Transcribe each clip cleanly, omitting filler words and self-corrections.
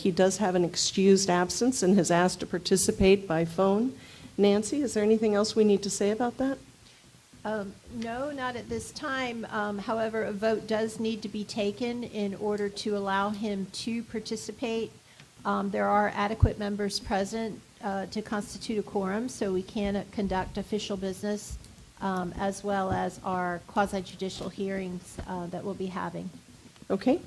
he does have an excused absence and has asked to participate by phone. Nancy, is there anything else we need to say about that? No, not at this time. However, a vote does need to be taken in order to allow him to participate. There are adequate members present to constitute a quorum, so we can conduct official business as well as our quasi-judicial hearings that we'll be having. Okay,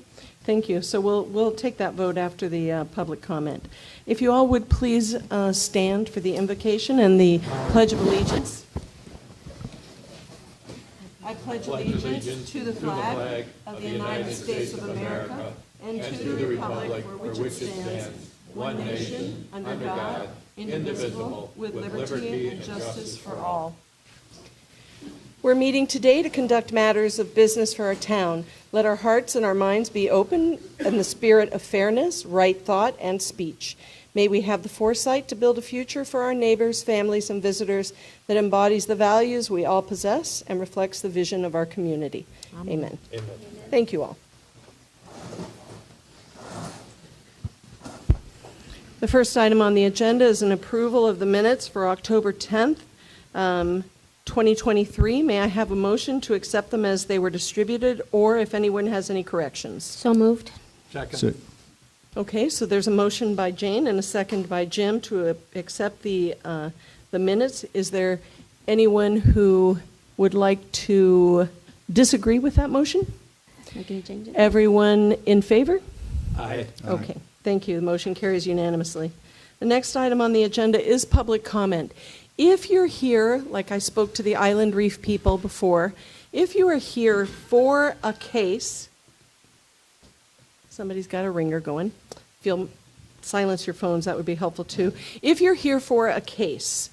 thank you. So we'll take that vote after the public comment. If you all would please stand for the invocation and the Pledge of Allegiance. I pledge allegiance to the flag of the United States of America and to the republic for which it stands, one nation, under God, indivisible, with liberty and justice for all. We're meeting today to conduct matters of business for our town. Let our hearts and our minds be open in the spirit of fairness, right thought, and speech. May we have the foresight to build a future for our neighbors, families, and visitors that embodies the values we all possess and reflects the vision of our community. Amen. Amen. Thank you all. The first item on the agenda is an approval of the minutes for October 10th, 2023. May I have a motion to accept them as they were distributed, or if anyone has any corrections? So moved. Second. Okay, so there's a motion by Jane and a second by Jim to accept the minutes. Is there anyone who would like to disagree with that motion? Are you going to change it? Everyone in favor? Aye. Okay, thank you. The motion carries unanimously. The next item on the agenda is public comment. If you're here, like I spoke to the Island Reef people before, if you are here for a case, somebody's got a ringer going. If you'll silence your phones, that would be helpful too. If you're here for a case,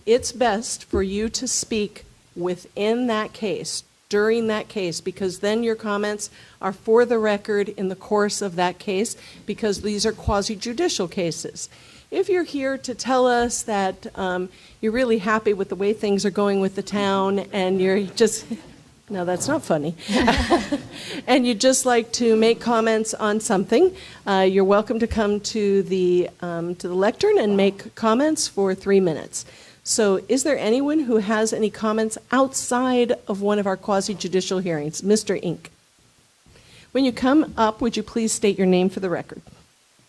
it's best for you to speak within that case, during that case, because then your comments are for the record in the course of that case, because these are quasi-judicial cases. If you're here to tell us that you're really happy with the way things are going with the town and you're just... No, that's not funny. And you'd just like to make comments on something, you're welcome to come to the lectern and make comments for 3 minutes. So is there anyone who has any comments outside of one of our quasi-judicial hearings? Mr. Inc. When you come up, would you please state your name for the record?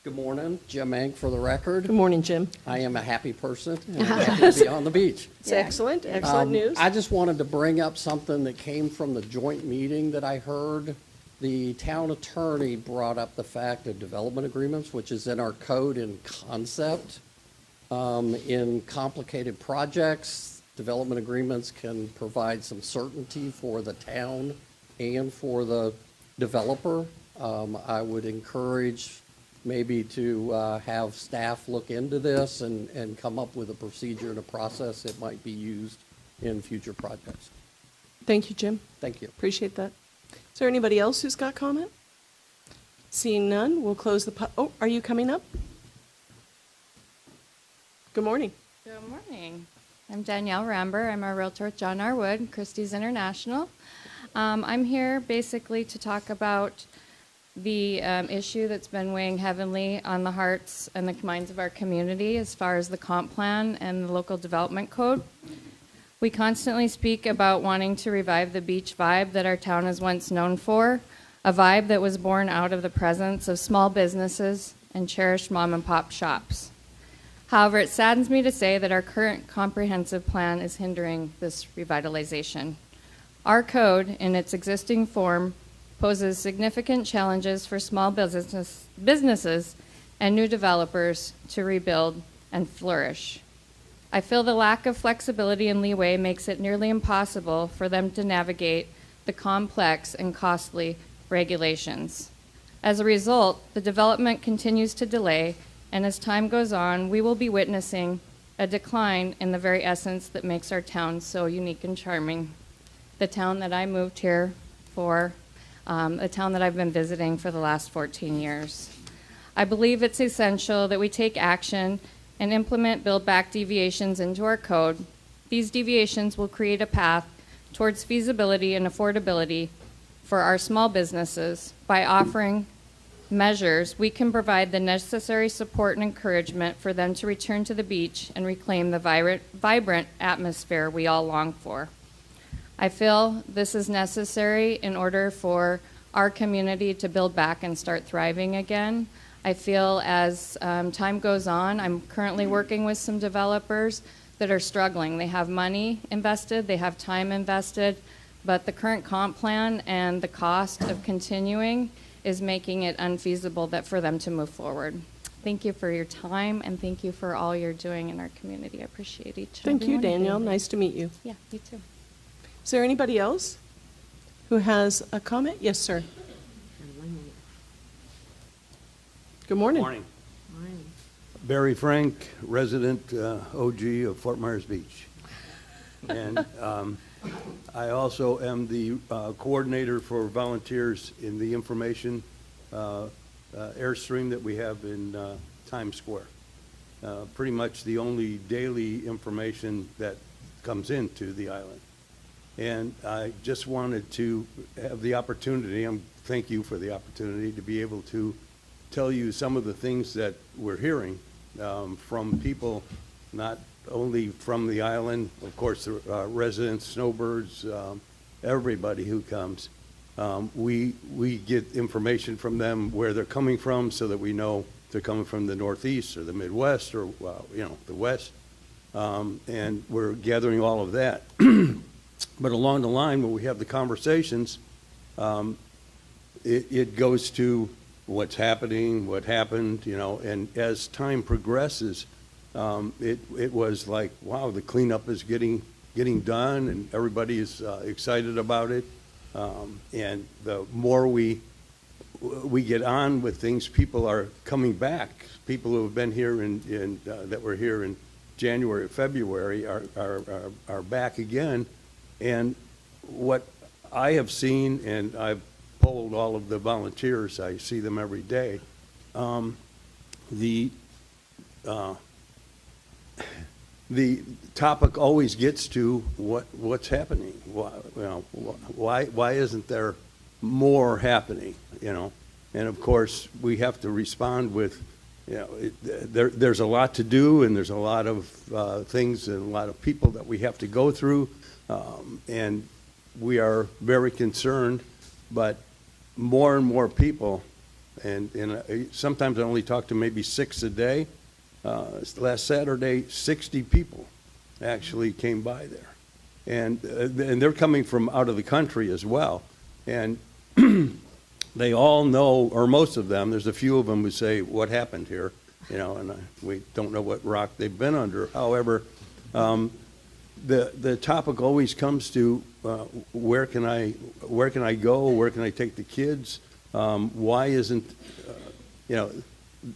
Good morning, Jim Ank for the record. Good morning, Jim. I am a happy person and I'm happy to be on the beach. It's excellent news. I just wanted to bring up something that came from the joint meeting that I heard. The town attorney brought up the fact of development agreements, which is in our code in concept. In complicated projects, development agreements can provide some certainty for the town and for the developer. I would encourage maybe to have staff look into this and come up with a procedure and a process that might be used in future projects. Thank you, Jim. Thank you. Appreciate that. Is there anybody else who's got comment? Seeing none, we'll close the... Oh, are you coming up? Good morning. Good morning. I'm Danielle Ramber. I'm a realtor with John R. Wood, Christie's International. I'm here basically to talk about the issue that's been weighing heavily on the hearts and the minds of our community as far as the comp plan and the local development code. We constantly speak about wanting to revive the beach vibe that our town is once known for, a vibe that was born out of the presence of small businesses and cherished mom and pop shops. However, it saddens me to say that our current comprehensive plan is hindering this revitalization. Our code, in its existing form, poses significant challenges for small businesses and new developers to rebuild and flourish. I feel the lack of flexibility and leeway makes it nearly impossible for them to navigate the complex and costly regulations. As a result, the development continues to delay, and as time goes on, we will be witnessing a decline in the very essence that makes our town so unique and charming. The town that I moved here for, a town that I've been visiting for the last 14 years. I believe it's essential that we take action and implement build-back deviations into our code. These deviations will create a path towards feasibility and affordability for our small businesses by offering measures, we can provide the necessary support and encouragement for them to return to the beach and reclaim the vibrant atmosphere we all long for. I feel this is necessary in order for our community to build back and start thriving again. I feel as time goes on, I'm currently working with some developers that are struggling. They have money invested, they have time invested, but the current comp plan and the cost of continuing is making it unfeasible for them to move forward. Thank you for your time, and thank you for all you're doing in our community. I appreciate each and Thank every you, one of Danielle. Nice to meet you. Yeah, you too. Is there anybody else who has a comment? Yes, sir. Good morning. Morning. Barry Frank, resident OG of Fort Myers Beach. And I also am the coordinator for volunteers in the information airstream that we have in Times Square. Pretty much the only daily information that comes into the island. And I just wanted to have the opportunity, thank you for the opportunity to be able to tell you some of the things that we're hearing from people, not only from the island, of course, the residents, snowbirds, everybody who comes. We get information from them where they're coming from so that we know they're coming from the Northeast or the Midwest or, the West. And we're gathering all of that. But along the line, when we have the conversations, it goes to what's happening, what happened, and as time progresses, it was like, wow, the cleanup is getting done, and everybody is excited about it. And the more we get on with things, people are coming back. People who have been here that were here in January, February are back again. And what I have seen, and I've polled all of the volunteers, I see them every day, the topic always gets to what's happening. Why isn't there more happening? And of course we have to respond with, there's a lot to do, and there's a lot of things and a lot of people that we have to go through, and we are very concerned, but more and more people, and sometimes I only talk to maybe 6 a day. Last Saturday, 60 people actually came by there, and they're coming from out of the country as well, and they all know, or most of them, there's a few of them who say, what happened here, and we don't know what rock they've been under. However, the topic always comes to where can I go? Where can I take the kids? Why isn't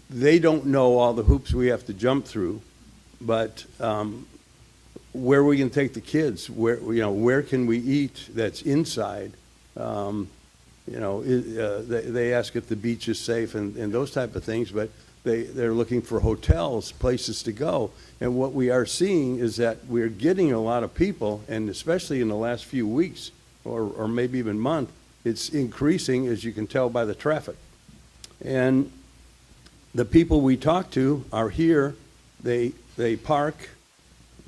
they don't know all the hoops we have to jump through, but where are we going to take the kids? Where can we eat that's inside? They ask if the beach is safe and those type of things, but they're looking for hotels, places to go. And what we are seeing is that we're getting a lot of people, and especially in the last few weeks or maybe even month, it's increasing, as you can tell by the traffic. And the people we talk to are here, they park,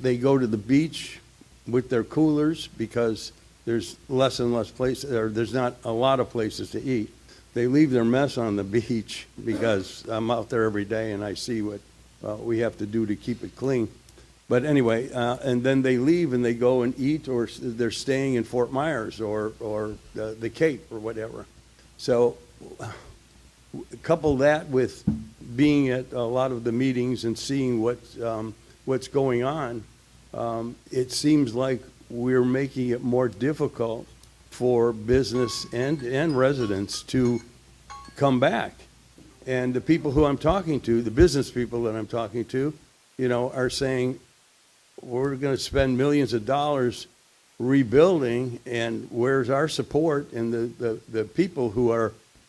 they go to the beach with their coolers because there's less and less places, or there's not a lot of places to eat. They leave their mess on the beach because I'm out there every day and I see what we have to do to keep it clean. But anyway, and then they leave and they go and eat, or they're staying in Fort Myers or the Cape or whatever. So couple that with being at a lot of the meetings and seeing what's going on, it seems like we're making it more difficult for business and residents to come back. And the people who I'm talking to, the business people that I'm talking to, are saying, we're going to spend millions of dollars rebuilding, and where's our support? And the people who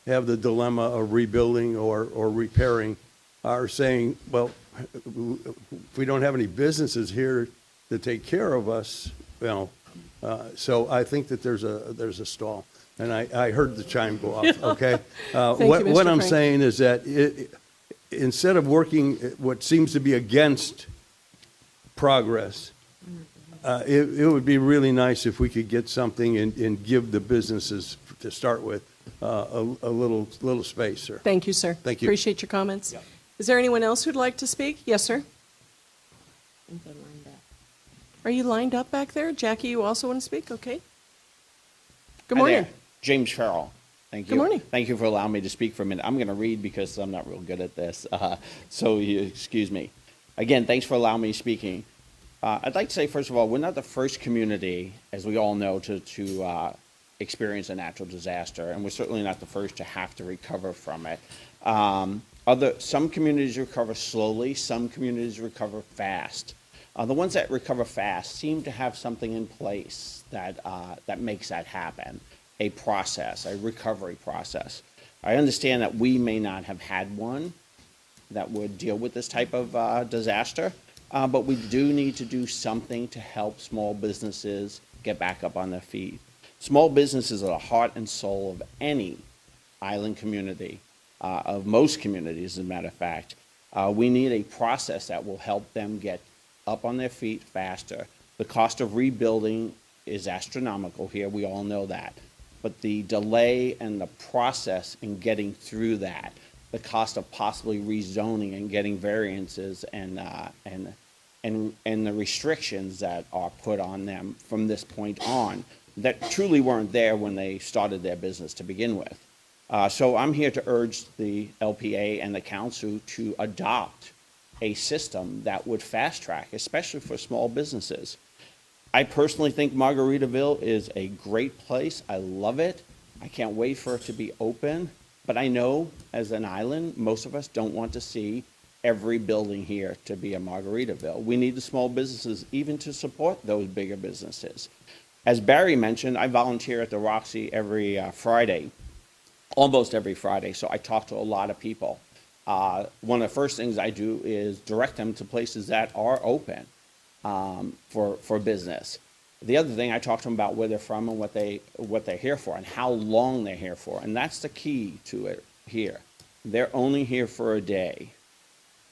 have the dilemma of rebuilding or repairing are saying, well, if we don't have any businesses here to take care of us, so I think that there's a stall. And I heard the chime go off, okay? Thank you, What Mr. I'm Frank. saying is that instead of working what seems to be against progress, it would be really nice if we could get something and give the businesses, to start with, a little space, sir. Thank you, sir. Thank you. Appreciate your comments. Yeah. Is there anyone else who'd like to speak? Yes, sir. Are you lined up back there? Jackie, you also want to speak? Okay. Good Hi morning. there. James Farrell. Thank you. Good morning. Thank you for allowing me to speak for a minute. I'm going to read because I'm not real good at this, so you excuse me. Again, thanks for allowing me speaking. I'd like to say, first of all, we're not the first community, as we all know, to experience a natural disaster, and we're certainly not the first to have to recover from it. Some communities recover slowly, some communities recover fast. The ones that recover fast seem to have something in place that makes that happen, a process, a recovery process. I understand that we may not have had one that would deal with this type of disaster, but we do need to do something to help small businesses get back up on their feet. Small businesses are the heart and soul of any island community, of most communities, as a matter of fact. We need a process that will help them get up on their feet faster. The cost of rebuilding is astronomical here, we all know that. But the delay and the process in getting through that, the cost of possibly rezoning and getting variances and the restrictions that are put on them from this point on that truly weren't there when they started their business to begin with. So I'm here to urge the LPA and the council to adopt a system that would fast track, especially for small businesses. I personally think Margaritaville is a great place. I love it. I can't wait for it to be open. But I know, as an island, most of us don't want to see every building here to be a Margaritaville. We need the small businesses even to support those bigger businesses. As Barry mentioned, I volunteer at the Roxy every Friday, almost every Friday, so I talk to a lot of people. One of the first things I do is direct them to places that are open for business. The other thing, I talk to them about where they're from and what they're here for and how long they're here for. And that's the key to it here. They're only here for a day,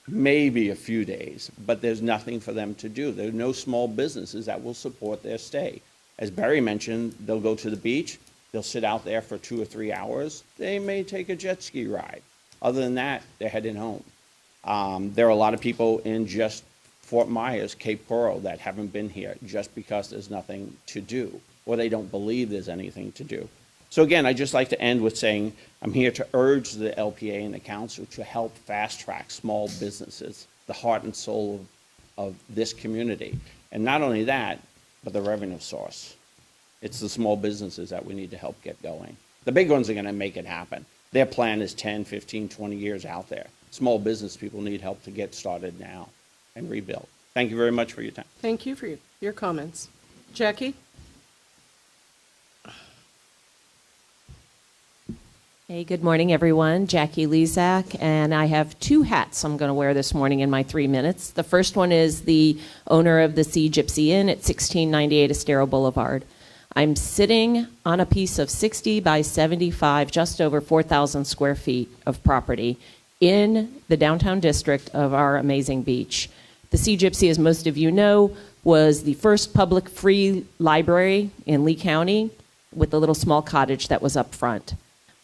maybe a few days, but there's nothing for them to do. There are no small businesses that will support their stay. As Barry mentioned, they'll go to the beach, they'll sit out there for 2 or 3 hours. They may take a jet ski ride. Other than that, they're heading home. There are a lot of people in just Fort Myers, Cape Coral, that haven't been here just because there's nothing to do, or they don't believe there's anything to do. So again, I'd just like to end with saying I'm here to urge the LPA and the council to help fast track small businesses, the heart and soul of this community. And not only that, but the revenue source. It's the small businesses that we need to help get going. The big ones are going to make it happen. Their plan is 10, 15, 20 years out there. Small business people need help to get started now and rebuild. Thank you very much for your time. Thank you for your comments. Jackie? Hey, good morning, everyone. Jackie Lezak, and I have 2 hats I'm going to wear this morning in my 3 minutes. The first one is the owner of the Sea Gypsy Inn at 1698 Estero Boulevard. I'm sitting on a piece of 60 by 75, just over 4,000 square feet of property in the downtown district of our amazing beach. The Sea Gypsy, as most of you know, was the first public free library in Lee County with a little small cottage that was up front.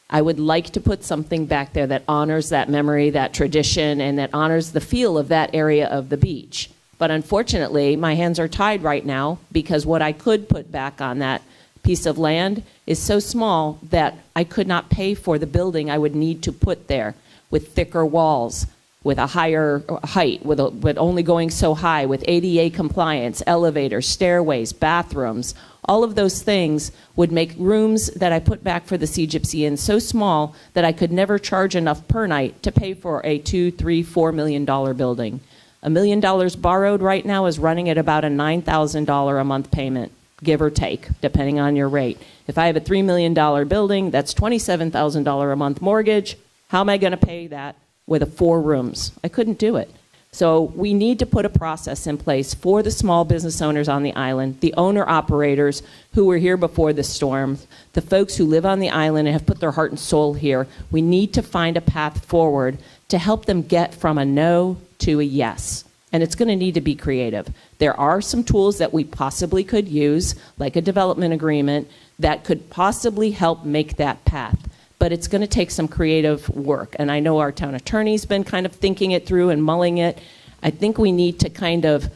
I would like to put something back there that honors that memory, that tradition, and that honors the feel of that area of the beach. But unfortunately, my hands are tied right now because what I could put back on that piece of land is so small that I could not pay for the building I would need to put there with thicker walls, with a higher height, with only going so high, with ADA compliance, elevators, stairways, bathrooms. All of those things would make rooms that I put back for the Sea Gypsy Inn so small that I could never charge enough per night to pay for a $2, $3, $4 million building. $1 million borrowed right now is running at about a $9,000 a month payment, give or take, depending on your rate. If I have a $3 million building, that's $27,000 a month mortgage. How am I going to pay that with 4 rooms? I couldn't do it. So we need to put a process in place for the small business owners on the island, the owner-operators who were here before the storm, the folks who live on the island and have put their heart and soul here. We need to find a path forward to help them get from a no to a yes. And it's going to need to be creative. There are some tools that we possibly could use, like a development agreement, that could possibly help make that path. But it's going to take some creative work. And I know our town attorney's been kind of thinking it through and mulling it. I think we need to kind of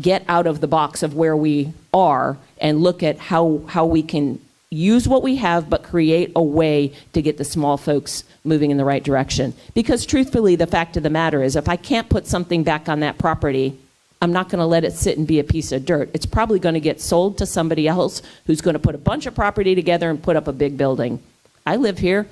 get out of the box of where we are and look at how we can use what we have, but create a way to get the small folks moving in the right direction. Because truthfully, the fact of the matter is, if I can't put something back on that property, I'm not going to let it sit and be a piece of dirt. It's probably going to get sold to somebody else who's going to put a bunch of property together and put up a big building. I live here.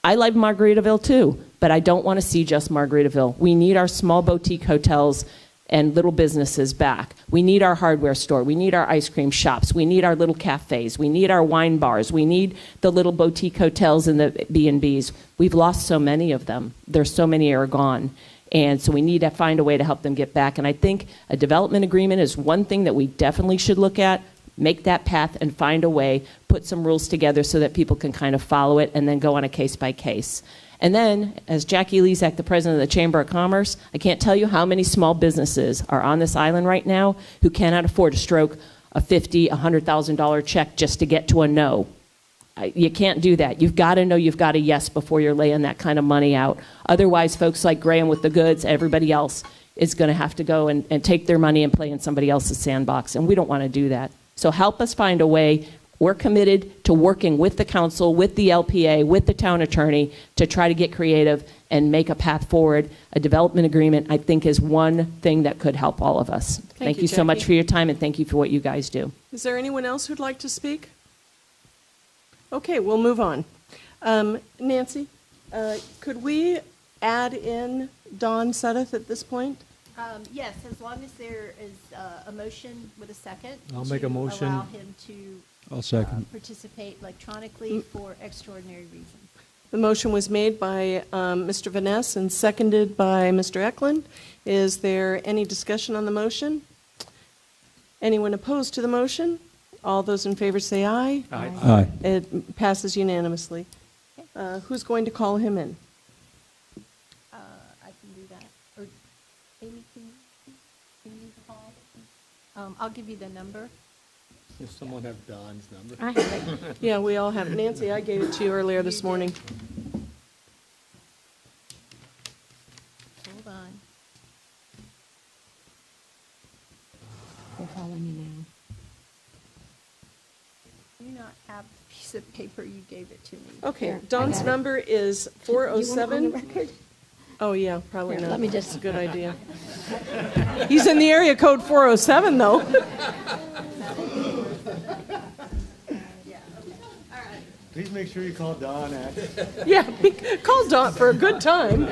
I like Margaritaville too, but I don't want to see just Margaritaville. We need our small boutique hotels and little businesses back. We need our hardware store. We need our ice cream shops. We need our little cafes. We need our wine bars. We need the little boutique hotels and the B&Bs. We've lost so many of them. There's so many are gone. And so we need to find a way to help them get back. And I think a development agreement is one thing that we definitely should look at. Make that path and find a way, put some rules together so that people can kind of follow it and then go on a case by case. And then, as Jackie Lezak, the president of the Chamber of Commerce, I can't tell you how many small businesses are on this island right now who cannot afford to stroke a $50,000, $100,000 check just to get to a no. You can't do that. You've got to know you've got a yes before you're laying that kind of money out. Otherwise, folks like Graham with the goods, everybody else is going to have to go and take their money and play in somebody else's sandbox, and we don't want to do that. So help us find a way. We're committed to working with the council, with the LPA, with the town attorney to try to get creative and make a path forward. A development agreement, I think, is one thing that could help all of us. Thank you so much Jackie. for your time, and thank you for what you guys do. Is there anyone else who'd like to speak? Okay, we'll move on. Nancy, could we add in Dawn Suddeth at this point? Yes, as long as there is a motion with a second. I'll make a motion. To allow him to I'll second. participate electronically for extraordinary reasons. The motion was made by Mr. Vaness and seconded by Mr. Eklund. Is there any discussion on the motion? Anyone opposed to the motion? All those in favor say aye. Aye. It passes unanimously. Who's going to call him in? I can do that. Or Amy, can you call? I'll give you the number. Does someone have Don's number? I have it. Yeah, we all have. Nancy, I gave it to you earlier this morning. Hold on. They're calling you now. Do you not have the piece of paper you gave it to me? Okay, Here, I Dawn's got it. number is Do you want it on the 407. record? Oh, yeah, probably Here, not. let me That's just- a good idea. He's in the area code 407, though. Please make sure you call Don at. Yeah, call Dawn for a good time.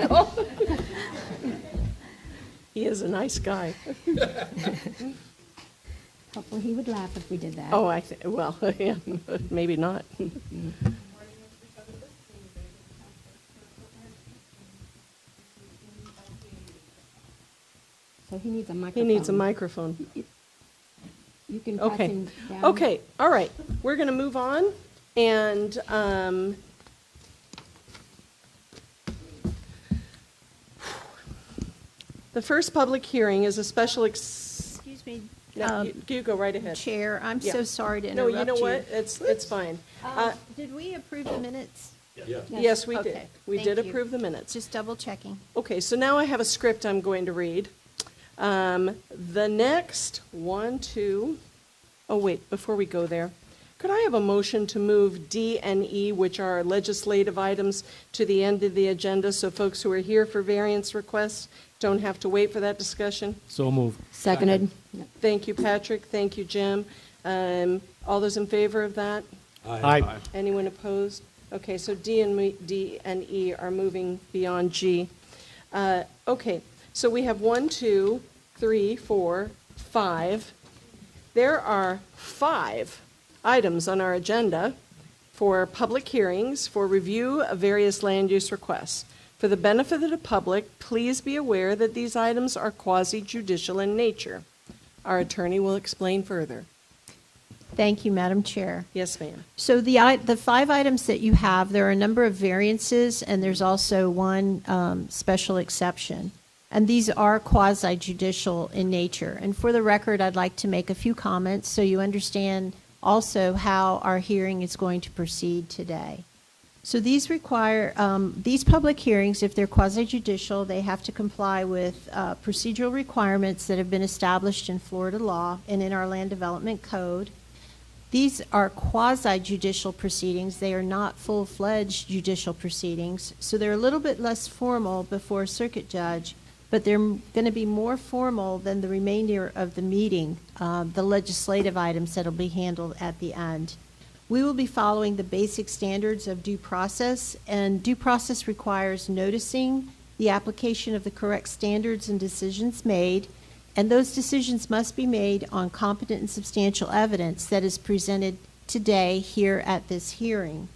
He is a nice guy. Hopefully he would laugh if we did that. Oh, well, yeah, maybe not. So he needs a He microphone. needs a microphone. You can press Okay, him down. okay, all right. We're going to move on, and the first public hearing is a special, Excuse me, no, you go right ahead. Chair, I'm Yeah. so sorry to No, interrupt you. you know what? It's fine. Did we approve the minutes? Yes, we did. Okay, We thank did you. approve the minutes. Just double checking. Okay, so now I have a script I'm going to read. The next oh wait, before we go there, could I have a motion to move D and E, which are legislative items, to the end of the agenda so folks who are here for variance requests don't have to wait for that discussion? So move. Seconded. Thank you, Patrick. Thank you, Jim. All those in favor of that? Aye. Anyone opposed? Okay, so D and E are moving beyond G. Okay, so we have 1, 2, 3, 4, 5. There are 5 items on our agenda for public hearings for review of various land use requests. For the benefit of the public, please be aware that these items are quasi-judicial in nature. Our attorney will explain further. Thank you, Madam Chair. Yes, ma'am. So the 5 items that you have, there are a number of variances, and there's also one special exception. And these are quasi-judicial in nature. And for the record, I'd like to make a few comments so you understand also how our hearing is going to proceed today. So these require, these public hearings, if they're quasi-judicial, they have to comply with procedural requirements that have been established in Florida law and in our Land Development Code. These are quasi-judicial proceedings. They are not full-fledged judicial proceedings. So they're a little bit less formal before a circuit judge, but they're going to be more formal than the remainder of the meeting, the legislative items that will be handled at the end. We will be following the basic standards of due process, and due process requires noticing the application of the correct standards and decisions made, and those decisions must be made on competent and substantial evidence that is presented today here at this hearing.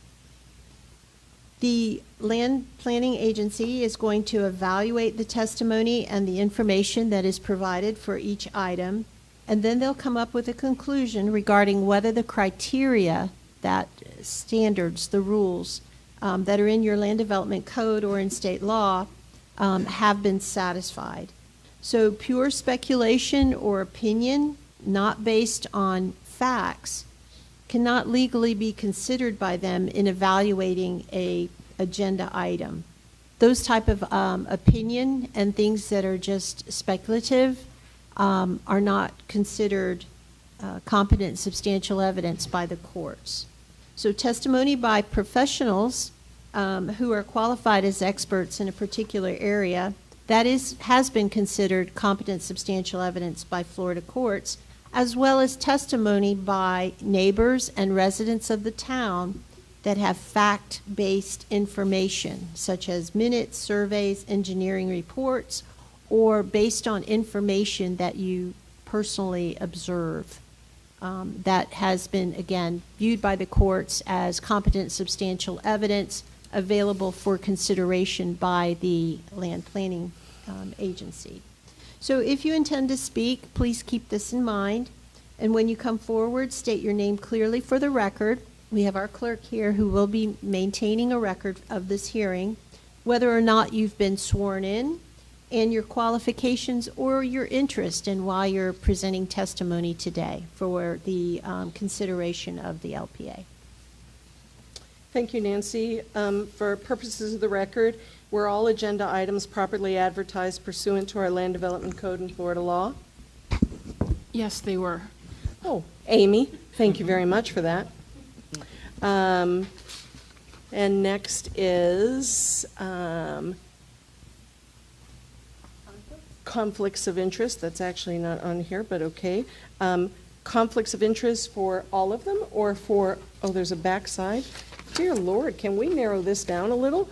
The Land Planning Agency is going to evaluate the testimony and the information that is provided for each item, and then they'll come up with a conclusion regarding whether the criteria, that standards, the rules that are in your Land Development Code or in state law have been satisfied. So pure speculation or opinion, not based on facts, cannot legally be considered by them in evaluating a agenda item. Those type of opinion and things that are just speculative are not considered competent and substantial evidence by the courts. So testimony by professionals who are qualified as experts in a particular area, that has been considered competent substantial evidence by Florida courts, as well as testimony by neighbors and residents of the town that have fact-based information, such as minutes, surveys, engineering reports, or based on information that you personally observe. That has been, again, viewed by the courts as competent substantial evidence available for consideration by the Land Planning Agency. So if you intend to speak, please keep this in mind. And when you come forward, state your name clearly for the record. We have our clerk here who will be maintaining a record of this hearing, whether or not you've been sworn in, and your qualifications or your interest in why you're presenting testimony today for the consideration of the LPA. Thank you, Nancy. For purposes of the record, were all agenda items properly advertised pursuant to our Land Development Code and Florida law? Yes, they were. Oh, Amy, thank you very much for that. And next is conflicts of interest. That's actually not on here, but okay. Conflicts of interest for all of them, or for, oh, there's a backside. Dear Lord, can we narrow this down a little?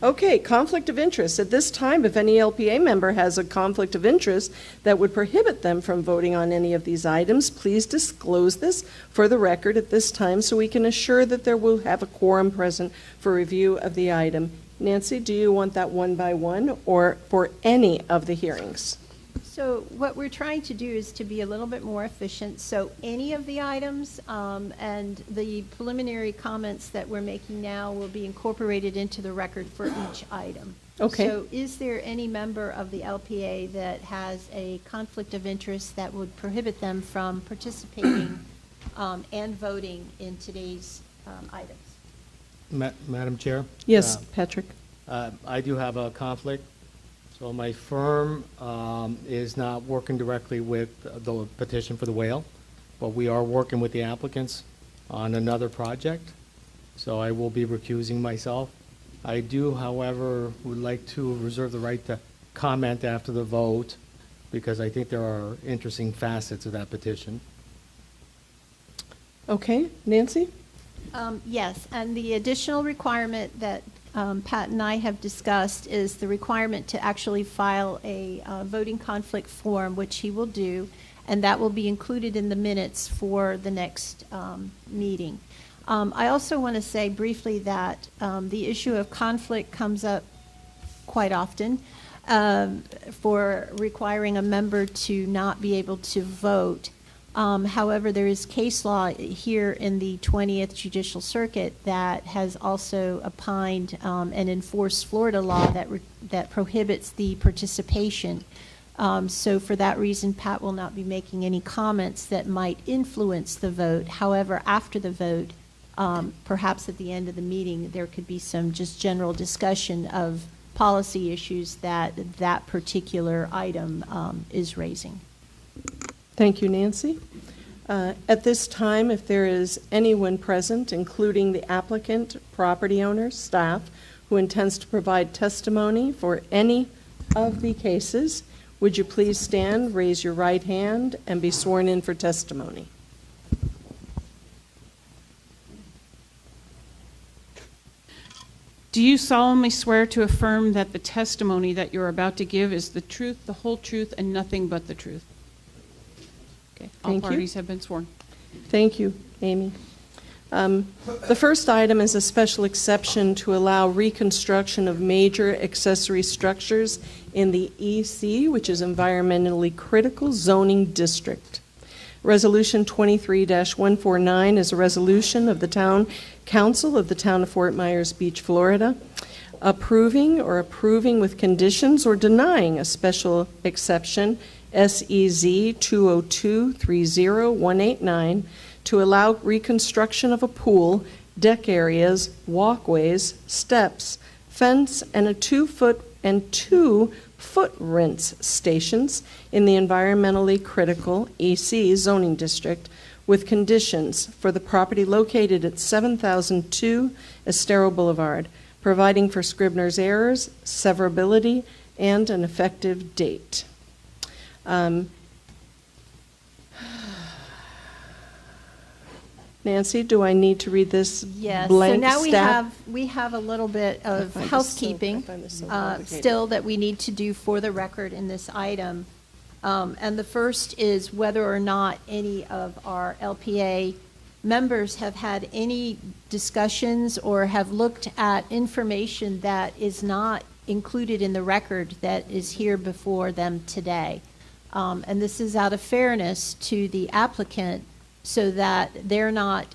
Okay, conflict of interest. At this time, if any LPA member has a conflict of interest that would prohibit them from voting on any of these items, please disclose this for the record at this time so we can assure that there will have a quorum present for review of the item. Nancy, do you want that one by one or for any of the hearings? So what we're trying to do is to be a little bit more efficient. So any of the items and the preliminary comments that we're making now will be incorporated into the record for each item. Okay. So is there any member of the LPA that has a conflict of interest that would prohibit them from participating and voting in today's items? Madam Chair? Yes, Patrick. I do have a conflict. So my firm is not working directly with the petition for the whale, but we are working with the applicants on another project. So I will be recusing myself. I do, however, would like to reserve the right to comment after the vote because I think there are interesting facets of that petition. Okay, Nancy? Yes, and the additional requirement that Pat and I have discussed is the requirement to actually file a voting conflict form, which he will do, and that will be included in the minutes for the next meeting. I also want to say briefly that the issue of conflict comes up quite often for requiring a member to not be able to vote. However, there is case law here in the 20th Judicial Circuit that has also opined and enforced Florida law that prohibits the participation. So for that reason, Pat will not be making any comments that might influence the vote. However, after the vote, perhaps at the end of the meeting, there could be some just general discussion of policy issues that that particular item is raising. Thank you, Nancy. At this time, if there is anyone present, including the applicant, property owner, staff, who intends to provide testimony for any of the cases, would you please stand, raise your right hand, and be sworn in for testimony? Do you solemnly swear to affirm that the testimony that you're about to give is the truth, the whole truth, and nothing but the truth? Okay, all Thank you. parties have been sworn. Thank you, Amy. The first item is a special exception to allow reconstruction of major accessory structures in the EC, which is Environmentally Critical Zoning District. Resolution 23-149 is a resolution of the Town Council of the Town of Fort Myers Beach, Florida, approving with conditions or denying a special exception, SEZ 202-30189, to allow reconstruction of a pool, deck areas, walkways, steps, fence, and a 2-foot and 2-foot rinse stations in the environmentally critical EC zoning district, with conditions for the property located at 7002 Estero Boulevard, providing for Scribner's errors, severability, and an effective date. Nancy, do I need to read this Yes, blank so now staff? we have a little bit of find this housekeeping so complicated. still that we need to do for the record in this item. And the first is whether or not any of our LPA members have had any discussions or have looked at information that is not included in the record that is here before them today. And this is out of fairness to the applicant, so that they're not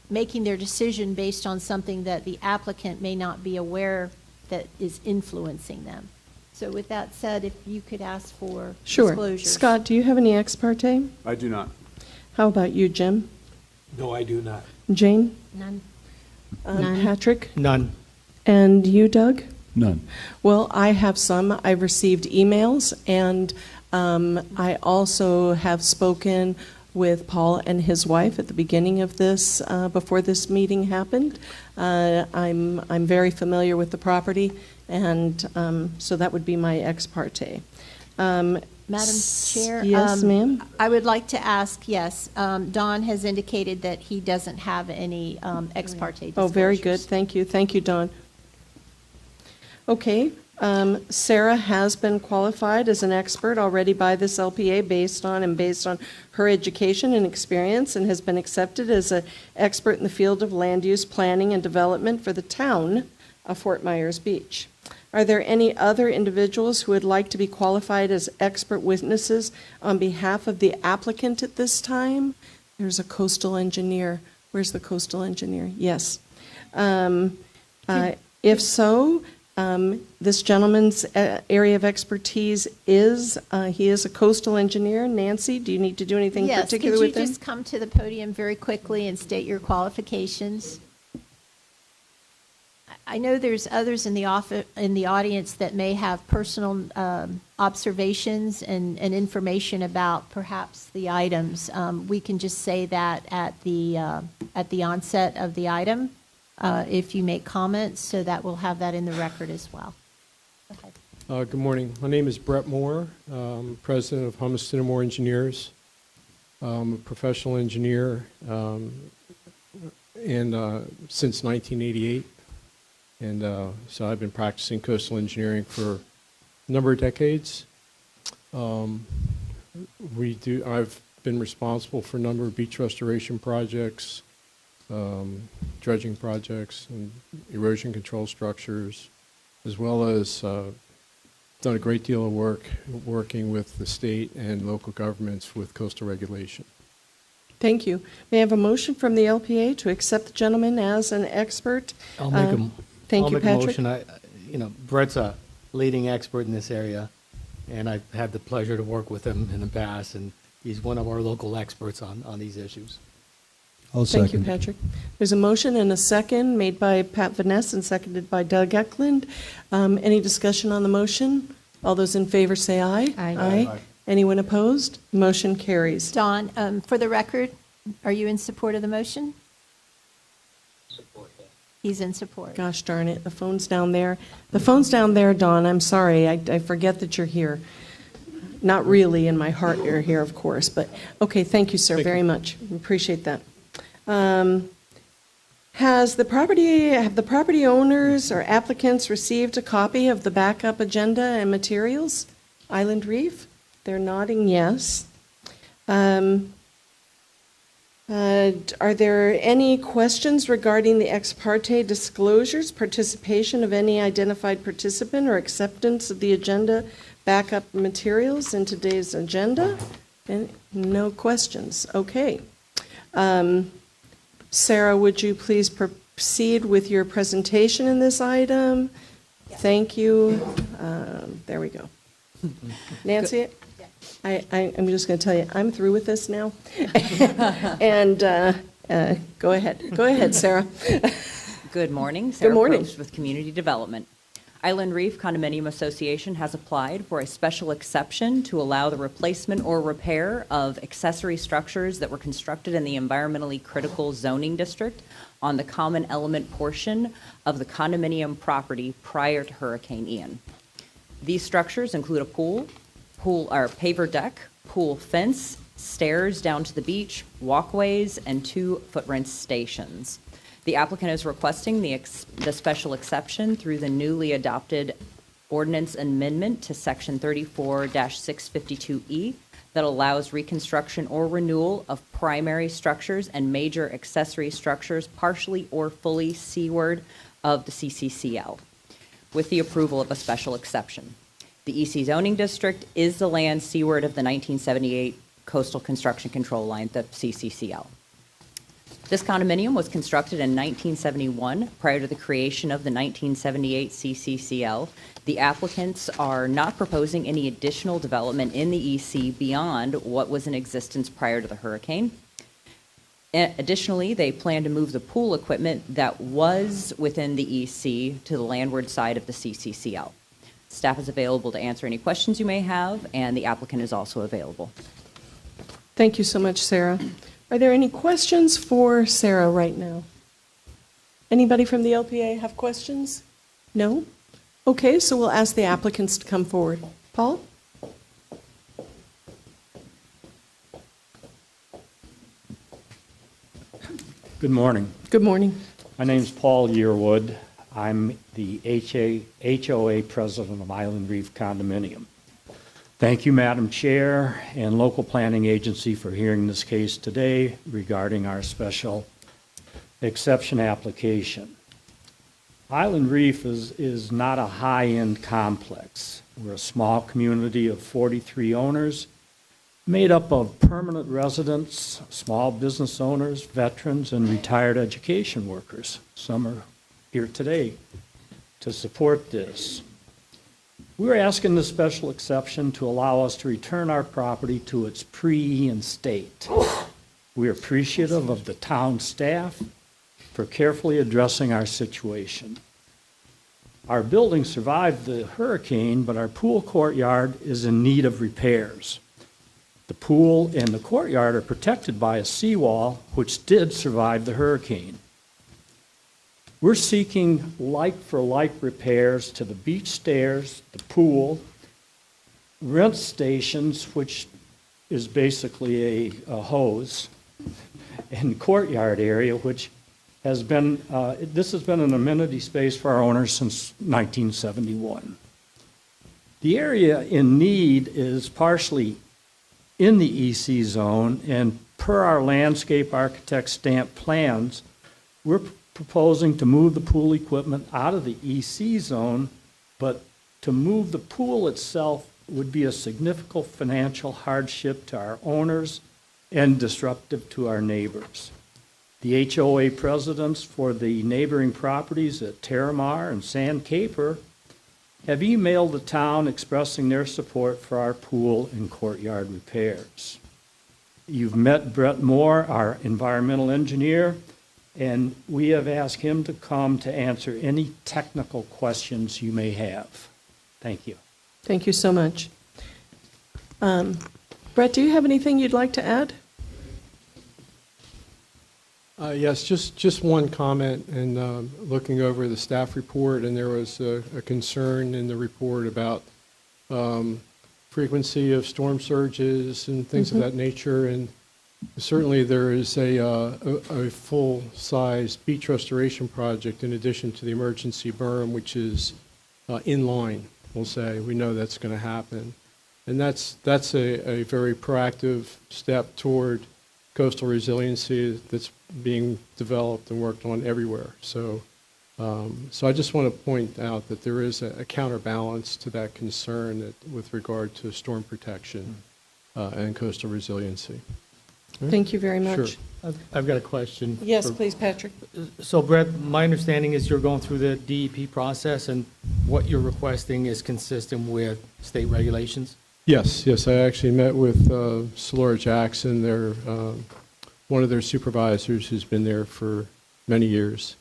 making their decision based on something that the applicant may not be aware that is influencing them. So with that said, if you could ask for Sure. disclosures. Scott, do you have any ex parte? I do not. How about you, Jim? No, I do not. Jane? None. None. Patrick? None. And you, Doug? None. Well, I have some. I've received emails, and I also have spoken with Paul and his wife at the beginning of this, before this meeting happened. I'm very familiar with the property, and so that would be my ex parte. Madam Chair? Yes, ma'am? I would like to ask, yes, Don has indicated that he doesn't have any ex parte disclosures. Oh, very good. Thank you. Thank you, Dawn. Okay. Sarah has been qualified as an expert already by this LPA based on her education and experience, and has been accepted as an expert in the field of land use planning and development for the town of Fort Myers Beach. Are there any other individuals who would like to be qualified as expert witnesses on behalf of the applicant at this time? There's a coastal engineer. Where's the coastal engineer? Yes. If so, this gentleman's area of expertise is, he is a coastal engineer. Nancy, do you need to do anything particular with him? Yes, could you just come to the podium very quickly and state your qualifications? I know there's others in the audience that may have personal observations and information about perhaps the items. We can just say that at the onset of the item, if you make comments, so that we'll have that in the record as well. Okay. Good morning. My name is Brett Moore, president of Hummiston & Moore Engineers. I'm a professional engineer since 1988. And so I've been practicing coastal engineering for a number of decades. I've been responsible for a number of beach restoration projects, dredging projects and erosion control structures, as well as done a great deal of work working with the state and local governments with coastal regulation. Thank you. May I have a motion from the LPA to accept the gentleman as an expert? I'll make a, Thank I'll you, make a Patrick. motion. Brett's a leading expert in this area, and I've had the pleasure to work with him in the past, and he's one of our local experts on these issues. Thank you, Patrick. There's a motion and a second made by Pat Vaness and seconded by Doug Eklund. Any discussion on the motion? All those in favor say aye. Aye. Anyone opposed? Motion carries. Don, for the record, are you in support of the motion? Support, yeah. He's in support. Gosh darn it, the phone's down there. The phone's down there, Dawn. I'm sorry. I forget that you're here. Not really, in my heart you're here, of course, but, okay, thank you, sir, very much. We appreciate that. Have the property owners or applicants received a copy of the backup agenda and materials? Island Reef? They're nodding yes. Are there any questions regarding the ex parte disclosures, participation of any identified participant, or acceptance of the agenda backup materials in today's agenda? And no questions. Okay. Sarah, would you please proceed with your presentation in this item? Yes. Thank you. There we go. Nancy? I'm just going to tell you, I'm through with this now. And go ahead. Go ahead, Sarah. Good morning. Sarah Good morning. Probst with Community Development. Island Reef Condominium Association has applied for a special exception to allow the replacement or repair of accessory structures that were constructed in the environmentally critical zoning district on the common element portion of the condominium property prior to Hurricane Ian. These structures include a pool or paver deck, pool fence, stairs down to the beach, walkways, and 2 footprint stations. The applicant is requesting the special exception through the newly adopted ordinance amendment to section 34-652E that allows reconstruction or renewal of primary structures and major accessory structures partially or fully seaward of the CCCL with the approval of a special exception. The EC zoning district is the land seaward of the 1978 coastal construction control line, the CCCL. This condominium was constructed in 1971 prior to the creation of the 1978 CCCL. The applicants are not proposing any additional development in the EC beyond what was in existence prior to the hurricane. Additionally, they plan to move the pool equipment that was within the EC to the landward side of the CCCL. Staff is available to answer any questions you may have, and the applicant is also available. Thank you so much, Sarah. Are there any questions for Sarah right now? Anybody from the LPA have questions? No? Okay, so we'll ask the applicants to come forward. Paul? Good morning. Good morning. My name's Paul Yearwood. I'm the HOA president of Island Reef Condominium. Thank you, Madam Chair and local planning agency for hearing this case today regarding our special exception application. Island Reef is not a high-end complex. We're a small community of 43 owners made up of permanent residents, small business owners, veterans, and retired education workers. Some are here today to support this. We're asking this special exception to allow us to return our property to its pre-Ian state. We're appreciative of the town staff for carefully addressing our situation. Our building survived the hurricane, but our pool courtyard is in need of repairs. The pool and the courtyard are protected by a seawall, which did survive the hurricane. We're seeking like-for-like repairs to the beach stairs, the pool, rent stations, which is basically a hose, and courtyard area, which has been, this has been an amenity space for our owners since 1971. The area in need is partially in the EC zone, and per our landscape architect stamp plans We're proposing to move the pool equipment out of the EC zone, but to move the pool itself would be a significant financial hardship to our owners and disruptive to our neighbors. The HOA presidents for the neighboring properties at Terramar and Sand Caper have emailed the town expressing their support for our pool and courtyard repairs. You've met Brett Moore, our environmental engineer, and we have asked him to come to answer any technical questions you may have. Thank you. Thank you so much. Brett, do you have anything you'd like to add? Yes, just one comment, and looking over the staff report, and there was a concern in the report about frequency of storm surges and things of that nature, and certainly there is a full-size beach restoration project in addition to the emergency berm, which is in line, we'll say. We know that's going to happen. And that's a very proactive step toward coastal resiliency that's being developed and worked on everywhere. So I just want to point out that there is a counterbalance to that concern with regard to storm protection and coastal resiliency. Thank you very much. Sure. I've got a question. Yes, please, Patrick. So Brett, my understanding is you're going through the DEP process, and what you're requesting is consistent with state regulations? Yes. I actually met with Solora Jackson, one of their supervisors who's been there for many years,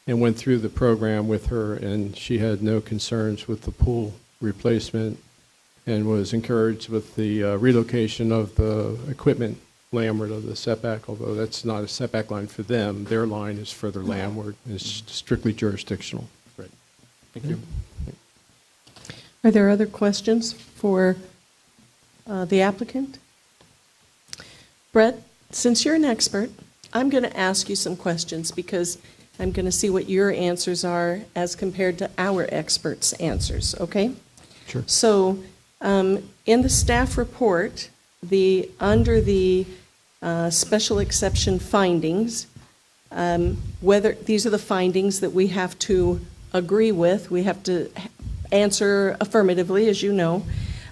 and went through the program with her, and she had no concerns with the pool replacement and was encouraged with the relocation of the equipment landward of the setback, although that's not a setback line for them. Their line is further landward. It's strictly jurisdictional. Right. Thank you. Are there other questions for the applicant? Brett, since you're an expert, I'm going to ask you some questions because I'm going to see what your answers are as compared to our experts' answers, okay? Sure. So in the staff report, under the special exception findings, whether these are the findings that we have to agree with, we have to answer affirmatively, as you know,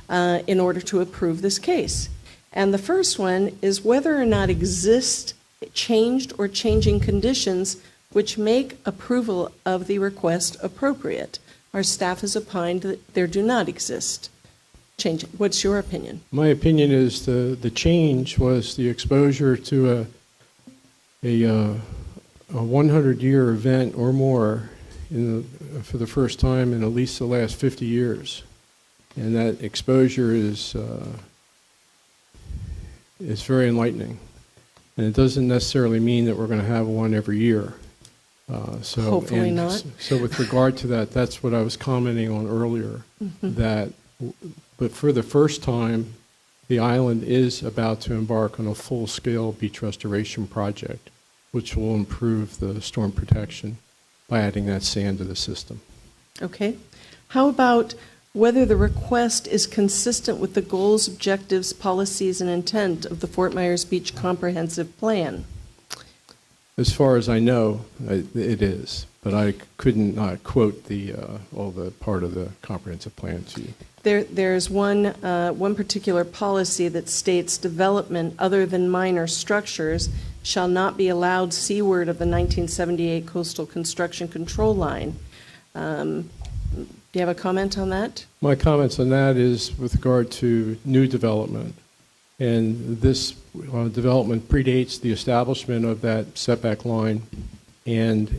in order to approve this case. And the first one is whether or not exist changed or changing conditions which make approval of the request appropriate. Our staff has opined that there do not exist. Change. What's your opinion? My opinion is the change was the exposure to a 100-year event or more for the first time in at least the last 50 years. And that exposure is very enlightening. And it doesn't necessarily mean that we're going to have one every year. Hopefully not. So with regard to that, that's what I was commenting on earlier, but for the first time, the island is about to embark on a full-scale beach restoration project, which will improve the storm protection by adding that sand to the system. Okay. How about whether the request is consistent with the goals, objectives, policies, and intent of the Fort Myers Beach Comprehensive Plan? As far as I know, it is, but I couldn't quote all the part of the comprehensive plan to you. There's one particular policy that states development other than minor structures shall not be allowed seaward of the 1978 coastal construction control line. Do you have a comment on that? My comments on that is with regard to new development. And this development predates the establishment of that setback line. And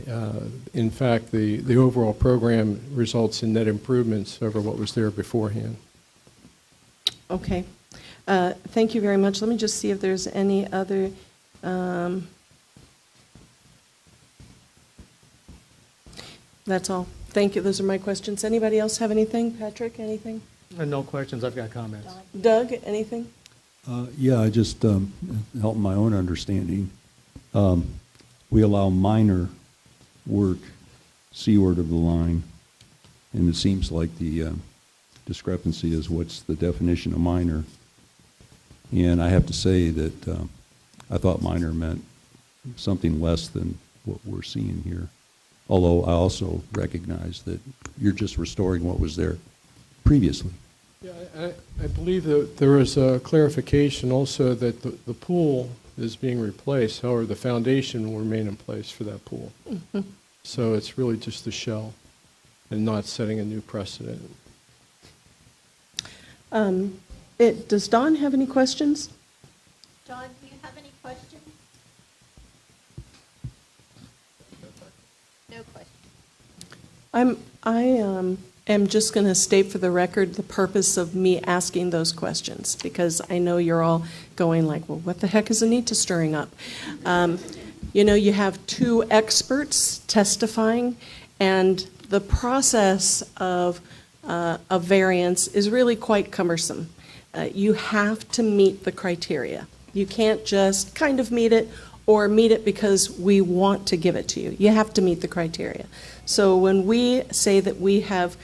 in fact, the overall program results in net improvements over what was there beforehand. Okay. Thank you very much. Let me just see if there's any other. That's all. Thank you. Those are my questions. Anybody else have anything? Patrick, anything? No questions. I've got comments. Doug, anything? Yeah, I just help my own understanding. We allow minor work seaward of the line, and it seems like the discrepancy is what's the definition of minor. And I have to say that I thought minor meant something less than what we're seeing here. Although I also recognize that you're just restoring what was there previously. Yeah, I believe that there was a clarification also that the pool is being replaced, however, the foundation will remain in place for that pool. Mhm. So it's really just the shell and not setting a new precedent. Does Dawn have any questions? John, do you have any questions? No questions. I am just going to state for the record the purpose of me asking those questions, because I know you're all going like, well, what the heck is Anita stirring up? You know, you have two experts testifying, and the process of a variance is really quite cumbersome. You have to meet the criteria. You can't just kind of meet it or meet it because we want to give it to you. You have to meet the criteria. So when we say that we have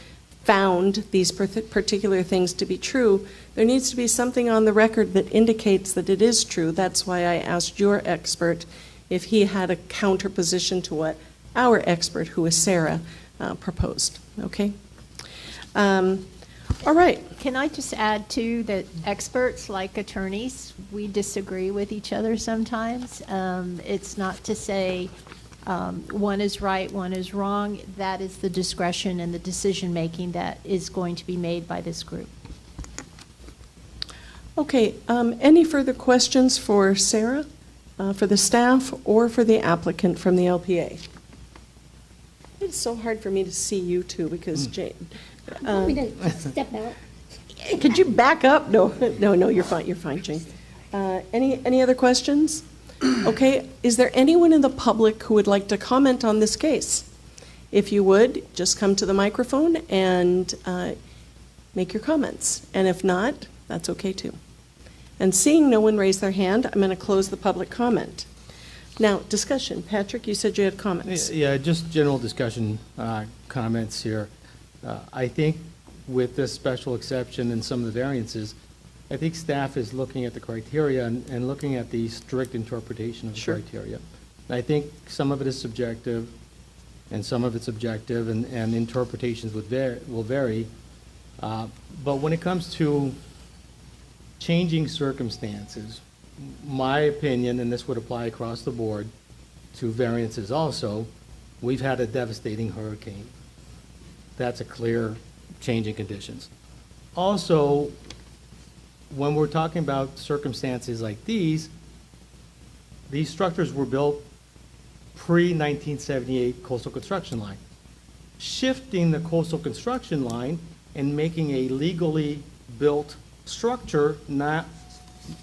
found these particular things to be true, there needs to be something on the record that indicates that it is true. That's why I asked your expert if he had a counter position to what our expert, who is Sarah, proposed. Okay? All right. Can I just add, too, that experts, like attorneys, we disagree with each other sometimes. It's not to say one is right, one is wrong. That is the discretion and the decision-making that is going to be made by this group. Okay. Any further questions for Sarah, for the staff, or for the applicant from the LPA? It's so hard for me to see you two because Jane. Want me to step out? Could you back up? No, you're fine, Jane. Any other questions? Okay, is there anyone in the public who would like to comment on this case? If you would, just come to the microphone and make your comments. And if not, that's okay too. And seeing no one raise their hand, I'm going to close the public comment. Now, discussion. Patrick, you said you had comments. Yeah, just general discussion comments here. I think with this special exception and some of the variances, I think staff is looking at the criteria and looking at the strict interpretation of the criteria. And I think some of it is subjective and some of it's objective, and interpretations will vary. But when it comes to changing circumstances, my opinion, and this would apply across the board to variances also, we've had a devastating hurricane. That's a clear change in conditions. Also, when we're talking about circumstances like these structures were built pre-1978 coastal construction line. Shifting the coastal construction line and making a legally built structure not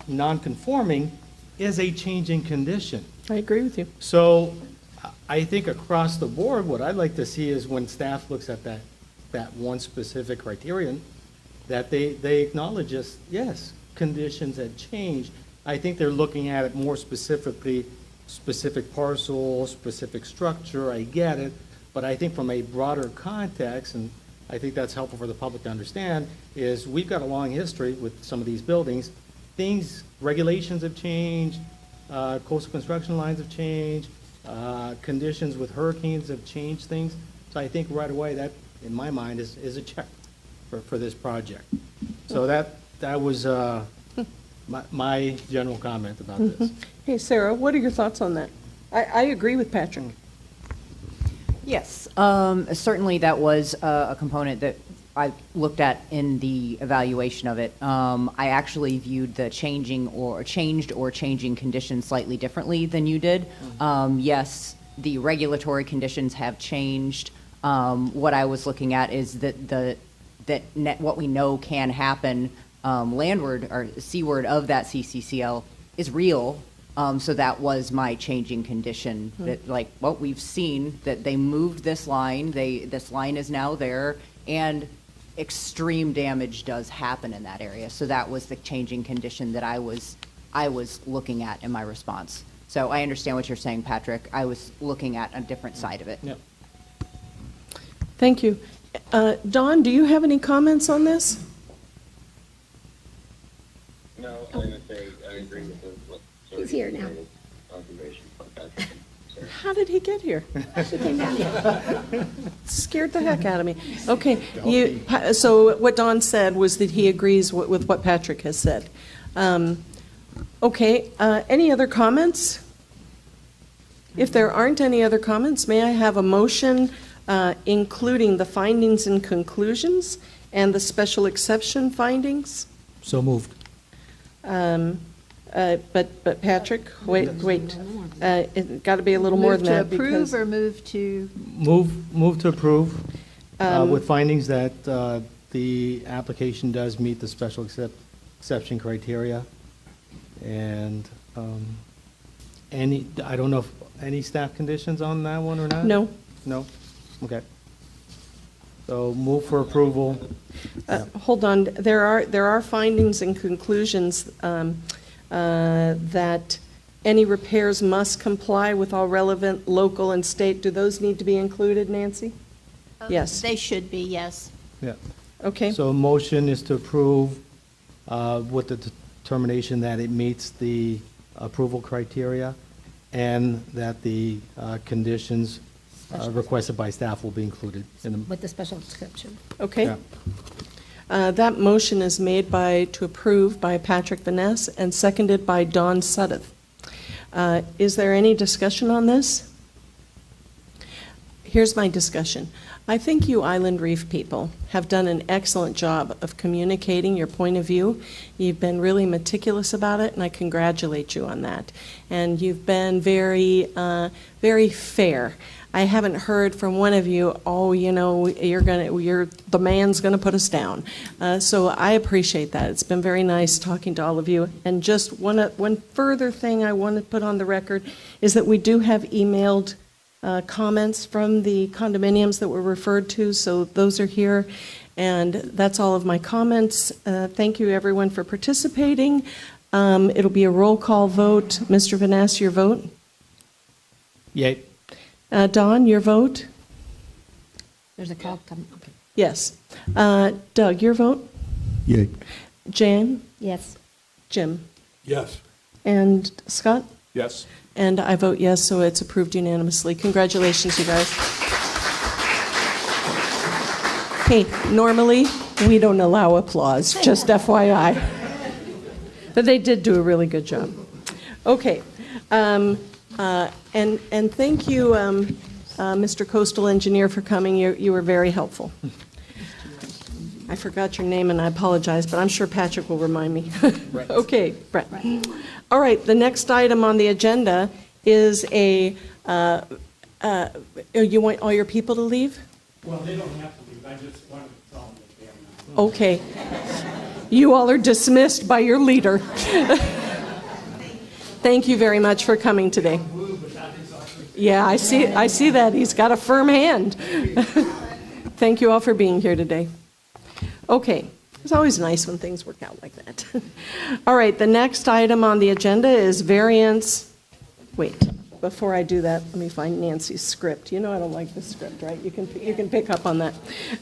non-conforming is a change in condition. I agree with you. So I think across the board, what I'd like to see is when staff looks at that one specific criterion, that they acknowledge just, yes, conditions had changed. I think they're looking at it more specifically, specific parcel, specific structure, I get it, but I think from a broader context, and I think that's helpful for the public to understand, is we've got a long history with some of these buildings. Regulations have changed, coastal construction lines have changed, conditions with hurricanes have changed things. So I think right away that, in my mind, is a check for this project. So that was my general comment about this. Hey, Sarah, what are your thoughts on that? I agree with Patrick. Yes, certainly that was a component that I looked at in the evaluation of it. I actually viewed the changed or changing conditions slightly differently than you did. Yes, the regulatory conditions have changed. What I was looking at is that what we know can happen landward or seaward of that CCCL is real. So that was my changing condition. That, like, what we've seen, that they moved this line. This line is now there, and extreme damage does happen in that area. So that was the changing condition that I was looking at in my response. So I understand what you're saying, Patrick. I was looking at a different side of it. Yep. Thank you. Dawn, do you have any comments on this? He's here now. How did he get here? Scared the heck out of me. Okay, so what Don said was that he agrees with what Patrick has said. Okay, any other comments? If there aren't any other comments, may I have a motion including the findings and conclusions and the special exception findings? So moved. But Patrick, wait. It got to be a little more than that. Move to approve because or move to? Move to approve with findings that the application does meet the special exception criteria. And I don't know if any staff conditions on that one or not? No. No? Okay. So move for approval. Hold on, there are findings and conclusions that any repairs must comply with all relevant local and state. Do those need to be included, Nancy? Yes. They should be, yes. Yeah. Okay. So a motion is to approve with the determination that it meets the approval criteria and that the conditions requested by staff will be included in the. With the special exception. Okay. Yeah. That motion is made to approve by Patrick Vaness and seconded by Don Suddeth. Is there any discussion on this? Here's my discussion. I think you Island Reef people have done an excellent job of communicating your point of view. You've been really meticulous about it, and I congratulate you on that. And you've been very, very fair. I haven't heard from one of you, oh, the man's gonna put us down. So I appreciate that. It's been very nice talking to all of you. And just one further thing I want to put on the record is that we do have emailed comments from the condominiums that were referred to, so those are here. And that's all of my comments. Thank you, everyone, for participating. It'll be a roll call vote. Mr. Vaness, your vote? Yay. Don, your vote? There's a call coming. Okay. Yes. Doug, your vote? Yay. Jane? Yes. Jim? Yes. And Scott? Yes. And I vote yes, so it's approved unanimously. Congratulations, you guys. Hey, normally, we don't allow applause, just FYI. But they did do a really good job. Okay. And thank you, Mr. Coastal Engineer, for coming. You were very helpful. I forgot your name, and I apologize, but I'm sure Patrick will remind me. Okay, Brett. All right, the next item on the agenda is you want all your people to leave? Well, they don't have to leave. I just wanted to tell them that they have not. Okay. You all are dismissed by your leader. Thank you very much for coming today. Yeah, I see that. He's got a firm hand. Thank you all for being here today. Okay. It's always nice when things work out like that. All right, the next item on the agenda is variance. Wait, before I do that, let me find Nancy's script. You know I don't like the script, right? You can pick up on that.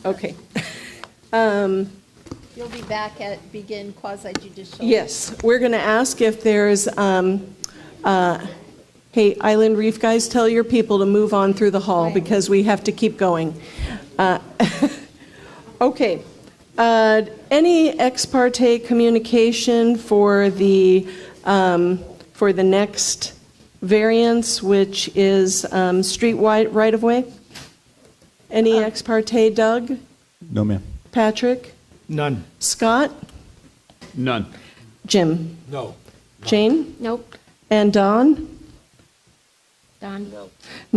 Okay. You'll be back at begin quasi-judicial. Yes, we're going to ask if there's, hey, Island Reef guys, tell your people to move on through the hall because we have to keep going. Okay. Any ex parte communication for the next variance, which is street-wide right-of-way? Any ex parte, Doug? No, ma'am. Patrick? None. Scott? None. Jim? No. Jane? Nope. And Don? Don?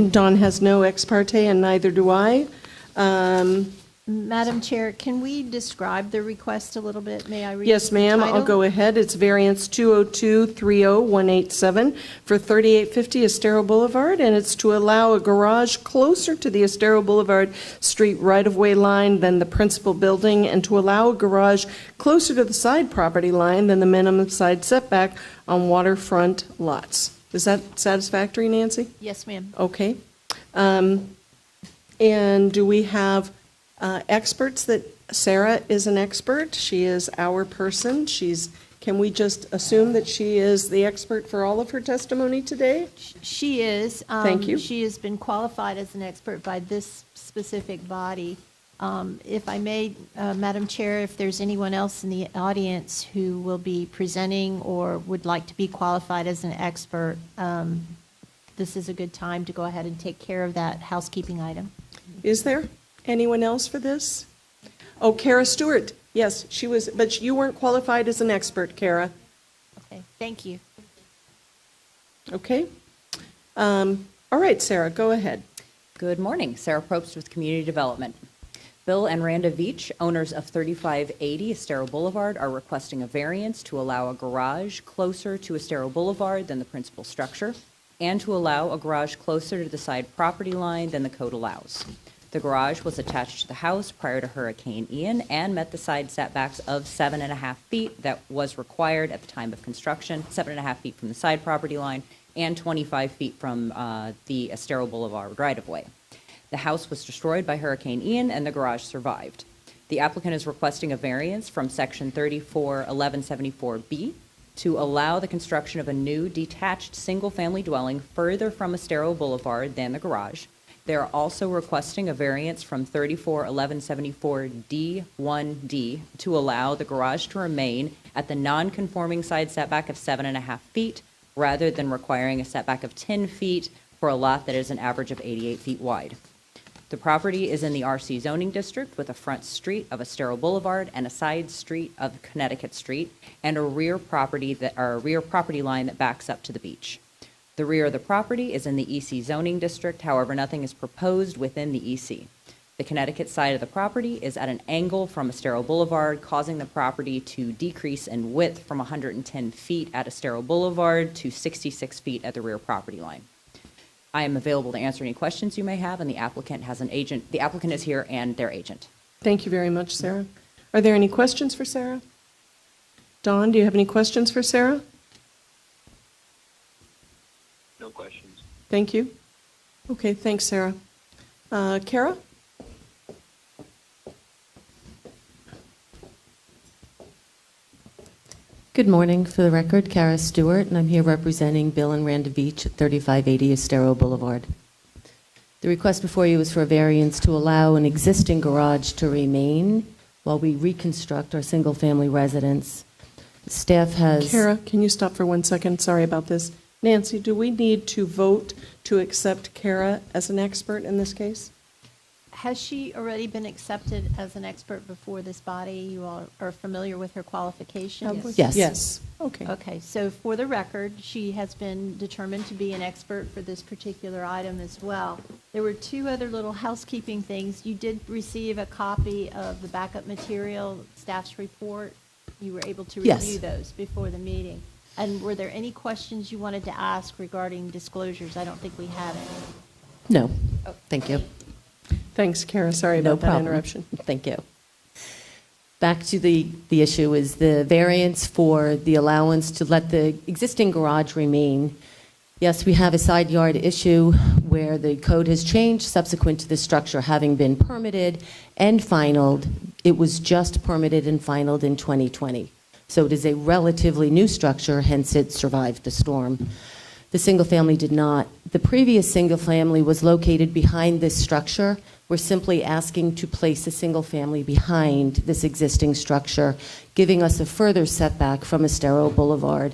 Don has no ex parte, and neither do I. Madam Chair, can we describe the request a little bit? May I read Yes, the ma'am, title? I'll go ahead. It's variance 202-30187 for 3850 Estero Boulevard, and it's to allow a garage closer to the Estero Boulevard street right-of-way line than the principal building, and to allow a garage closer to the side property line than the minimum side setback on waterfront lots. Is that satisfactory, Nancy? Yes, ma'am. Okay. And do we have experts that Sarah is an expert? She is our person. She's Can we just assume that she is the expert for all of her testimony today? She is. Thank you. She has been qualified as an expert by this specific body. If I may, Madam Chair, if there's anyone else in the audience who will be presenting or would like to be qualified as an expert, this is a good time to go ahead and take care of that housekeeping item. Is there anyone else for this? Oh, Kara Stewart. Yes, she was, but you weren't qualified as an expert, Kara. Okay, thank you. Okay. All right, Sarah, go ahead. Good morning. Sarah Probst with Community Development. Bill and Randa Veach, owners of 3580 Estero Boulevard, are requesting a variance to allow a garage closer to Estero Boulevard than the principal structure, and to allow a garage closer to the side property line than the code allows. The garage was attached to the house prior to Hurricane Ian and met the side setbacks of 7.5 feet that was required at the time of construction, 7.5 feet from the side property line, and 25 feet from the Estero Boulevard right-of-way. The house was destroyed by Hurricane Ian and the garage survived. The applicant is requesting a variance from Section 341174B to allow the construction of a new detached single-family dwelling further from Estero Boulevard than the garage. They are also requesting a variance from 341174D1D to allow the garage to remain at the non-conforming side setback of 7.5 feet rather than requiring a setback of 10 feet for a lot that is an average of 88 feet wide. The property is in the RC zoning district with a front street of Estero Boulevard and a side street of Connecticut Street and a rear property line that backs up to the beach. The rear of the property is in the EC zoning district, however, nothing is proposed within the EC. The Connecticut side of the property is at an angle from Estero Boulevard, causing the property to decrease in width from 110 feet at Estero Boulevard to 66 feet at the rear property line. I am available to answer any questions you may have, and the applicant has an agent. The applicant is here and their agent. Thank you very much, Sarah. Are there any questions for Sarah? Dawn, do you have any questions for Sarah? No questions. Thank you. Okay, thanks, Sarah. Kara? Good morning. For the record, Kara Stewart, and I'm here representing Bill and Randa Veach at 3580 Estero Boulevard. The request before you is for a variance to allow an existing garage to remain while we reconstruct our single-family residence. Staff has... Kara, can you stop for 1 second? Sorry about this. Nancy, do we need to vote to accept Kara as an expert in this case? Has she already been accepted as an expert before this body? You all are familiar with her qualifications? Yes. Yes. Okay. Okay, so for the record, she has been determined to be an expert for this particular item as well. There were two other little housekeeping things. You did receive a copy of the backup material, staff's report. You were able to Yes. review those before the meeting. And were there any questions you wanted to ask regarding disclosures? I don't think we had any. No. Oh, Thank you. Thanks, Kara. Sorry No about that problem. interruption. Thank you. Back to the issue is the variance for the allowance to let the existing garage remain. Yes, we have a side yard issue where the code has changed subsequent to the structure having been permitted and finalized. It was just permitted and finalized in 2020. So it is a relatively new structure, hence it survived the storm. The single family did not. The previous single family was located behind this structure. We're simply asking to place a single family behind this existing structure, giving us a further setback from Estero Boulevard.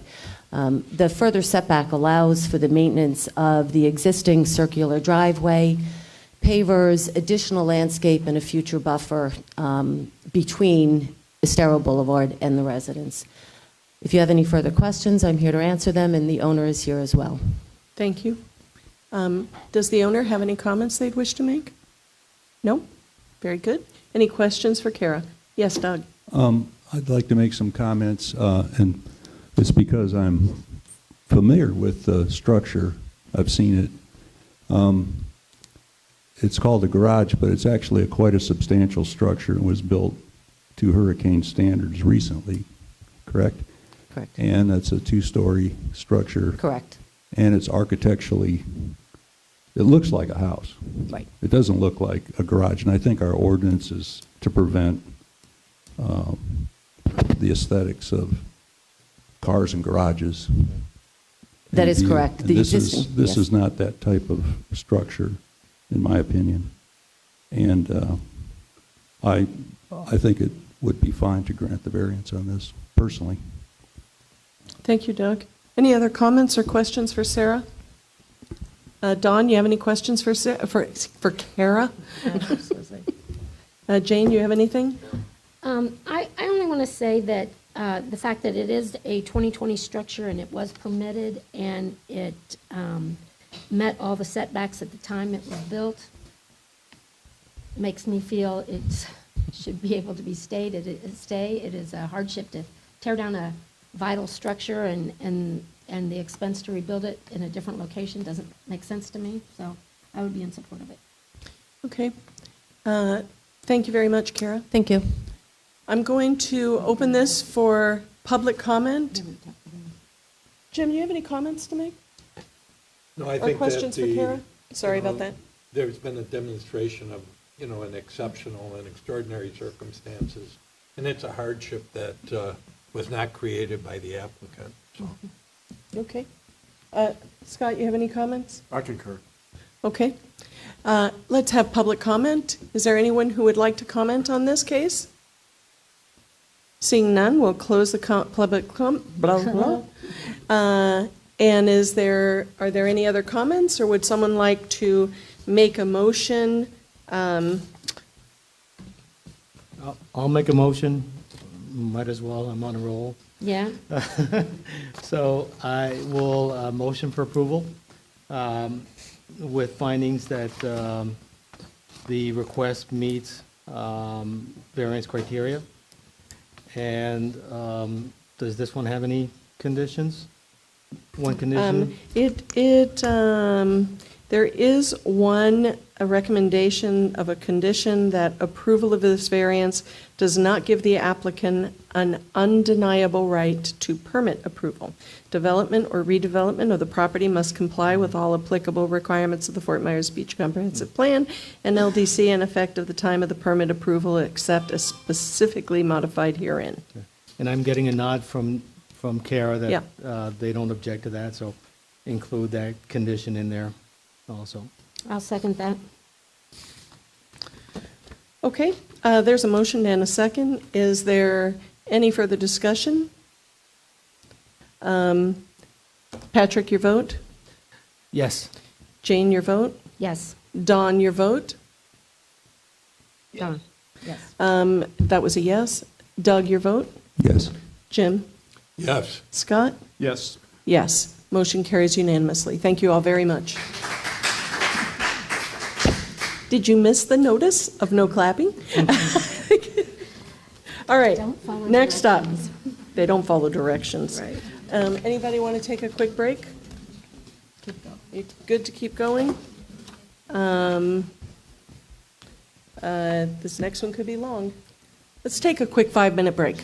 The further setback allows for the maintenance of the existing circular driveway, pavers, additional landscape, and a future buffer between Estero Boulevard and the residence. If you have any further questions, I'm here to answer them, and the owner is here as well. Thank you. Does the owner have any comments they'd wish to make? No? Very good. Any questions for Kara? Yes, Doug. I'd like to make some comments, and it's because I'm familiar with the structure. I've seen it. It's called a garage, but it's actually quite a substantial structure and was built to hurricane standards recently, correct? Correct. And it's a two-story structure. Correct. And it's architecturally, it looks like a house. Right. It doesn't look like a garage, and I think our ordinance is to prevent the aesthetics of cars and garages. That And is correct. and The this existing, this yes. is not that type of structure, in my opinion. And I think it would be fine to grant the variance on this, personally. Thank you, Doug. Any other comments or questions for Sarah? Dawn, you have any questions for for Kara? Jane, you have anything? I only want to say that the fact that it is a 2020 structure and it was permitted and it met all the setbacks at the time it was built makes me feel it should be able to be stayed. It is a hardship to tear down a vital structure and the expense to rebuild it in a different location doesn't make sense to me. So I would be in support of it. Okay. Thank you very much, Kara. Thank you. I'm going to open this for public comment. Jim, do you have any comments to make? No, I Or think questions that for the, Kara? Sorry you know, about that. There's been a demonstration of, an exceptional and extraordinary circumstances, and it's a hardship that was not created by the applicant, so. Okay. Scott, you have any comments? I concur. Okay. Let's have public comment. Is there anyone who would like to comment on this case? Seeing none, we'll close the public blah, blah. And are there any other comments, or would someone like to make a motion? I'll make a motion. Might as well, I'm on a roll. Yeah. So I will motion for approval with findings that the request meets variance criteria. And does this one have any conditions? One condition? There is a recommendation of a condition that approval of this variance does not give the applicant an undeniable right to permit approval. Development or redevelopment of the property must comply with all applicable requirements of the Fort Myers Beach Comprehensive Plan and LDC in effect of the time of the permit approval, except as specifically modified herein. And I'm getting a nod from Kara Yeah. that they don't object to that, so include that condition in there also. I'll second that. Okay, there's a motion and a second. Is there any further discussion? Patrick, your vote? Yes. Jane, your vote? Yes. Dawn, your vote? Done. Yes. That was a yes. Doug, your vote? Yes. Jim? Yes. Scott? Yes. Yes. Motion carries unanimously. Thank you all very much. Did you miss the notice of no clapping? All right, Don't follow next up. directions. They don't follow directions. Right. Anybody want to take a quick break? Keep going. It's good to keep going. This next one could be long. Let's take a quick 5-minute break.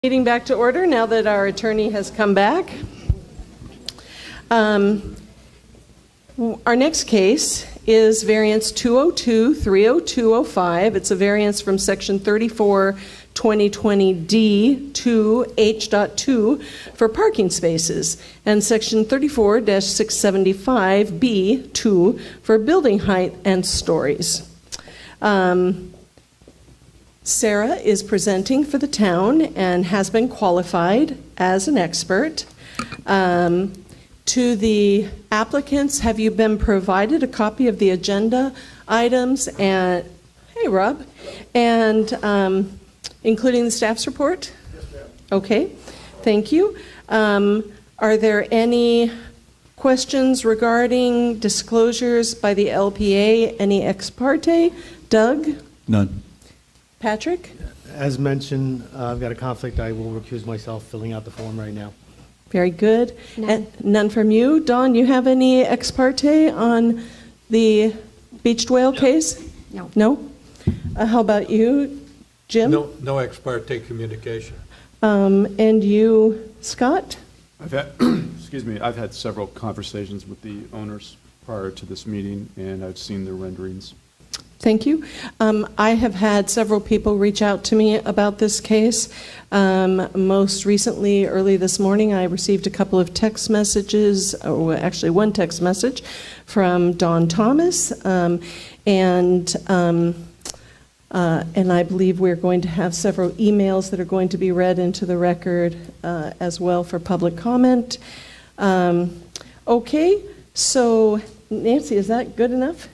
Meeting back to order now that our attorney has come back. Our next case is variance 202-30205. It's a variance from section 34-2020D to H.2 for parking spaces and section 34-675B2 for building height and stories. Sarah is presenting for the town and has been qualified as an expert. To the applicants, have you been provided a copy of the agenda items? And hey, Rob, and including the staff's report? Yes, ma'am. Okay, thank you. Are there any questions regarding disclosures by the LPA? Any ex parte? Doug? None. Patrick? As mentioned, I've got a conflict. I will recuse myself filling out the form right now. Very good. None. None from you. Dawn, you have any ex parte on the beached whale case? No. No? How about you, Jim? No ex parte communication. And you, Scott? I've had, excuse me, I've had several conversations with the owners prior to this meeting, and I've seen their renderings. Thank you. I have had several people reach out to me about this case. Most recently, early this morning, I received a couple of text messages, or actually one text message from Don Thomas, and I believe we're going to have several emails that are going to be read into the record as well for public comment. Okay, so Nancy, is that good enough?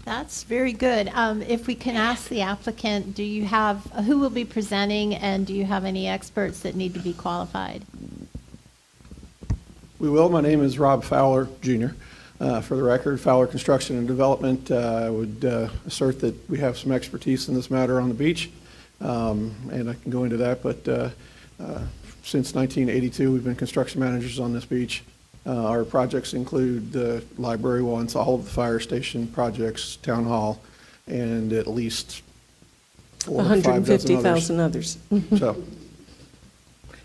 That's very good. If we can ask the applicant, do you have, who will be presenting, and do you have any experts that need to be qualified? We will. My name is Rob Fowler, Jr. For the record, Fowler Construction and Development. I would assert that we have some expertise in this matter on the beach, and I can go into that, but since 1982, we've been construction managers on this beach. Our projects include the library once, all of the fire station projects, town hall, and at least 4 or 5 dozen 150,000 others.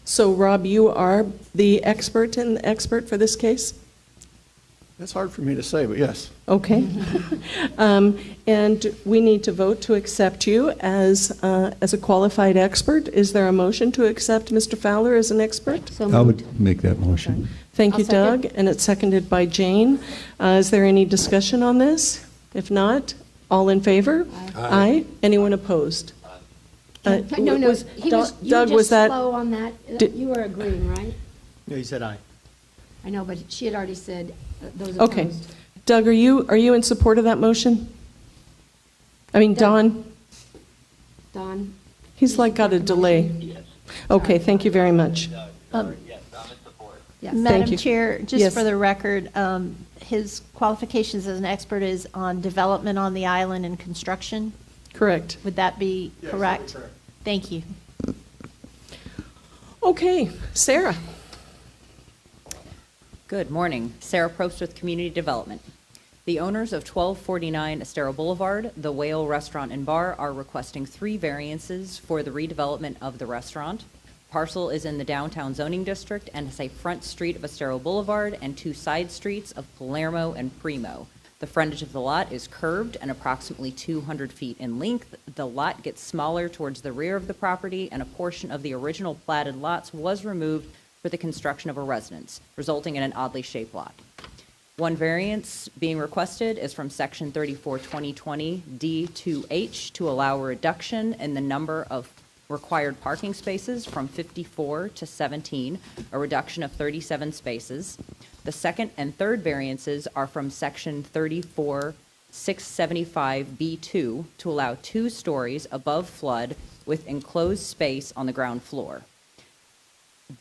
So, Rob, you are the expert for this case? that's hard for me to say, but yes. Okay. And we need to vote to accept you as a qualified expert. Is there a motion to accept Mr. Fowler as an expert? So I moved. would make that motion. Thank you, I'll second. Doug, and it's seconded by Jane. Is there any discussion on this? If not, all in favor? Aye. Anyone opposed? No, was- he Doug- was, you were Doug, was just that- slow on that. You were agreeing, right? Yeah, you said aye. I know, but she had already said those Okay. opposed. Doug, are you in support of that motion? I mean, Don? Don? He's like got a delay. Yes. Okay, thank you very much. Yes, I'm in support. Yes. Thank Madam you. Chair, just Yes. for the record, his qualifications as an expert is on development on the island and construction. Correct. Would that be correct? Thank you. Okay, Sarah. Good morning. Sarah Probst with Community Development. The owners of 1249 Estero Boulevard, the Whale Restaurant and Bar, are requesting 3 variances for the redevelopment of the restaurant. Parcel is in the downtown zoning district and has a front street of Estero Boulevard and 2 side streets of Palermo and Primo. The frontage of the lot is curved and approximately 200 feet in length. The lot gets smaller towards the rear of the property, and a portion of the original platted lots was removed for the construction of a residence, resulting in an oddly shaped lot. One variance being requested is from section 34-2020D2H to allow a reduction in the number of required parking spaces from 54 to 17, a reduction of 37 spaces. The second and third variances are from section 34-675B2 to allow 2 stories above flood with enclosed space on the ground floor.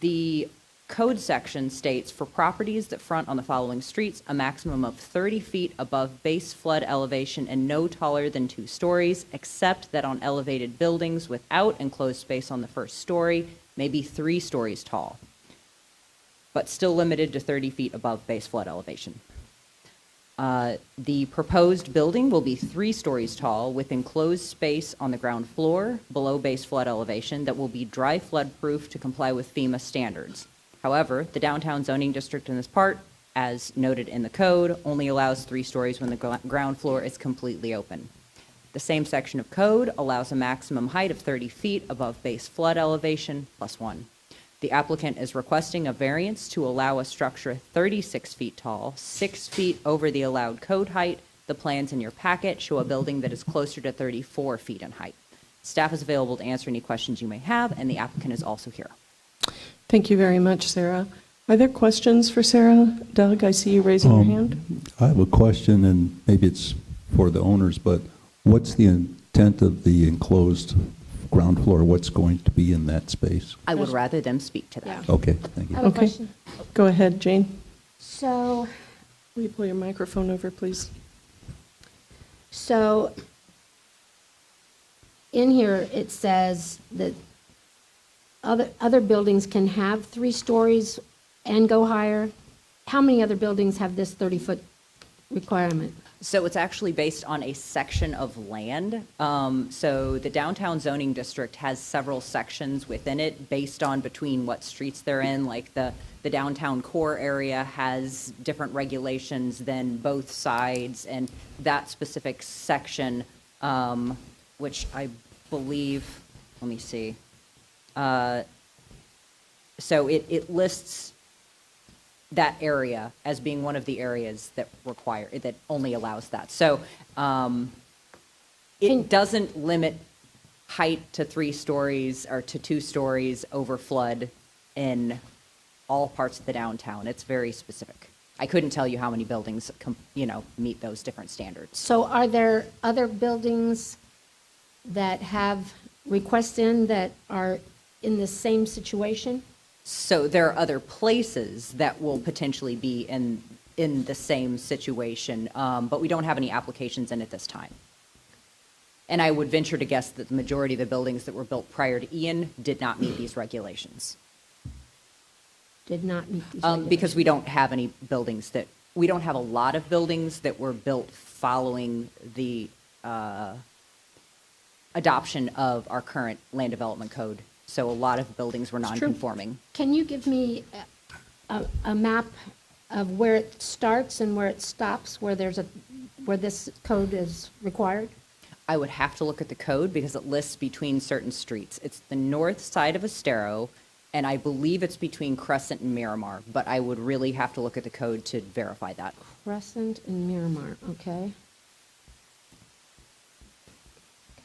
The code section states for properties that front on the following streets, a maximum of 30 feet above base flood elevation and no taller than 2 stories, except that on elevated buildings without enclosed space on the first story may be 3 stories tall, but still limited to 30 feet above base flood elevation. The proposed building will be 3 stories tall with enclosed space on the ground floor below base flood elevation that will be dry flood proof to comply with FEMA standards. However, the downtown zoning district in this part, as noted in the code, only allows 3 stories when the ground floor is completely open. The same section of code allows a maximum height of 30 feet above base flood elevation plus 1. The applicant is requesting a variance to allow a structure 36 feet tall, 6 feet over the allowed code height. The plans in your packet show a building that is closer to 34 feet in height. Staff is available to answer any questions you may have, and the applicant is also here. Thank you very much, Sarah. Are there questions for Sarah? Doug, I see you raising your hand. I have a question, and maybe it's for the owners, but what's the intent of the enclosed ground floor? What's going to be in that space? I would rather them speak to that. Okay, thank you. I have a Okay. question. Go ahead, Jane. So, Will you pull your microphone over, please? so in here, it says that other buildings can have 3 stories and go higher. How many other buildings have this 30-foot requirement? So it's actually based on a section of land. So the downtown zoning district has several sections within it based on between what streets they're in. Like the downtown core area has different regulations than both sides, and that specific section, which I believe, let me see. So it lists that area as being one of the areas that that only allows that. So it doesn't limit height to 3 stories or to 2 stories over flood in all parts of the downtown. It's very specific. I couldn't tell you how many buildings, meet those different standards. So are there other buildings that have requests in that are in the same situation? So there are other places that will potentially be in the same situation, but we don't have any applications in at this time. And I would venture to guess that the majority of the buildings that were built prior to Ian did not meet these regulations. Did not meet these regulations? Because we don't have any buildings we don't have a lot of buildings that were built following the adoption of our current land development code. So a lot of buildings were non-conforming. Can you give me a map of where it starts and where it stops, where this code is required? I would have to look at the code because it lists between certain streets. It's the north side of Estero, and I believe it's between Crescent and Miramar, but I would really have to look at the code to verify that. Crescent and Miramar, okay.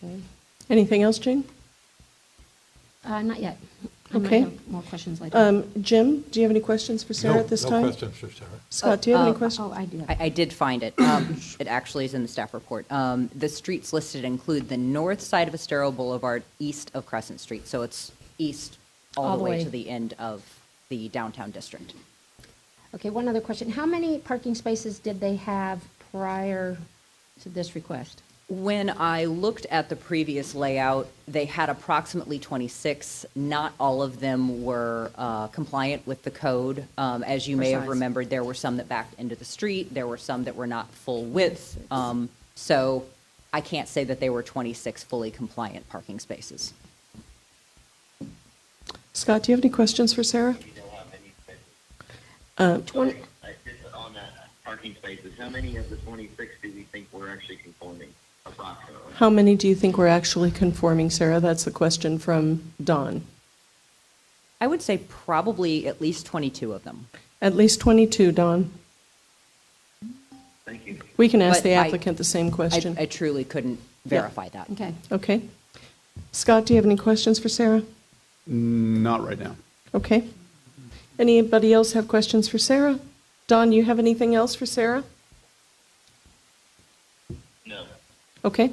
Okay. Anything else, Jane? Not yet. I might Okay. have more questions later. Jim, do you have any questions for Sarah at this time? No questions for Sarah. Scott, do you have any questions? Oh, I do. I did find it. It actually is in the staff report. The streets listed include the north side of Estero Boulevard, east of Crescent Street. So it's east all the way to the end of the downtown district. Okay, one other question. How many parking spaces did they have prior to this request? When I looked at the previous layout, they had approximately 26. Not all of them were compliant with the code. As you may have remembered, there were some that backed into the street. There were some that were not full width. So I can't say that they were 26 fully compliant parking spaces. Scott, do you have any questions for Sarah? You don't have any spaces. 20. Just on that parking spaces, how many of the 26 do we think we're actually conforming, approximately? How many do you think we're actually conforming, Sarah? That's the question from Dawn. I would say probably at least 22 of them. At least 22, Dawn. Thank you. We can ask But the applicant the same question. I truly couldn't verify that. Okay. Okay. Scott, do you have any questions for Sarah? Not right now. Okay. Anybody else have questions for Sarah? Dawn, you have anything else for Sarah? No. Okay.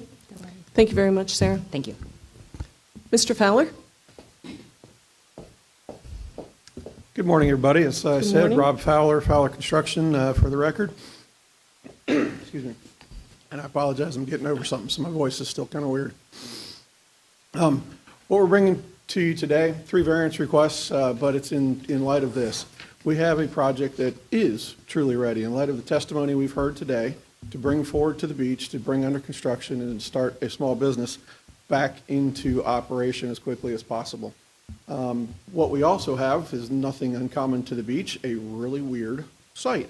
Thank you very much, Sarah. Thank you. Mr. Fowler? Good morning, everybody. As I said, morning. Rob Fowler, Fowler Construction, for the record. Excuse me. And I apologize, I'm getting over something, so my voice is still kind of weird. What we're bringing to you today, 3 variance requests, but it's in light of this. we have a project that is truly ready in light of the testimony we've heard today to bring forward to the beach, to bring under construction and start a small business back into operation as quickly as possible. What we also have is nothing uncommon to the beach, a really weird site.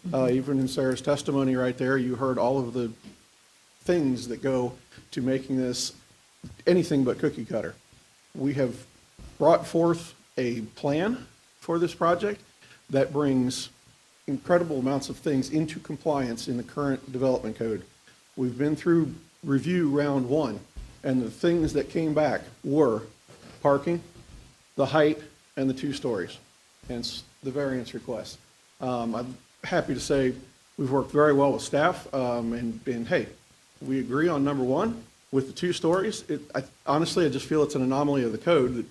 Even in Sarah's testimony right there, you heard all of the things that go to making this anything but cookie cutter. We have brought forth a plan for this project that brings incredible amounts of things into compliance in the current development code. We've been through review round 1, and the things that came back were parking, the height, and the 2 stories, hence the variance request. I'm happy to say we've worked very well with staff, and hey, we agree on number 1 with the 2 stories. Honestly, I just feel it's an anomaly of the code that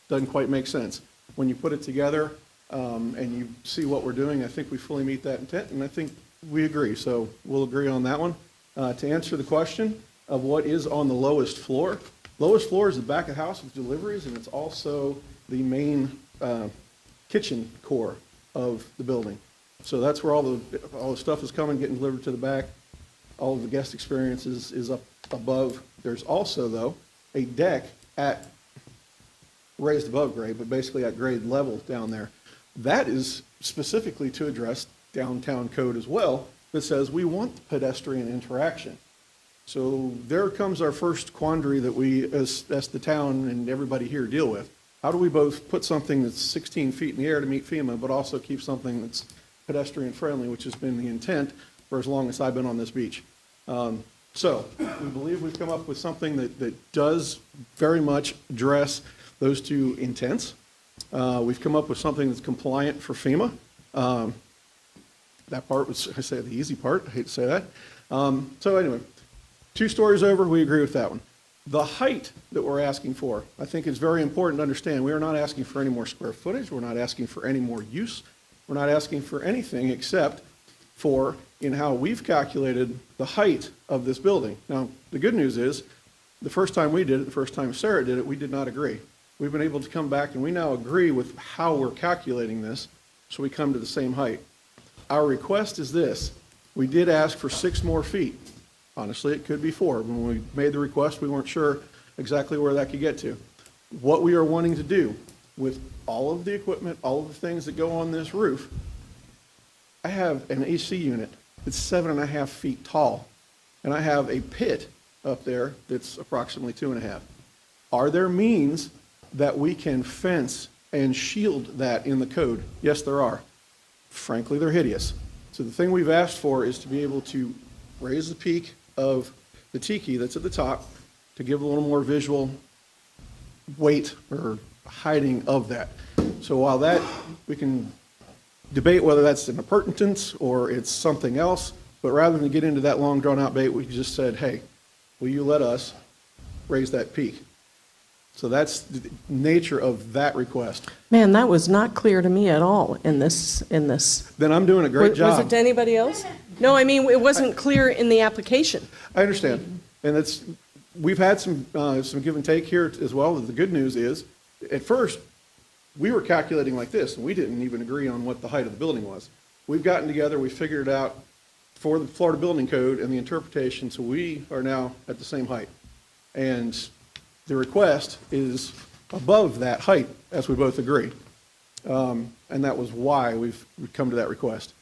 doesn't quite make sense. When you put it together and you see what we're doing, I think we fully meet that intent, and I think we agree. So we'll agree on that one. To answer the question of what is on the lowest floor is the back of the house with deliveries, and it's also the main kitchen core of the building. So that's where all the stuff is coming, getting delivered to the back. All of the guest experience is up above. There's also, though, a deck at raised above grade, but basically at grade level down there. That is specifically to address downtown code as well, that says we want pedestrian interaction. So there comes our first quandary that we, as the town and everybody here, deal with. How do we both put something that's 16 feet in the air to meet FEMA, but also keep something that's pedestrian friendly, which has been the intent for as long as I've been on this beach. So we believe we've come up with something that does very much address those 2 intents. We've come up with something that's compliant for FEMA. That part was, I say, the easy part. I hate to say that. So anyway, 2 stories over, we agree with that one. The height that we're asking for, I think is very important to understand. We are not asking for any more square footage. We're not asking for any more use. We're not asking for anything except for in how we've calculated the height of this building. Now, the good news is, the first time we did it, the first time Sarah did it, we did not agree. We've been able to come back and we now agree with how we're calculating this, so we come to the same height. Our request is this. We did ask for 6 more feet. Honestly, it could be 4. When we made the request, we weren't sure exactly where that could get to. What we are wanting to do with all of the equipment, all of the things that go on this roof, I have an AC unit that's 7.5 feet tall, and I have a pit up there that's approximately 2.5. Are there means that we can fence and shield that in the code? Yes, there are. Frankly, they're hideous. So the thing we've asked for is to be able to raise the peak of the tiki that's at the top to give a little more visual weight or hiding of that. So while that, we can debate whether that's an appurtenance or it's something else, but rather than get into that long drawn out debate, we just said, hey, will you let us raise that peak? So that's the nature of that request. Man, that was not clear to me at all in this. Then I'm doing a great job. Was it to anybody else? No, I mean, it wasn't clear in the application. I understand. And we've had some give and take here as well. The good news is, at first, we were calculating like this, and we didn't even agree on what the height of the building was. We've gotten together, we figured it out for the Florida Building Code and the interpretation, so we are now at the same height. And the request is above that height, as we both agree. And that was why we've come to that request.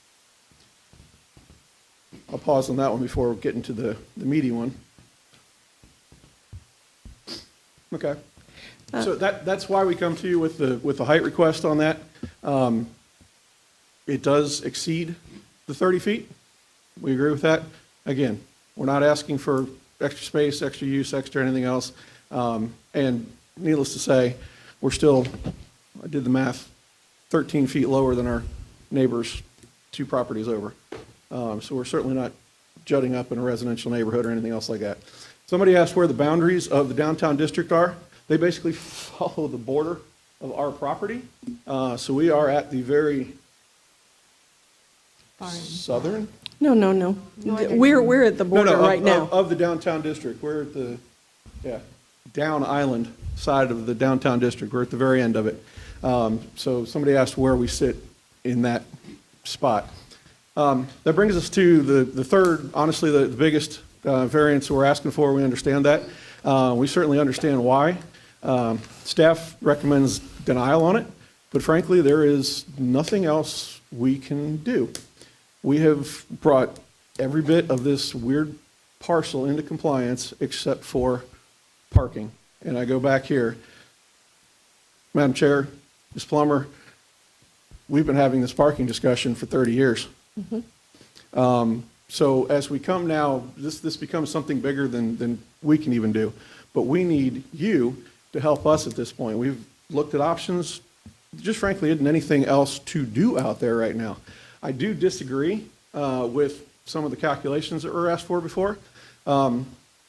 I'll pause on that one before we get into the meaty one. Okay. So that's why we come to you with the height request on that. It does exceed the 30 feet. We agree with that. Again, we're not asking for extra space, extra use, extra anything else. And needless to say, we're still, I did the math, 13 feet lower than our neighbors 2 properties over. So we're certainly not jutting up in a residential neighborhood or anything else like that. Somebody asked where the boundaries of the downtown district are. They basically follow the border of our property. So we are at the very southern. No. We're at the border right now. Of the downtown district. We're at the down island side of the downtown district. We're at the very end of it. So somebody asked where we sit in that spot. That brings us to the third, honestly, the biggest variance we're asking for. We understand that. We certainly understand why. Staff recommends denial on it, but frankly, there is nothing else we can do. We have brought every bit of this weird parcel into compliance except for parking. And I go back here. Madam Chair, Ms. Plummer, we've been having this parking discussion for 30 years. So as we come now, this becomes something bigger than we can even do. But we need you to help us at this point. We've looked at options. Just frankly, isn't anything else to do out there right now. I do disagree with some of the calculations that were asked for before.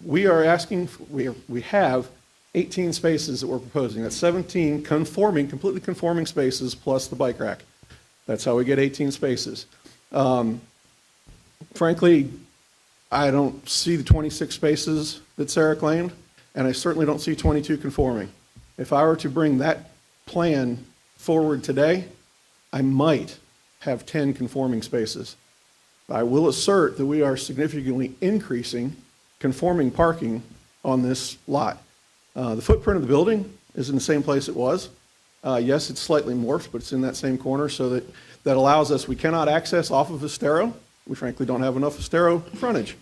We are asking, we have 18 spaces that we're proposing. That's 17 completely conforming spaces plus the bike rack. That's how we get 18 spaces. Frankly, I don't see the 26 spaces that Sarah claimed, and I certainly don't see 22 conforming. If I were to bring that plan forward today, I might have 10 conforming spaces. I will assert that we are significantly increasing conforming parking on this lot. The footprint of the building is in the same place it was. Yes, it's slightly morphed, but it's in that same corner, so that allows us, we cannot access off of Estero. We frankly don't have enough Estero frontage.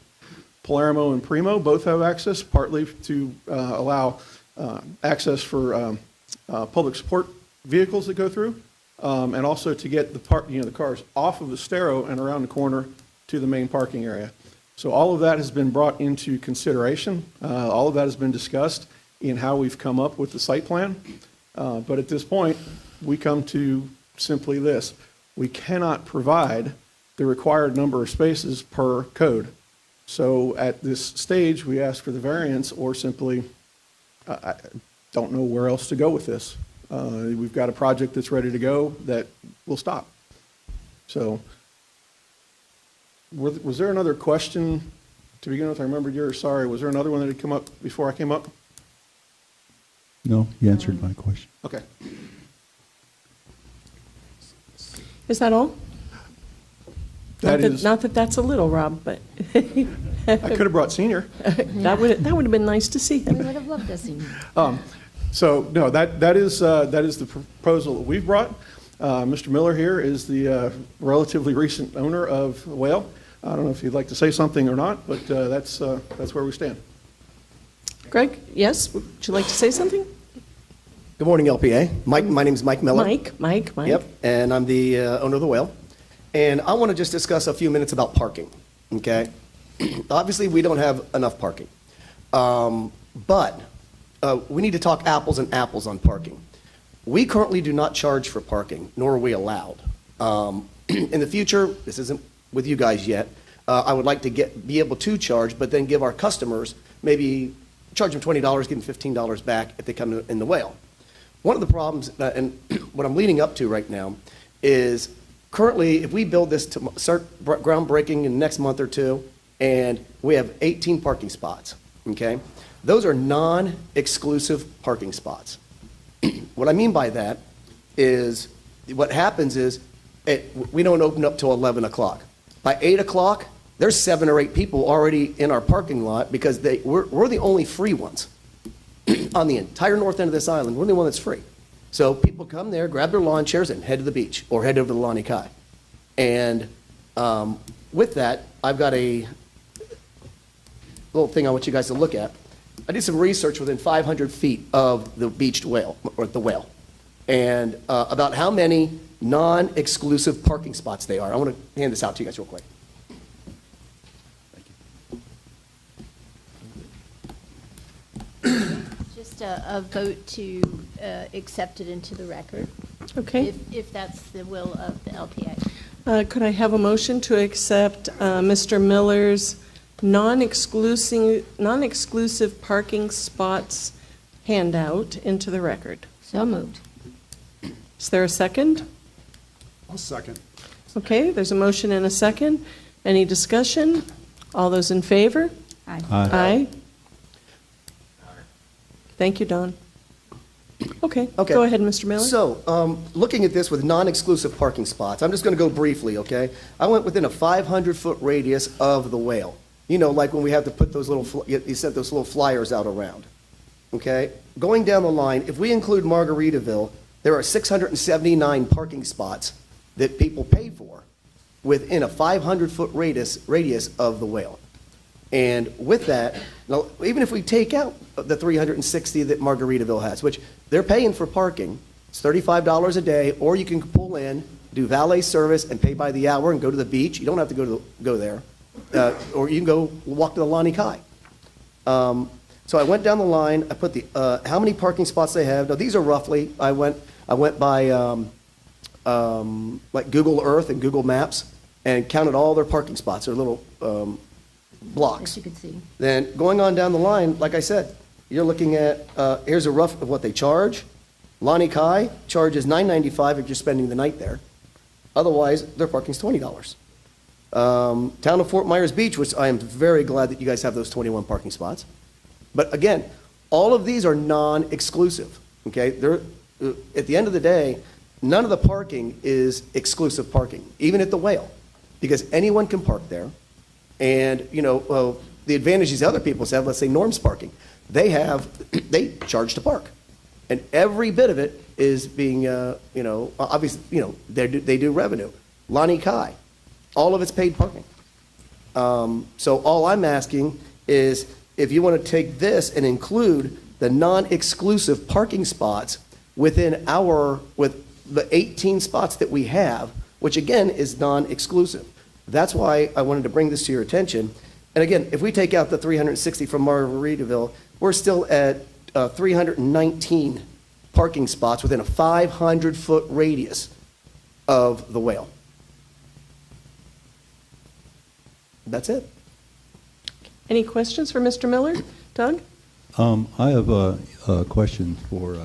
Palermo and Primo both have access, partly to allow access for public support vehicles that go through, and also to get the cars off of Estero and around the corner to the main parking area. So all of that has been brought into consideration. All of that has been discussed in how we've come up with the site plan. But at this point, we come to simply this. We cannot provide the required number of spaces per code. So at this stage, we ask for the variance or simply, I don't know where else to go with this. We've got a project that's ready to go that will stop. So was there another question to begin with? I remembered yours, sorry. Was there another one that had come up before I came up? No, you answered my question. Okay. Is that all? Not that that's a little, Rob, but I could have brought Senior. that would have been nice to see We him. would have loved to see you. So no, that is the proposal that we've brought. Mr. Miller here is the relatively recent owner of Whale. I don't know if you'd like to say something or not, but that's where we stand. Greg, yes, would you like to say something? Good morning, LPA. My name is Mike Miller. Mike. Yep, and I'm the owner of the Whale. And I want to just discuss a few minutes about parking, okay? Obviously, we don't have enough parking. But we need to talk apples and apples on parking. We currently do not charge for parking, nor are we allowed. In the future, this isn't with you guys yet, I would like to be able to charge, but then give our customers, maybe charge them $20, give them $15 back if they come in the Whale. One of the problems, and what I'm leading up to right now, is currently, if we build this to start groundbreaking in the next month or two, and we have 18 parking spots, okay? Those are non-exclusive parking spots. What I mean by that is, what happens is, we don't open up till 11 o'clock. By 8 o'clock, there's 7 or 8 people already in our parking lot because we're the only free ones. On the entire north end of this island, we're the one that's free. So people come there, grab their lawn chairs, and head to the beach or head over to Lani Kai. And with that, I've got a little thing I want you guys to look at. I did some research within 500 feet of the beached whale, or the Whale, and about how many non-exclusive parking spots they are. I want to hand this out to you guys real quick. Just a vote to accept it into the record. Okay. If that's the will of the LPA. Could I have a motion to accept Mr. Miller's non-exclusive parking spots handout into the record? So moved. Is there a second? I'll second. Okay, there's a motion and a second. Any discussion? All those in favor? Aye. Aye. Thank you, Don. Okay, Okay. go ahead, Mr. Miller. So, looking at this with non-exclusive parking spots, I'm just going to go briefly, okay? I went within a 500-foot radius of the whale. You know, like when we have to put those little, you sent those little flyers out around, okay? Going down the line, if we include Margaritaville, there are 679 parking spots that people pay for within a 500-foot radius of the whale. And with that, now, even if we take out the 360 that Margaritaville has, which they're paying for parking, it's $35 a day, or you can pull in, do valet service, and pay by the hour and go to the beach. You don't have to go there. Or you can go walk to the Lani Kai. So I went down the line, I put the, how many parking spots they have. Now, these are roughly, I went by like Google Earth and Google Maps and counted all their parking spots, their little blocks. As you can see. Then going on down the line, like I said, you're looking at, here's a rough of what they charge. Lani Kai charges $9.95 if you're spending the night there. Otherwise, their parking's $20. Town of Fort Myers Beach, which I am very glad that you guys have those 21 parking spots. But again, all of these are non-exclusive, okay? They're, at the end of the day, none of the parking is exclusive parking, even at the Whale, because anyone can park there. And, you know, the advantage these other people have, let's say Norm's parking, they charge to park. And every bit of it is being, you know, obviously, you know, they do revenue. Lani Kai, all of it's paid parking. So all I'm asking is if you want to take this and include the non-exclusive parking spots within with the 18 spots that we have, which again is non-exclusive. That's why I wanted to bring this to your attention. And again, if we take out the 360 from Margaritaville, we're still at 319 parking spots within a 500-foot radius of the Whale. That's it. Any questions for Mr. Miller? Doug? I have a question for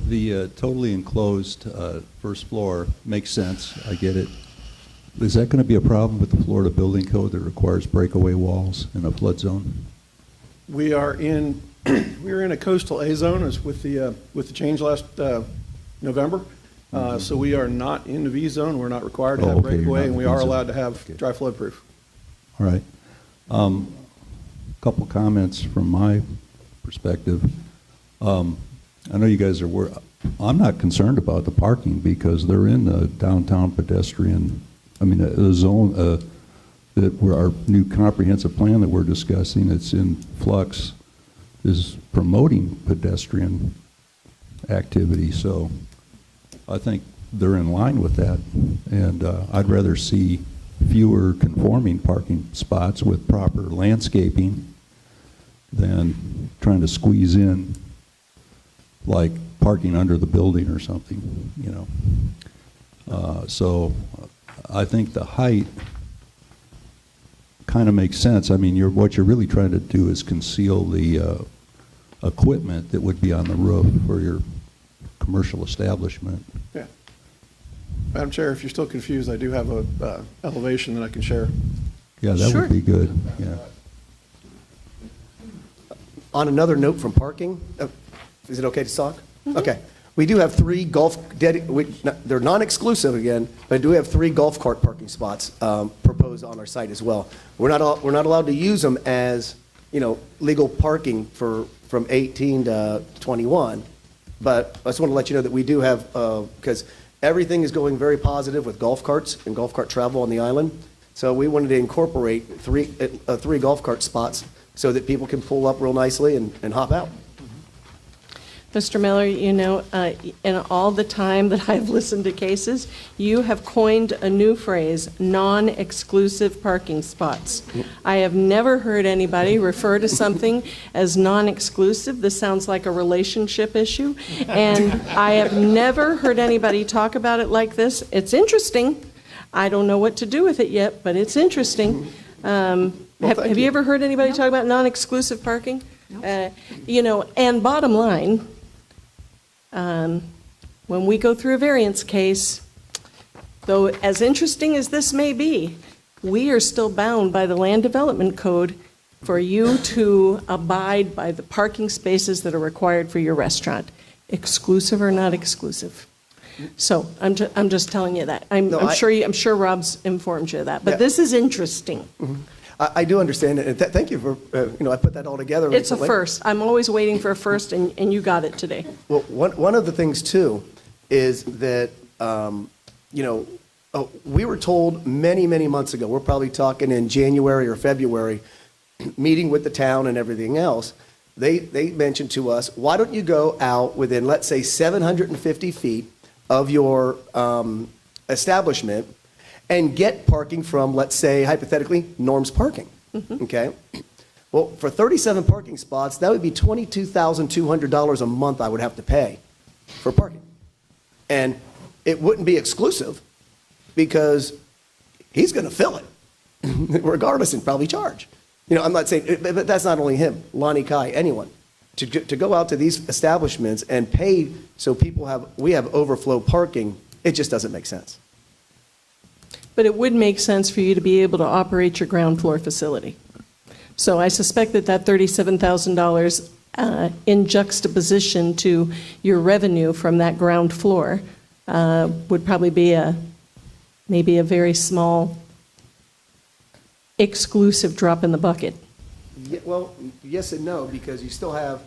the totally enclosed first floor. Makes sense. I get it. Is that going to be a problem with the Florida Building Code that requires breakaway walls in a flood zone? We are in a coastal A zone as with the change last November. So we are not in the V zone. We're not required to have breakaway, and we are allowed to have dry flood proof. All right. Couple comments from my perspective. I know you guys are I'm not concerned about the parking because they're in the downtown pedestrian, the zone that our new comprehensive plan that we're discussing, that's in flux, is promoting pedestrian activity. So I think they're in line with that. And I'd rather see fewer conforming parking spots with proper landscaping than trying to squeeze in like parking under the building or something, you know. So I think the height kind of makes sense. I mean, what you're really trying to do is conceal the equipment that would be on the roof for your commercial establishment. Yeah. Madam Chair, if you're still confused, I do have a elevation that I can share. Yeah, that would be good. Yeah. On another note from parking, is it okay to talk? Mm-hmm. Okay. We do have 3 they're non-exclusive again, but I do have 3 golf cart parking spots proposed on our site as well. We're not allowed to use them as, you know, legal parking from 18 to 21, but I just want to let you know that we do have, because everything is going very positive with golf carts and golf cart travel on the island. So we wanted to incorporate 3 golf cart spots so that people can pull up real nicely and hop out. Mr. Miller, you know, in all the time that I've listened to cases, you have coined a new phrase, non-exclusive parking spots. I have never heard anybody refer to something as non-exclusive. This sounds like a relationship issue. And I have never heard anybody talk about it like this. It's interesting. I don't know what to do with it yet, but it's interesting. Have you ever heard anybody talk about non-exclusive parking? You know, and bottom line, when we go through a variance case, though as interesting as this may be, we are still bound by the Land Development Code for you to abide by the parking spaces that are required for your restaurant, exclusive or not exclusive. So I'm just telling you that. I'm sure Rob's informed you of that, but Yeah. this is interesting. I do understand it, and thank you for, I put that all together It's a recently. first. I'm always waiting for a first, and you got it today. Well, one of the things, too, is that, we were told many, many months ago, we're probably talking in January or February, meeting with the town and everything else, they mentioned to us, why don't you go out within, let's say, 750 feet of your establishment and get parking from, let's say, hypothetically, Norm's Parking, okay? Well, for 37 parking spots, that would be $22,200 a month I would have to pay for parking. And it wouldn't be exclusive because he's going to fill it regardless and probably charge. I'm not saying, but that's not only him, Lonnie Kai, anyone. To go out to these establishments and pay so we have overflow parking, it just doesn't make sense. But it would make sense for you to be able to operate your ground floor facility. So I suspect that $37,000 in juxtaposition to your revenue from that ground floor would probably be maybe a very small exclusive drop in the bucket. Yeah, well, yes and no, because we still have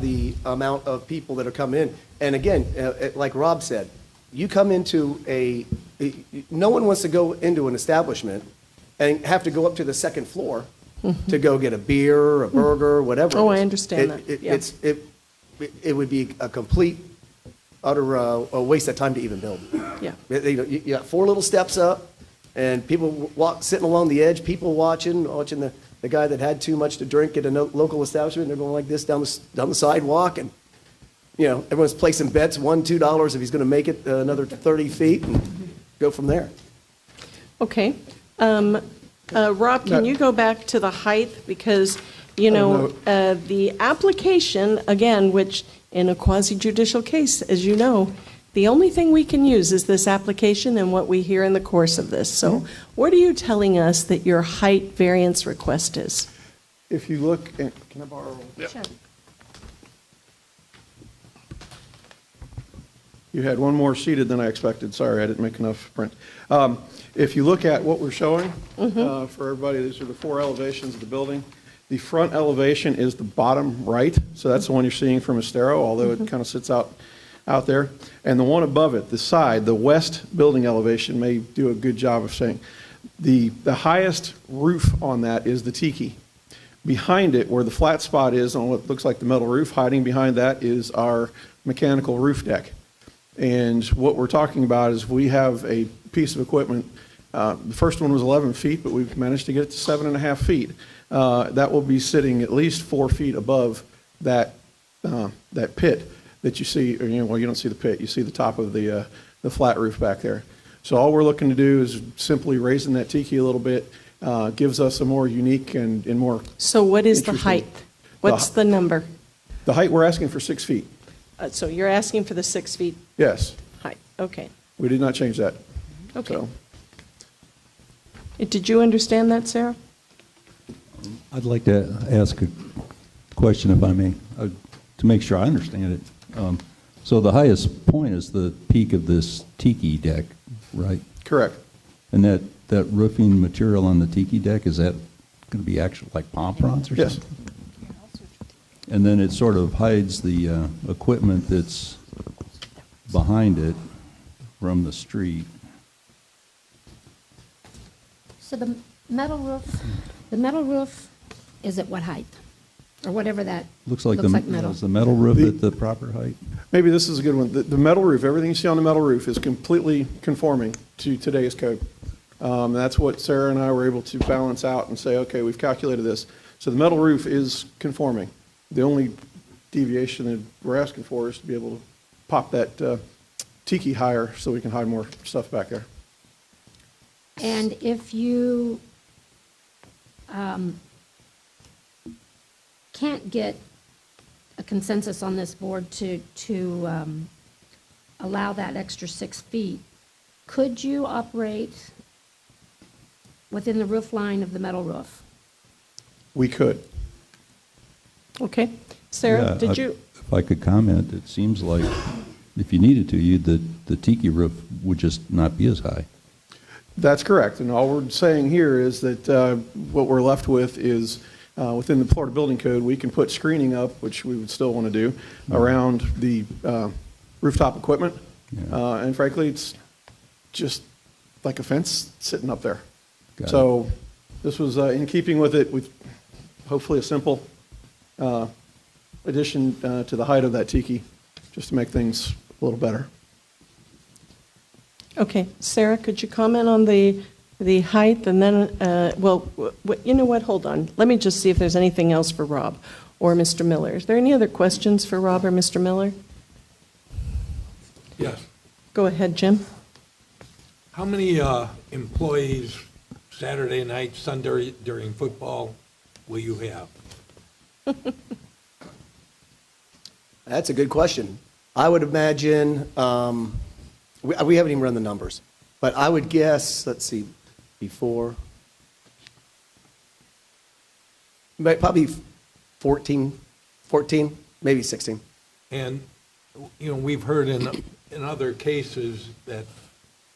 the amount of people that are coming in. And again, like Rob said, you come into no one wants to go into an establishment and have to go up to the second floor to go get a beer, a burger, whatever. Oh, it is. I understand that. Yeah. It would be a complete, utter a waste of time to even build. Yeah. You got 4 little steps up, and people sitting along the edge, people watching the guy that had too much to drink at a local establishment. They're going like this down the sidewalk, and everyone's placing bets, $1, $2 if he's going to make it another 30 feet, and go from there. Okay. Rob, can you go back to the height? Because, the application, again, which in a quasi-judicial case, as you know, the only thing we can use is this application and what we hear in the course of this. So what are you telling us that your height variance request is? If you look, can I borrow? Sure. You had one more seated than I expected. Sorry, I didn't make enough print. If you look at what we're showing, for everybody, these are the 4 elevations of the building. The front elevation is the bottom right, so that's the one you're seeing from Estero, although it kind of sits out there. And the one above it, the side, the west building elevation, may do a good job of saying. The highest roof on that is the tiki. Behind it, where the flat spot is on what looks like the metal roof, hiding behind that is our mechanical roof deck. And what we're talking about is we have a piece of equipment. The first one was 11 feet, but we've managed to get it to 7.5 feet. That will be sitting at least 4 feet above that pit that you see. Or, you don't see the pit. You see the top of the flat roof back there. So all we're looking to do is simply raising that tiki a little bit. Gives us a more unique and more. So what is the height? What's the number? The height we're asking for 6 feet. So you're asking for the 6 feet Yes. height? Okay. We did not change that. Okay. So. Did you understand that, Sarah? I'd like to ask a question, if I may, to make sure I understand it. So the highest point is the peak of this tiki deck, right? Correct. And that roofing material on the tiki deck, is that going to be actual like pomfrons or Yes. something? And then it sort of hides the equipment that's behind it from the street. So the metal roof is at what height? Or whatever that Looks like metal. is the metal roof at the proper height? Maybe this is a good one. The metal roof, everything you see on the metal roof is completely conforming to today's code. That's what Sarah and I were able to balance out and say, okay, we've calculated this. So the metal roof is conforming. The only deviation that we're asking for is to be able to pop that tiki higher so we can hide more stuff back there. And if you can't get a consensus on this board to allow that extra 6 feet, could you operate within the roof line of the metal roof? we could. Okay. Sarah, Yeah, did you? If I could comment, it seems like if you needed to, the tiki roof would just not be as high. That's correct, and all we're saying here is that what we're left with is, within the Florida Building Code, we can put screening up, which we would still want to do, around the rooftop equipment. And frankly, it's just like a fence sitting up there. So this was in keeping with it, with hopefully a simple addition to the height of that tiki, just to make things a little better. Okay, Sarah, could you comment on the height, and then, you know what, hold on. Let me just see if there's anything else for Rob or Mr. Miller. Is there any other questions for Rob or Mr. Miller? Yes. Go ahead, Jim. How many employees Saturday night, Sunday during football will you have? That's a good question. I would imagine, we haven't even run the numbers, but I would guess, let's see, before, probably 14, maybe 16. And, you know, we've heard in other cases that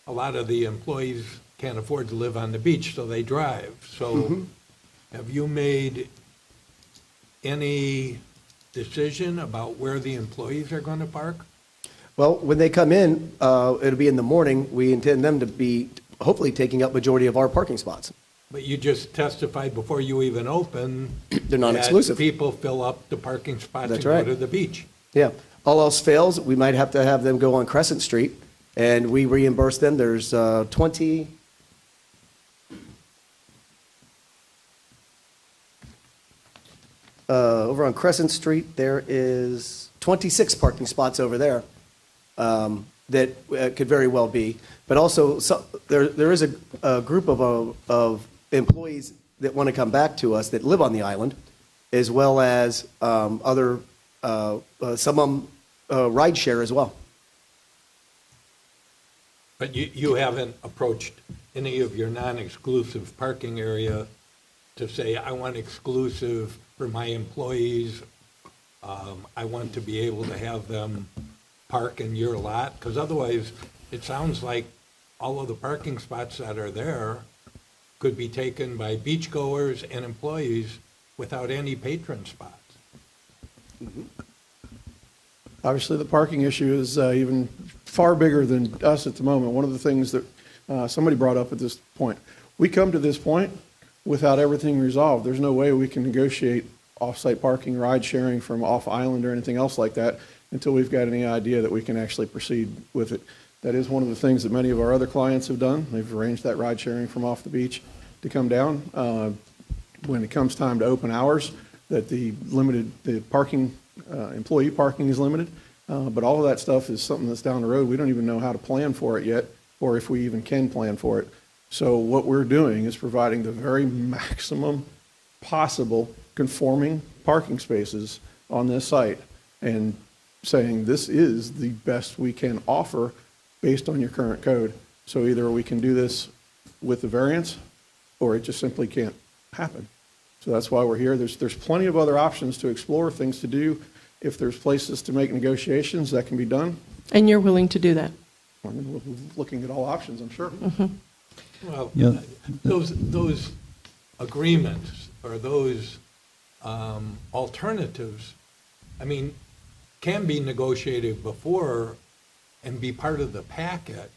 a lot of the employees can't afford to live on the beach, so they drive. So have you made any decision about where the employees are going to park? Well, when they come in, it'll be in the morning. We intend them to be hopefully taking up majority of our parking spots. But you just testified before you even open. They're non-exclusive. that people fill up the parking spots That's and right. go to the beach. Yeah. All else fails, we might have to have them go on Crescent Street, and we reimburse them. There's 20. Over on Crescent Street, there is 26 parking spots over there that could very well be. But also, there is a group of employees that want to come back to us that live on the island, as well as some of them ride share as well. But you haven't approached any of your non-exclusive parking area to say, I want exclusive for my employees. I want to be able to have them park in your lot? Because otherwise, it sounds like all of the parking spots that are there could be taken by beachgoers and employees without any patron spots. Obviously, the parking issue is even far bigger than us at the moment. One of the things that somebody brought up at this point, we come to this point without everything resolved. There's no way we can negotiate off-site parking, ride sharing from off-island or anything else like that until we've got any idea that we can actually proceed with it. That is one of the things that many of our other clients have done. They've arranged that ride sharing from off the beach to come down. When it comes time to open hours, that the parking, employee parking is limited. But all of that stuff is something that's down the road. We don't even know how to plan for it yet, or if we even can plan for it. So what we're doing is providing the very maximum possible conforming parking spaces on this site and saying this is the best we can offer based on your current code. So either we can do this with the variance or it just simply can't happen. So that's why we're here. There's plenty of other options to explore, things to do. If there's places to make negotiations, that can be done. And you're willing to do that? I mean, we're looking at all options, I'm sure. Well, Yeah. those agreements or those alternatives, I mean, can be negotiated before and be part of the packet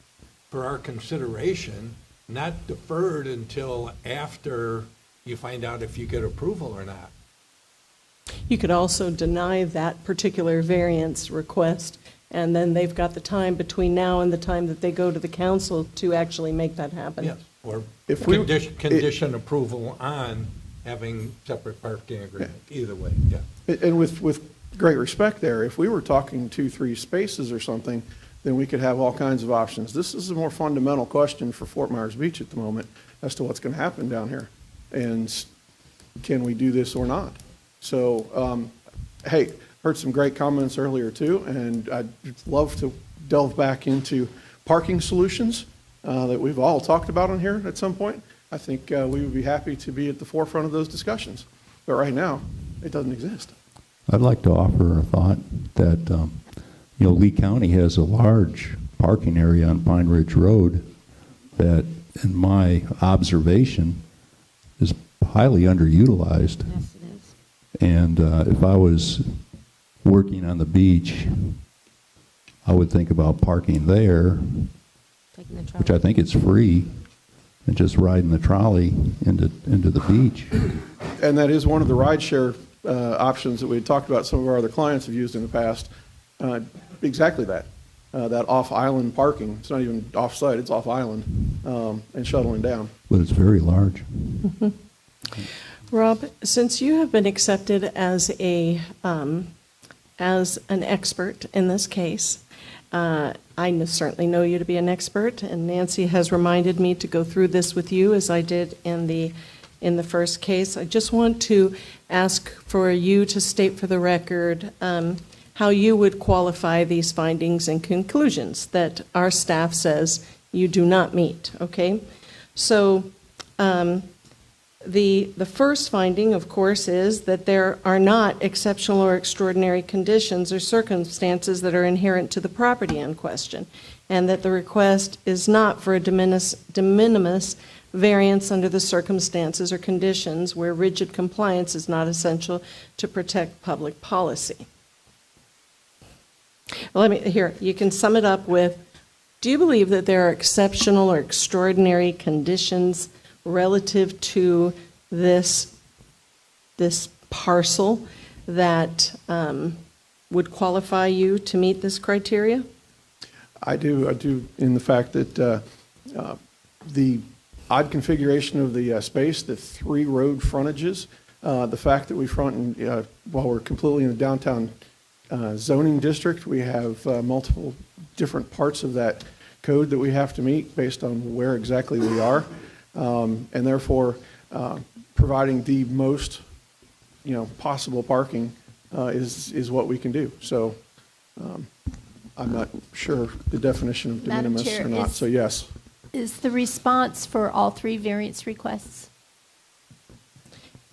for our consideration, not deferred until after you find out if you get approval or not. You could also deny that particular variance request, and then they've got the time between now and the time that they go to the council to actually make that happen. Yes, or If we- condition approval on having separate parking agreement, either way, yeah. And with great respect there, if we were talking 2-3 spaces or something, then we could have all kinds of options. This is a more fundamental question for Fort Myers Beach at the moment as to what's going to happen down here. And can we do this or not? So, hey, heard some great comments earlier too, and I'd love to delve back into parking solutions that we've all talked about on here at some point. I think we would be happy to be at the forefront of those discussions. But right now, it doesn't exist. I'd like to offer a thought that, Lee County has a large parking area on Pine Ridge Road that, in my observation, is highly underutilized. Yes, it is. And if I was working on the beach, I would think about parking there, Taking the trolley. which I think is free, and just riding the trolley into the beach. And that is one of the rideshare options that we had talked about, some of our other clients have used in the past. Exactly that. That off-island parking. It's not even off-site, it's off-island, and shuttling down. But it's very large. Rob, since you have been accepted as an expert in this case, I certainly know you to be an expert, and Nancy has reminded me to go through this with you as I did in the first case. I just want to ask for you to state for the record how you would qualify these findings and conclusions that our staff says you do not meet, okay? So the first finding, of course, is that there are not exceptional or extraordinary conditions or circumstances that are inherent to the property in question, and that the request is not for a de minimis variance under the circumstances or conditions where rigid compliance is not essential to protect public policy. Here, you can sum it up with, do you believe that there are exceptional or extraordinary conditions relative to this parcel that would qualify you to meet this criteria? I do in the fact that the odd configuration of the space, the 3 road frontages, the fact that we front, while we're completely in the downtown zoning district, we have multiple different parts of that code that we have to meet based on where exactly we are, and therefore providing the most possible parking is what we can do. So I'm not sure the definition of de Madam minimis Chair, or not, so yes. Is the response for all 3 variance requests?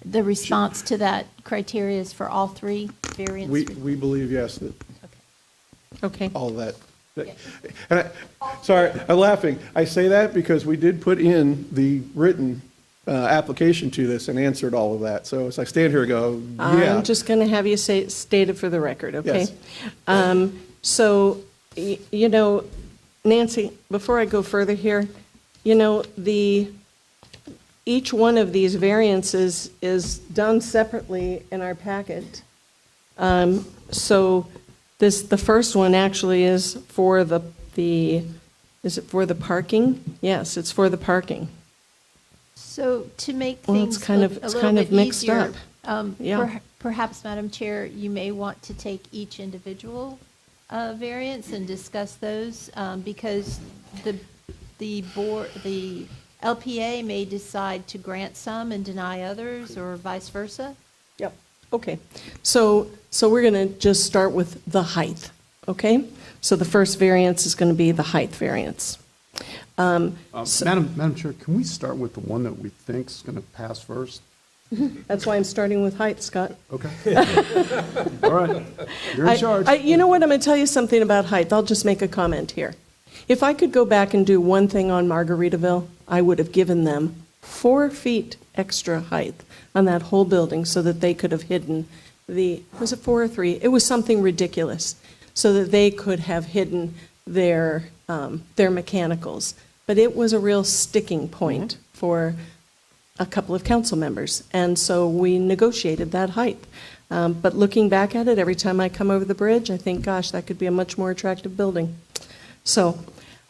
The response to that criteria is for all 3 variance? We believe, yes, that Okay. all of that. And sorry, I'm laughing. I say that because we did put in the written application to this and answered all of that. So as I stand here and go, yeah. I'm just going to have you state it for the record, okay? Yes. So, Nancy, before I go further here, each one of these variances is done separately in our packet. So the first one actually is for is it for the parking? Yes, it's for the parking. So to make Well, things it's kind a of little bit mixed easier, up. Yeah. perhaps, Madam Chair, you may want to take each individual variance and discuss those, because the board, the LPA may decide to grant some and deny others, or vice versa. Yep. Okay. So we're going to just start with the height, okay? So the first variance is going to be the height variance. Madam Chair, can we start with the one that we think is going to pass first? That's why I'm starting with height, Scott. Okay. All right. You're in charge. You know what? I'm going to tell you something about height. I'll just make a comment here. If I could go back and do one thing on Margaritaville, I would have given them 4 feet extra height on that whole building so that they could have hidden was it 4 or 3? It was something ridiculous, so that they could have hidden their mechanicals. But it was a real sticking point for a couple of council members, and so we negotiated that height. But looking back at it, every time I come over the bridge, I think, gosh, that could be a much more attractive building. So,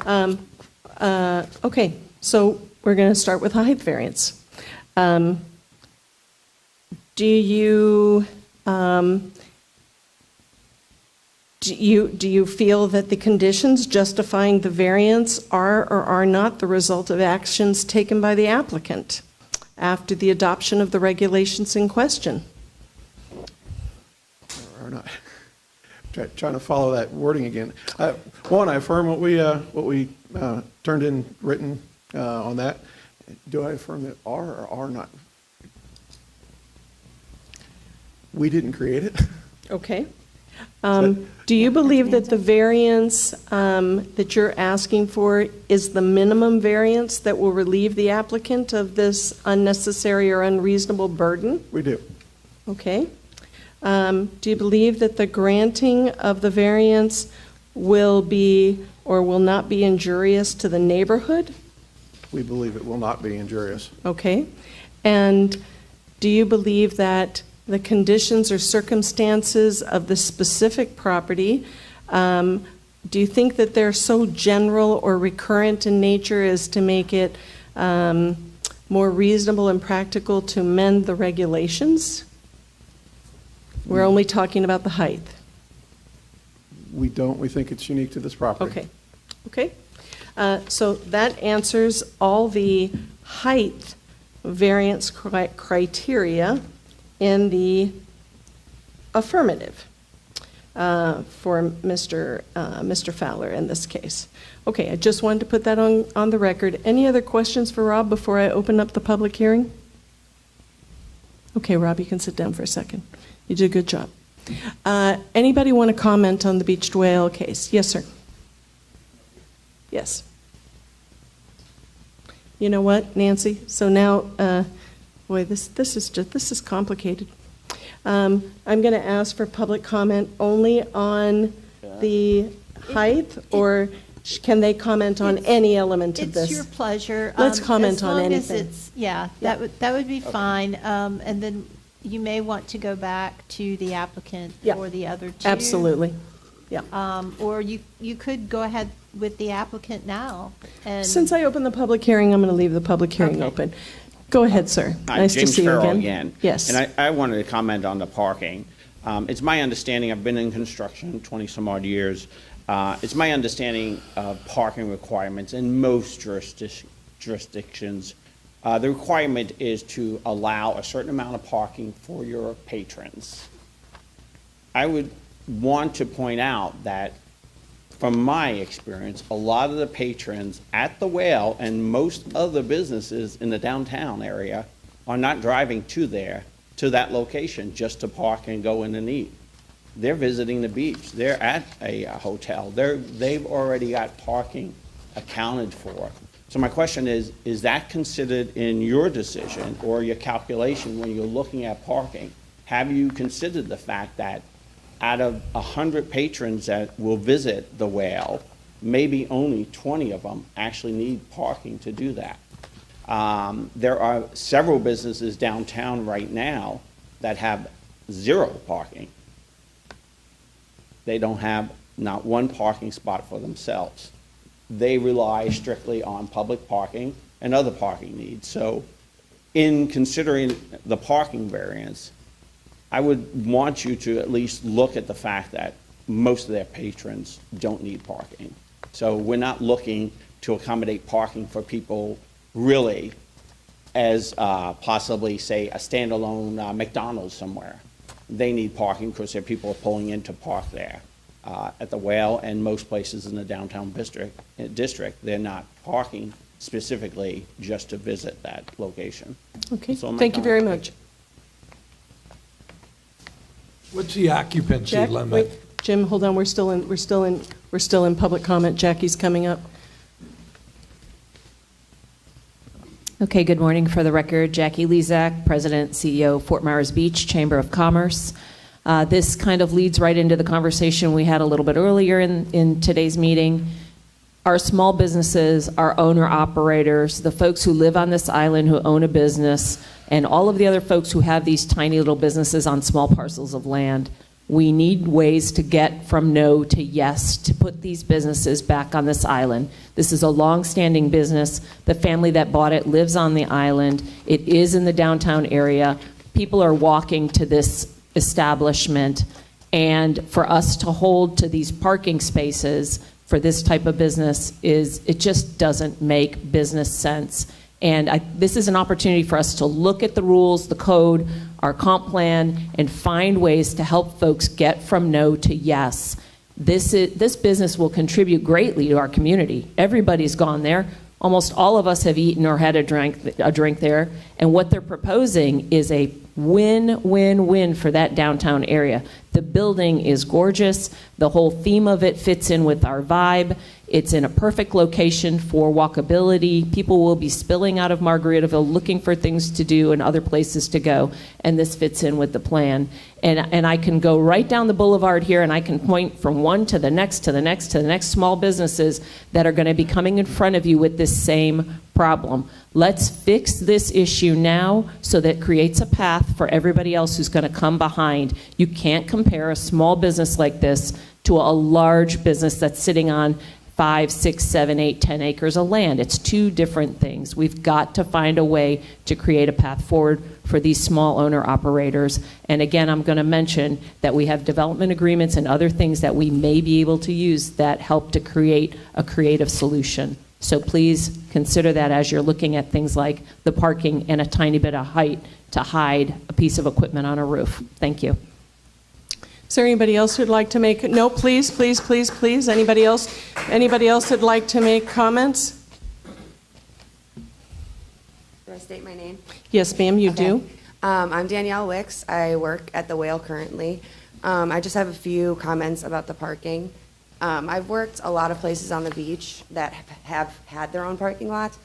okay, so we're going to start with the height variance. Do you feel that the conditions justifying the variance are or are not the result of actions taken by the applicant after the adoption of the regulations in question? Or not. Trying to follow that wording again. One, I affirm what we turned in written on that. Do I affirm that are or are not? We didn't create it. Okay. Do you believe that the variance that you're asking for is the minimum variance that will relieve the applicant of this unnecessary or unreasonable burden? We do. Okay. Do you believe that the granting of the variance will be or will not be injurious to the neighborhood? We believe it will not be injurious. Okay. And do you believe that the conditions or circumstances of the specific property, do you think that they're so general or recurrent in nature as to make it more reasonable and practical to amend the regulations? We're only talking about the height. We don't. We think it's unique to this property. Okay. Okay. So that answers all the height variance criteria in the affirmative for Mr. Fowler in this case. Okay, I just wanted to put that on the record. Any other questions for Rob before I open up the public hearing? Okay, Rob, you can sit down for a second. You did a good job. Anybody want to comment on the beached whale case? Yes, sir. Yes. You know what, Nancy? So now, boy, this is complicated. I'm going to ask for public comment only on the height, or can they comment on any element of this? It's your pleasure. Let's comment on anything. As long as it's, yeah, that would be fine. And then you may want to go back to the applicant for the other two. Absolutely. Yeah. Or you could go ahead with the applicant now. And Since I opened the public hearing, I'm going to leave the public hearing open. Go ahead, sir. Nice James to see you Farrell again. Yes. And I wanted to comment on the parking. It's my understanding, I've been in construction 20 some odd years. It's my understanding of parking requirements in most jurisdictions. The requirement is to allow a certain amount of parking for your patrons. I would want to point out that from my experience, a lot of the patrons at the Whale and most other businesses in the downtown area are not driving to that location just to park and go in and eat. They're visiting the beach. They're at a hotel. They've already got parking accounted for. So my question is that considered in your decision or your calculation when you're looking at parking? Have you considered the fact that out of 100 patrons that will visit the Whale, maybe only 20 of them actually need parking to do that? There are several businesses downtown right now that have zero parking. They don't have not one parking spot for themselves. They rely strictly on public parking and other parking needs. So in considering the parking variance, I would want you to at least look at the fact that most of their patrons don't need parking. So we're not looking to accommodate parking for people really as possibly, say, a standalone McDonald's somewhere. They need parking because their people are pulling in to park there. At the Whale and most places in the downtown district, they're not parking specifically just to visit that location. Okay, So thank you very much. What's the occupancy Jack, limit? wait, Jim, hold on, we're still in public comment. Jackie's coming up. Okay, good morning. For the record, Jackie Lezak, President, CEO, Fort Myers Beach Chamber of Commerce. This kind of leads right into the conversation we had a little bit earlier in today's meeting. Our small businesses, our owner-operators, the folks who live on this island who own a business, and all of the other folks who have these tiny little businesses on small parcels of land, we need ways to get from no to yes to put these businesses back on this island. This is a long-standing business. The family that bought it lives on the island. It is in the downtown area. People are walking to this establishment, and for us to hold to these parking spaces for this type of business it just doesn't make business sense. And this is an opportunity for us to look at the rules, the code, our comp plan, and find ways to help folks get from no to yes. This business will contribute greatly to our community. Everybody's gone there. Almost all of us have eaten or had a drink there. And what they're proposing is a Win, win, win for that downtown area. The building is gorgeous. The whole theme of it fits in with our vibe. It's in a perfect location for walkability. People will be spilling out of Margaritaville looking for things to do and other places to go, and this fits in with the plan. And I can go right down the boulevard here, and I can point from one to the next, to the next, to the next small businesses that are going to be coming in front of you with this same problem. Let's fix this issue now so that it creates a path for everybody else who's going to come behind. You can't compare a small business like this to a large business that's sitting on 5, 6, 7, 8, 10 acres of land. It's two different things. We've got to find a way to create a path forward for these small owner operators. And again, I'm going to mention that we have development agreements and other things that we may be able to use that help to create a creative solution. So please consider that as you're looking at things like the parking and a tiny bit of height to hide a piece of equipment on a roof. Thank you. Is there anybody else who'd like to make, no, please, please, please, please, anybody else? Anybody else that'd like to make comments? Do I state my name? Yes, ma'am, you do. I'm Danielle Wicks. I work at the Whale currently. I just have a few comments about the parking. I've worked a lot of places on the beach that have had their own parking lots,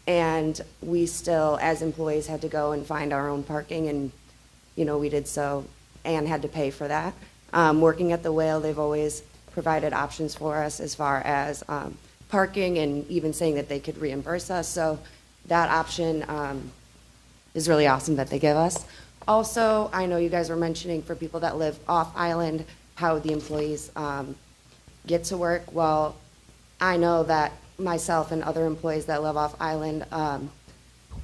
and we still, as employees, had to go and find our own parking, and, you know, we did so and had to pay for that. Working at the Whale, they've always provided options for us as far as parking and even saying that they could reimburse us. So that option is really awesome that they give us. Also, I know you guys were mentioning for people that live off island, how the employees get to work. Well, I know that myself and other employees that live off island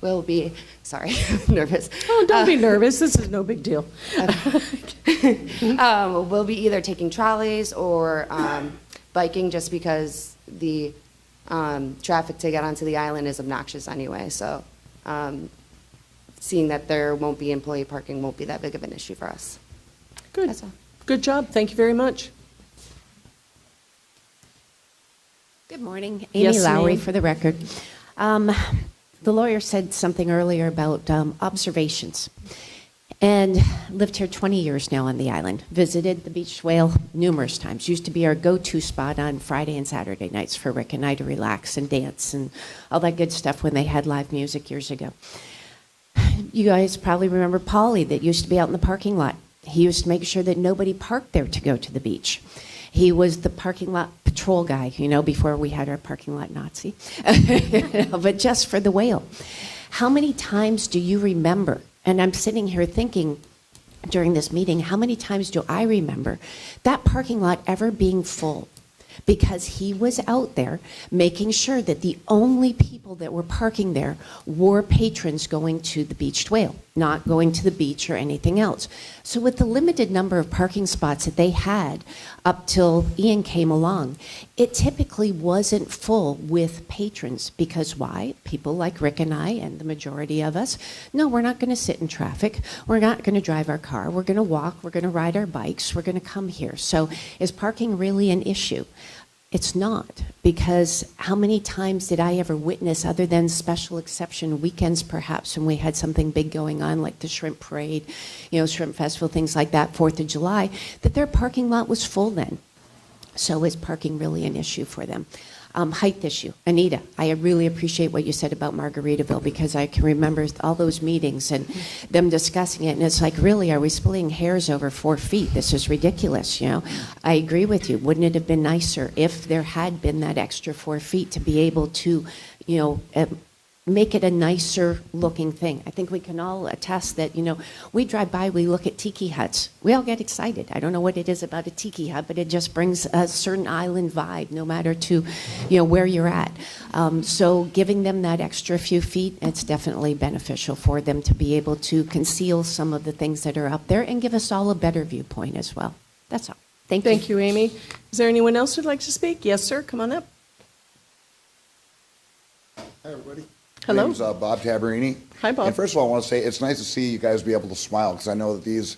will be, sorry, nervous. Oh, don't be nervous. This is no big deal. We'll be either taking trolleys or biking just because the traffic to get onto the island is obnoxious anyway. So seeing that there won't be employee parking won't be that big of an issue for us. Good. That's all. Good job. Thank you very much. Good morning. Amy Yes, Lowry ma'am. for the record. The lawyer said something earlier about observations. And lived here 20 years now on the island. Visited the beached whale numerous times. Used to be our go-to spot on Friday and Saturday nights for Rick and I to relax and dance and all that good stuff when they had live music years ago. You guys probably remember Paulie that used to be out in the parking lot. He used to make sure that nobody parked there to go to the beach. He was the parking lot patrol guy, you know, before we had our parking lot Nazi, but just for the Whale. How many times do you remember, and I'm sitting here thinking during this meeting, how many times do I remember that parking lot ever being full? Because he was out there making sure that the only people that were parking there were patrons going to the beached whale, not going to the beach or anything else. So with the limited number of parking spots that they had up till Ian came along, it typically wasn't full with patrons. Because why? People like Rick and I, and the majority of us, no, we're not going to sit in traffic. We're not going to drive our car. We're going to walk. We're going to ride our bikes. We're going to come here. So is parking really an issue? It's not, because how many times did I ever witness, other than special exception weekends perhaps, when we had something big going on like the shrimp parade, you know, shrimp festival, things like that, 4th of July, that their parking lot was full then. So is parking really an issue for them? Height issue. Anita, I really appreciate what you said about Margaritaville, because I can remember all those meetings and them discussing it, and it's like, really, are we splitting hairs over 4 feet? This is ridiculous, you know? I agree with you. Wouldn't it have been nicer if there had been that extra 4 feet to be able to, you know, make it a nicer looking thing? I think we can all attest that, you know, we drive by, we look at tiki huts. We all get excited. I don't know what it is about a tiki hut, but it just brings a certain island vibe, no matter to, you know, where you're at. So giving them that extra few feet, it's definitely beneficial for them to be able to conceal some of the things that are up there and give us all a better viewpoint as well. That's all. Thank you. Thank you, Amy. Is there anyone else who'd like to speak? Yes, sir. Come on up. Hi, everybody. Hello. My name's Bob Tabarini. Hi, Bob. And first of all, I want to say it's nice to see you guys be able to smile, because I know that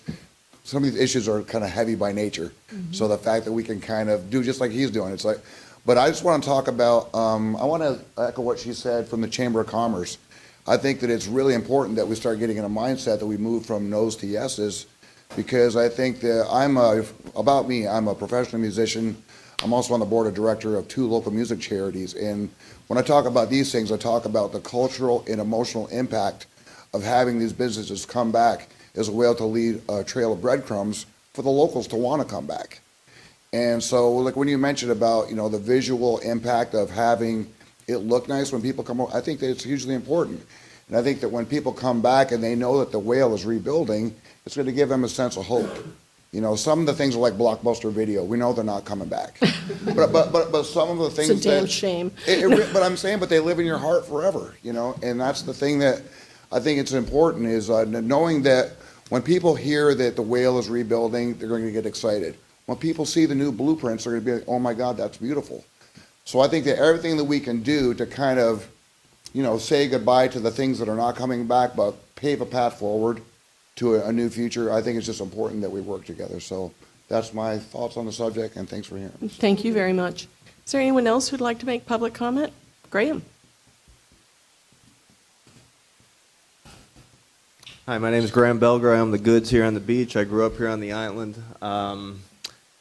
some of these issues are kind of heavy by nature. Mm-hmm. So the fact that we can kind of do just like he's doing, it's like, but I just want to talk about, I want to echo what she said from the Chamber of Commerce. I think that it's really important that we start getting in a mindset that we move from no's to yeses, because I think that I'm a professional musician. I'm also on the board of director of 2 local music charities. And when I talk about these things, I talk about the cultural and emotional impact of having these businesses come back as a way to lead a trail of breadcrumbs for the locals to want to come back. And so, like when you mentioned about, the visual impact of having it look nice when people come over, I think that it's hugely important. And I think that when people come back and they know that the Whale is rebuilding, it's going to give them a sense of hope. Some of the things are like Blockbuster Video. We know they're not coming back. but some of the things It's a damn shame. But I'm saying, but they live in your heart forever, and that's the thing that I think it's important is knowing that when people hear that the Whale is rebuilding, they're going to get excited. When people see the new blueprints, they're going to be like, oh my God, that's beautiful. So I think that everything that we can do to kind of, say goodbye to the things that are not coming back, but pave a path forward to a new future, I think it's just important that we work together. So that's my thoughts on the subject, and thanks for hearing. Thank you very much. Is there anyone else who'd like to make public comment? Graham. Hi, my name is Graham Belger. I own the goods here on the beach. I grew up here on the island.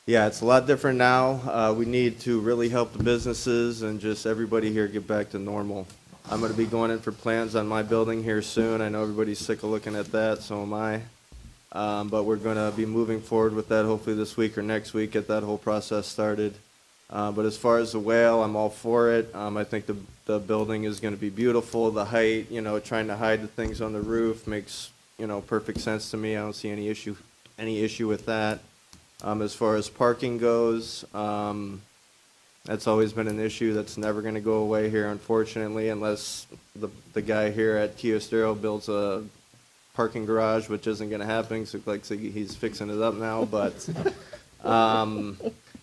Yeah, it's a lot different now. We need to really help the businesses and just everybody here get back to normal. I'm going to be going in for plans on my building here soon. I know everybody's sick of looking at that, so am I. But we're going to be moving forward with that hopefully this week or next week, get that whole process started. But as far as the Whale, I'm all for it. I think the building is going to be beautiful. The height, trying to hide the things on the roof makes, perfect sense to me. I don't see any issue with that. As far as parking goes, that's always been an issue that's never going to go away here, unfortunately, unless the guy here at Estero builds a parking garage, which isn't going to happen. So like he's fixing it up now, but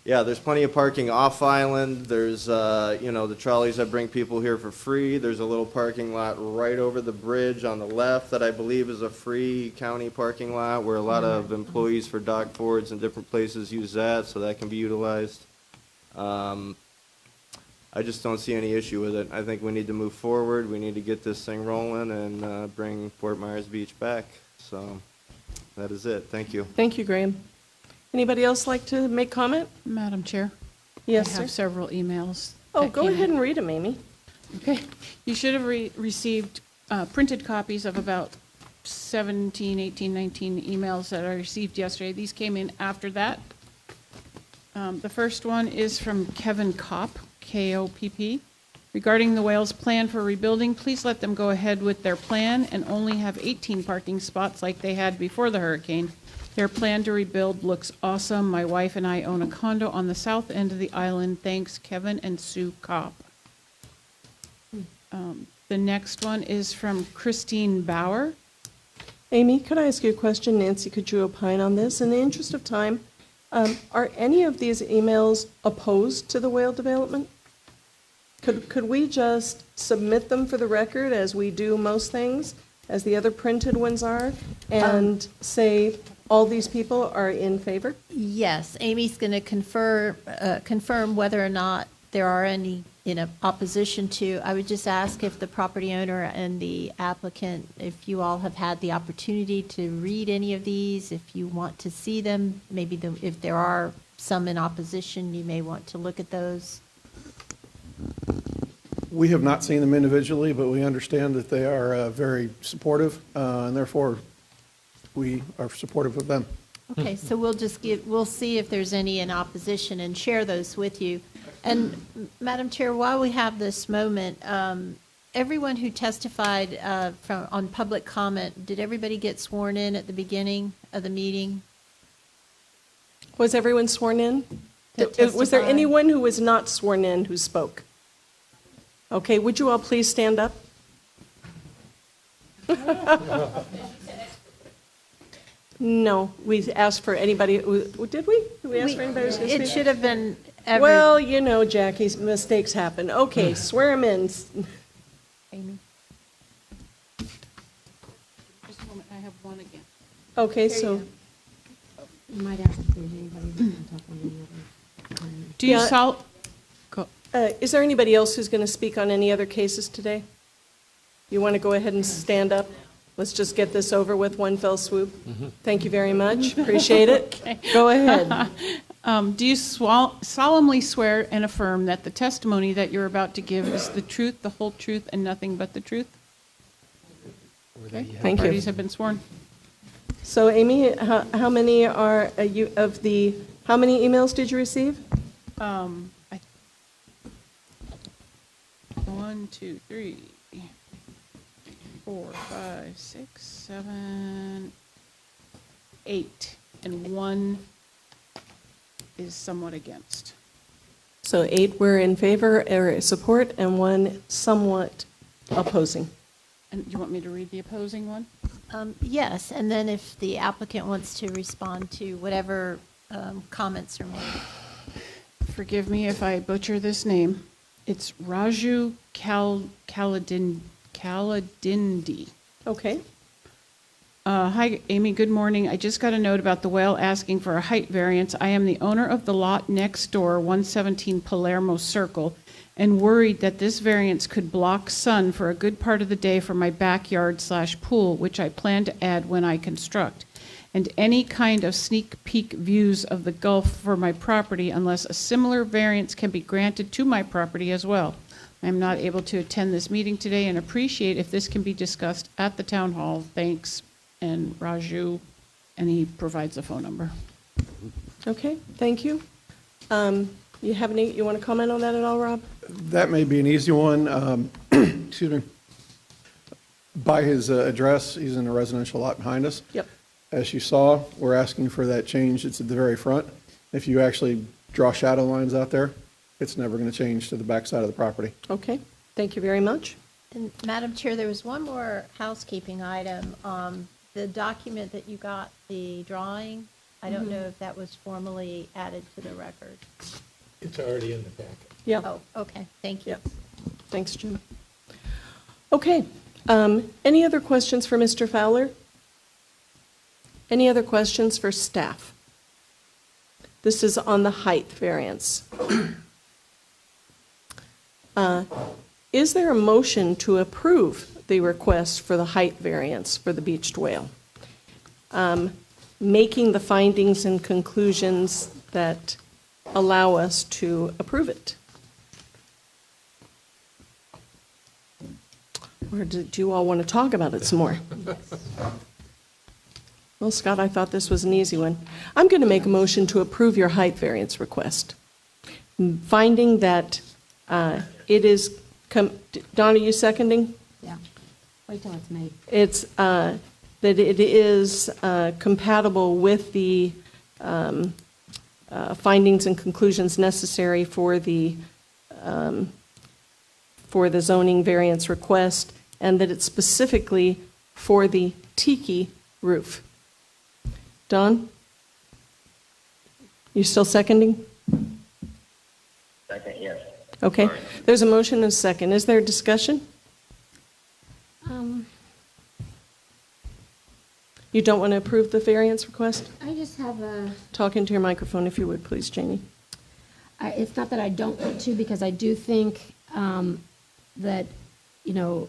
yeah, there's plenty of parking off island. There's the trolleys that bring people here for free. There's a little parking lot right over the bridge on the left that I believe is a free county parking lot where a lot of employees for dock boards and different places use that, so that can be utilized. I just don't see any issue with it. I think we need to move forward. We need to get this thing rolling and bring Fort Myers Beach back. So that is it. Thank you. Thank you, Graham. Anybody else like to make comment? Madam Chair? Yes, I have sir. several emails. Oh, that go came ahead in. and read them, Amy. Okay. You should have received printed copies of about 17, 18, 19 emails that I received yesterday. These came in after that. The first one is from Kevin Kopp, K-O-P-P. Regarding the Whale's plan for rebuilding, please let them go ahead with their plan and only have 18 parking spots like they had before the hurricane. Their plan to rebuild looks awesome. My wife and I own a condo on the south end of the island. Thanks, Kevin and Sue Kopp. The next one is from Christine Bauer. Amy, could I ask you a question? Nancy, could you opine on this? In the interest of time, are any of these emails opposed to the Whale development? Could we just submit them for the record as we do most things, as the other printed ones are, and say all these people are in favor? Yes, Amy's going to confirm whether or not there are any in opposition to. I would just ask if the property owner and the applicant, if you all have had the opportunity to read any of these, if you want to see them, maybe if there are some in opposition, you may want to look at those. We have not seen them individually, but we understand that they are very supportive, and therefore we are supportive of them. Okay, so we'll see if there's any in opposition and share those with you. And Madam Chair, while we have this moment, everyone who testified on public comment, did everybody get sworn in at the beginning of the meeting? Was everyone sworn in? Was there anyone who was not sworn in who spoke? Okay, would you all please stand up? No, we asked for anybody. Did we? Did we ask for anybody? It should have been. Well, Jackie, mistakes happen. Okay, swear them in. Amy. Just a moment, I have one again. Okay, so. You might ask if there's anybody who can talk on any other. Do you is there anybody else who's going to speak on any other cases today? You want to go ahead and stand up? Let's just get this over with, one fell swoop. Thank you very much. Appreciate it. Okay. Go ahead. Do you solemnly swear and affirm that the testimony that you're about to give is the truth, the whole truth, and nothing but the truth? Okay. Thank you. Parties have been sworn. So Amy, how many are you of the, how many emails did you receive? 1, 2, 3, 4, 5, 6, 7, 8, and 1 is somewhat against. So 8 were in favor or support, and 1 somewhat opposing. And do you want me to read the opposing one? Yes, and then if the applicant wants to respond to whatever comments are made. Forgive me if I butcher this name. It's Raju Kaladindi. Okay. Hi, Amy, good morning. I just got a note about the whale asking for a height variance. I am the owner of the lot next door, 117 Palermo Circle, and worried that this variance could block sun for a good part of the day for my backyard/pool, which I plan to add when I construct, and any kind of sneak peek views of the Gulf for my property unless a similar variance can be granted to my property as well. I am not able to attend this meeting today and appreciate if this can be discussed at the town hall. Thanks. And Raju, and he provides a phone number. Okay, thank you. You have any, you want to comment on that at all, Rob? That may be an easy one. Excuse me. By his address, he's in a residential lot behind us. Yep. As you saw, we're asking for that change. It's at the very front. If you actually draw shadow lines out there, it's never going to change to the back side of the property. Okay, thank you very much. And Madam Chair, there was one more housekeeping item. The document that you got, the drawing, I don't know if that was formally added to the record. It's already in the packet. Yeah. Oh, okay, thank you. Thanks, Jim. Okay, any other questions for Mr. Fowler? Any other questions for staff? This is on the height variance. Is there a motion to approve the request for the height variance for the beached whale? Making the findings and conclusions that allow us to approve it? Or do you all want to talk about it some more? Well, Scott, I thought this was an easy one. I'm going to make a motion to approve your height variance request, finding that it is, Don, are you seconding? Yeah. Wait till it's made. It's that it is compatible with the findings and conclusions necessary for the zoning variance request, and that it's specifically for the tiki roof. Don? You still seconding? Second, yes. Okay. Sorry. There's a motion and a second. Is there discussion? You don't want to approve the variance request? I just have a, Talk into your microphone if you would, please, Janie. it's not that I don't want to, because I do think that, you know,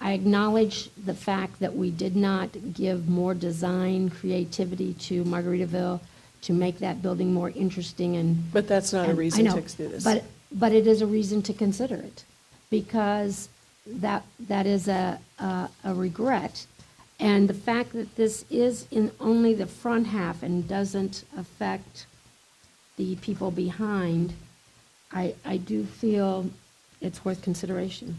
I acknowledge the fact that we did not give more design creativity to Margaritaville to make that building more interesting and. But that's not a reason I know, to do this. But it is a reason to consider it, because that is a regret. And the fact that this is in only the front half and doesn't affect the people behind, I do feel it's worth consideration.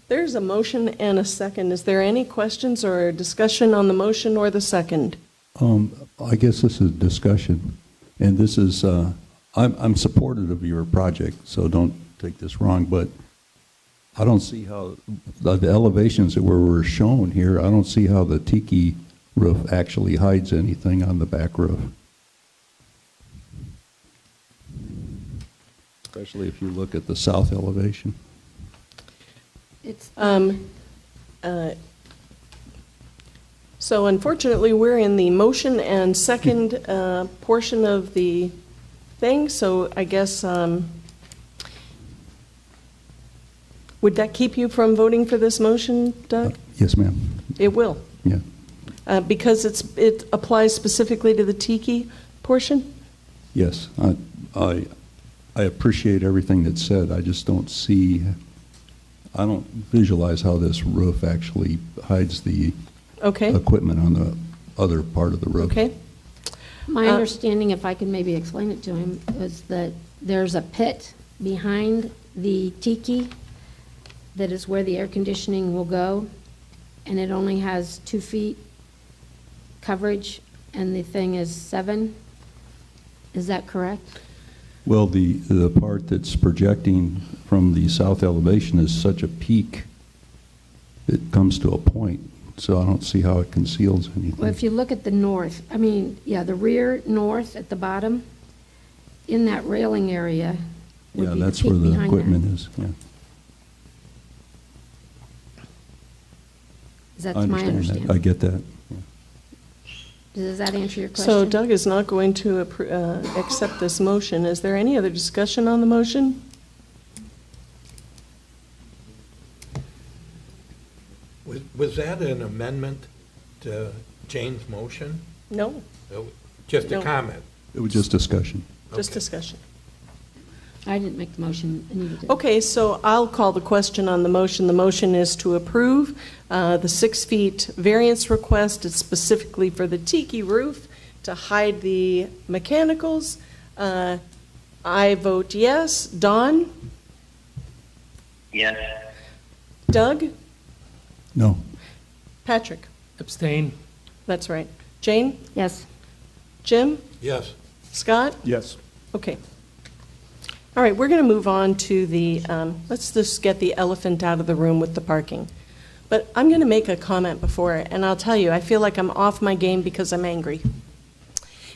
There's a motion and a second. Is there any questions or discussion on the motion or the second? I guess this is discussion, and this is, I'm supportive of your project, so don't take this wrong, but I don't see how, the elevations that were shown here, I don't see how the tiki roof actually hides anything on the back roof. Especially if you look at the south elevation. It's So unfortunately, we're in the motion and second portion of the thing, so I guess Would that keep you from voting for this motion, Doug? Yes, ma'am. It will, Yeah. because it applies specifically to the tiki portion? Yes. I appreciate everything that's said. I just don't see, I don't visualize how this roof actually hides the Okay. equipment on the other part of the roof. Okay. My understanding, if I can maybe explain it to him, is that there's a pit behind the tiki that is where the air conditioning will go, and it only has 2 feet coverage, and the thing is 7. Is that correct? Well, the part that's projecting from the south elevation is such a peak, it comes to a point, so I don't see how it conceals anything. Well, if you look at the north, the rear north at the bottom, in that railing area would Yeah, be the that's peak where the behind equipment that. is, yeah. That's I my understand understanding. that. I get that. Does that answer your question? So Doug is not going to accept this motion. Is there any other discussion on the motion? Was that an amendment to Jane's motion? No, Just a No. comment? It was just discussion. just discussion. I didn't make the motion, Anita did. Okay, so I'll call the question on the motion. The motion is to approve the 6 feet variance request. It's specifically for the tiki roof to hide the mechanicals. I vote yes. Don? Yes. Doug? No. Patrick? Abstain? That's right. Jane? Yes. Jim? Yes. Scott? Yes. Okay. All right, we're going to move on to the, let's just get the elephant out of the room with the parking. But I'm going to make a comment before, and I'll tell you, I feel like I'm off my game because I'm angry.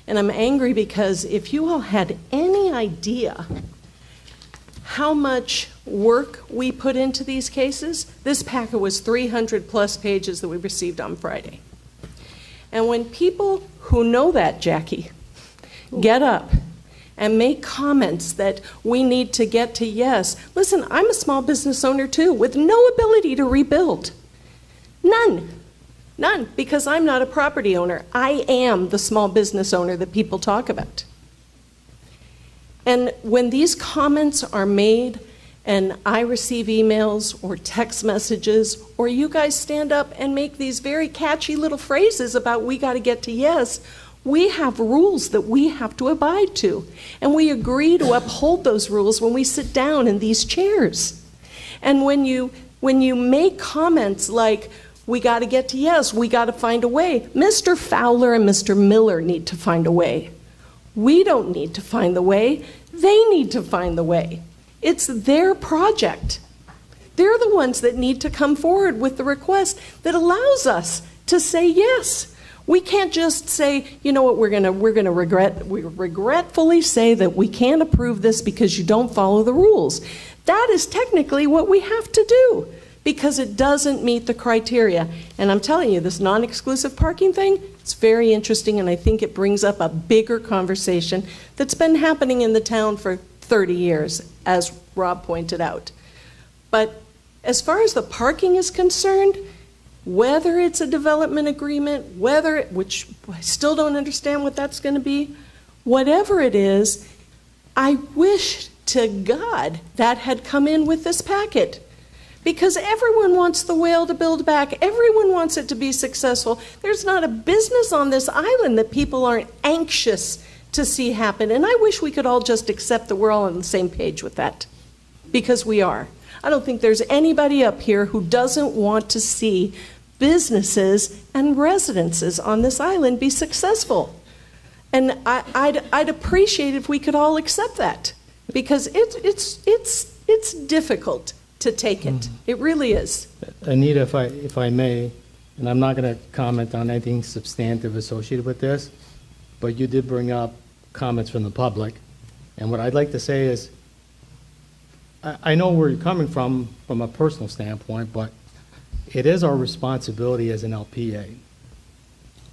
And I'm angry because if you all had any idea how much work we put into these cases, this packet was 300-plus pages that we received on Friday. And when people who know that, Jackie, get up and make comments that we need to get to yes. Listen, I'm a small business owner too, with no ability to rebuild. None. None, because I'm not a property owner. I am the small business owner that people talk about. And when these comments are made, and I receive emails or text messages, or you guys stand up and make these very catchy little phrases about we got to get to yes, we have rules that we have to abide to. And we agree to uphold those rules when we sit down in these chairs. And when you make comments like, we got to get to yes, we got to find a way, Mr. Fowler and Mr. Miller need to find a way. We don't need to find the way. They need to find the way. It's their project. They're the ones that need to come forward with the request that allows us to say yes. We can't just say, you know what, we regretfully say that we can't approve this because you don't follow the rules. That is technically what we have to do because it doesn't meet the criteria. And I'm telling you, this non-exclusive parking thing, it's very interesting, and I think it brings up a bigger conversation that's been happening in the town for 30 years, as Rob pointed out. But as far as the parking is concerned, whether it's a development agreement, which I still don't understand what that's going to be, whatever it is, I wish to God that had come in with this packet. Because everyone wants the whale to build back. Everyone wants it to be successful. There's not a business on this island that people aren't anxious to see happen. And I wish we could all just accept that we're all on the same page with that. Because we are. I don't think there's anybody up here who doesn't want to see businesses and residences on this island be successful. And I'd appreciate if we could all accept that. Because it's difficult to take it. It really is. Anita, if I may, and I'm not going to comment on anything substantive associated with this, but you did bring up comments from the public. And what I'd like to say is, I know where you're coming from a personal standpoint, but it is our responsibility as an LPA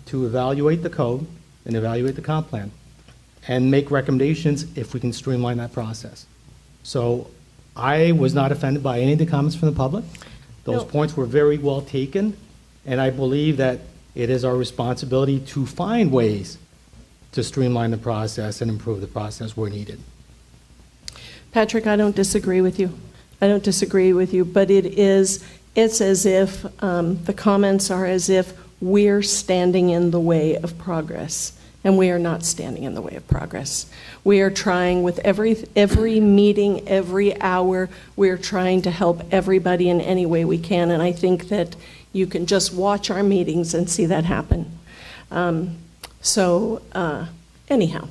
to evaluate the code and evaluate the comp plan and make recommendations if we can streamline that process. So I was not offended by any of the comments from the public. Those No. points were very well taken, and I believe that it is our responsibility to find ways to streamline the process and improve the process where needed. Patrick, I don't disagree with you. I don't disagree with you, but it's as if, the comments are as if we're standing in the way of progress, and we are not standing in the way of progress. We are trying with every meeting, every hour, we're trying to help everybody in any way we can, and I think that you can just watch our meetings and see that happen. Anyhow,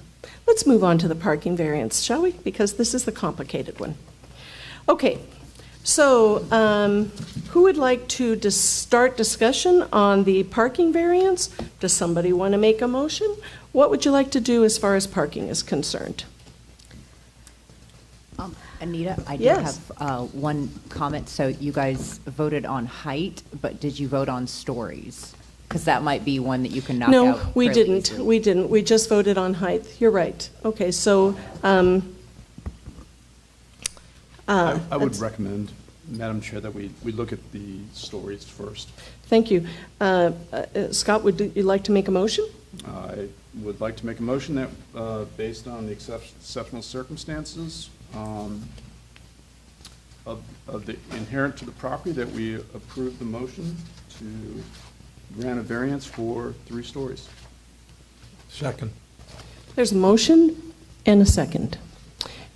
let's move on to the parking variance, shall we? Because this is the complicated one. Okay, so who would like to start discussion on the parking variance? Does somebody want to make a motion? What would you like to do as far as parking is concerned? Anita, I do Yes. have one comment. So you guys voted on height, but did you vote on stories? Because that might be one that you can knock out. No, we fairly didn't. easily. We didn't. We just voted on height. You're right. Okay, so I would that's- recommend, Madam Chair, that we look at the stories first. thank you. Scott, would you like to make a motion? I would like to make a motion that, based on the exceptional circumstances of the inherent to the property, that we approve the motion to grant a variance for 3 stories. Second. There's a motion and a second.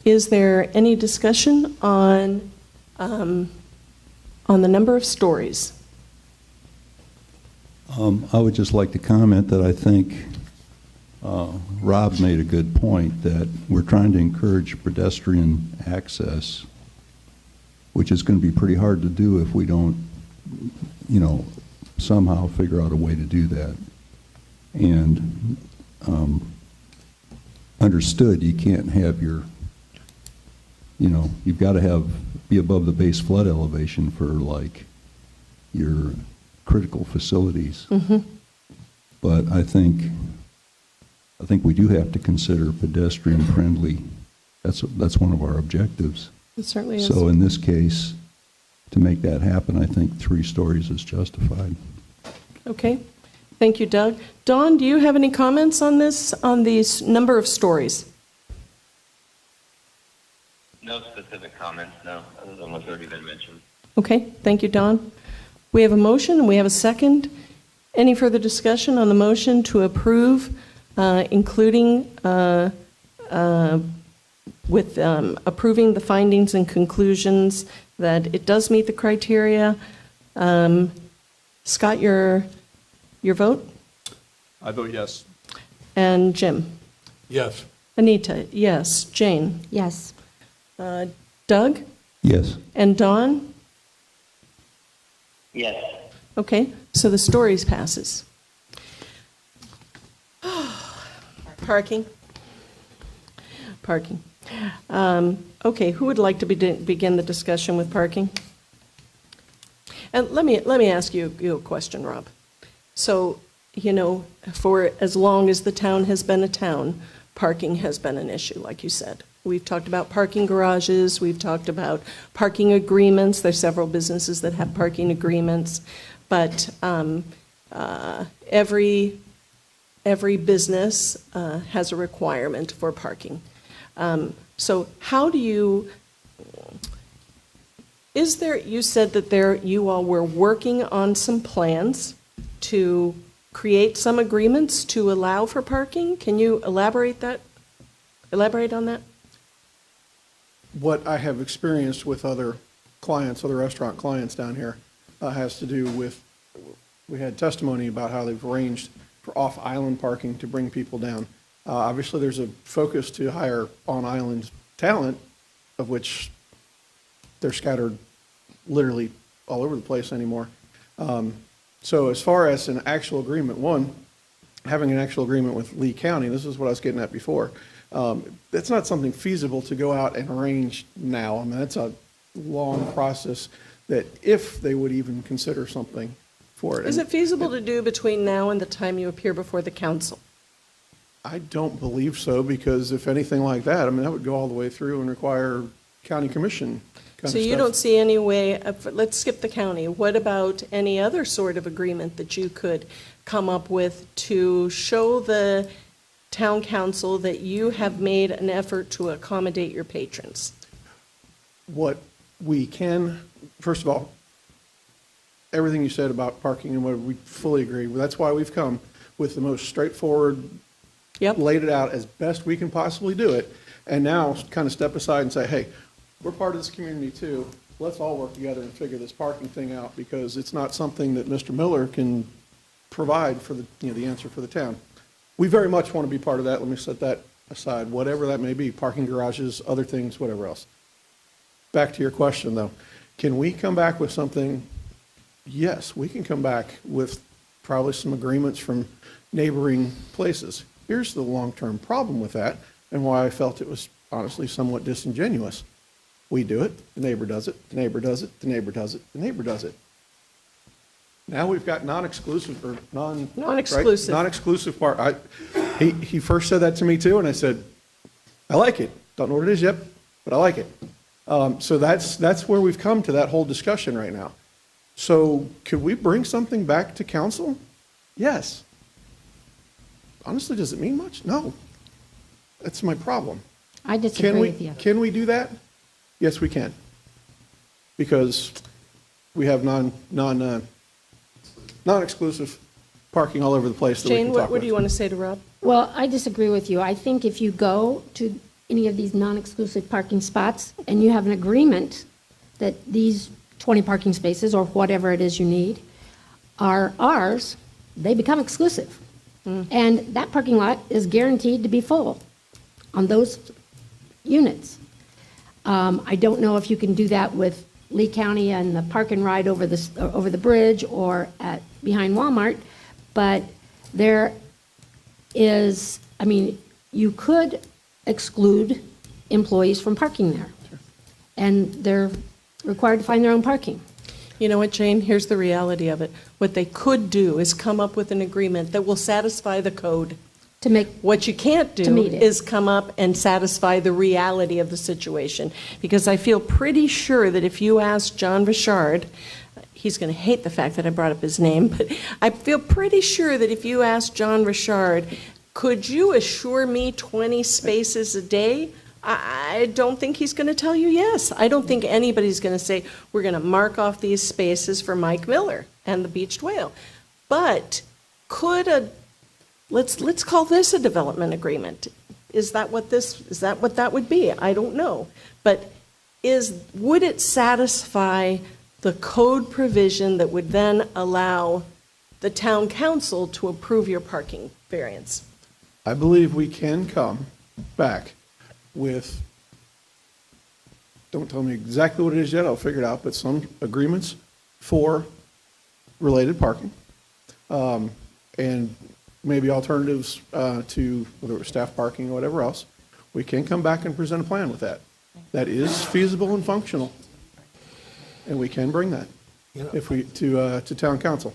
Is there any discussion on the number of stories? I would just like to comment that I think Rob made a good point, that we're trying to encourage pedestrian access, which is going to be pretty hard to do if we don't, somehow figure out a way to do that. And understood, you can't have you've got to be above the base flood elevation for like your critical facilities. Mm-hmm. But I think we do have to consider pedestrian friendly. That's one of our objectives. It certainly is. So in this case, to make that happen, I think 3 stories is justified. Okay. Thank you, Doug. Dawn, do you have any comments on these number of stories? No specific comments, no, other than what's already been mentioned. Okay. Thank you, Dawn. We have a motion and we have a second. Any further discussion on the motion to approve, including with approving the findings and conclusions that it does meet the criteria? Scott, your vote? I vote yes. And Jim? Yes. Anita, yes. Jane? Yes. Doug? Yes. And Dawn? Yes. Okay, so the stories passes. Parking. Okay, who would like to begin the discussion with parking? And let me ask you a question, Rob. So, for as long as the town has been a town, parking has been an issue, like you said. We've talked about parking garages, we've talked about parking agreements. There's several businesses that have parking agreements, but every business has a requirement for parking. So how do you, you said that you all were working on some plans to create some agreements to allow for parking? Can you elaborate on that? What I have experienced with other clients, other restaurant clients down here, has to do with, we had testimony about how they've arranged for off-island parking to bring people down. Obviously, there's a focus to hire on-island talent, of which they're scattered literally all over the place anymore. So as far as an actual agreement, having an actual agreement with Lee County, this is what I was getting at before, that's not something feasible to go out and arrange now. I mean, that's a long process that if they would even consider something for it. Is it feasible to do between now and the time you appear before the council? I don't believe so, because if anything like that, I mean, that would go all the way through and require county commission kind So of you stuff. don't see any way, let's skip the county. What about any other sort of agreement that you could come up with to show the town council that you have made an effort to accommodate your patrons? What we can, first of all, everything you said about parking and what we fully agree. That's why we've come with the most straightforward, laid it out as best we can possibly do it, and now kind of step aside and say, hey, we're part of this community too. Let's all work together and figure this parking thing out, because it's not something that Mr. Miller can provide for the, the answer for the town. We very much want to be part of that. Let me set that aside, whatever that may be, parking garages, other things, whatever else. Back to your question though, can we come back with something? Yes, we can come back with probably some agreements from neighboring places. Here's the long-term problem with that, and why I felt it was honestly somewhat disingenuous. We do it, the neighbor does it, the neighbor does it, the neighbor does it, the neighbor does it. Now we've got non-exclusive or Non-exclusive. Right? Non-exclusive part. He first said that to me too, and I said, I like it. Don't know what it is yet, but I like it. So that's where we've come to that whole discussion right now. So could we bring something back to council? Yes. Honestly, does it mean much? No. That's my problem. I disagree with you. Can we do that? Yes, we can. Because we have non-exclusive parking all over the place that we Jane, can talk what do you with. want to say to Rob? Well, I disagree with you. I think if you go to any of these non-exclusive parking spots and you have an agreement that these 20 parking spaces or whatever it is you need are ours, they become exclusive. And that parking lot is guaranteed to be full on those units. I don't know if you can do that with Lee County and the park and ride over the bridge or behind Walmart, but there is, you could exclude employees from parking there. And they're required to find their own parking. You know what, Jane? Here's the reality of it. What they could do is come up with an agreement that will satisfy the code. To make what you can't to do meet it. is come up and satisfy the reality of the situation. Because I feel pretty sure that if you ask John Richard, he's going to hate the fact that I brought up his name, but I feel pretty sure that if you ask John Richard, could you assure me 20 spaces a day? I don't think he's going to tell you yes. I don't think anybody's going to say, we're going to mark off these spaces for Mike Miller and the Beached Whale. But could let's call this a development agreement. Is that what that would be? I don't know. But would it satisfy the code provision that would then allow the town council to approve your parking variance? I believe we can come back with, don't tell me exactly what it is yet, I'll figure it out, but some agreements for related parking, and maybe alternatives to whether it's staff parking or whatever else. We can come back and present a plan with that. That is feasible and functional, and we can bring that if we to town council.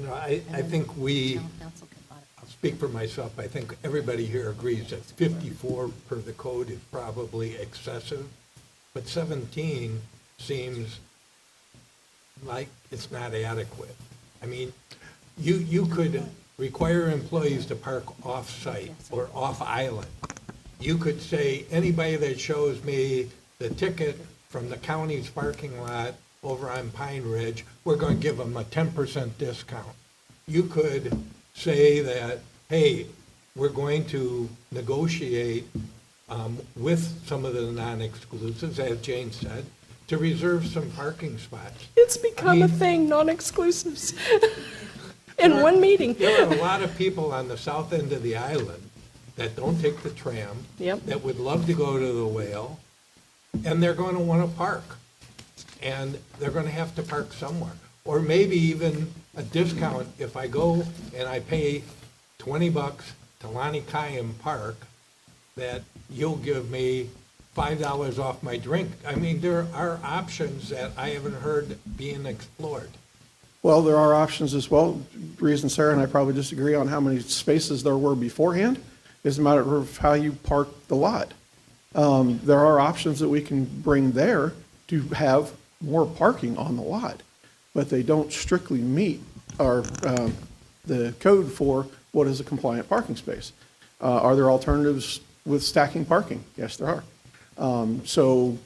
I think I'll speak for myself, I think everybody here agrees that 54 per the code is probably excessive, but 17 seems like it's not adequate. You could require employees to park off-site or off-island. You could say, anybody that shows me the ticket from the county's parking lot over on Pine Ridge, we're going to give them a 10% discount. You could say that, hey, we're going to negotiate with some of the non-exclusives, as Jane said, to reserve some parking spots. It's become a thing, non-exclusives, in one meeting. There are a lot of people on the south end of the island that don't take the tram, that would love to go to the Whale, and they're going to want to park. And they're going to have to park somewhere. Or maybe even a discount if I go and I pay $20 to Lonnie Kayam Park, that you'll give me $5 off my drink. There are options that I haven't heard being explored. Well, there are options as well. The reason Sarah and I probably disagree on how many spaces there were beforehand is a matter of how you park the lot. There are options that we can bring there to have more parking on the lot, but they don't strictly meet our, the code for what is a compliant parking space. Are there alternatives with stacking parking? Yes, there are. So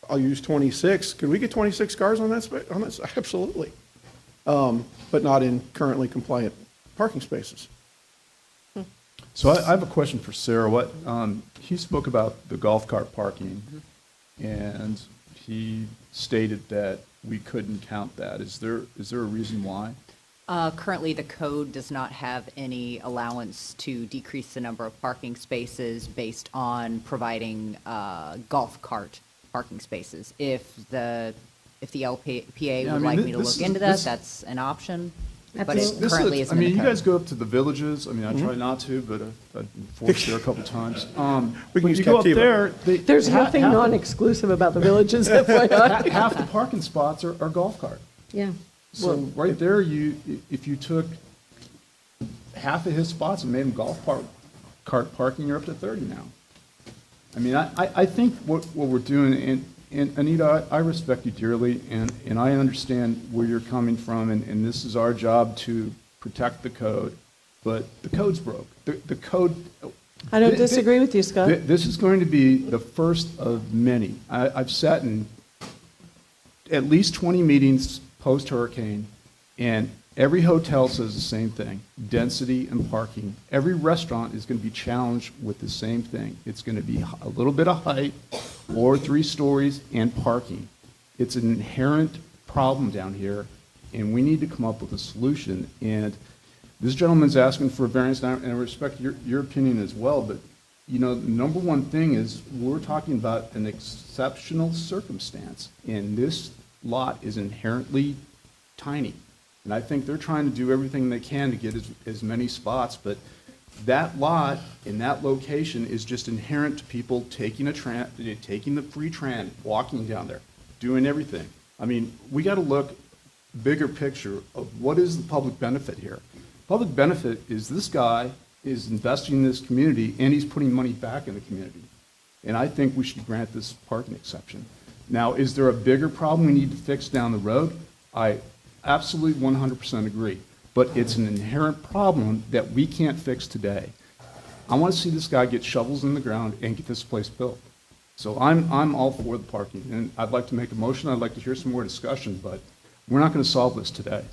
I'll use 26. Could we get 26 cars on that space? Absolutely. But not in currently compliant parking spaces. So I have a question for Sarah. He spoke about the golf cart parking, and he stated that we couldn't count that. Is there a reason why? Currently, the code does not have any allowance to decrease the number of parking spaces based on providing golf cart parking spaces. If the LPA would like me to look into that, that's an option. But it currently isn't in the you code. guys go up to the villages. I mean, I try not to, but I've been forced there a couple times. We can When use you go up Captiva. there, There's nothing non-exclusive about the villages, FYI. half the parking spots are golf cart. Yeah. So right there, if you took half of his spots and made them golf cart parking, you're up to 30 now. I mean, I think what we're doing, and Anita, I respect you dearly, and I understand where you're coming from, and this is our job to protect the code, but the code's broke. The code. I don't disagree with you, Scott. This is going to be the first of many. I've sat in at least 20 meetings post-hurricane, and every hotel says the same thing, density and parking. Every restaurant is going to be challenged with the same thing. It's going to be a little bit of height, or 3 stories, and parking. It's an inherent problem down here, and we need to come up with a solution. And this gentleman's asking for a variance, and I respect your opinion as well, but the number one thing is we're talking about an exceptional circumstance, and this lot is inherently tiny. And I think they're trying to do everything they can to get as many spots, but that lot in that location is just inherent to people taking the free tram, walking down there, doing everything. I mean, we got to look bigger picture of what is the public benefit here. Public benefit is this guy is investing in this community, and he's putting money back in the community. And I think we should grant this parking exception. Now, is there a bigger problem we need to fix down the road? I absolutely 100% agree. But it's an inherent problem that we can't fix today. I want to see this guy get shovels in the ground and get this place built. So I'm all for the parking, and I'd like to make a motion. I'd like to hear some more discussion, but we're not going to solve this today.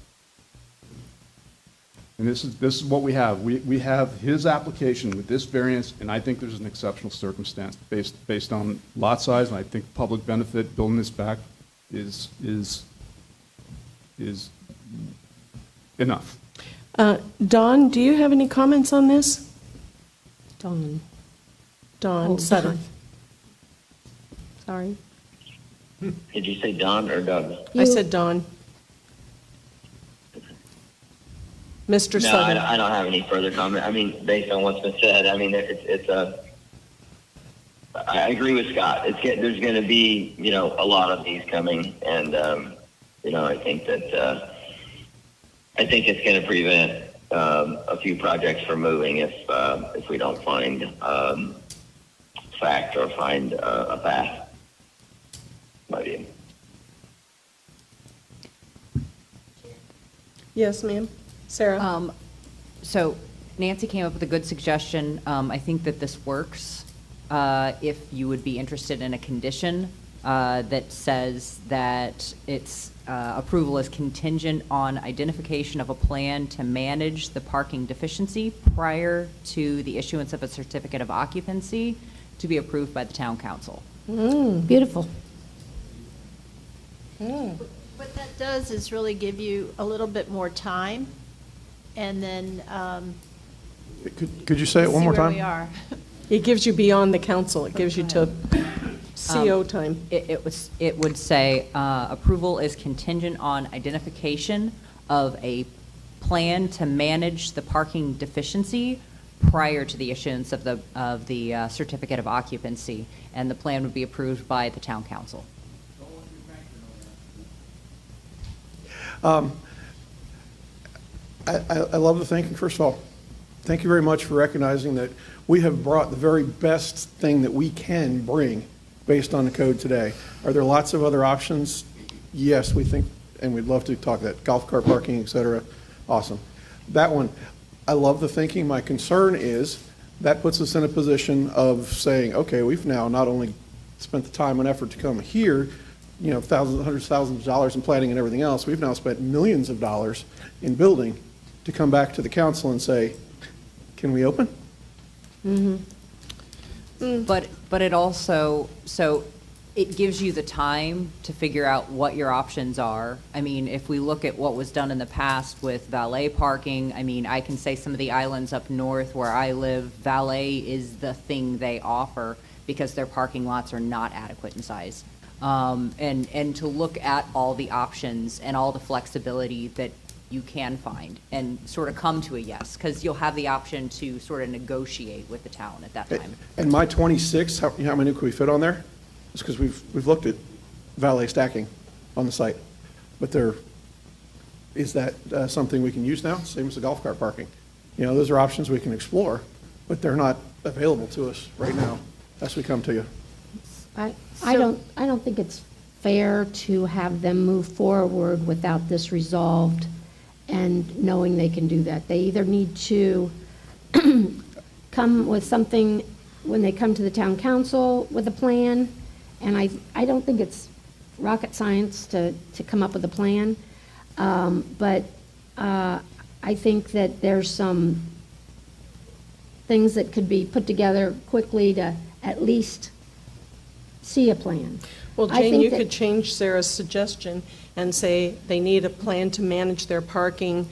And this is what we have. We have his application with this variance, and I think there's an exceptional circumstance based on lot size, and I think public benefit building this back is enough. Dawn, do you have any comments on this? Dawn. Dawn Sutter. Sorry. Did you say Don or Doug? I said Dawn. Mr. No, Sutter. I don't have any further comment. I mean, based on what's been said, I mean, I agree with Scott. There's going to be, a lot of these coming, and, I think that, I think it's going to prevent a few projects from moving if we don't find fact or find a path. My view. Yes, ma'am. Sarah? So Nancy came up with a good suggestion. I think that this works. If you would be interested in a condition that says that its approval is contingent on identification of a plan to manage the parking deficiency prior to the issuance of a certificate of occupancy to be approved by the town council. Beautiful. What that does is really give you a little bit more time, and then Could you say it one more see where time? we are. It gives you beyond the council. It gives you to CO time. It would say approval is contingent on identification of a plan to manage the parking deficiency prior to the issuance of the certificate of occupancy, and the plan would be approved by the town council. I love the thinking, first of all. thank you very much for recognizing that we have brought the very best thing that we can bring based on the code today. Are there lots of other options? Yes, we think, and we'd love to talk that, golf cart parking, et cetera. Awesome. That one, I love the thinking. My concern is that puts us in a position of saying, okay, we've now not only spent the time and effort to come here, you know, thousands, hundreds of thousands of dollars in planning and everything else, we've now spent millions of dollars in building to come back to the council and say, can we open? But it also, so it gives you the time to figure out what your options are. I mean, if we look at what was done in the past with valet parking, I mean, I can say some of the islands up north where I live, valet is the thing they offer because their parking lots are not adequate in size. And to look at all the options and all the flexibility that you can find and sort of come to a yes, because you'll have the option to sort of negotiate with the town at that time. And my 26, how many can we fit on there? It's because we've looked at valet stacking on the site. But is that something we can use now? Same as the golf cart parking. You know, those are options we can explore, but they're not available to us right now as we come to you. I don't think it's fair to have them move forward without this resolved and knowing they can do that. They either need to come with something when they come to the town council with a plan, and I don't think it's rocket science to come up with a plan, but I think that there's some things that could be put together quickly to at least see a plan. Well, I Jane, think you that- could change Sarah's suggestion and say they need a plan to manage their parking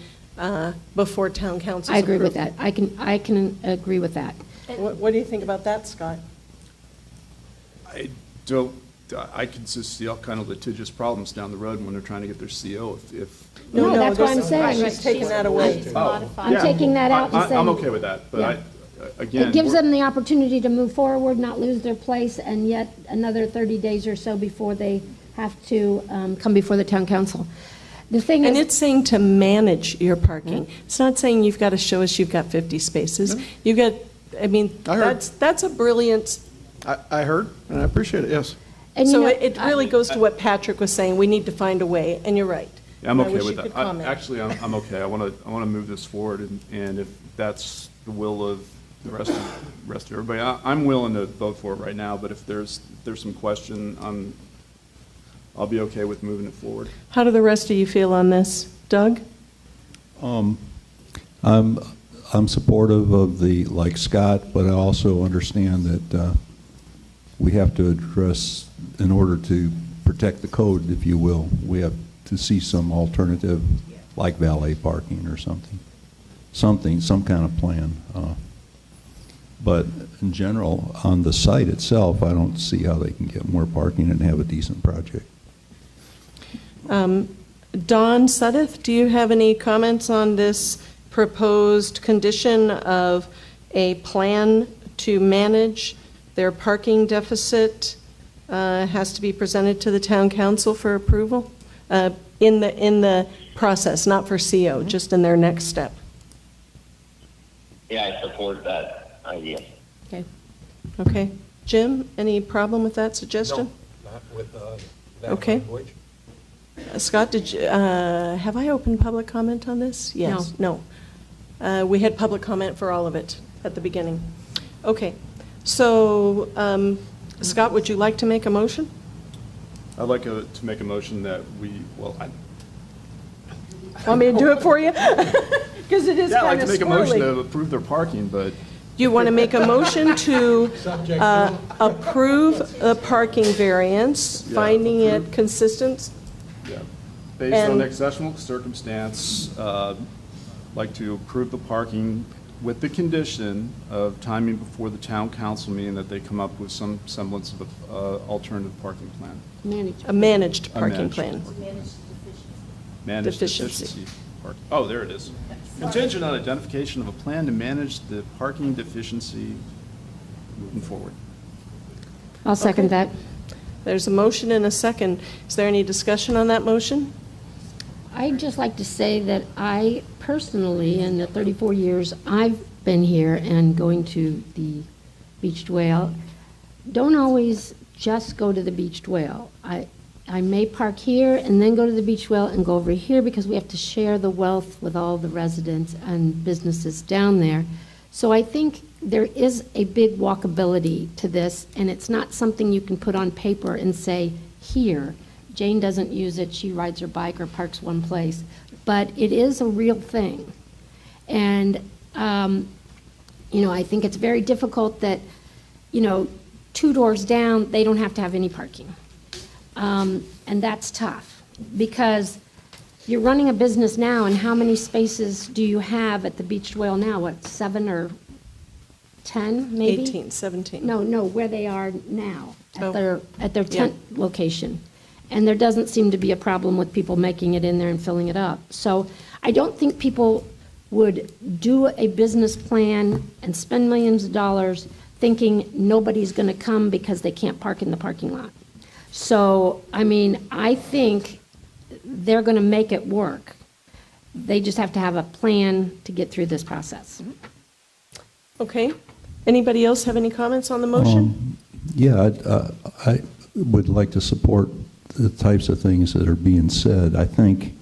before town council's I agree with approval. that. I can agree with that. What do you think about that, Scott? I can just see all kind of litigious problems down the road when they're trying to get their CO if. No, that's what I'm this- saying. She's taking that away. I'm taking that out and I'm saying. okay with that, but Yeah. again. It gives we're- them the opportunity to move forward, not lose their place, and yet another 30 days or so before they have to come before the town council. The thing And is, it's saying to manage your parking. It's not saying you've got to show us you've got 50 spaces. You've got, I mean, I heard. that's a brilliant, I heard, and I appreciate it, yes. and you so know, it really goes to what Patrick was saying, we need to find a way, and you're right. Yeah, I'm I okay wish with you that. could comment. Actually, I'm okay. I want to move this forward, and if that's the will of the rest of everybody, I'm willing to vote for it right now. But if there's some question, I'll be okay with moving it forward. How do the rest of you feel on this? Doug? I'm supportive of like Scott, but I also understand that we have to address, in order to protect the code, if you will, we have to see some alternative, like valet parking or something, some kind of plan. But in general, on the site itself, I don't see how they can get more parking and have a decent project. Dawn Suddeth, do you have any comments on this proposed condition of a plan to manage their parking deficit has to be presented to the town council for approval in the process, not for CO, just in their next step? Yeah, I support that idea. Okay. Jim, any problem with that suggestion? No, not with that Okay. language. Scott, did you, have I opened public comment on this? Yes. No. We had public comment for all of it at the beginning. Okay. So, Scott, would you like to make a motion? I'd like to make a motion that Want me to do it for you? Because it is yeah, I'd like kind to of make a motion squirrely. to approve their parking, but You want to make a motion to approve the parking variance, Yeah, finding it approve. consistent? yeah, based on And- the exceptional circumstance, like to approve the parking with the condition of timing before the town council meeting that they come up with some semblance of an alternative parking plan. A managed A parking managed plan. Managed Deficiency. deficiency. Oh, there it is. Contingent on identification of a plan to manage the parking deficiency moving forward. I'll second that. There's a motion and a second. Is there any discussion on that motion? I'd just like to say that I personally, in the 34 years I've been here and going to the Beached Whale, don't always just go to the Beached Whale. I may park here and then go to the Beached Whale and go over here because we have to share the wealth with all the residents and businesses down there. So I think there is a big walkability to this, and it's not something you can put on paper and say, here. Jane doesn't use it, she rides her bike or parks one place, but it is a real thing. And, I think it's very difficult that, 2 doors down, they don't have to have any parking. And that's tough, because you're running a business now, and how many spaces do you have at the Beached Whale now? What, 7 or 10, maybe? 18, 17. No, where they are now, Oh. at their tent location. And there doesn't seem to be a problem with people making it in there and filling it up. So I don't think people would do a business plan and spend millions of dollars thinking nobody's going to come because they can't park in the parking lot. So, I think they're going to make it work. They just have to have a plan to get through this process. Okay. Anybody else have any comments on the motion? Yeah, I would like to support the types of things that are being said. I think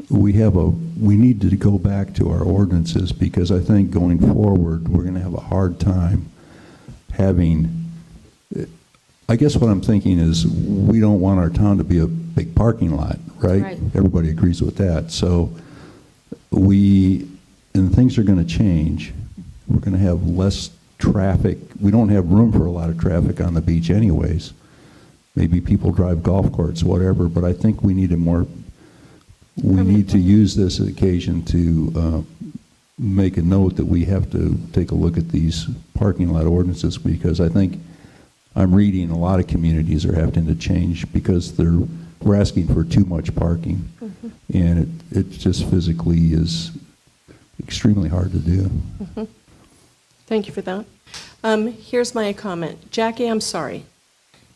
we need to go back to our ordinances, because I think going forward, we're going to have a hard time I guess what I'm thinking is, we don't want our town to be a big parking lot, right? Right. Everybody agrees with that. So and things are going to change. We're going to have less traffic. We don't have room for a lot of traffic on the beach anyways. Maybe people drive golf carts, whatever, but I think we need to use this occasion to make a note that we have to take a look at these parking lot ordinances, because I think I'm reading a lot of communities are having to change because we're asking for too much parking. Mhm. And it just physically is extremely hard to do. Mhm. Thank you for that. Here's my comment. Jackie, I'm sorry.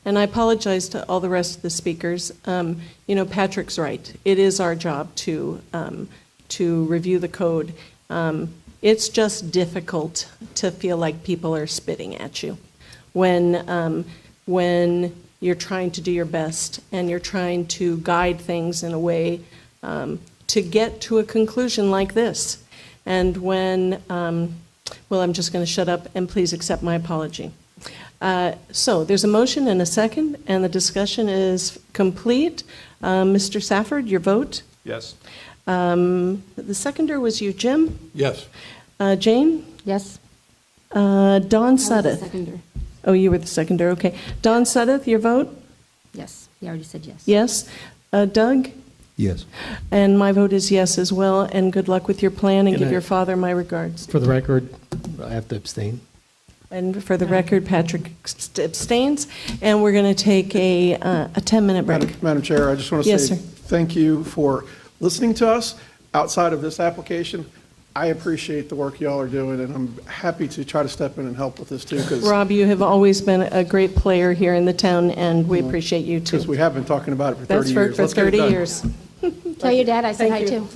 And I apologize to all the rest of the speakers. Patrick's right. It is our job to review the code. It's just difficult to feel like people are spitting at you when you're trying to do your best and you're trying to guide things in a way to get to a conclusion like this. And I'm just going to shut up, and please accept my apology. So there's a motion and a second, and the discussion is complete. Mr. Safford, your vote? Yes. The seconder was you, Jim? Yes. Jane? Yes. Dawn I Suddeth? was the seconder. Oh, you were the seconder, okay. Dawn Suddeth, your vote? Yes, he already said yes. Yes. Doug? Yes. And my vote is yes as well, and good luck with your plan, and Can give I- your father my regards. For the record, I have to abstain. And for the record, Patrick abstains, and we're going to take a 10-minute break. Madam Chair, I just want to Yes, say sir. thank you for listening to us. Outside of this application, I appreciate the work y'all are doing, and I'm happy to try to step in and help with this too, because Rob, you have always been a great player here in the town, and we appreciate you too. we have been talking about it for 30 That's years. for Let's get it 30 done. years. Tell your dad I said Thank hi you. too.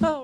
Oh.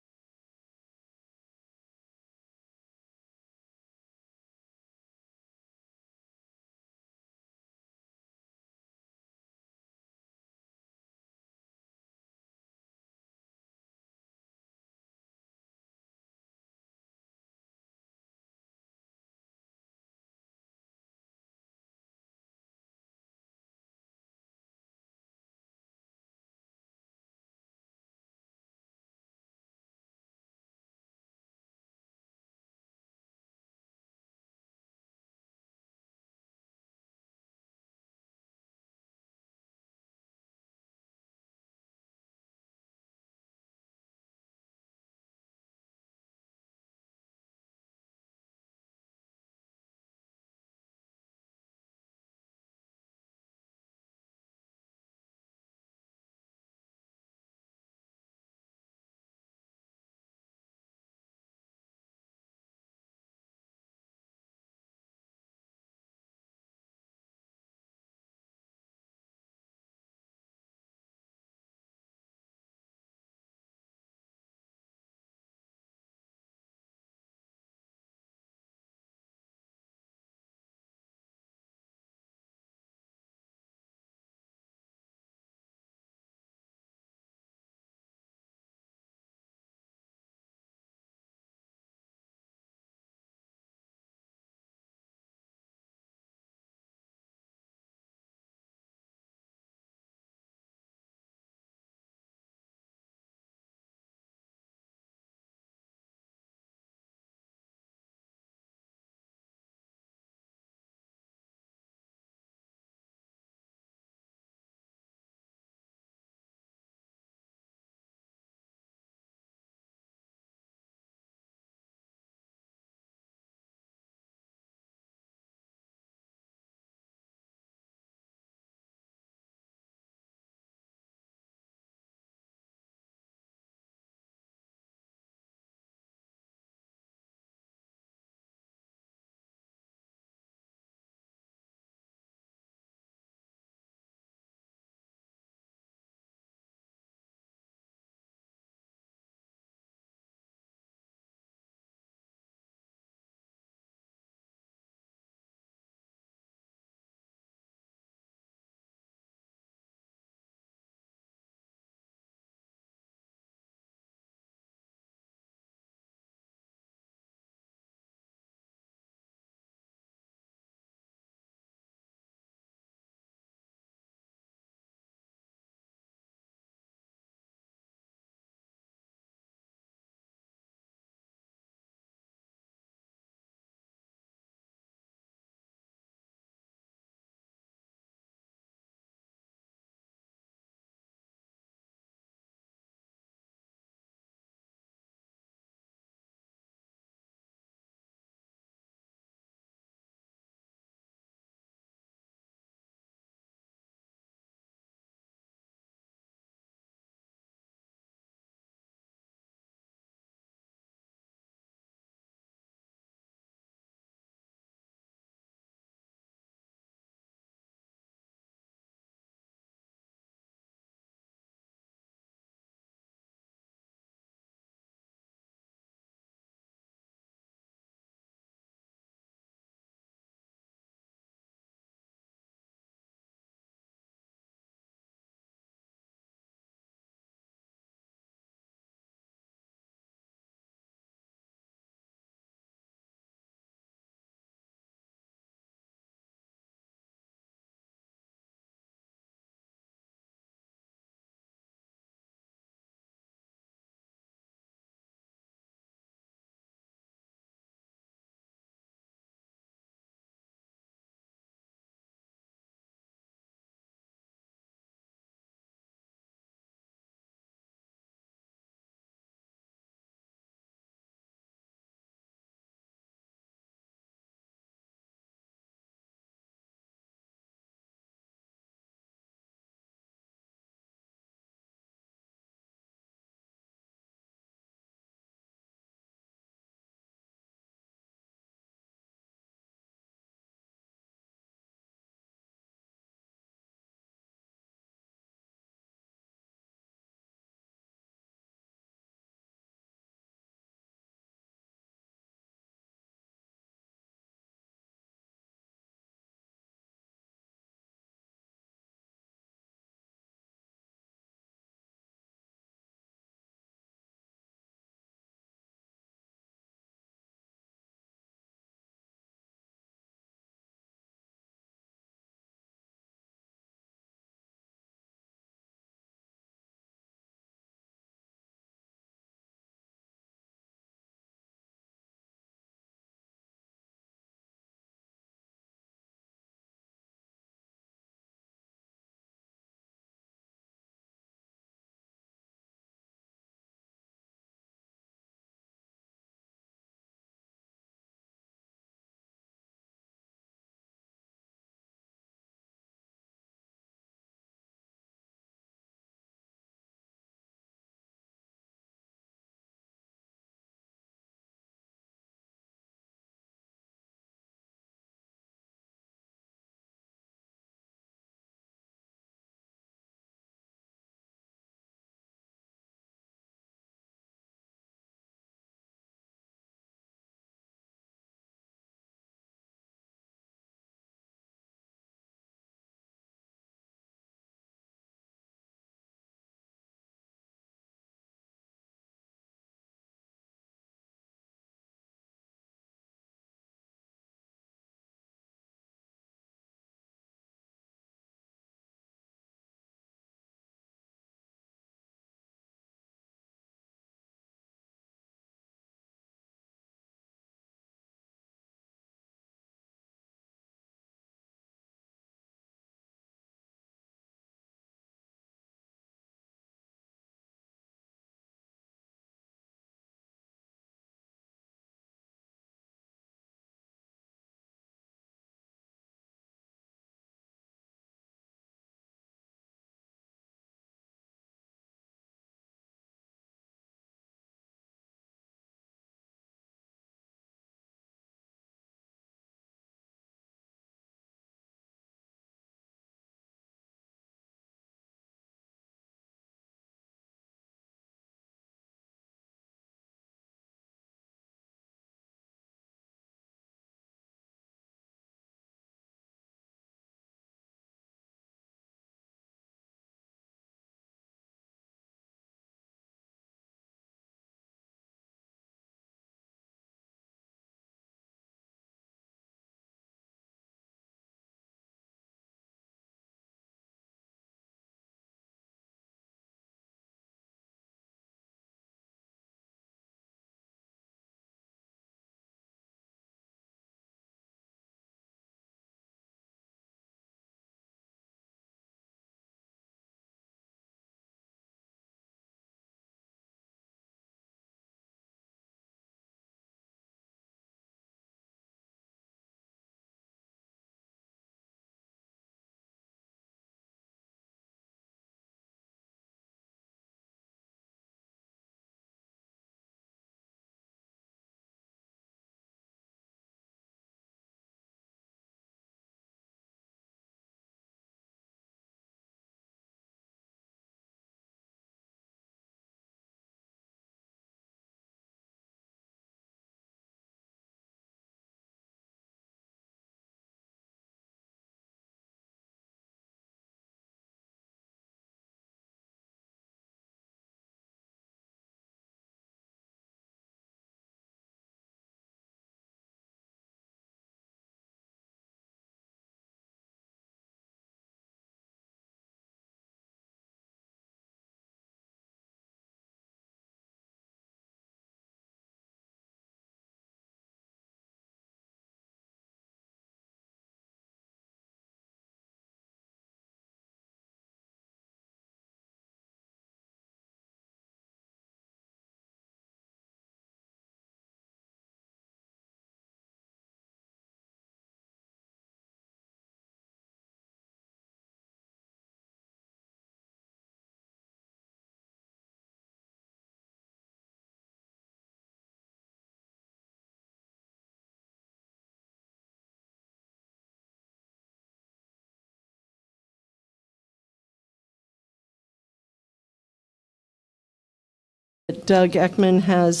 Doug Eklund has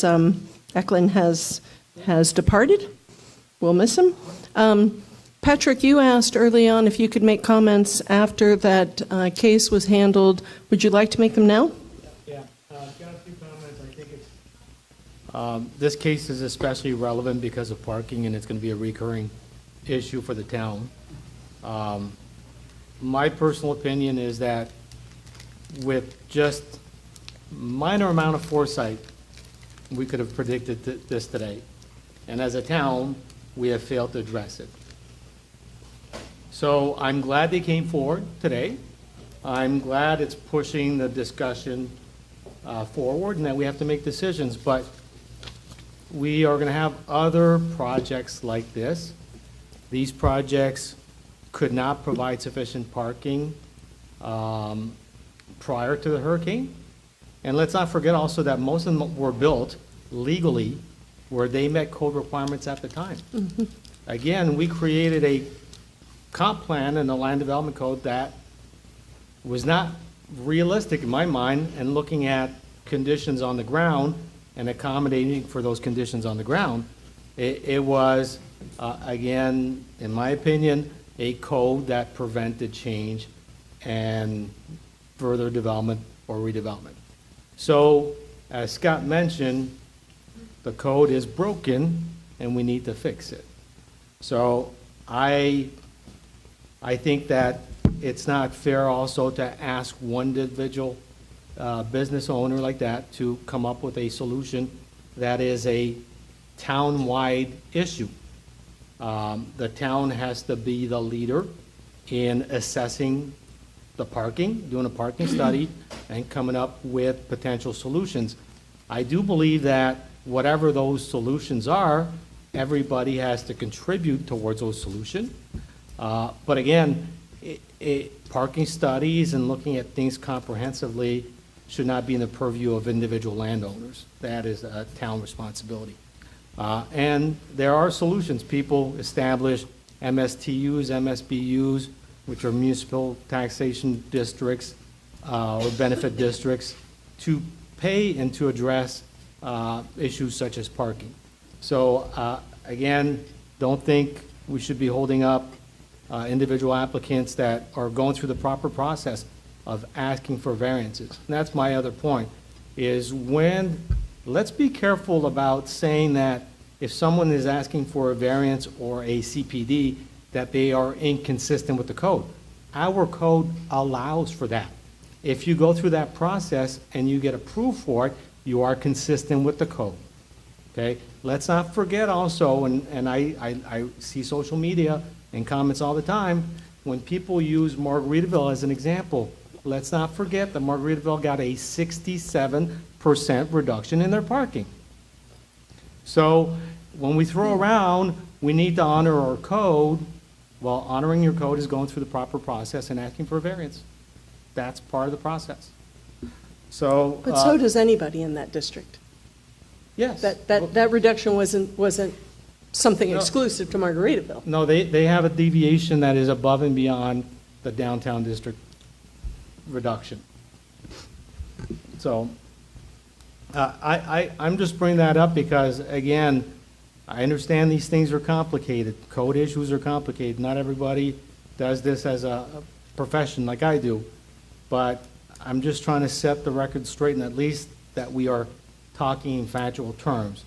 departed. We'll miss him. Patrick, you asked early on if you could make comments after that case was handled. Would you like to make them now? Yeah, got a few comments. I think it's, this case is especially relevant because of parking, and it's going to be a recurring issue for the town. My personal opinion is that with just minor amount of foresight, we could have predicted this today. And as a town, we have failed to address it. So I'm glad they came forward today. I'm glad it's pushing the discussion forward and that we have to make decisions. But we are going to have other projects like this. These projects could not provide sufficient parking prior to the hurricane. And let's not forget also that most of them were built legally where they met code requirements at the time. Mm-hmm. Again, we created a comp plan in the land development code that was not realistic in my mind, and looking at conditions on the ground and accommodating for those conditions on the ground, it was, again, in my opinion, a code that prevented change and further development or redevelopment. So, as Scott mentioned, the code is broken and we need to fix it. So I think that it's not fair also to ask one individual business owner like that to come up with a solution that is a town-wide issue. The town has to be the leader in assessing the parking, doing a parking study, and coming up with potential solutions. I do believe that whatever those solutions are, everybody has to contribute towards those solutions. But again, parking studies and looking at things comprehensively should not be in the purview of individual landowners. That is a town responsibility. And there are solutions. People establish MSTUs, MSBUs, which are municipal taxation districts or benefit districts, to pay and to address issues such as parking. So again, don't think we should be holding up individual applicants that are going through the proper process of asking for variances. And that's my other point, is let's be careful about saying that if someone is asking for a variance or a CPD, that they are inconsistent with the code. Our code allows for that. If you go through that process and you get approved for it, you are consistent with the code. Okay? Let's not forget also, and I see social media and comments all the time, when people use Margaritaville as an example, let's not forget that Margaritaville got a 67% reduction in their parking. So when we throw around, we need to honor our code. Well, honoring your code is going through the proper process and asking for a variance. That's part of the process. So, But so does anybody in that district. Yes. That reduction wasn't something No. exclusive to Margaritaville. No, they have a deviation that is above and beyond the downtown district reduction. So I'm just bringing that up because, again, I understand these things are complicated. Code issues are complicated. Not everybody does this as a profession like I do. But I'm just trying to set the record straight, and at least that we are talking in factual terms.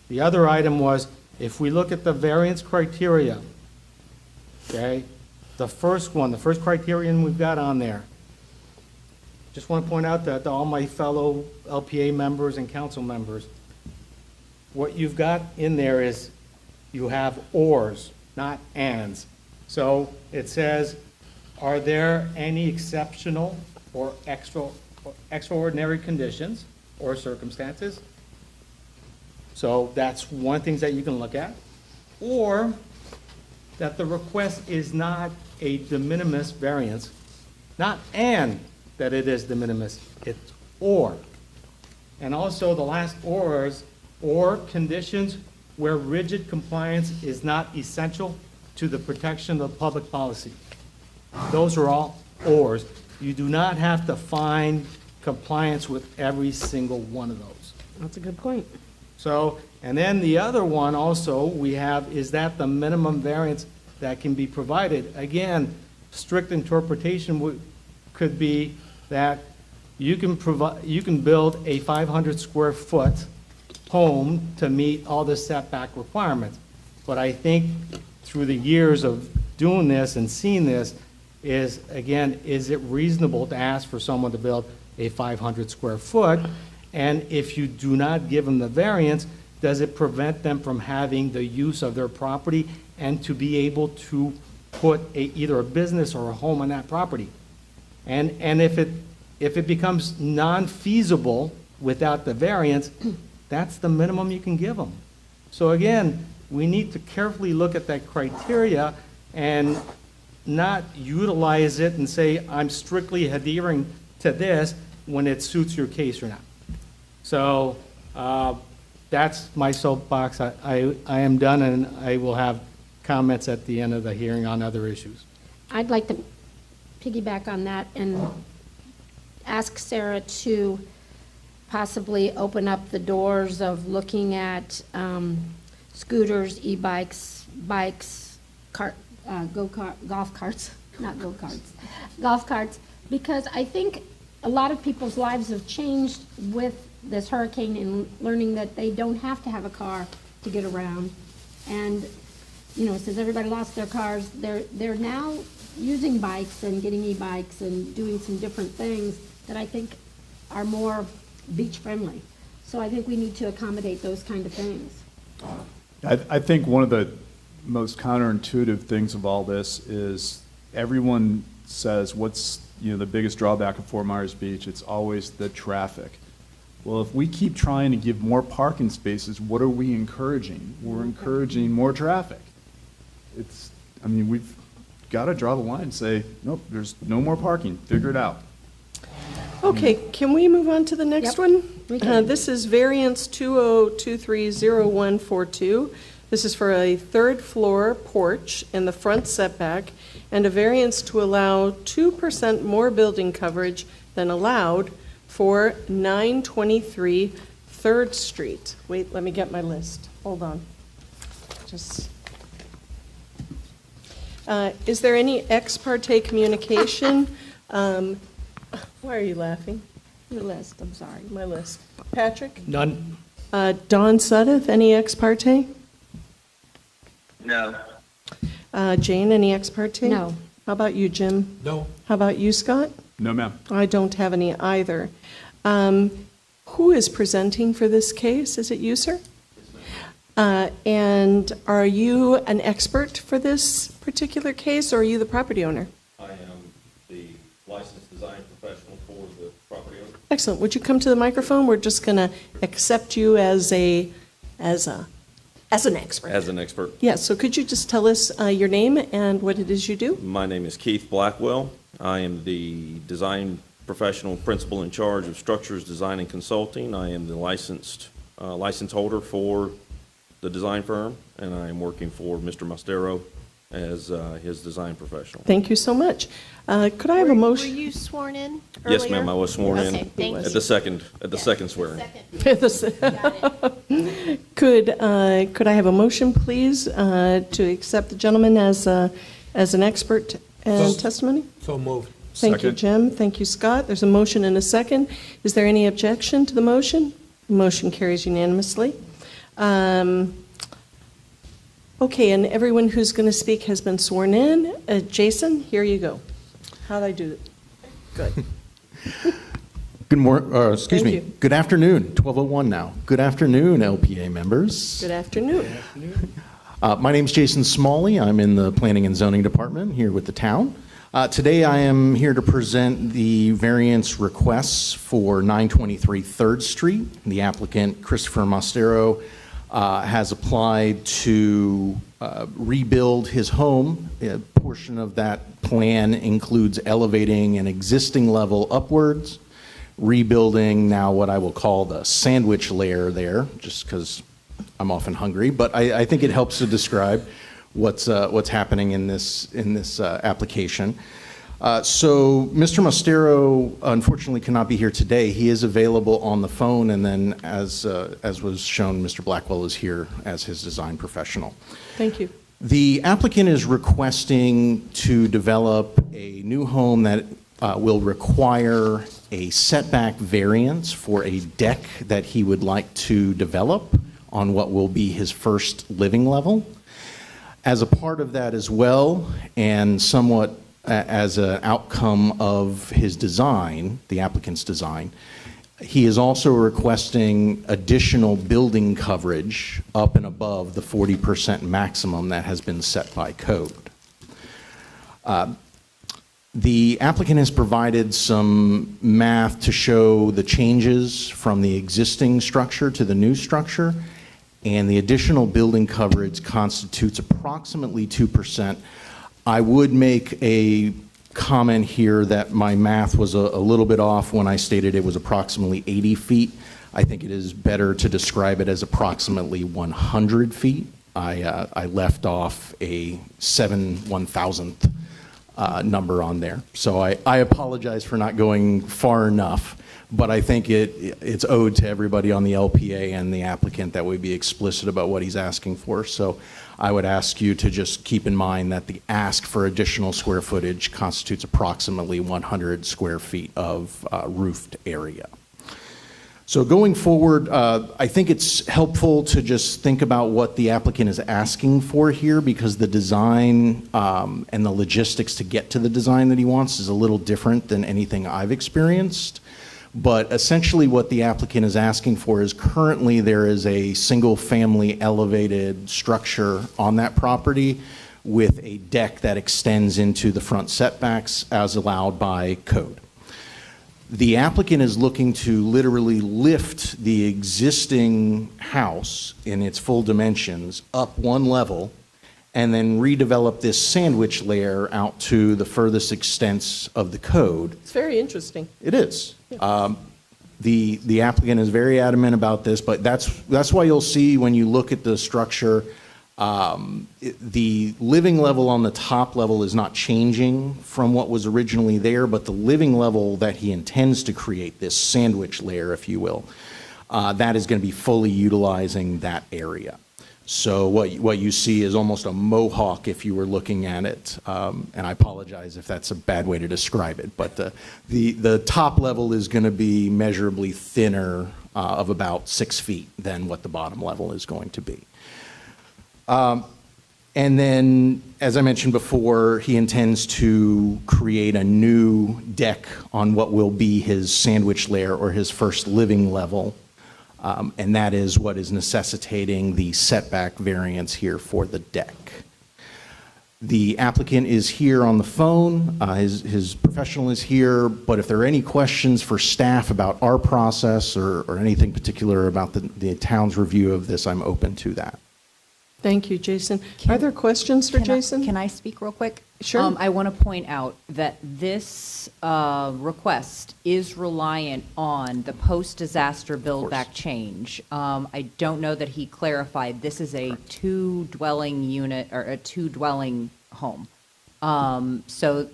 The other item was, if we look at the variance criteria, okay, the first criterion we've got on there, just want to point out that to all my fellow LPA members and council members, what you've got in there is you have ors, not ands. So it says, are there any exceptional or extraordinary conditions or circumstances? So that's one of the things that you can look at. Or that the request is not a de minimis variance, not and that it is de minimis, it's or. And also the last ors, or conditions where rigid compliance is not essential to the protection of public policy. Those are all ors. You do not have to find compliance with every single one of those. That's a good point. So, and then the other one also we have is that the minimum variance that can be provided. Again, strict interpretation could be that you can build a 500 square foot home to meet all the setback requirements. But I think through the years of doing this and seeing this is, again, is it reasonable to ask for someone to build a 500 square foot? And if you do not give them the variance, does it prevent them from having the use of their property and to be able to put either a business or a home on that property? And if it becomes non-feasible without the variance, that's the minimum you can give them. So again, we need to carefully look at that criteria and not utilize it and say, I'm strictly adhering to this when it suits your case or not. So that's my soapbox. I am done, and I will have comments at the end of the hearing on other issues. I'd like to piggyback on that and ask Sarah to possibly open up the doors of looking at scooters, e-bikes, bikes, golf carts, not go-karts, golf carts, because I think a lot of people's lives have changed with this hurricane and learning that they don't have to have a car to get around. And, you know, since everybody lost their cars, they're now using bikes and getting e-bikes and doing some different things that I think are more beach-friendly. So I think we need to accommodate those kind of things. I think one of the most counterintuitive things of all this is everyone says, what's the biggest drawback of Fort Myers Beach? It's always the traffic. Well, if we keep trying to give more parking spaces, what are we encouraging? We're encouraging more traffic. We've got to draw the line and say, nope, there's no more parking. Figure it out. Okay, can we move on to the next one? we can. This is variance 20230142. This is for a third floor porch in the front setback and a variance to allow 2% more building coverage than allowed for 923 3rd Street. Wait, let me get my list. Hold on. Is there any ex parte communication? Why are you laughing? Your list, I'm sorry. My list. Patrick? None. Don Sudduth, any ex parte? No. Jane, any ex parte? No. How about you, Jim? No. How about you, Scott? No, ma'am. I don't have any either. Who is presenting for this case? Is it you, sir? And are you an expert for this particular case, or are you the property owner? I am the licensed design professional for the property owner. Excellent. Would you come to the microphone? We're just going to accept you as an expert. As an expert. Yeah, so could you just tell us your name and what it is you do? My name is Keith Blackwell. I am the design professional principal in charge of structures design and consulting. I am the license holder for the design firm, and I am working for Mr. Estero as his design professional. Thank you so much. Could I have a motion? Were you sworn in earlier? Yes, ma'am, I was sworn in thank at you. the second swearing. Could I have a motion, please, to accept the gentleman as an expert and testimony? So moved. Thank you, Jim. Thank you, Scott. There's a motion and a second. Is there any objection to the motion? The motion carries unanimously. Okay, and everyone who's going to speak has been sworn in. Jason, here you go. How'd I do it? Good. Good morning, excuse Thank me. you. Good afternoon, 12:01 now. Good afternoon, LPA members. Good afternoon. My name's Jason Smalley. I'm in the Planning and Zoning Department here with the town. Today I am here to present the variance requests for 923 3rd Street. The applicant, Christopher Estero, has applied to rebuild his home. A portion of that plan includes elevating an existing level upwards, rebuilding now what I will call the sandwich layer there, just because I'm often hungry, but I think it helps to describe what's happening in this application. So Mr. Mostero unfortunately cannot be here today. He is available on the phone, and then as was shown, Mr. Blackwell is here as his design professional. Thank you. The applicant is requesting to develop a new home that will require a setback variance for a deck that he would like to develop on what will be his first living level. As a part of that as well, and somewhat as an outcome of his design, the applicant's design, he is also requesting additional building coverage up and above the 40% maximum that has been set by code. The applicant has provided some math to show the changes from the existing structure to the new structure, and the additional building coverage constitutes approximately 2%. I would make a comment here that my math was a little bit off when I stated it was approximately 80 feet. I think it is better to describe it as approximately 100 feet. I left off a 1,000th number on there. So I apologize for not going far enough, but I think it's owed to everybody on the LPA and the applicant that we be explicit about what he's asking for. So I would ask you to just keep in mind that the ask for additional square footage constitutes approximately 100 square feet of roofed area. So going forward, I think it's helpful to just think about what the applicant is asking for here, because the design and the logistics to get to the design that he wants is a little different than anything I've experienced. But essentially what the applicant is asking for is currently there is a single-family elevated structure on that property with a deck that extends into the front setbacks as allowed by code. The applicant is looking to literally lift the existing house in its full dimensions up one level and then redevelop this sandwich layer out to the furthest extents of the code. It's very interesting. It is. The applicant is very adamant about this, but that's why you'll see when you look at the structure, the living level on the top level is not changing from what was originally there, but the living level that he intends to create, this sandwich layer, if you will, that is going to be fully utilizing that area. So what you see is almost a mohawk if you were looking at it, and I apologize if that's a bad way to describe it, but the top level is going to be measurably thinner of about 6 feet than what the bottom level is going to be. And then, as I mentioned before, he intends to create a new deck on what will be his sandwich layer or his first living level. And that is what is necessitating the setback variance here for the deck. The applicant is here on the phone. His professional is here. But if there are any questions for staff about our process or anything particular about the town's review of this, I'm open to that. Thank you, Jason. Are there questions for Jason? Can I speak real quick? Sure. I want to point out that this request is reliant on the post-disaster build-back change. I don't know that he clarified, this is a two-dwelling unit or a two-dwelling home. So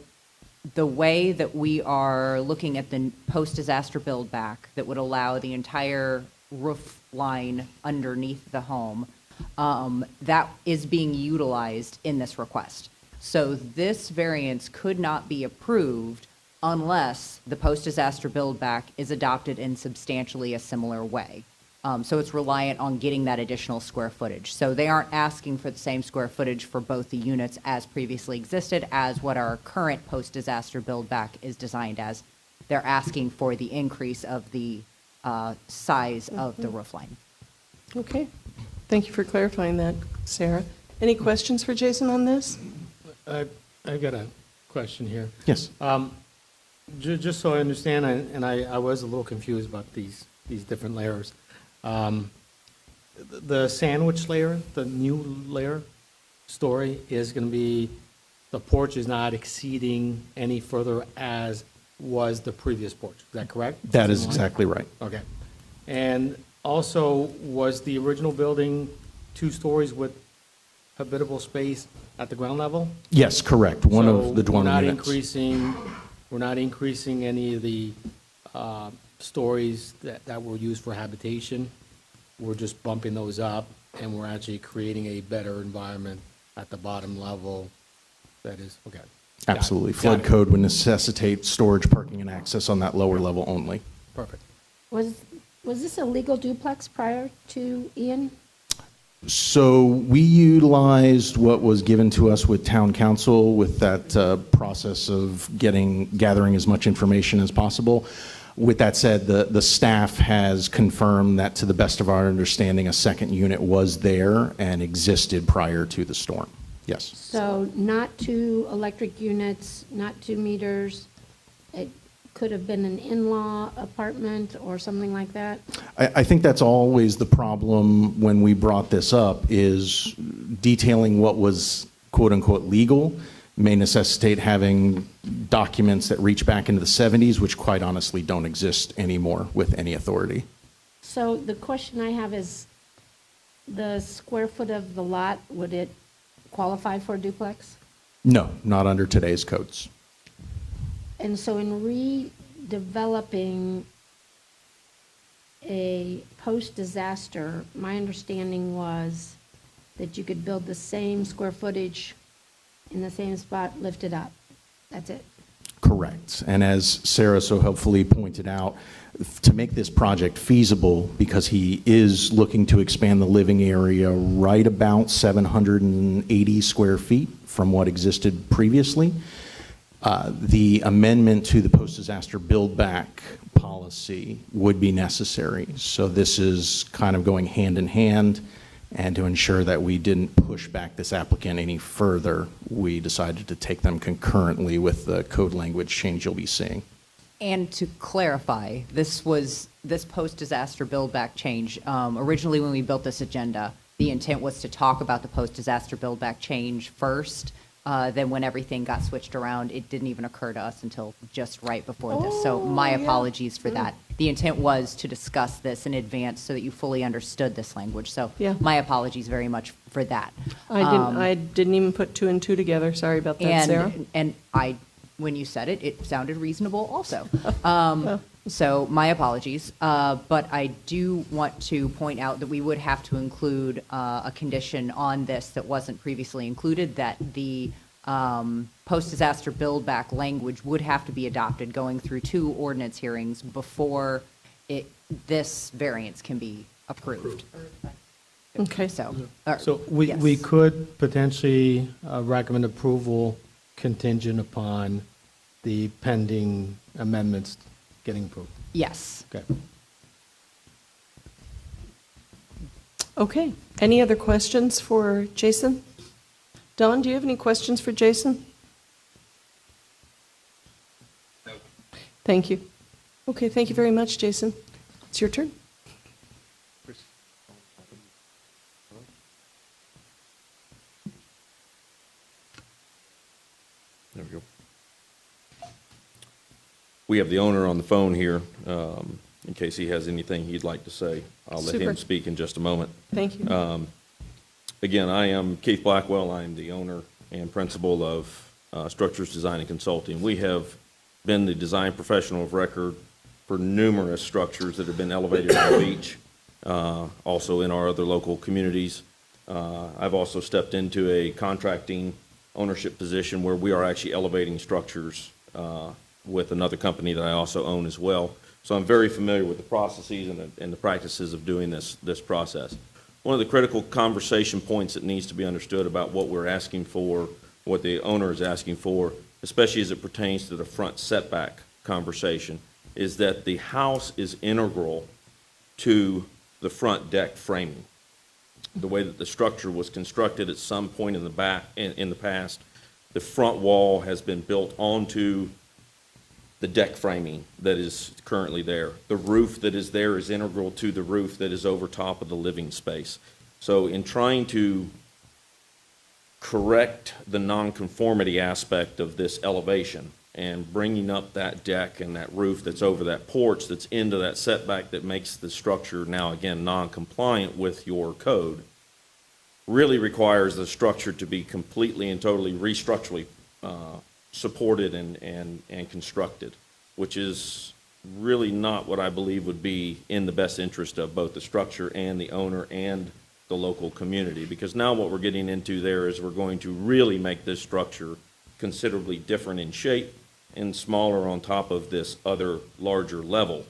the way that we are looking at the post-disaster build-back that would allow the entire roof line underneath the home, that is being utilized in this request. So this variance could not be approved unless the post-disaster build-back is adopted in substantially a similar way. So it's reliant on getting that additional square footage. So they aren't asking for the same square footage for both the units as previously existed as what our current post-disaster build-back is designed as. They're asking for the increase of the size of the roof line. Okay. Thank you for clarifying that, Sarah. Any questions for Jason on this? I've got a question here. Yes. Just so I understand, and I was a little confused about these different layers. The sandwich layer, the new layer story is going to be, the porch is not exceeding any further as was the previous porch. Is that correct? That is exactly right. Okay. And also, was the original building 2 stories with habitable space at the ground level? Yes, correct. One of the dwelling So units. we're not increasing any of the stories that were used for habitation. We're just bumping those up, and we're actually creating a better environment at the bottom level that is, okay. Got it. Absolutely. Got Flood it. code would necessitate storage, parking, and access on that lower level only. Perfect. Was this a legal duplex prior to Ian? So we utilized what was given to us with town council with that process of gathering as much information as possible. With that said, the staff has confirmed that to the best of our understanding, a second unit was there and existed prior to the storm. Yes. So not 2 electric units, not 2 meters. It could have been an in-law apartment or something like that? I think that's always the problem when we brought this up, is detailing what was quote-unquote legal may necessitate having documents that reach back into the 70s, which quite honestly don't exist anymore with any authority. So the question I have is, the square foot of the lot, would it qualify for a duplex? No, not under today's codes. And so in redeveloping a post-disaster, my understanding was that you could build the same square footage in the same spot, lift it up. That's it. Correct. And as Sarah so helpfully pointed out, to make this project feasible, because he is looking to expand the living area right about 780 square feet from what existed previously, the amendment to the post-disaster build-back policy would be necessary. So this is kind of going hand in hand, and to ensure that we didn't push back this applicant any further, we decided to take them concurrently with the code language change you'll be seeing. And to clarify, this post-disaster build-back change, originally when we built this agenda, the intent was to talk about the post-disaster build-back change first. Then when everything got switched around, it didn't even occur to us until just right before this. So my apologies for that. The intent was to discuss this in advance so that you fully understood this language. So my apologies very much for that. I didn't even put 2 and 2 together. Sorry about that, Sarah. And when you said it, it sounded reasonable also. So my apologies. But I do want to point out that we would have to include a condition on this that wasn't previously included, that the post-disaster build-back language would have to be adopted going through 2 ordinance hearings before this variance can be approved. Okay. So we could potentially recommend approval contingent upon the pending amendments getting approved. Yes. Okay. Okay. Any other questions for Jason? Don, do you have any questions for Jason? No. Thank you. Okay, thank you very much, Jason. It's your turn. There we go. We have the owner on the phone here, in case he has anything he'd like to say. I'll let him speak in just a moment. Thank you. Again, I am Keith Blackwell. I am the owner and principal of Structures Design and Consulting. We have been the design professional of record for numerous structures that have been elevated on the beach, also in our other local communities. I've also stepped into a contracting ownership position where we are actually elevating structures with another company that I also own as well. So I'm very familiar with the processes and the practices of doing this process. One of the critical conversation points that needs to be understood about what we're asking for, what the owner is asking for, especially as it pertains to the front setback conversation, is that the house is integral to the front deck framing. The way that the structure was constructed at some point in the past, the front wall has been built onto the deck framing that is currently there. The roof that is there is integral to the roof that is over top of the living space. So in trying to correct the nonconformity aspect of this elevation and bringing up that deck and that roof that's over that porch that's into that setback that makes the structure now again non-compliant with your code, really requires the structure to be completely and totally restructurally supported and constructed, which is really not what I believe would be in the best interest of both the structure and the owner and the local community. Because now what we're getting into there is we're going to really make this structure considerably different in shape and smaller on top of this other larger level.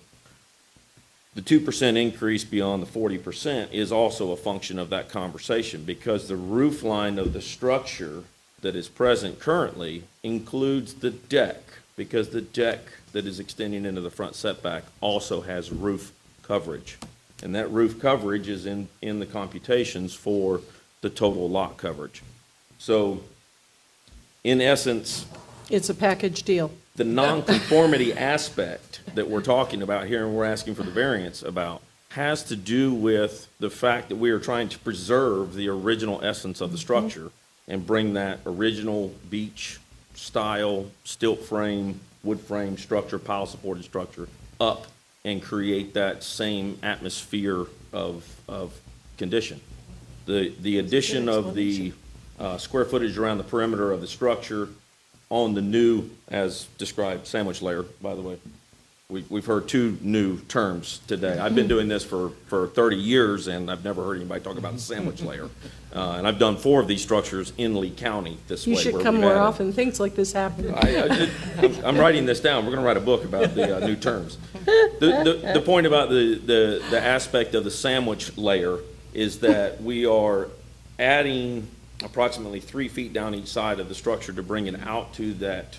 The 2% increase beyond the 40% is also a function of that conversation, because the roof line of the structure that is present currently includes the deck, because the deck that is extending into the front setback also has roof coverage. And that roof coverage is in the computations for the total lot coverage. So in essence, It's a package deal. the nonconformity aspect that we're talking about here and we're asking for the variance about has to do with the fact that we are trying to preserve the original essence of the structure and bring that original beach style stilt frame, wood frame structure, pile supported structure up and create that same atmosphere of condition. The addition of the square footage around the perimeter of the structure on the new, as described, sandwich layer, by the way. We've heard two new terms today. I've been doing this for 30 years, and I've never heard anybody talk about the sandwich layer. And I've done 4 of these structures in Lee County this way. You should where come we've more added- often. Things like this happen. I'm writing this down. We're going to write a book about the new terms. The point about the aspect of the sandwich layer is that we are adding approximately 3 feet down each side of the structure to bring it out to that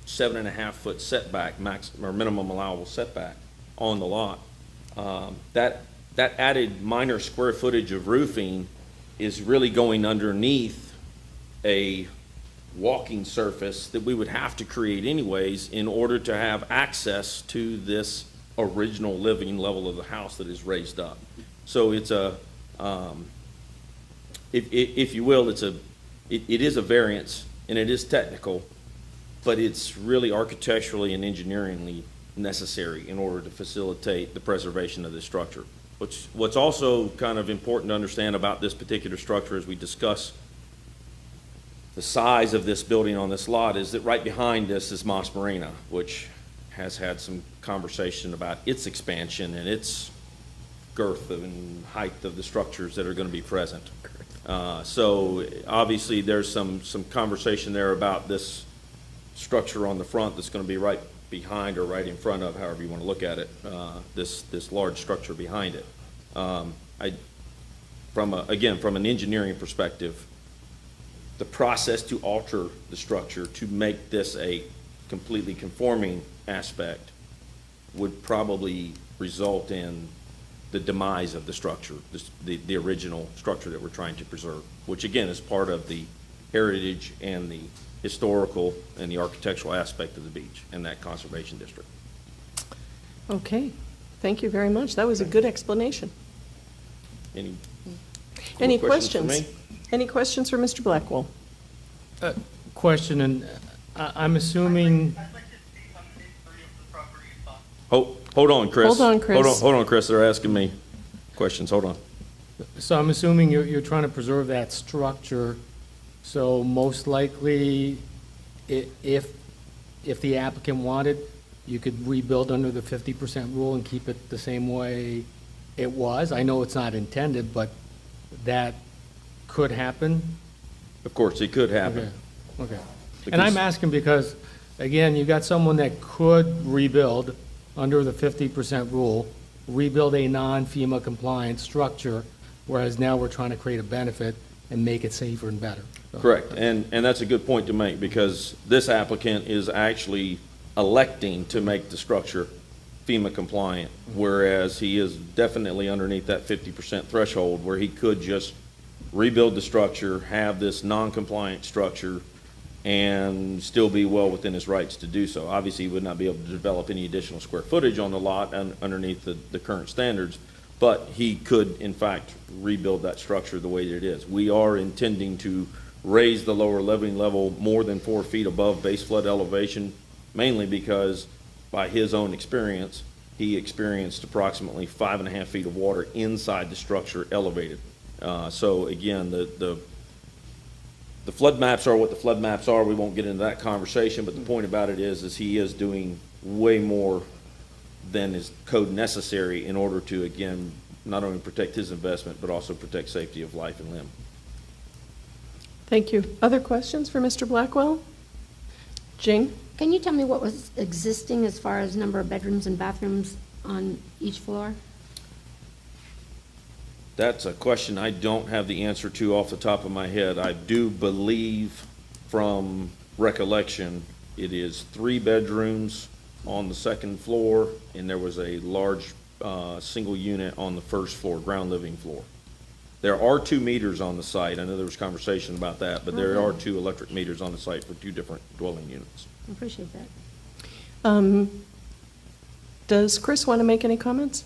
7.5-foot setback, max or minimum allowable setback on the lot. That added minor square footage of roofing is really going underneath a walking surface that we would have to create anyways in order to have access to this original living level of the house that is raised up. So it's if you will, it is a variance and it is technical, but it's really architecturally and engineeringly necessary in order to facilitate the preservation of this structure. What's also kind of important to understand about this particular structure as we discuss the size of this building on this lot is that right behind this is Moss Marina, which has had some conversation about its expansion and its girth and height of the structures that are going to be present. So obviously there's some conversation there about this structure on the front that's going to be right behind or right in front of, however you want to look at it, this large structure behind it. From an engineering perspective, the process to alter the structure to make this a completely conforming aspect would probably result in the demise of the structure, the original structure that we're trying to preserve, which again is part of the heritage and the historical and the architectural aspect of the beach and that conservation district. Okay, thank you very much. That was a good explanation. Any questions? for me? Any questions for Mr. Blackwell? Question, and I'm assuming, Hold on, Chris. Hold on, Chris. Hold on, Chris. They're asking me questions. Hold on. so I'm assuming you're trying to preserve that structure, so most likely, if the applicant wanted, you could rebuild under the 50% rule and keep it the same way it was. I know it's not intended, but that could happen. Of course, it could happen. Okay. And I'm asking because, again, you got someone that could rebuild under the 50% rule, rebuild a non-FEMA compliant structure, whereas now we're trying to create a benefit and make it safer and better. So- Correct, and that's a good point to make, because this applicant is actually electing to make the structure FEMA compliant, whereas he is definitely underneath that 50% threshold, where he could just rebuild the structure, have this non-compliant structure, and still be well within his rights to do so. Obviously, he would not be able to develop any additional square footage on the lot underneath the current standards, but he could, in fact, rebuild that structure the way that it is. We are intending to raise the lower living level more than 4 feet above base flood elevation, mainly because, by his own experience, he experienced approximately 5.5 feet of water inside the structure elevated. So again, the flood maps are what the flood maps are. We won't get into that conversation, but the point about it is he is doing way more than is code necessary in order to, again, not only protect his investment, but also protect safety of life and limb. Thank you. Other questions for Mr. Blackwell? Jing? Can you tell me what was existing as far as number of bedrooms and bathrooms on each floor? That's a question I don't have the answer to off the top of my head. I do believe from recollection, it is 3 bedrooms on the second floor, and there was a large single unit on the first floor, ground living floor. There are 2 meters on the site. I know there was conversation about that, but there are 2 electric meters on the site for 2 different dwelling units. I appreciate that. Does Chris want to make any comments?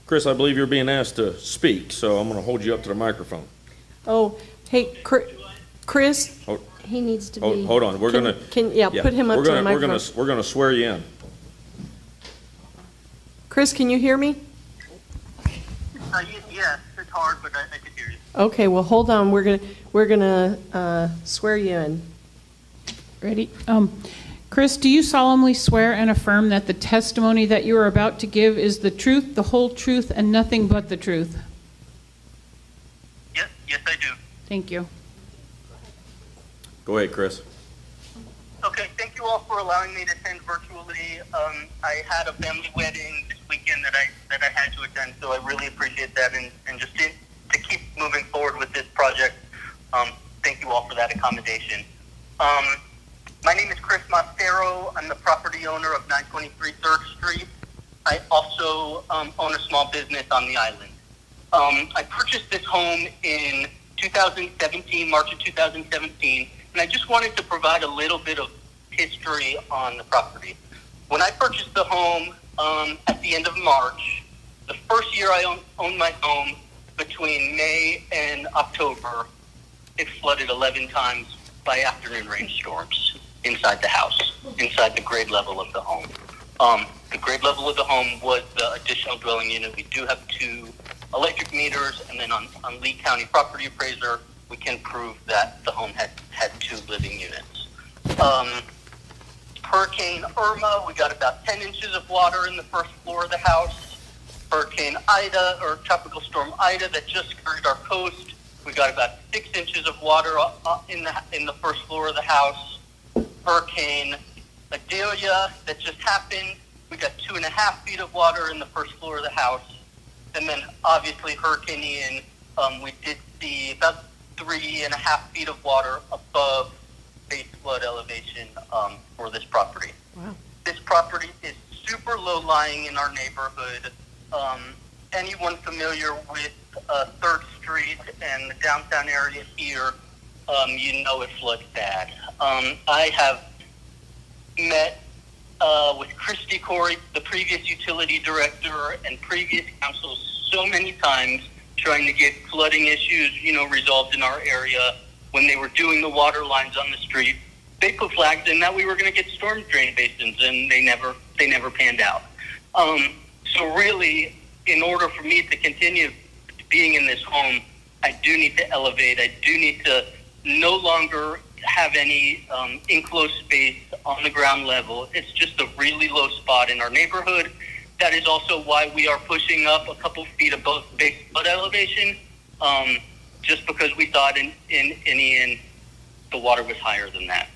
Chris, I believe you're being asked to speak, so I'm going to hold you up to the microphone. Oh, hey, Chris? He needs to be. Hold on. We're going to. Put him up to the microphone. We're going to swear you in. Chris, can you hear me? Yes, it's hard, but I can hear you. Okay, well, hold on. We're gonna swear you in. Ready? Chris, do you solemnly swear and affirm that the testimony that you are about to give is the truth, the whole truth, and nothing but the truth? Yes, I do. Thank you. Go ahead, Chris. Okay, thank you all for allowing me to attend virtually. I had a family wedding this weekend that I had to attend, so I really appreciate that. And just to keep moving forward with this project, thank you all for that accommodation. My name is Chris Mastero. I'm the property owner of 923 3rd Street. I also own a small business on the island. I purchased this home in 2017, March of 2017, and I just wanted to provide a little bit of history on the property. When I purchased the home at the end of March, the first year I owned my home, between May and October, it flooded 11 times by afternoon rainstorms inside the house, inside the grade level of the home. The grade level of the home was the additional dwelling unit. We do have 2 electric meters, and then on Lee County Property Appraiser, we can prove that the home had 2 living units. Hurricane Irma, we got about 10 inches of water in the first floor of the house. Hurricane Ida, or Tropical Storm Ida, that just skirted our coast, we got about 6 inches of water in the first floor of the house. Hurricane Adelia, that just happened, we got 2.5 feet of water in the first floor of the house. And then obviously Hurricane Ian, we did see about 3.5 feet of water above base flood elevation for this property. Wow. This property is super low lying in our neighborhood. Anyone familiar with 3rd Street and the downtown area here, you know it floods bad. I have met with Christy Corey, the previous utility director, and previous councils so many times trying to get flooding issues, resolved in our area. When they were doing the water lines on the street, they put flags in that we were going to get storm drain basins, and they never panned out. So really, in order for me to continue being in this home, I do need to elevate. I do need to no longer have any enclosed space on the ground level. It's just a really low spot in our neighborhood. That is also why we are pushing up a couple feet above base flood elevation, just because we thought in Ian the water was higher than that.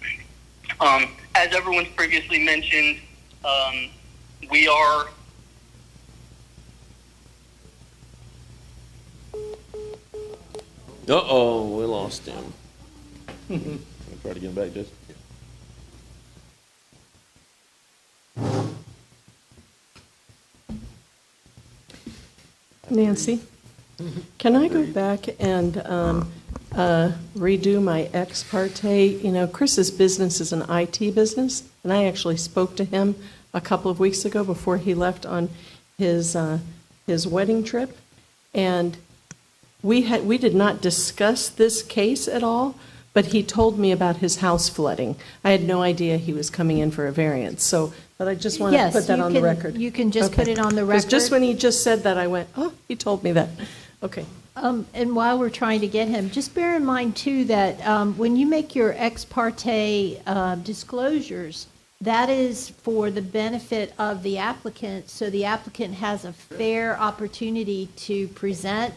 As everyone's previously mentioned, we are... Uh-oh, we lost him. Try to get him back, Jess. Nancy, can I go back and redo my ex parte? Chris's business is an IT business, and I actually spoke to him a couple of weeks ago before he left on his wedding trip, and we did not discuss this case at all, but he told me about his house flooding. I had no idea he was coming in for a variance, but I just want to put that on the record. You can just put it on the record. 'Cause just when he just said that, I went, oh, he told me that. Okay. And while we're trying to get him, just bear in mind too that when you make your ex parte disclosures, that is for the benefit of the applicant, so the applicant has a fair opportunity to present.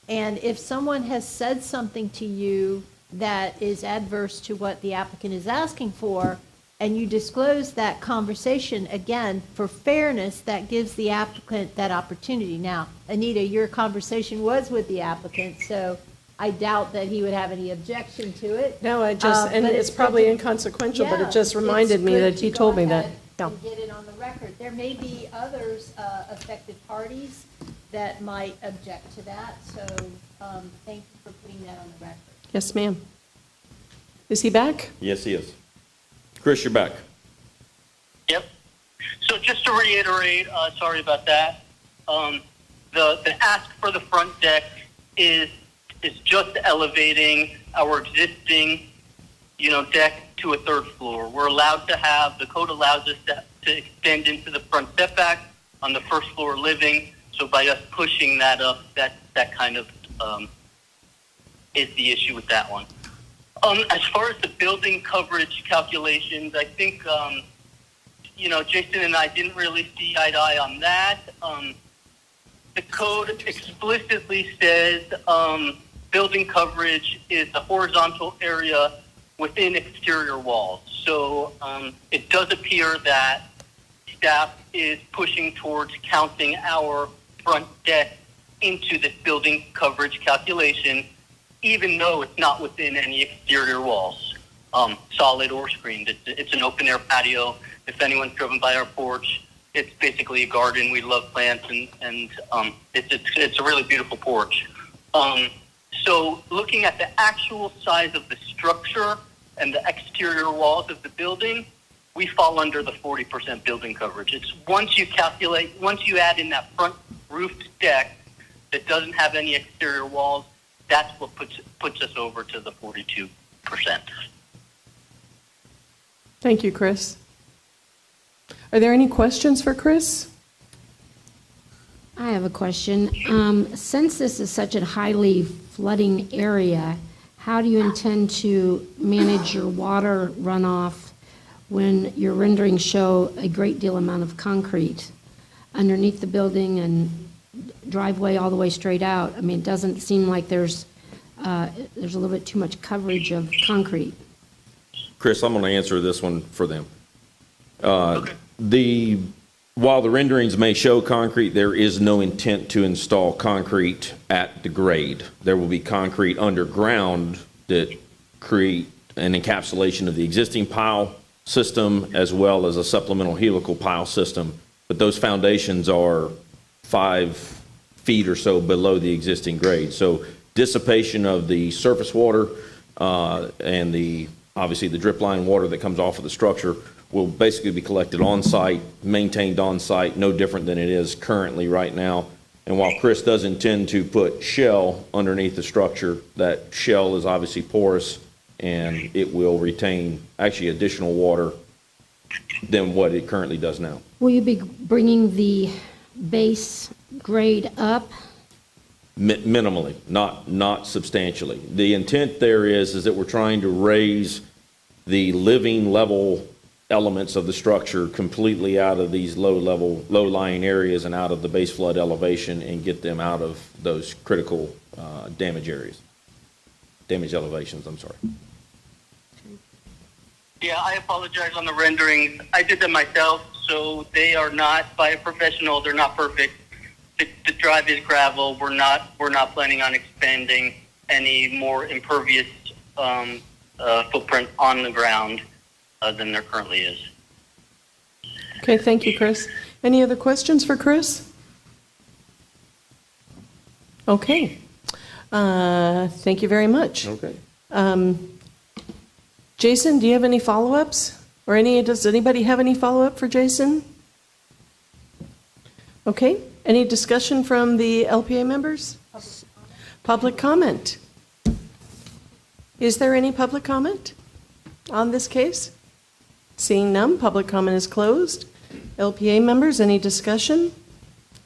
And if someone has said something to you that is adverse to what the applicant is asking for, and you disclose that conversation, again, for fairness, that gives the applicant that opportunity. Now, Anita, your conversation was with the applicant, so I doubt that he would have any objection to it. No, and it's probably inconsequential, but it just reminded me that he told me that. And get it on the record. There may be others affected parties that might object to that, so thank you for putting that on the record. Yes, ma'am. Is he back? Yes, he is. Chris, you're back. Yep. So just to reiterate, sorry about that. The ask for the front deck is just elevating our existing, deck to a third floor. We're allowed to have, the code allows us to extend into the front setback on the first floor living. So by us pushing that up, that kind of is the issue with that one. As far as the building coverage calculations, I think, Jason and I didn't really see eye to eye on that. The code explicitly says building coverage is the horizontal area within exterior walls. So it does appear that staff is pushing towards counting our front deck into this building coverage calculation, even though it's not within any exterior walls, solid or screened. It's an open air patio. If anyone's driven by our porch, it's basically a garden. We love plants, and it's a really beautiful porch. So looking at the actual size of the structure and the exterior walls of the building, we fall under the 40% building coverage. It's once you add in that front roofed deck that doesn't have any exterior walls, that's what puts us over to the 42%. Thank you, Chris. Are there any questions for Chris? I have a question. Since this is such a highly flooding area, how do you intend to manage your water runoff when your renderings show a great deal amount of concrete underneath the building and driveway all the way straight out? I mean, it doesn't seem like there's a little bit too much coverage of concrete. Chris, I'm going to answer this one for them. While the renderings may show concrete, there is no intent to install concrete at the grade. There will be concrete underground that create an encapsulation of the existing pile system as well as a supplemental helical pile system. But those foundations are 5 feet or so below the existing grade. So dissipation of the surface water and obviously the drip line water that comes off of the structure will basically be collected on site, maintained on site, no different than it is currently right now. And while Chris does intend to put shell underneath the structure, that shell is obviously porous and it will retain actually additional water than what it currently does now. Will you be bringing the base grade up? Minimally, not substantially. The intent there is that we're trying to raise the living level elements of the structure completely out of these low-lying areas and out of the base flood elevation and get them out of those critical damage elevations, I'm sorry. Yeah, I apologize on the renderings. I did them myself, so they are not by a professional. They're not perfect. The drive is gravel. We're not planning on expanding any more impervious footprint on the ground than there currently is. Okay, thank you, Chris. Any other questions for Chris? Okay. Thank you very much. Okay. Jason, do you have any follow-ups? Does anybody have any follow-up for Jason? Okay. Any discussion from the LPA members? Public comment. Is there any public comment on this case? Seeing none, public comment is closed. LPA members, any discussion?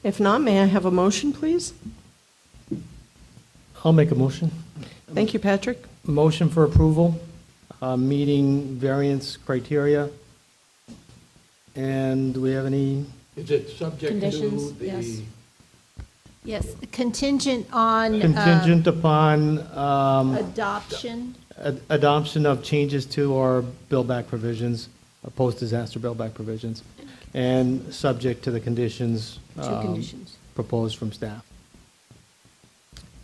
If not, may I have a motion, please? I'll make a motion. Thank you, Patrick. Motion for approval, meeting variance criteria. And do we have any? Is it subject to Conditions, the? yes. Yes, contingent on. Contingent upon Adoption. adoption of changes to our build-back provisions, post-disaster build-back provisions, and subject to the conditions conditions. proposed from staff.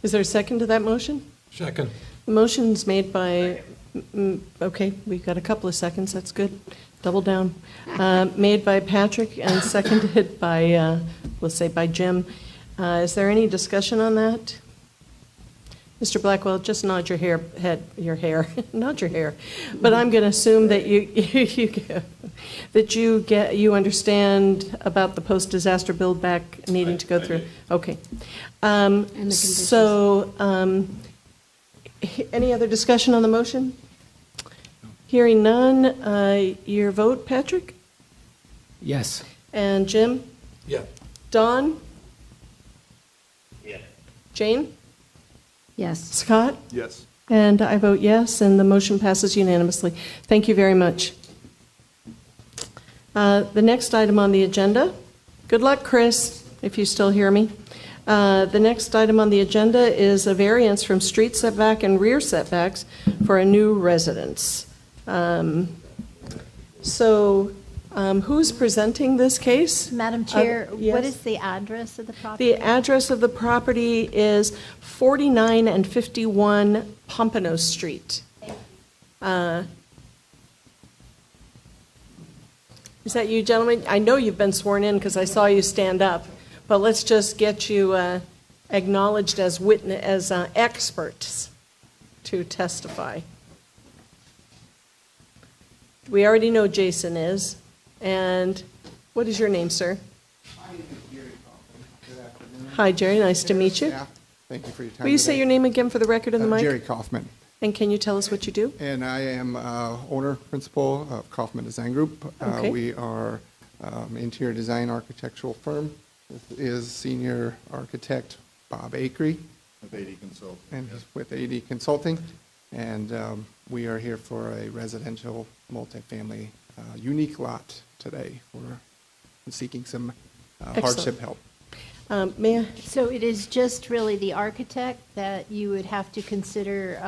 Is there a second to that motion? Second. The motion's made by, okay, we've got a couple of seconds, that's good. Double down. Made by Patrick and seconded by, we'll say by Jim. Is there any discussion on that? Mr. Blackwell, just nod your hair, nod your hair. But I'm going to assume that you understand about the post-disaster build back needing to go through. Okay. And the conditions. So, any other discussion on the motion? Hearing none, your vote, Patrick? Yes. And Jim? Yeah. Don? Yes. Jane? Yes. Scott? Yes. And I vote yes, and the motion passes unanimously. Thank you very much. The next item on the agenda, good luck, Chris, if you still hear me. The next item on the agenda is a variance from street setback and rear setbacks for a new residence. Who's presenting this case? Madam Chair, yes. what is the address of the property? The address of the property is 49 and 51 Pompano Street. Is that you, gentlemen? I know you've been sworn in because I saw you stand up, but let's just get you acknowledged as experts to testify. We already know Jason is. And what is your name, sir? My name is Jerry Kaufman. Good afternoon. Hi, Jerry. Nice to meet you. Yeah, thank you for your time. Will you say today. your name again for the record in the mic? Jerry Kaufman. And can you tell us what you do? And I am owner, principal of Kaufman Design Group. Okay. We are interior design architectural firm. This is senior architect Bob Acree. With AD Consulting. And he's with AD Consulting. And we are here for a residential multifamily unique lot today. We're seeking some hardship help. May I? So it is just really the architect that you would have to consider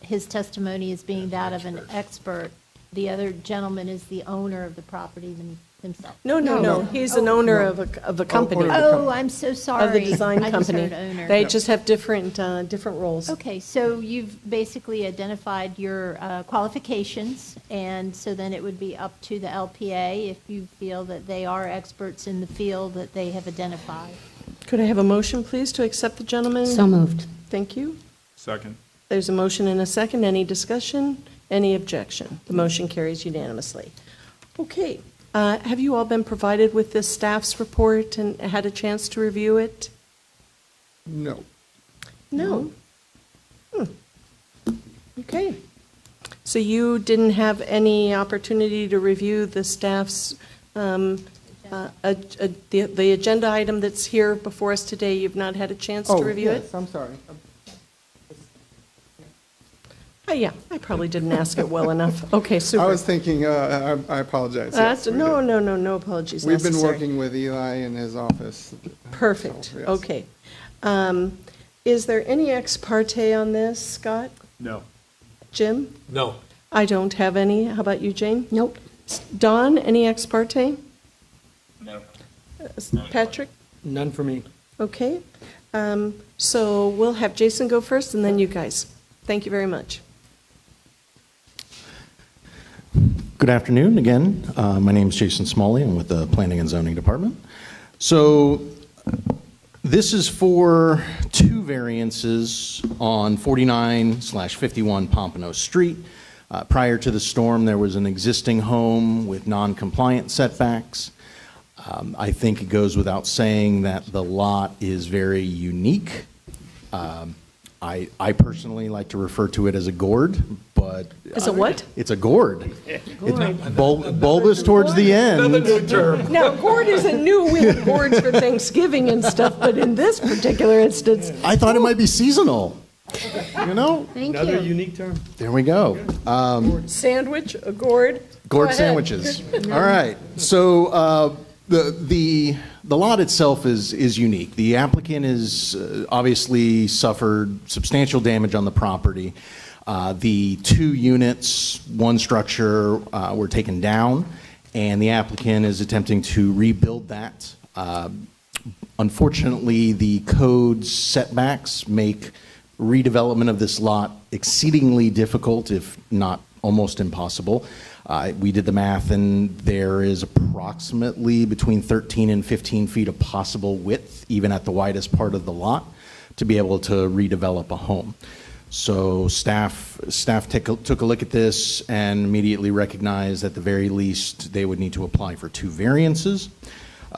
his testimony as being that of an expert. The other gentleman is the owner of the property himself. No. He's an owner of a company. Oh, I'm so sorry. Of the design I just company. heard owner. They just have different roles. Okay, so you've basically identified your qualifications, and so then it would be up to the LPA if you feel that they are experts in the field that they have identified. Could I have a motion, please, to accept the gentleman? So moved. Thank you. Second. There's a motion and a second. Any discussion? Any objection? The motion carries unanimously. Okay. Have you all been provided with this staff's report and had a chance to review it? No. No. Okay. So you didn't have any opportunity to review the staff's, the agenda item that's here before us today? You've not had a chance to review it? I'm sorry. Yeah, I probably didn't ask it well enough. Okay, super. I was thinking, I apologize. That's, Yes, we no did. apologies We've been necessary. working with Eli in his office. Perfect, So, yes. okay. Is there any ex parte on this, Scott? No. Jim? No. I don't have any. How about you, Jane? Nope. Don, any ex parte? No. Patrick? None for me. Okay. So we'll have Jason go first and then you guys. Thank you very much. Good afternoon again. My name is Jason Smalley. I'm with the Planning and Zoning Department. So this is for two variances on 49/51 Pompano Street. Prior to the storm, there was an existing home with non-compliant setbacks. I think it goes without saying that the lot is very unique. I personally like to refer to it as a gourd, but... As a what? It's a gourd. It's bulbous towards the end. Another new term. Now, gourd isn't new. We have gourds for Thanksgiving and stuff, but in this particular instance... I thought it might be seasonal. You know? Thank Another you. unique term. There we go. Sandwich, a gourd. Go Gourd ahead. sandwiches. All right. So the lot itself is unique. The applicant has obviously suffered substantial damage on the property. The 2 units, 1 structure were taken down, and the applicant is attempting to rebuild that. Unfortunately, the code's setbacks make redevelopment of this lot exceedingly difficult, if not almost impossible. We did the math, and there is approximately between 13 and 15 feet of possible width, even at the widest part of the lot, to be able to redevelop a home. So staff took a look at this and immediately recognized at the very least they would need to apply for 2 variances.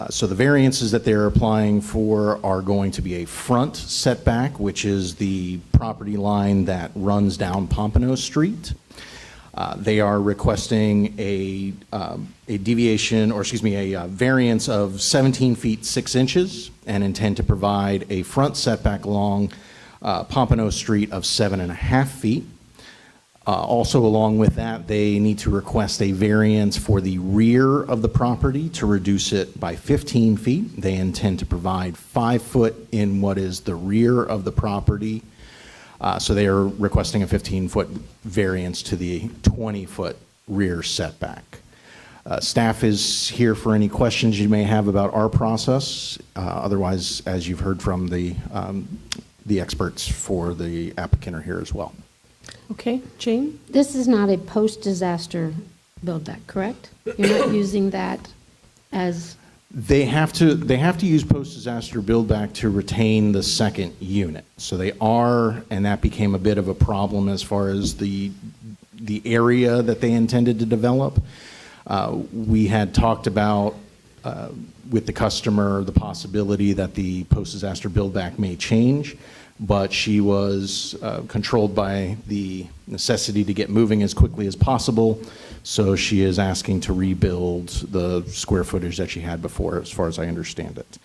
So the variances that they're applying for are going to be a front setback, which is the property line that runs down Pompano Street. They are requesting a deviation, or excuse me, a variance of 17 feet 6 inches, and intend to provide a front setback along Pompano Street of 7.5 feet. Also, along with that, they need to request a variance for the rear of the property to reduce it by 15 feet. They intend to provide 5 foot in what is the rear of the property. So they are requesting a 15-foot variance to the 20-foot rear setback. Staff is here for any questions you may have about our process. Otherwise, as you've heard from the experts for the applicant are here as well. Okay, Jane? This is not a post-disaster build-back, correct? You're not using that as, They have to use post-disaster build-back to retain the second unit. So they are, and that became a bit of a problem as far as the area that they intended to develop. We had talked about with the customer the possibility that the post-disaster build-back may change, but she was controlled by the necessity to get moving as quickly as possible. So she is asking to rebuild the square footage that she had before, as far as I understand it.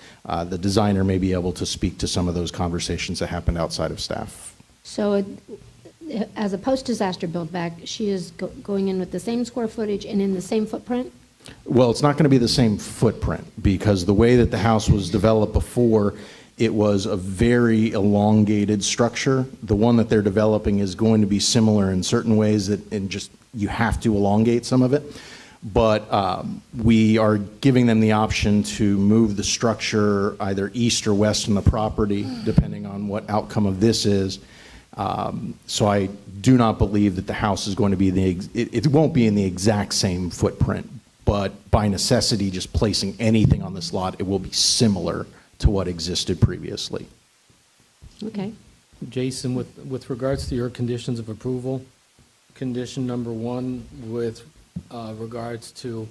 The designer may be able to speak to some of those conversations that happened outside of staff. so as a post-disaster build-back, she is going in with the same square footage and in the same footprint? Well, it's not going to be the same footprint, because the way that the house was developed before, it was a very elongated structure. The one that they're developing is going to be similar in certain ways, that and just you have to elongate some of it. But we are giving them the option to move the structure either east or west on the property, depending on what outcome of this is. So I do not believe that the house is going to be it won't be in the exact same footprint, but by necessity, just placing anything on this lot, it will be similar to what existed previously. Okay. Jason, with regards to your conditions of approval, condition number 1 with regards to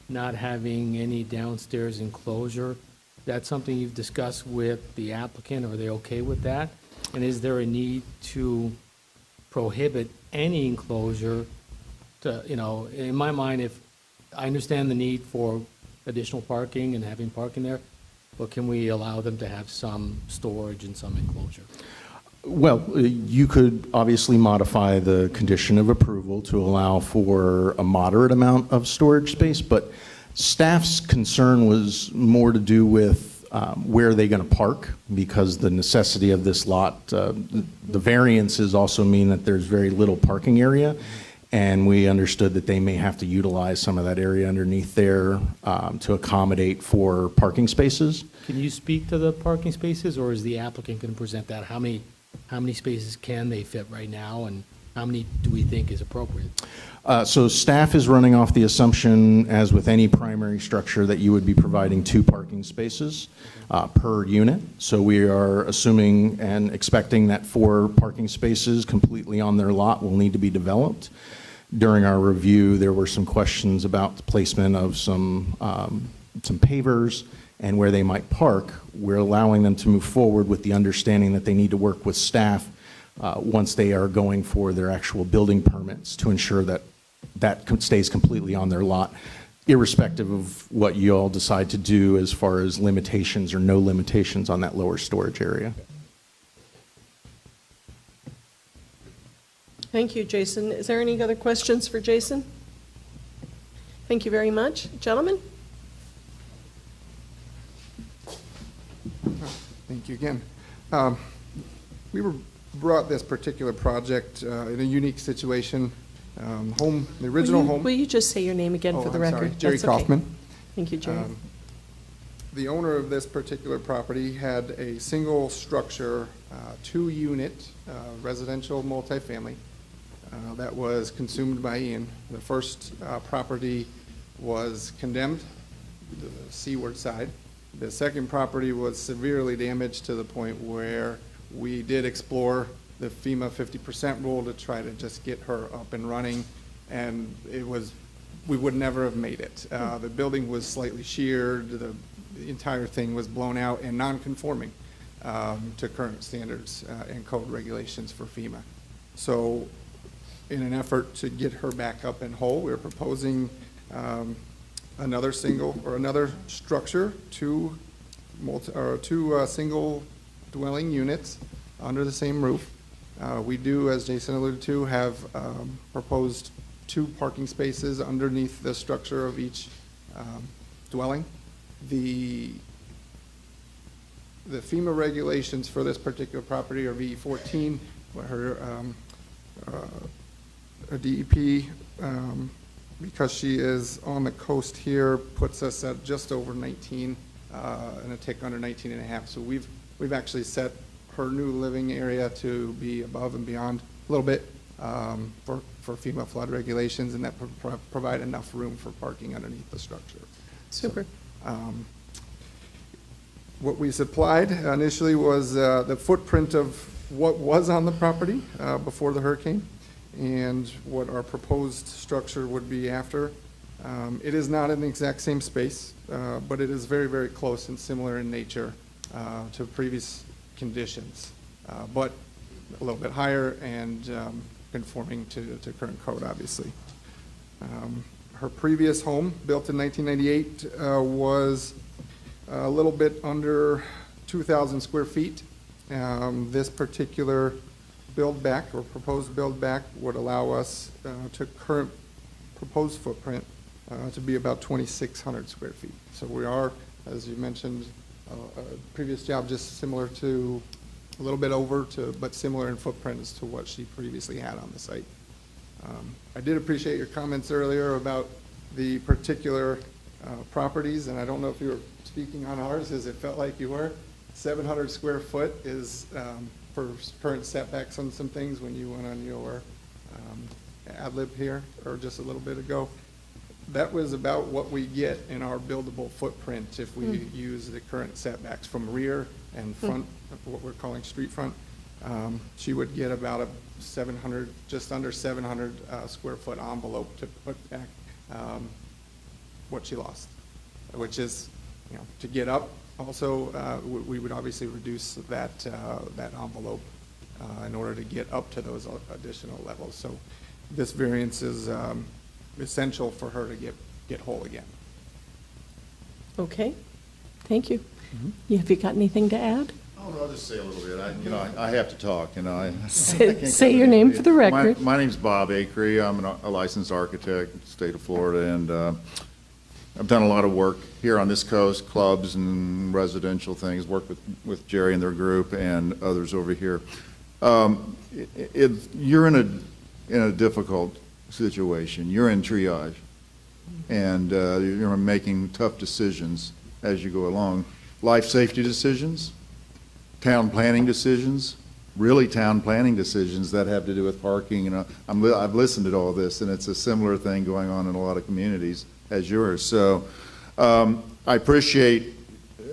not having any downstairs enclosure, that's something you've discussed with the applicant? Are they okay with that? And is there a need to prohibit any enclosure to, in my mind, if I understand the need for additional parking and having parking there, but can we allow them to have some storage and some enclosure? Well, you could obviously modify the condition of approval to allow for a moderate amount of storage space, but staff's concern was more to do with where are they going to park, because the necessity of this lot, the variances also mean that there's very little parking area, and we understood that they may have to utilize some of that area underneath there to accommodate for parking spaces. Can you speak to the parking spaces, or is the applicant going to present that? How many spaces can they fit right now, and how many do we think is appropriate? So staff is running off the assumption, as with any primary structure, that you would be providing 2 parking spaces per unit. So we are assuming and expecting that 4 parking spaces completely on their lot will need to be developed. During our review, there were some questions about the placement of some pavers and where they might park. We're allowing them to move forward with the understanding that they need to work with staff once they are going for their actual building permits to ensure that that stays completely on their lot, irrespective of what you all decide to do as far as limitations or no limitations on that lower storage area. Thank you, Jason. Is there any other questions for Jason? Thank you very much. Gentlemen? Thank you again. We were brought this particular project in a unique situation. The original home. Will you just say your name again for the I'm record? sorry. Jerry That's okay. Kaufman. Thank you, Jerry. The owner of this particular property had a single structure, 2-unit residential multifamily that was consumed by Ian. The first property was condemned, the seaward side. The second property was severely damaged to the point where we did explore the FEMA 50% rule to try to just get her up and running, and we would never have made it. The building was slightly sheared, the entire thing was blown out and non-conforming to current standards and code regulations for FEMA. So in an effort to get her back up and whole, we're proposing another structure, two single dwelling units under the same roof. We do, as Jason alluded to, have proposed 2 parking spaces underneath the structure of each dwelling. The FEMA regulations for this particular property are VE14, where her DEP, because she is on the coast here, puts us at just over 19 and a tick under 19 and a half. So we've actually set her new living area to be above and beyond a little bit for FEMA flood regulations, and that provide enough room for parking underneath the structure. Super. What we supplied initially was the footprint of what was on the property before the hurricane and what our proposed structure would be after. It is not in the exact same space, but it is very, very close and similar in nature to previous conditions, but a little bit higher and conforming to current code, obviously. Her previous home, built in 1998, was a little bit under 2,000 square feet. This particular build-back or proposed build-back would allow us to current proposed footprint to be about 2,600 square feet. So we are, as you mentioned, a previous job, just similar to, a little bit over to, but similar in footprint as to what she previously had on the site. I did appreciate your comments earlier about the particular properties, and I don't know if you were speaking on ours, as it felt like you were. 700 square foot is for current setbacks on some things when you went on your ad lib here, or just a little bit ago. That was about what we get in our buildable footprint if we use the current setbacks from rear and front, what we're calling street front. She would get about a 700, just under 700 square foot envelope to put back what she lost, which is, to get up. Also, we would obviously reduce that envelope in order to get up to those additional levels. So this variance is essential for her to get whole again. Okay. Thank you. Have you got anything to add? Oh, no, I'll just say a little bit. I have to talk, Say your name for the record. My name's Bob Acree. I'm a licensed architect in the state of Florida, and I've done a lot of work here on this coast, clubs and residential things, worked with Jerry and their group and others over here. You're in a difficult situation. You're in triage, and you're making tough decisions as you go along. Life safety decisions, town planning decisions, really town planning decisions that have to do with parking. I've listened to all this, and it's a similar thing going on in a lot of communities as yours. So I appreciate,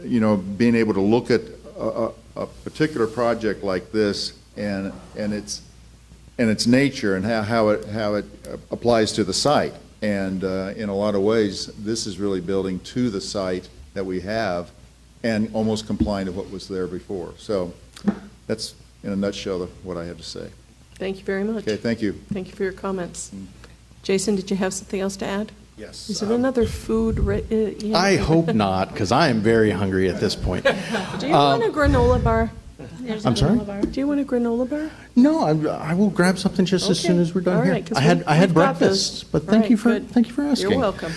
being able to look at a particular project like this and its nature and how it applies to the site. And in a lot of ways, this is really building to the site that we have and almost complying to what was there before. So that's, in a nutshell, what I have to say. Thank you very much. Okay, thank you. Thank you for your comments. Jason, did you have something else to add? Yes. Is it another food? I hope not, because I am very hungry at this point. Do you want a granola bar? There's I'm a sorry? granola bar. Do you want a granola bar? No, I will grab something just as soon Okay. as we're done All here. right, 'cause I had we've got breakfast, those. but All thank right, you for good. asking. You're welcome.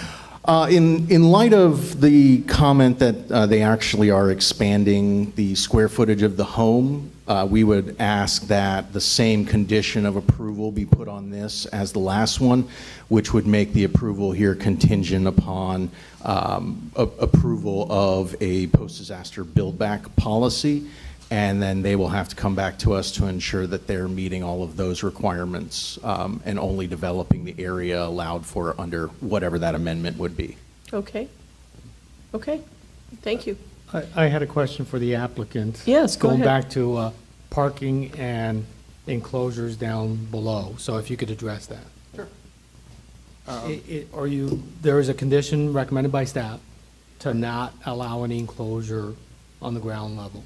In light of the comment that they actually are expanding the square footage of the home, we would ask that the same condition of approval be put on this as the last one, which would make the approval here contingent upon approval of a post-disaster build-back policy, and then they will have to come back to us to ensure that they're meeting all of those requirements and only developing the area allowed for under whatever that amendment would be. Okay. Okay, thank you. I had a question for the applicant. Yes, go ahead. Going back to parking and enclosures down below, so if you could address that. Sure. There is a condition recommended by staff to not allow any enclosure on the ground level.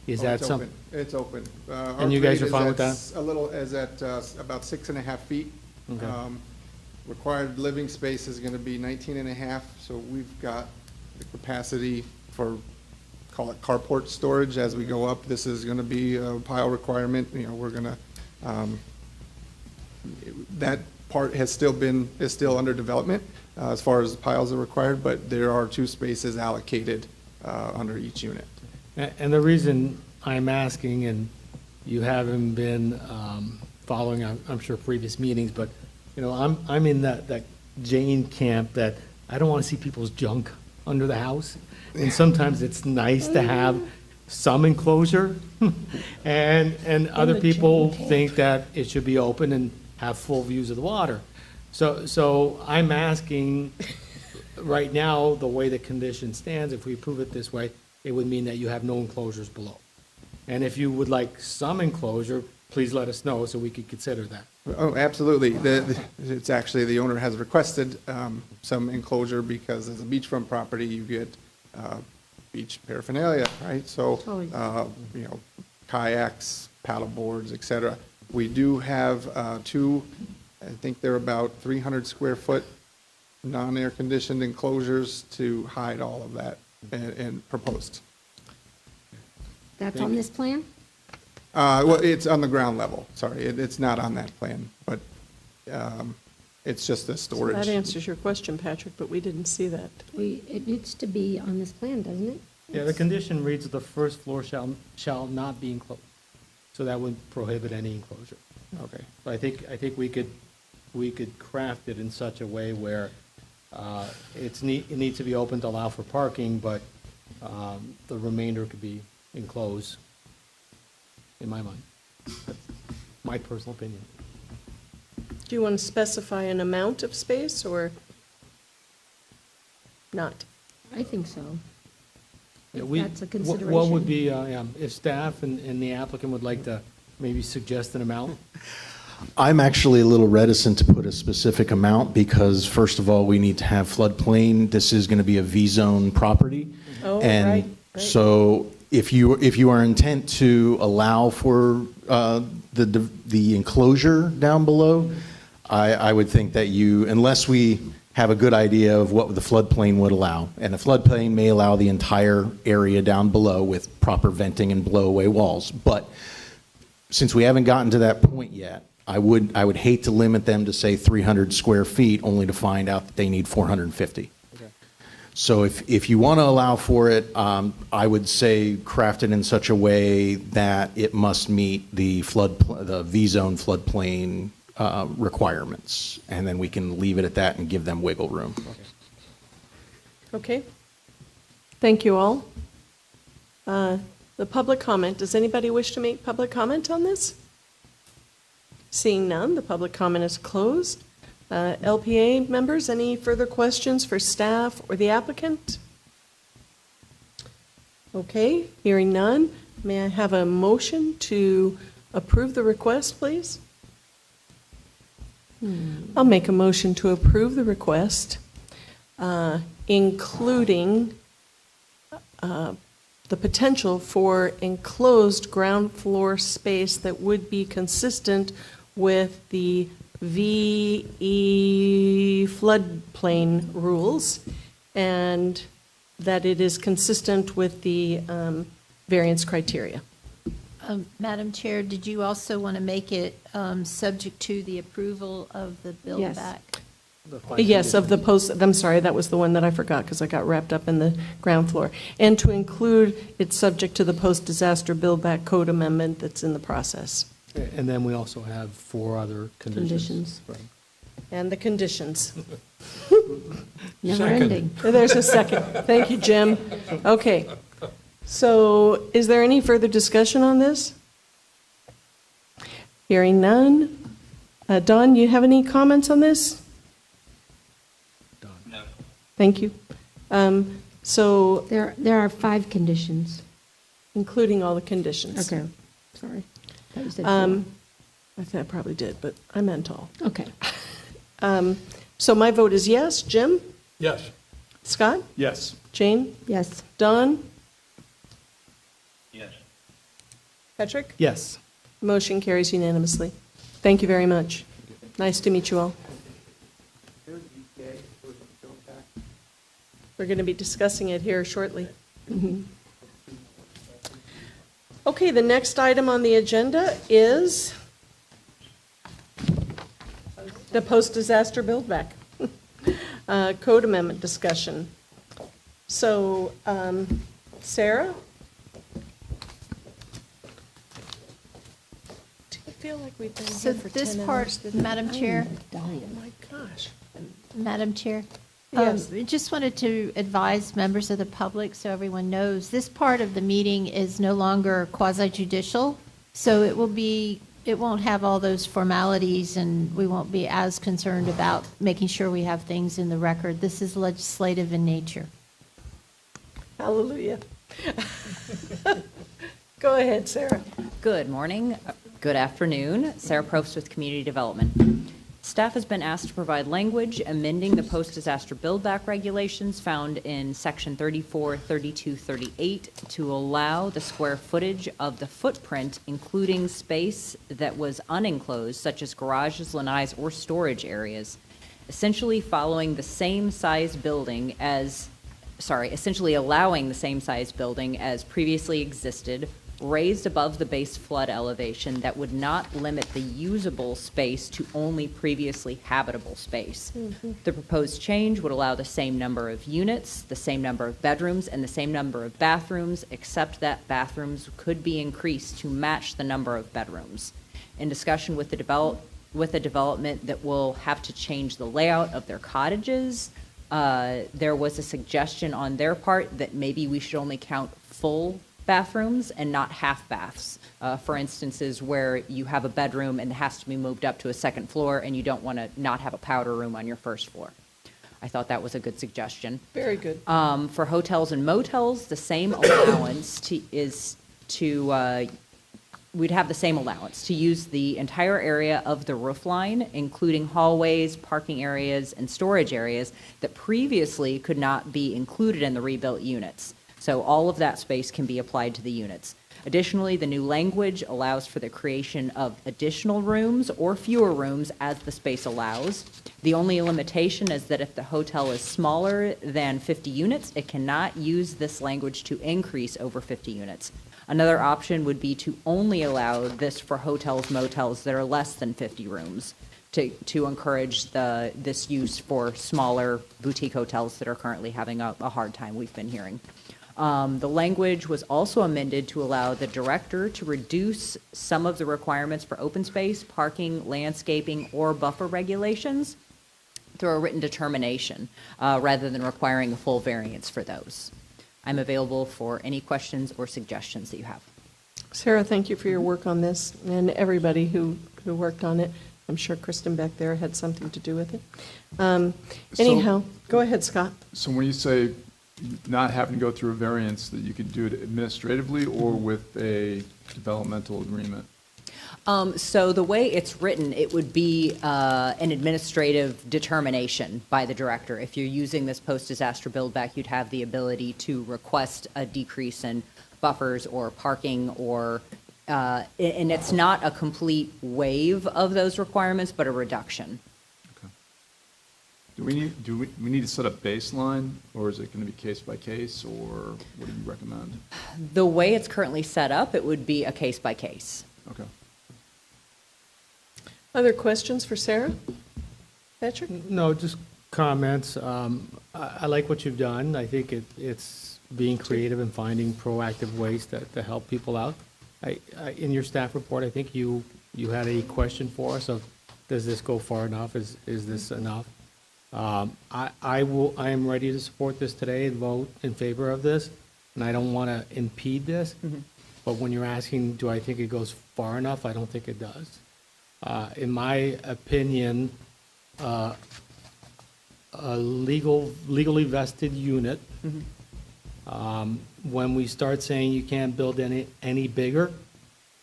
Is that It's something? open. It's open. And you guys are fine with that? A little, is at about 6.5 feet. Okay. Required living space is going to be 19.5, so we've got the capacity for, call it carport storage as we go up. This is going to be a pile requirement, we're going to, that part is still under development as far as the piles are required, but there are 2 spaces allocated under each unit. And the reason I'm asking, and you haven't been following, I'm sure, previous meetings, but, I'm in that Jane camp that I don't want to see people's junk under the house. And sometimes it's nice to have some enclosure. And other people think that it should be open and have full views of the water. So I'm asking, right now, the way the condition stands, if we approve it this way, it would mean that you have no enclosures below. And if you would like some enclosure, please let us know so we could consider that. Oh, absolutely. It's actually, the owner has requested some enclosure because as a beachfront property, you get beach paraphernalia, right? So, kayaks, paddle boards, et cetera. We do have 2, I think they're about 300 square foot non-air conditioned enclosures to hide all of that and proposed. That's on this plan? Well, it's on the ground level, sorry. It's not on that plan, but it's just the So storage. that answers your question, Patrick, but we didn't see that. It needs to be on this plan, doesn't it? Yeah, the condition reads the first floor shall not be enclosed. So that would prohibit any enclosure. Okay. But I think we could craft it in such a way where it needs to be open to allow for parking, but the remainder could be enclosed, in my mind. That's my personal opinion. Do you want to specify an amount of space or not? I think so. Yeah, If that's a consideration. What would be, if staff and the applicant would like to maybe suggest an amount? I'm actually a little reticent to put a specific amount because, first of all, we need to have floodplain. This is going to be a V-zone property. Oh, and right. So if you are intent to allow for the enclosure down below, I would think that unless we have a good idea of what the floodplain would allow, and the floodplain may allow the entire area down below with proper venting and blow-away walls. But since we haven't gotten to that point yet, I would hate to limit them to, say, 300 square feet, only to find out that they need 450. Okay. So if you want to allow for it, I would say craft it in such a way that it must meet the V-zone floodplain requirements, and then we can leave it at that and give them wiggle room. Okay. Thank you all. The public comment, does anybody wish to make public comment on this? Seeing none, the public comment is closed. LPA members, any further questions for staff or the applicant? Okay, hearing none, may I have a motion to approve the request, please? I'll make a motion to approve the request, including the potential for enclosed ground floor space that would be consistent with the VE floodplain rules, and that it is consistent with the variance criteria. Madam Chair, did you also want to make it subject to the approval of the build Yes. back? Yes, of the post, I'm sorry, that was the one that I forgot because I got wrapped up in the ground floor. And to include, it's subject to the post-disaster build-back code amendment that's in the process. And then we also have 4 other conditions. Conditions. And the conditions. Never ending. There's a second. Thank you, Jim. Okay. So is there any further discussion on this? Hearing none. Don, you have any comments on this? No. Thank you. So. There are 5 conditions. Including all the conditions. Okay, sorry. Thought you said 4. I think I probably did, but I meant all. Okay. So my vote is yes. Jim? Yes. Scott? Yes. Jane? Yes. Don? Yes. Patrick? Yes. Motion carries unanimously. Thank you very much. Nice to meet you all. We're going to be discussing it here shortly. Okay, the next item on the agenda is the post-disaster build-back code amendment discussion. So, Sarah? Do you feel like we've been So here for 10 this hours? part, Madam Chair, Oh, my gosh. Madam Chair. Yes. I just wanted to advise members of the public, so everyone knows, this part of the meeting is no longer quasi judicial. So it won't have all those formalities, and we won't be as concerned about making sure we have things in the record. This is legislative in nature. Hallelujah. Go ahead, Sarah. Good morning, good afternoon. Sarah Probst with Community Development. Staff has been asked to provide language amending the post-disaster build-back regulations found in Section 34, 32, 38 to allow the square footage of the footprint, including space that was unenclosed, such as garages, lanais, or storage areas, essentially allowing the same size building as previously existed, raised above the base flood elevation that would not limit the usable space to only previously habitable space. The proposed change would allow the same number of units, the same number of bedrooms, and the same number of bathrooms, except that bathrooms could be increased to match the number of bedrooms. In discussion with the development that will have to change the layout of their cottages, there was a suggestion on their part that maybe we should only count full bathrooms and not half baths. For instances where you have a bedroom and it has to be moved up to a second floor and you don't want to not have a powder room on your first floor. I thought that was a good suggestion. Very good. For hotels and motels, the same allowance we'd have the same allowance to use the entire area of the roof line, including hallways, parking areas, and storage areas that previously could not be included in the rebuilt units. So all of that space can be applied to the units. Additionally, the new language allows for the creation of additional rooms or fewer rooms as the space allows. The only limitation is that if the hotel is smaller than 50 units, it cannot use this language to increase over 50 units. Another option would be to only allow this for hotels, motels that are less than 50 rooms to encourage this use for smaller boutique hotels that are currently having a hard time, we've been hearing. The language was also amended to allow the director to reduce some of the requirements for open space, parking, landscaping, or buffer regulations through a written determination, rather than requiring a full variance for those. I'm available for any questions or suggestions that you have. Sarah, thank you for your work on this, and everybody who worked on it. I'm sure Kristen back there had something to do with it. Anyhow, go ahead, Scott. So when you say not having to go through a variance, that you could do it administratively or with a developmental agreement? So the way it's written, it would be an administrative determination by the director. If you're using this post-disaster build-back, you'd have the ability to request a decrease in buffers or parking or, and it's not a complete waive of those requirements, but a reduction. Do we need to set a baseline, or is it going to be case by case, or what do you recommend? The way it's currently set up, it would be a case by case. Okay. Other questions for Sarah? Patrick? No, just comments. I like what you've done. I think it's being creative and finding proactive ways to help people out. In your staff report, I think you had a question for us of, does this go far enough? Is this enough? I am ready to support this today and vote in favor of this, and I don't want to impede this. But when you're asking, do I think it goes far enough? I don't think it does. In my opinion, a legally vested unit, when we start saying you can't build any bigger,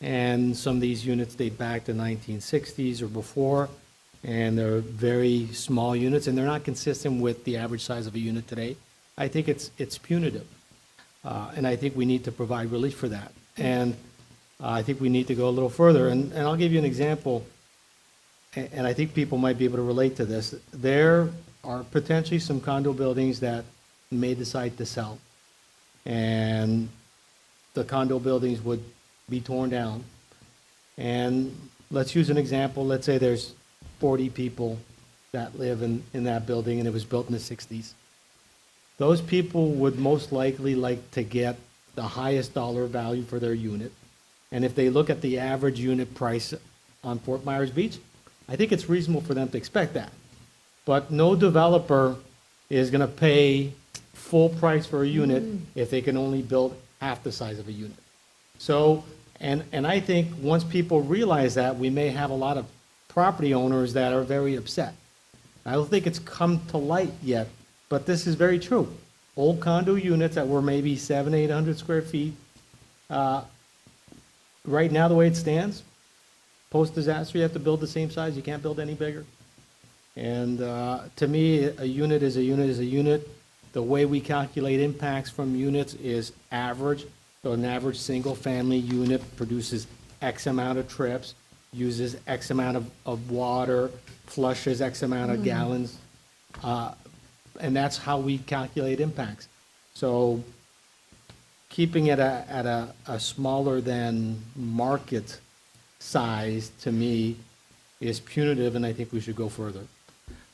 and some of these units date back to 1960s or before, and they're very small units, and they're not consistent with the average size of a unit today, I think it's punitive. And I think we need to provide relief for that. And I think we need to go a little further. And I'll give you an example, and I think people might be able to relate to this. There are potentially some condo buildings that may decide to sell, and the condo buildings would be torn down. And let's use an example. Let's say there's 40 people that live in that building, and it was built in the 60s. Those people would most likely like to get the highest dollar value for their unit. And if they look at the average unit price on Fort Myers Beach, I think it's reasonable for them to expect that. But no developer is going to pay full price for a unit if they can only build half the size of a unit. So, and I think once people realize that, we may have a lot of property owners that are very upset. I don't think it's come to light yet, but this is very true. Old condo units that were maybe 700, 800 square feet, right now the way it stands, post-disaster, you have to build the same size, you can't build any bigger. And to me, a unit is a unit is a unit. The way we calculate impacts from units is average. So an average single-family unit produces X amount of trips, uses X amount of water, flushes X amount of gallons, and that's how we calculate impacts. So keeping it at a smaller than market size, to me, is punitive, and I think we should go further.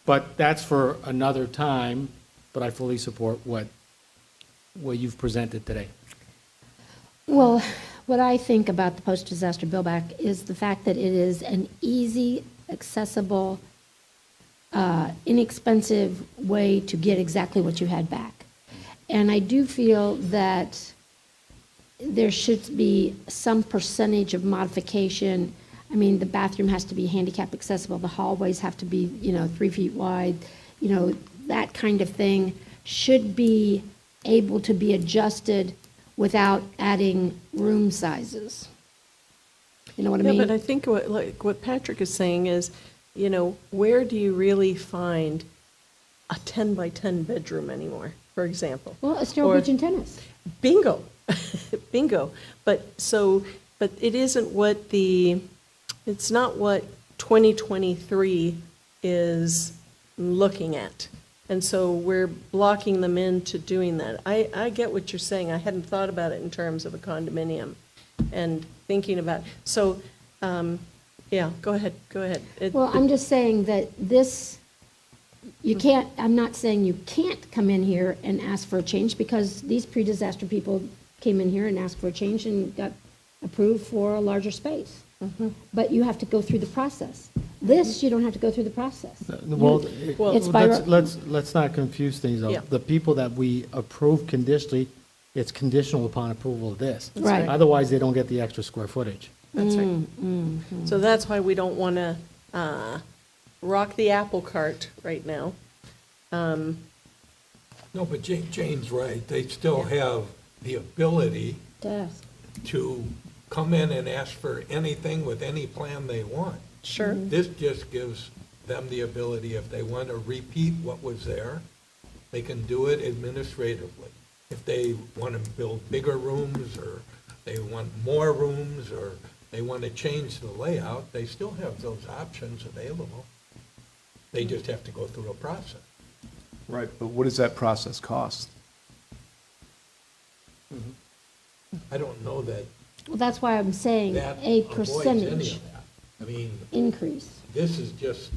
But that's for another time, but I fully support what you've presented today. Well, what I think about the post-disaster buildback is the fact that it is an easy, accessible, inexpensive way to get exactly what you had back. And I do feel that there should be some percentage of modification. I mean, the bathroom has to be handicap accessible, the hallways have to be, 3 feet wide, that kind of thing should be able to be adjusted without adding room sizes. You know what I mean? Yeah, but I think what Patrick is saying is, where do you really find a 10 by 10 bedroom anymore, for example? Well, Estero Beach and tennis. Bingo. Bingo. But it isn't it's not what 2023 is looking at. And so we're blocking them into doing that. I get what you're saying. I hadn't thought about it in terms of a condominium and thinking about, so, yeah, go ahead. Well, I'm just saying that I'm not saying you can't come in here and ask for a change, because these pre-disaster people came in here and asked for a change and got approved for a larger space. But you have to go through the process. This, you don't have to go through the process. Let's not confuse things, though. Yeah. The people that we approve conditionally, it's conditional upon approval of this. Right. Otherwise, they don't get the extra square footage. That's right. So that's why we don't want to rock the apple cart right now. No, but Jane's right. They still have the ability to come in and ask for anything with any plan they want. Sure. This just gives them the ability, if they want to repeat what was there, they can do it administratively. If they want to build bigger rooms, or they want more rooms, or they want to change the layout, they still have those options available. They just have to go through a process. Right, but what does that process cost? I don't know that Well, that's why I'm saying that a avoids any percentage of that. I mean, increase. this is just,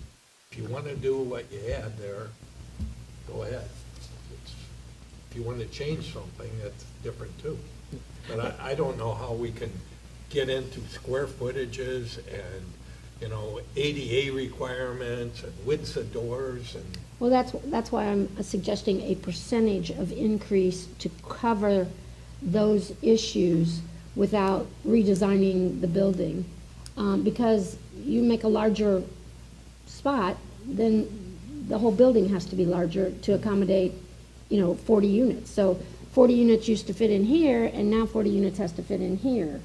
if you want to do what you had there, go ahead. It's- If you want to change something, that's different too. But I don't know how we can get into square footages and, you know, ADA requirements and widths of doors and, Well, that's why I'm suggesting a percentage of increase to cover those issues without redesigning the building. Because you make a larger spot, then the whole building has to be larger to accommodate, 40 units. So 40 units used to fit in here, and now 40 units has to fit in here.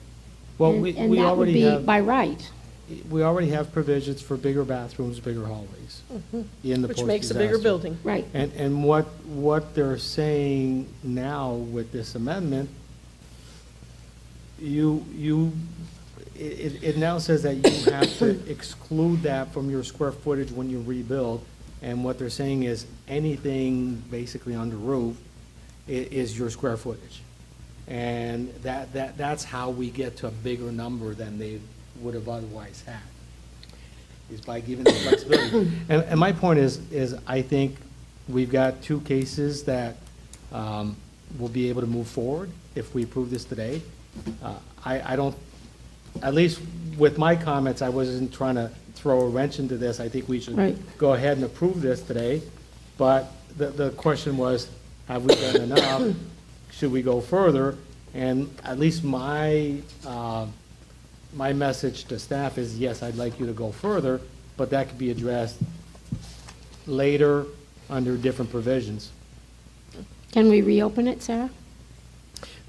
Well, And- we and that would already be have- by right. We already have provisions for bigger bathrooms, bigger hallways in the Which makes a bigger post-disaster. building. Right. And what they're saying now with this amendment, it now says that you have to exclude that from your square footage when you rebuild. And what they're saying is anything basically on the roof is your square footage. And that's how we get to a bigger number than they would have otherwise had, is by giving the flexibility. And my point is I think we've got two cases that will be able to move forward if we approve this today. I don't, at least with my comments, I wasn't trying to throw a wrench into this. I think we should Right. go ahead and approve this today. But the question was, have we done enough? Should we go further? And at least my message to staff is, yes, I'd like you to go further, but that could be addressed later under different provisions. Can we reopen it, Sarah?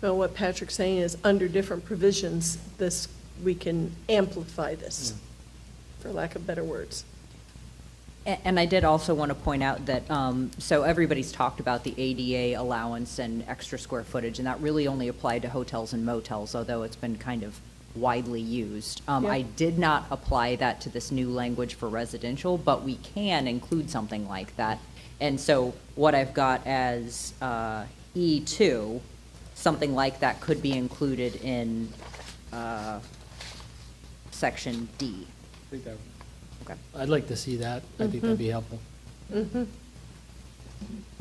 Well, what Patrick's saying is, under different provisions, we can amplify this, for lack of better words. And I did also want to point out that, so everybody's talked about the ADA allowance and extra square footage, and that really only applied to hotels and motels, although it's been kind of widely used. I did not apply that to this new language for residential, but we can include something like that. And so what I've got as E2, something like that could be included in section D. Okay. I'd like to see that. I think that'd be helpful.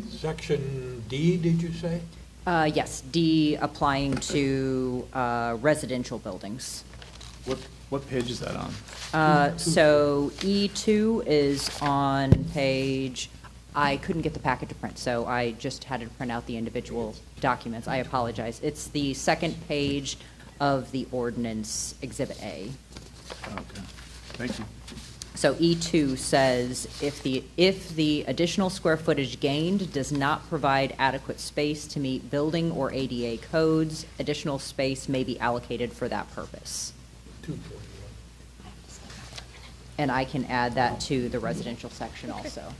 section D, did you say? Yes, D applying to residential buildings. What page is that on? So E2 is on page, I couldn't get the packet to print, so I just had to print out the individual documents. I apologize. It's the second page of the ordinance, Exhibit A. Okay, thank you. So E2 says, if the additional square footage gained does not provide adequate space to meet building or ADA codes, additional space may be allocated for that purpose. 241. And I can add that to the residential section also.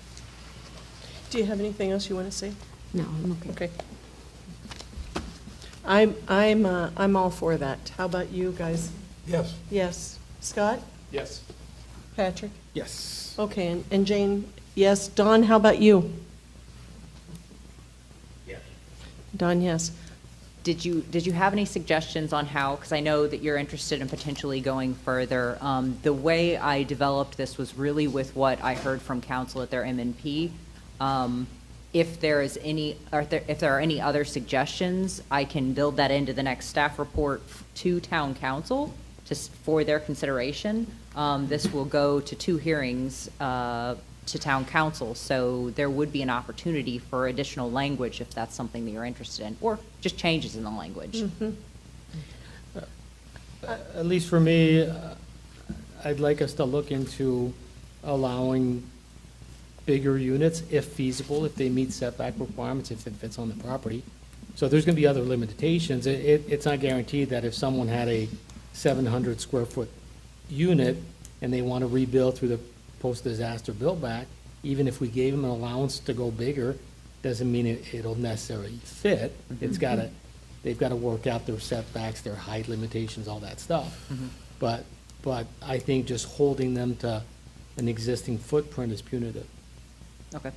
Do you have anything else you want to say? No, I'm okay. Okay. I'm all for that. How about you guys? Yes. Yes. Scott? Yes. Patrick? Yes. Okay, and Jane, yes. Don, how about you? Yes. Don, yes. Did you have any suggestions on how, because I know that you're interested in potentially going further. The way I developed this was really with what I heard from council at their MNP. If there are any other suggestions, I can build that into the next staff report to town council for their consideration. This will go to 2 hearings to town council, so there would be an opportunity for additional language if that's something that you're interested in, or just changes in the language. At least for me, I'd like us to look into allowing bigger units if feasible, if they meet setback requirements, if it fits on the property. So there's going to be other limitations. It's not guaranteed that if someone had a 700 square foot unit and they want to rebuild through the post-disaster build back, even if we gave them an allowance to go bigger, doesn't mean it'll necessarily fit. They've got to work out their setbacks, their height limitations, all that stuff. But I think just holding them to an existing footprint is punitive. Okay.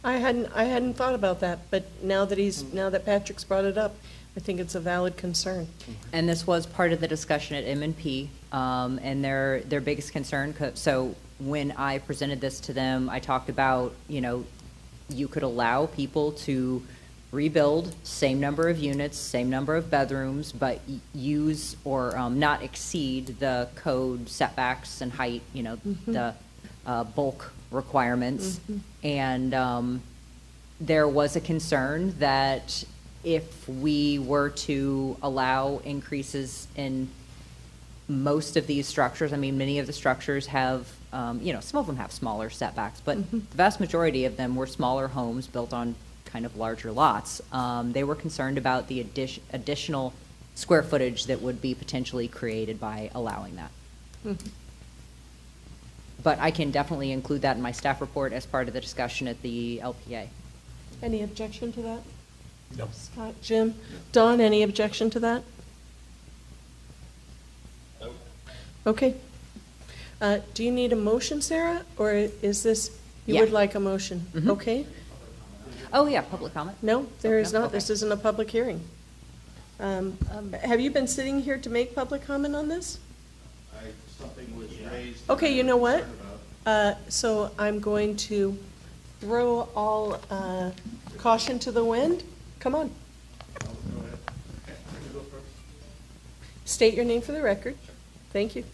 I hadn't thought about that, but now that Patrick's brought it up, I think it's a valid concern. And this was part of the discussion at M&P, and their biggest concern, so when I presented this to them, I talked about, you could allow people to rebuild, same number of units, same number of bedrooms, but use or not exceed the code setbacks and height, the bulk requirements. And there was a concern that if we were to allow increases in most of these structures, I mean, many of the structures have, some of them have smaller setbacks, but the vast majority of them were smaller homes built on kind of larger lots. They were concerned about the additional square footage that would be potentially created by allowing that. But I can definitely include that in my staff report as part of the discussion at the LPA. Any objection to that? No. Scott, Jim, Don, any objection to that? No. Okay. Do you need a motion, Sarah, or is this, you Yeah. would like a motion? Okay. Oh, yeah, public comment? No, there is No? not. Okay. This isn't a public hearing. Have you been sitting here to make public comment on this? Something was raised. Okay, you know what? So I'm going to throw all caution to the wind. Come on. State your name for the record. Thank you.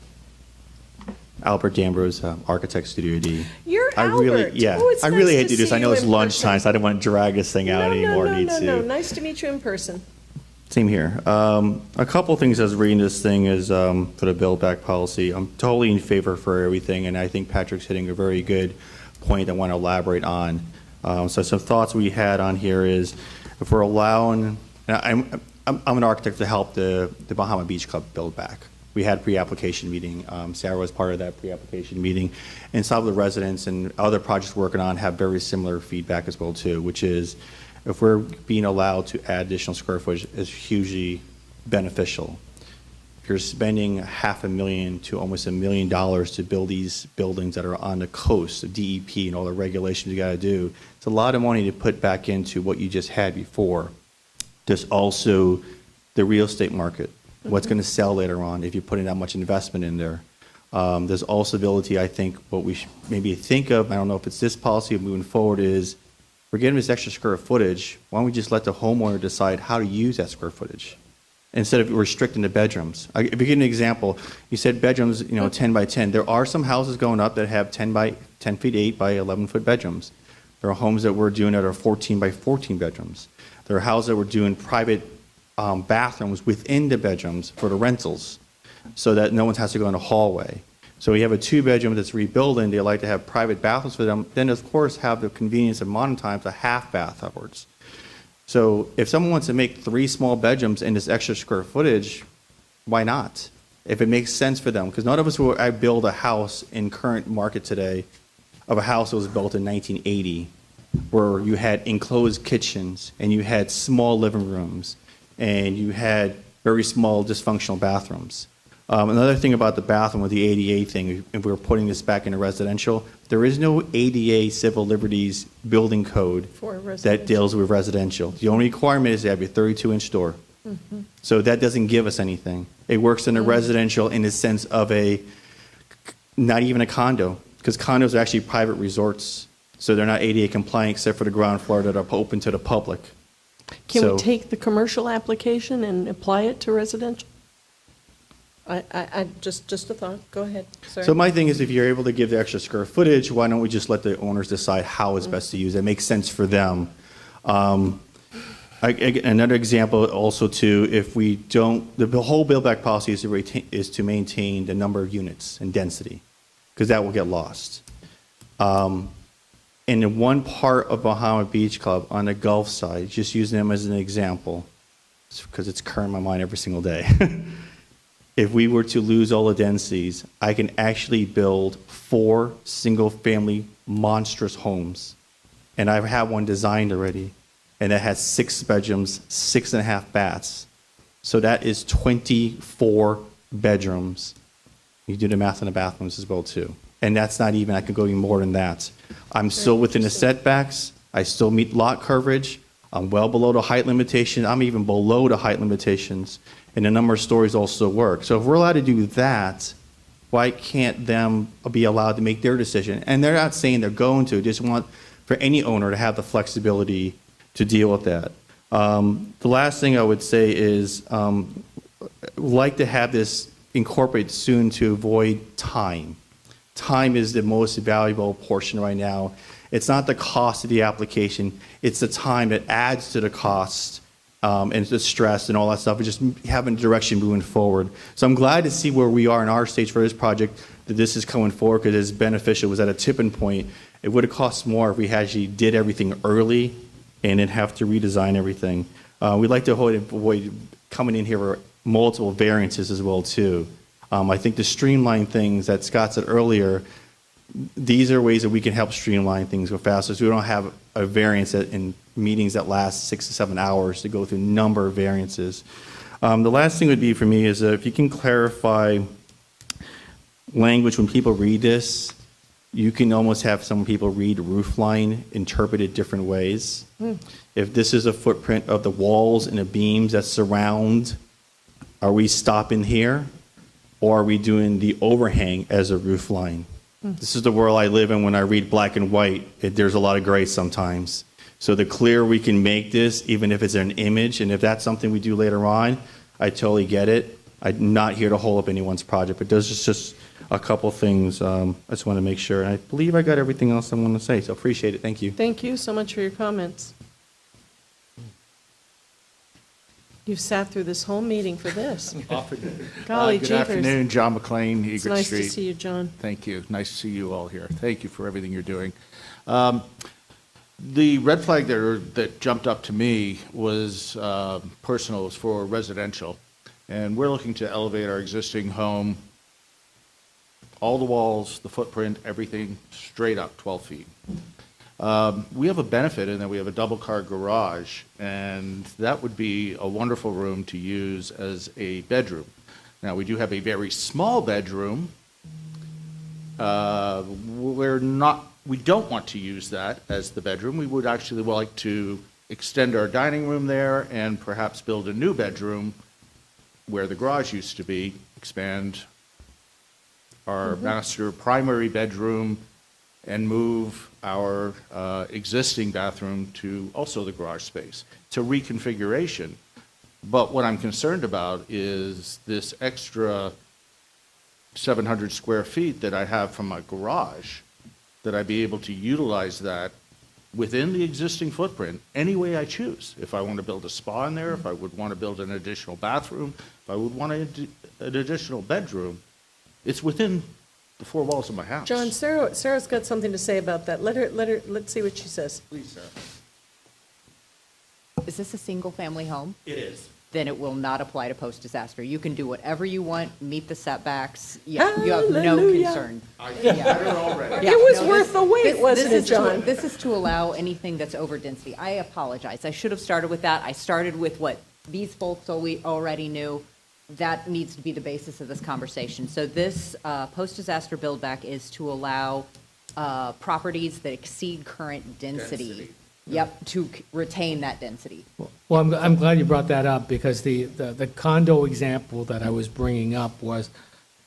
Albert D'Ambrose, Architect Studio D. You're I Albert. really, yeah, Oh, it's I really nice hate to to do this. see I know you it's in lunchtime, person. so I didn't want to drag this thing out anymore. No. Nice to meet you in person. Same here. A couple things as reading this thing is for the build back policy. I'm totally in favor for everything, and I think Patrick's hitting a very good point I want to elaborate on. So some thoughts we had on here is if we're allowing, and I'm an architect to help the Bahama Beach Club build back. We had a pre-application meeting. Sarah was part of that pre-application meeting, and some of the residents and other projects we're working on have very similar feedback as well too, which is if we're being allowed to add additional square footage is hugely beneficial. If you're spending $500,000 to almost $1 million to build these buildings that are on the coast, the DEP and all the regulations you got to do, it's a lot of money to put back into what you just had before. There's also the real estate market. What's going to sell later on if you're putting that much investment in there? There's also ability, I think, what we should maybe think of, I don't know if it's this policy or moving forward, is we're getting this extra square footage. Why don't we just let the homeowner decide how to use that square footage instead of restricting the bedrooms? If you give an example, you said bedrooms, 10 by 10. There are some houses going up that have 10 feet 8 by 11 foot bedrooms. There are homes that we're doing that are 14 by 14 bedrooms. There are houses that we're doing private bathrooms within the bedrooms for the rentals so that no one has to go in a hallway. So we have a 2-bedroom that's rebuilding. They like to have private bathrooms for them. Then, of course, have the convenience of modern times, a half bath upwards. So if someone wants to make 3 small bedrooms in this extra square footage, why not? If it makes sense for them. Because none of us will build a house in current market today of a house that was built in 1980 where you had enclosed kitchens and you had small living rooms and you had very small dysfunctional bathrooms. Another thing about the bathroom with the ADA thing, if we're putting this back into residential, there is no ADA Civil Liberties building code that deals with residential. The only requirement is to have a 32-inch door. So that doesn't give us anything. It works in a residential in the sense of not even a condo, because condos are actually private resorts, so they're not ADA compliant except for the ground floor that are open to the public. Can we take the commercial application and apply it to residential? I just a thought. Go ahead. Sorry. So my thing is, if you're able to give the extra square footage, why don't we just let the owners decide how it's best to use it? It makes sense for them. Another example also too, if we don't, the whole build back policy is to maintain the number of units and density, because that will get lost. In one part of Bahama Beach Club on the Gulf side, just using them as an example, because it's current in my mind every single day. If we were to lose all the densities, I can actually build 4 single-family monstrous homes. And I have one designed already, and it has 6 bedrooms, 6.5 baths. So that is 24 bedrooms. You do the math on the bathrooms as well, too. And that's not even, I could go even more than that. I'm still within the setbacks. I still meet lot coverage. I'm well below the height limitation. I'm even below the height limitations. And the number of stories also work. So if we're allowed to do that, why can't them be allowed to make their decision? And they're not saying they're going to, just want for any owner to have the flexibility to deal with that. The last thing I would say is, like to have this incorporated soon to avoid time. Time is the most valuable portion right now. It's not the cost of the application, it's the time that adds to the cost and the stress and all that stuff, and just having direction moving forward. So I'm glad to see where we are in our stage for this project, that this is coming forward because it's beneficial. It was at a tipping point. It would have cost more if we actually did everything early and didn't have to redesign everything. We'd like to avoid coming in here for multiple variances as well too. I think to streamline things that Scott said earlier, these are ways that we can help streamline things go faster, so we don't have a variance in meetings that last 6 to 7 hours to go through a number of variances. The last thing would be for me is if you can clarify language when people read this, you can almost have some people read roof line interpreted different ways. If this is a footprint of the walls and the beams that surround, are we stopping here? Or are we doing the overhang as a roof line? This is the world I live in. When I read black and white, there's a lot of gray sometimes. So the clearer we can make this, even if it's an image, and if that's something we do later on, I totally get it. I'm not here to hold up anyone's project, but those are just a couple things I just want to make sure. And I believe I got everything else I want to say, so appreciate it. Thank you. Thank you so much for your comments. You've sat through this whole meeting for this. Golly Good jeepers. afternoon, John McLean, Egret It's nice Street. to see you, John. Thank you. Nice to see you all here. Thank you for everything you're doing. The red flag that jumped up to me was personal, it was for residential. And we're looking to elevate our existing home, all the walls, the footprint, everything straight up 12 feet. We have a benefit in that we have a double-car garage, and that would be a wonderful room to use as a bedroom. Now, we do have a very small bedroom. We don't want to use that as the bedroom. We would actually like to extend our dining room there and perhaps build a new bedroom where the garage used to be, expand our master primary bedroom, and move our existing bathroom to also the garage space. It's a reconfiguration. But what I'm concerned about is this extra 700 square feet that I have from my garage, that I be able to utilize that within the existing footprint any way I choose. If I want to build a spa in there, if I would want to build an additional bathroom, if I would want an additional bedroom, it's within the four walls of my house. John, Sarah's got something to say about that. Let's see what she says. Please, Sarah. Is this a single-family home? It is. Then it will not apply to post-disaster. You can do whatever you want, meet the setbacks. Yeah, you have no Hallelujah. concern. It was worth the wait, wasn't it, John? This is to allow anything that's over density. I apologize. I should have started with that. I started with what these folks already knew. That needs to be the basis of this conversation. So this post-disaster build back is to allow properties that exceed current density. Yep, to retain that density. Well, I'm glad you brought that up, because the condo example that I was bringing up was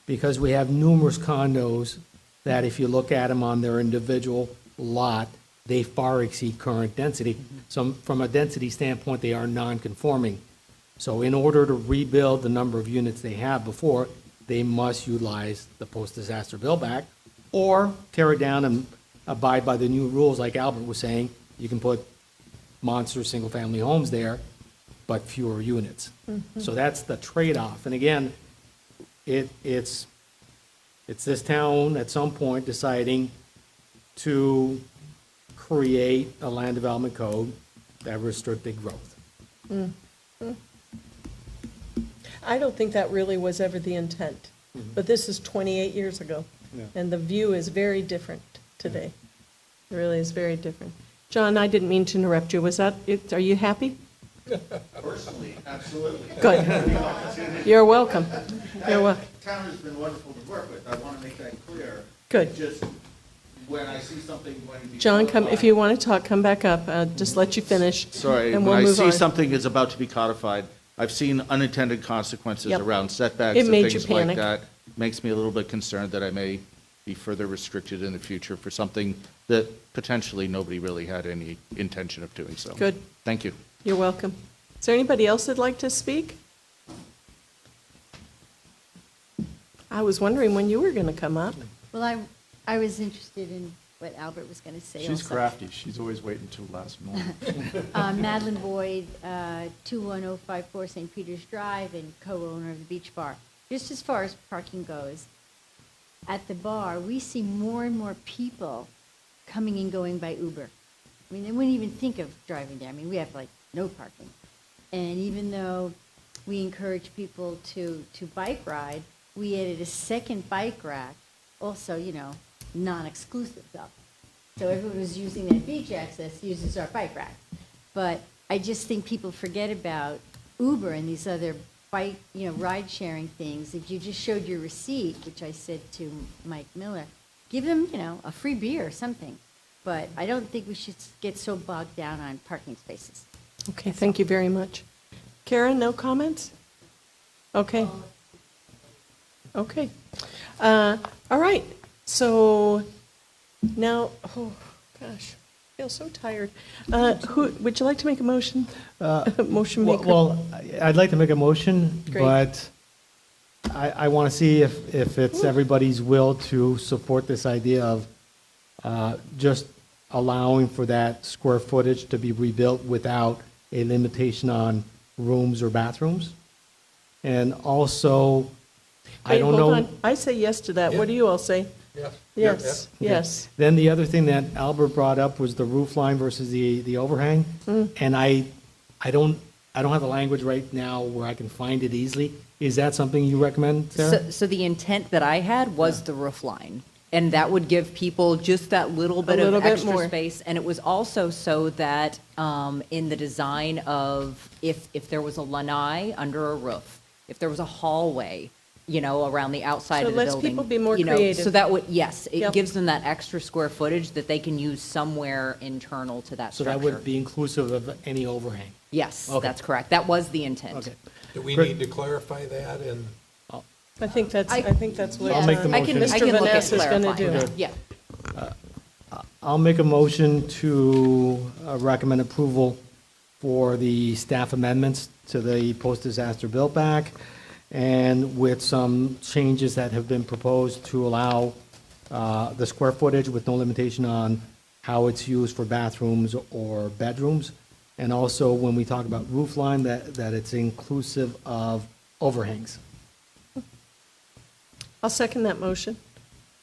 because we have numerous condos that if you look at them on their individual lot, they far exceed current density. So from a density standpoint, they are non-conforming. So in order to rebuild the number of units they have before, they must utilize the post-disaster build back or tear it down and abide by the new rules, like Albert was saying. You can put monster single-family homes there, but fewer units. So that's the trade-off. And again, it's this town at some point deciding to create a land development code that restricted growth. I don't think that really was ever the intent, but this is 28 years ago, and the view is very different today. It really is very different. John, I didn't mean to interrupt you. Was that it? Are you happy? Personally, absolutely. Good. You're welcome. You're welcome. The town has been wonderful to work with. I want to make that clear. Good. Just when I see something going to be. John, come, if you want to talk, come back up. Just let you finish. Sorry, and when we'll I move see on. something is about to be codified, I've seen unintended consequences Yep. around setbacks It and made you things like panic. that. Makes me a little bit concerned that I may be further restricted in the future for something that potentially nobody really had any intention of doing so. Good. Thank you. You're welcome. Is there anybody else that'd like to speak? I was wondering when you were going to come up. Well, I was interested in what Albert was going to say She's also. crafty. She's always waiting until last moment. Madeline Boyd, 21054 St. Peter's Drive, and co-owner of the Beach Bar. Just as far as parking goes, at the bar, we see more and more people coming and going by Uber. I mean, they wouldn't even think of driving there. I mean, we have like no parking. And even though we encourage people to bike ride, we added a second bike rack, also, you know, non-exclusive stuff. So everyone who's using that beach access uses our bike rack. But I just think people forget about Uber and these other bike, you know, ride-sharing things. If you just showed your receipt, which I said to Mike Miller, give them, you know, a free beer or something. But I don't think we should get so bogged down on parking spaces. Okay, thank you very much. Karen, no comments? Okay. Okay. All right. So now, oh, gosh, I feel so tired. Who, would you like to make a motion? Motion maker? Well, I'd like to make a motion, Great. but I want to see if it's everybody's will to support this idea of just allowing for that square footage to be rebuilt without a limitation on rooms or bathrooms. And also, I Wait, don't hold know. on. I say yes to that. What do you all say? Yes. Yes, Okay. yes. Then the other thing that Albert brought up was the roof line versus the overhang. Mm. And I don't have the language right now where I can find it easily. Is that something you recommend, Sarah? So the intent that I had was the roof line. And that would give people just that little bit of extra more. space. And it was also so that in the design of if there was a lanai under a roof, if there was a hallway, you know, around the outside So of the it lets building. people be more you know, creative. So that would, yes, it Yep. gives them that extra square footage that they can use somewhere internal to that So structure. that would be inclusive of any overhang? Yes, Okay. that's correct. That was the intent. Okay. Do we Great. need to clarify that? And I think that's what I'll make the I motion. Mr. I can look at Vanessa is going to clarifying. do. Yeah. I'll make a motion to recommend approval for the staff amendments to the post-disaster built back, and with some changes that have been proposed to allow the square footage with no limitation on how it's used for bathrooms or bedrooms. And also, when we talk about roof line, that it's inclusive of overhangs. I'll second that motion.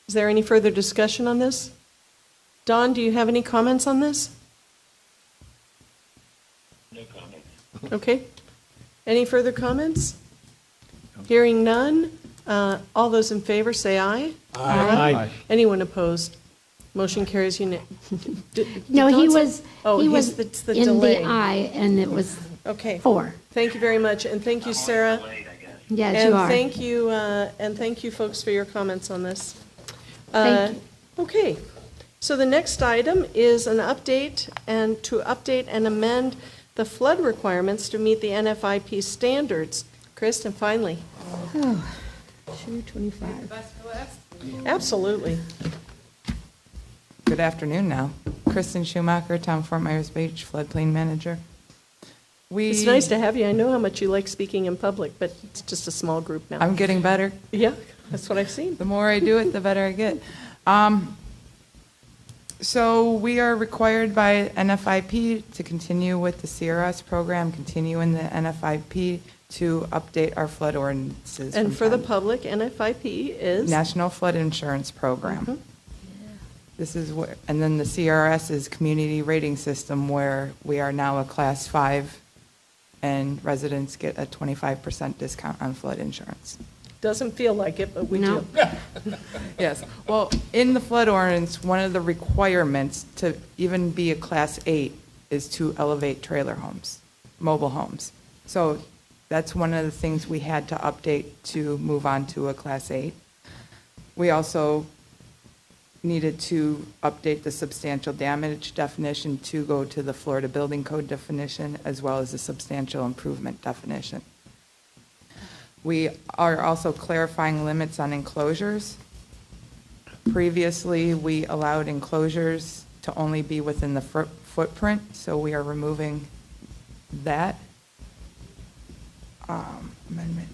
Is there any further discussion on this? Don, do you have any comments on this? No comments. Okay. Any further comments? Hearing none, all those in favor say aye. Aye. Aye. Anyone opposed? Motion carries No, he was, Oh, he he's was it's the in delay. the aye, and it was Okay. 4. Thank you very much, and thank you, Sarah. Yes, you are. And thank you, folks, for your comments on this. Thank Okay, so the next item is an update and to update and amend the flood requirements to meet the NFIP standards. Kristen, finally. 225. Absolutely. Good afternoon now. Kristen Schumacher, Town Fort Myers Beach Floodplain Manager. It's nice to have you. I know how much you like speaking in public, but it's just a small group now. I'm getting better. Yeah, that's what I've seen. The more I do it, the better I get. So we are required by NFIP to continue with the CRS program, continue in the NFIP to update our flood ordinances. And from for the time- public, NFIP is? National Flood Insurance Program. Mhm. This is where, and then the CRS is Community Rating System, where we are now a Class 5, and residents get a 25% discount on flood insurance. Doesn't feel like it, but we No. do. Yes, well, in the flood ordinance, one of the requirements to even be a Class 8 is to elevate trailer homes, mobile homes. So that's one of the things we had to update to move on to a Class 8. We also needed to update the substantial damage definition to go to the Florida Building Code definition, as well as the substantial improvement definition. We are also clarifying limits on enclosures. Previously, we allowed enclosures to only be within the footprint, so we are removing that amendment.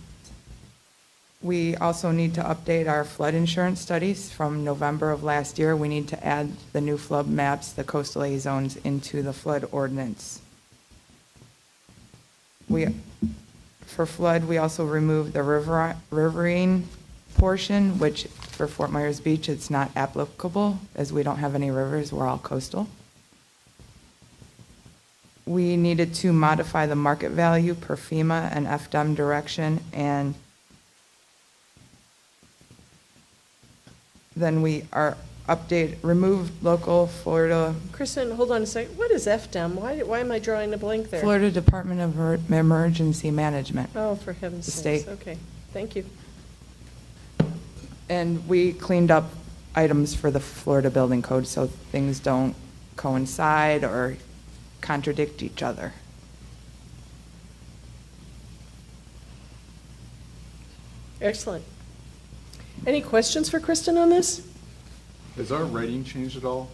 We also need to update our flood insurance studies from November of last year. We need to add the new flood maps, the coastal A zones, into the flood ordinance. For flood, we also removed the riverine portion, which for Fort Myers Beach, it's not applicable, as we don't have any rivers, we're all coastal. We needed to modify the market value per FEMA and FDEM direction, and then we are remove local Florida. Kristen, hold on a second. What is FDEM? Why am I drawing a blank there? Florida Department of Emergency Management. Oh, for heaven's The sakes. state. Okay, thank you. And we cleaned up items for the Florida Building Code so things don't coincide or contradict each other. Excellent. Any questions for Kristen on this? Has our rating changed at all?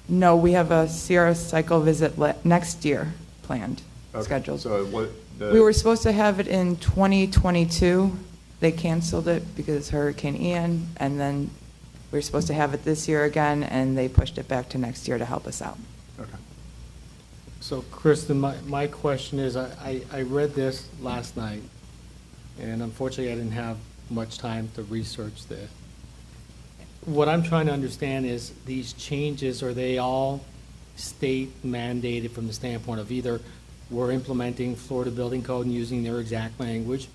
No, we have a Sierra cycle visit next year planned, Okay, scheduled. So what? We were supposed to have it in 2022. They canceled it because Hurricane Ian, and then we were supposed to have it this year again, and they pushed it back to next year to help us out. Okay. So Kristen, my question is, I read this last night, and unfortunately I didn't have much time to research this. What I'm trying to understand is these changes, are they all state mandated from the standpoint of either we're implementing Florida Building Code and using their exact language?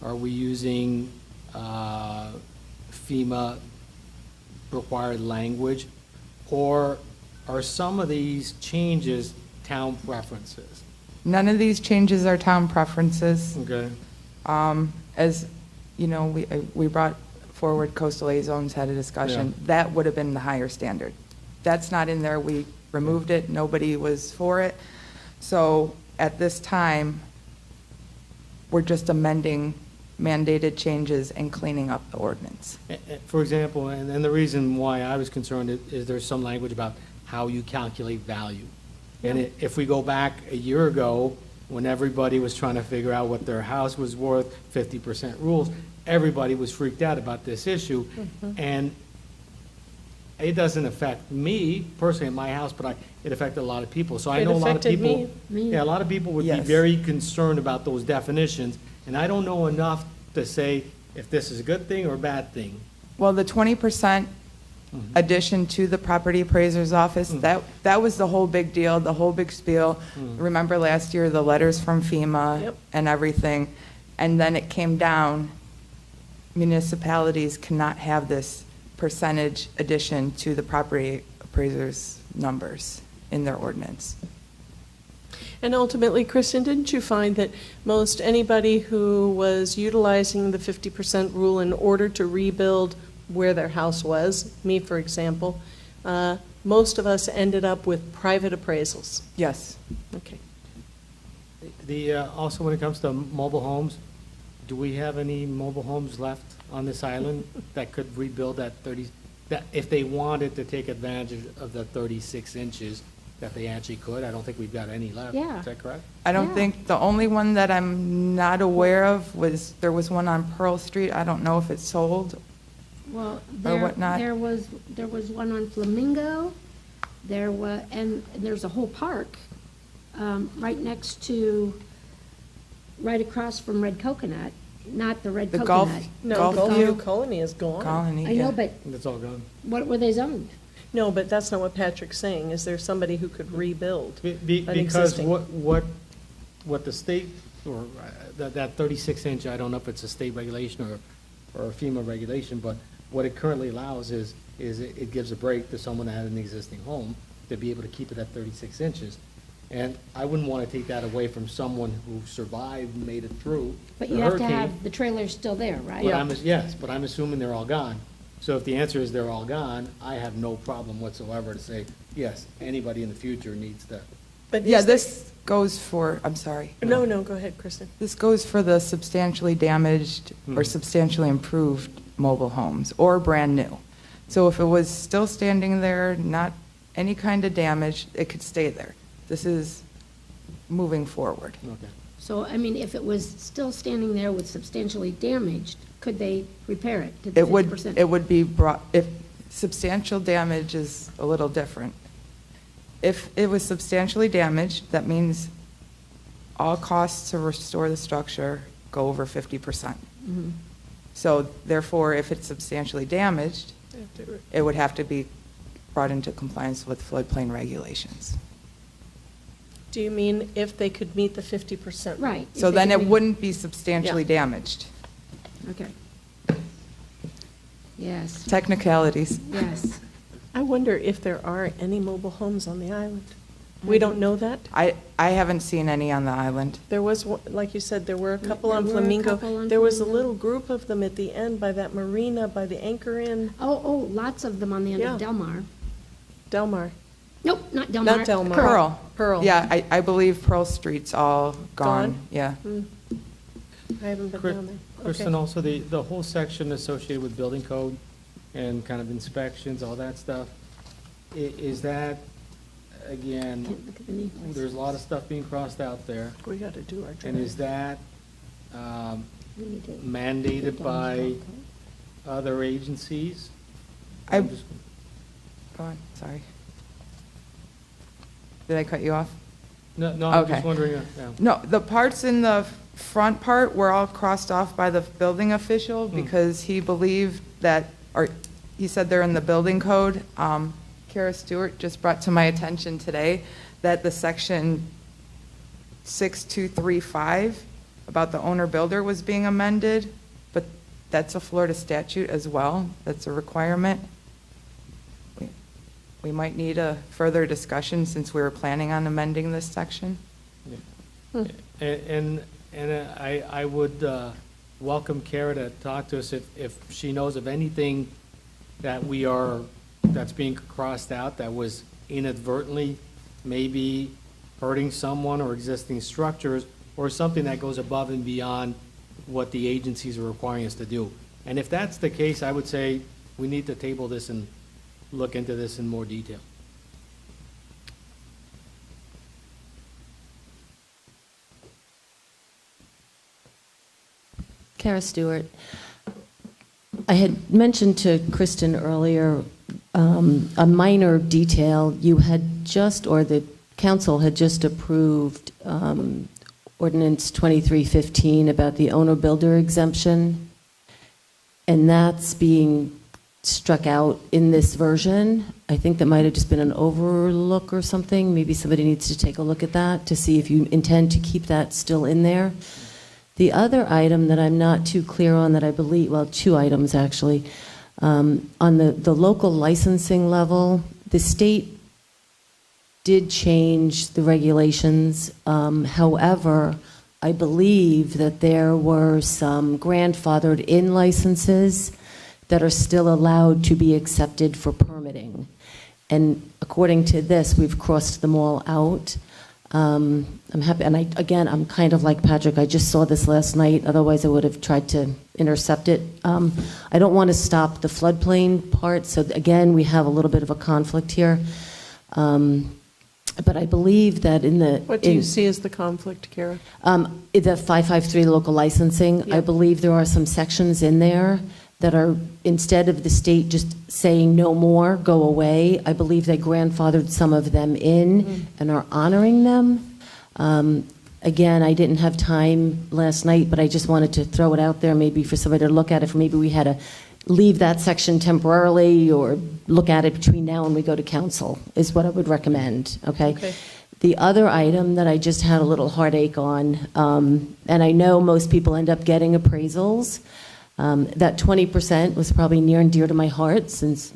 Are we using FEMA required language? Or are some of these changes town preferences? None of these changes are town preferences. Okay. As you know, we brought forward coastal A zones, had a discussion. Yeah. That would have been the higher standard. That's not in there. We removed it. Nobody was for it. So at this time, we're just amending mandated changes and cleaning up the ordinance. For example, and the reason why I was concerned is there's some language about how you calculate value. And if we go back a year ago, when everybody was trying to figure out what their house was worth, 50% rules, everybody was freaked out about this issue. And it doesn't affect me personally at my house, but it affected a lot of people. So I It know a lot of affected people. me. Yeah, a lot of people would be Yes. very concerned about those definitions. And I don't know enough to say if this is a good thing or a bad thing. Well, the 20% addition to the property appraiser's office, that was the whole big deal, the whole big spiel. Remember last year, the letters from FEMA Yep. and everything? And then it came down, municipalities cannot have this percentage addition to the property appraiser's numbers in their ordinance. And ultimately, Kristen, didn't you find that most anybody who was utilizing the 50% rule in order to rebuild where their house was, me for example, most of us ended up with private appraisals? Yes. Okay. Also, when it comes to mobile homes, do we have any mobile homes left on this island that could rebuild that that if they wanted to take advantage of the 36 inches, that they actually could? I don't think we've got any left. Yeah. Is that correct? I don't think, the only one that I'm not aware of there was one on Pearl Street. I don't know if it's sold. Well, Or whatnot. there was one on Flamingo, and there's a whole park, right next to, right across from Red Coconut, not the Red The Coconut. No, Golf Gulfview View? Colony is gone. Colony, I know, yeah. but It's all gone. what were they zoned? No, but that's not what Patrick's saying. Is there somebody who could rebuild an Because existing? what the state, or that 36 inch, I don't know if it's a state regulation or a FEMA regulation, but what it currently allows is it gives a break to someone that had an existing home to be able to keep it at 36 inches. And I wouldn't want to take that away from someone who survived and made it through But the you have to hurricane. have the trailers still there, right? But yes, but I'm assuming they're all gone. So if the answer is they're all gone, I have no problem whatsoever to say, yes, anybody in the future needs to. But Yeah, is there- this goes for, I'm sorry. No, go ahead, Kristen. This goes for the substantially damaged or substantially improved mobile homes or brand new. So if it was still standing there, not any kind of damage, it could stay there. This is moving forward. Okay. So, I mean, if it was still standing there with substantially damaged, could they repair it to the It would, 50%? it would be brought, if substantial damage is a little different. If it was substantially damaged, that means all costs to restore the structure go over 50%. Mhm. So therefore, if it's substantially damaged, it would have to be brought into compliance with floodplain regulations. Do you mean if they could meet the 50%? Right. So then it wouldn't be substantially damaged. Okay. Yes. Technicalities. Yes. I wonder if there are any mobile homes on the island. We don't know that? I haven't seen any on the island. There was, like you said, there were a couple on There were a Flamingo. couple on There was a Flamingo. little group of them at the end by that marina, by the Anchor Inn. Oh, lots of them on the end of Yeah. Del Mar. Del Mar. Nope, not Del Mar. Not Del Mar. Pearl. Pearl. Yeah, I believe Pearl Street's all gone. Gone? Yeah. Hmm. I haven't been down there. Kristen, Okay. also the whole section associated with building code and kind of inspections, all that stuff, is that, again, Look at the knee. there's a lot of stuff being crossed out there. We got to do our job. And is that We need to mandated get down by to other agencies? I- I'm just- Go on, sorry. Did I cut you off? No, I'm Okay. just wondering, yeah. No, the parts in the front part were all crossed off by the building official because he believed that, or he said they're in the building code. Kara Stewart just brought to my attention today that the section 6235 about the owner-builder was being amended, but that's a Florida statute as well. That's a requirement. We might need a further discussion since we were planning on amending this section. And I would welcome Kara to talk to us if she knows of anything that's being crossed out that was inadvertently maybe hurting someone or existing structures, or something that goes above and beyond what the agencies are requiring us to do. And if that's the case, I would say we need to table this and look into this in more detail. Kara Stewart. I had mentioned to Kristen earlier a minor detail. You had just, or the council had just approved ordinance 2315 about the owner-builder exemption, and that's being struck out in this version. I think that might have just been an overlook or something. Maybe somebody needs to take a look at that to see if you intend to keep that still in there. The other item that I'm not too clear on that I believe, well, two items actually, on the local licensing level, the state did change the regulations. However, I believe that there were some grandfathered in licenses that are still allowed to be accepted for permitting. And according to this, we've crossed them all out. I'm happy, and I'm kind of like Patrick, I just saw this last night, otherwise I would have tried to intercept it. I don't want to stop the floodplain part, so again, we have a little bit of a conflict here. But I believe that in the... What do you see as the conflict, Kara? The 553 local licensing, I believe there are some sections in there that are, instead of the state just saying no more, go away, I believe they grandfathered some of them in and are honoring them. Again, I didn't have time last night, but I just wanted to throw it out there maybe for somebody to look at it. Maybe we had to leave that section temporarily or look at it between now and we go to council is what I would recommend, okay? The other item that I just had a little heartache on, and I know most people end up getting appraisals, that 20% was probably near and dear to my heart since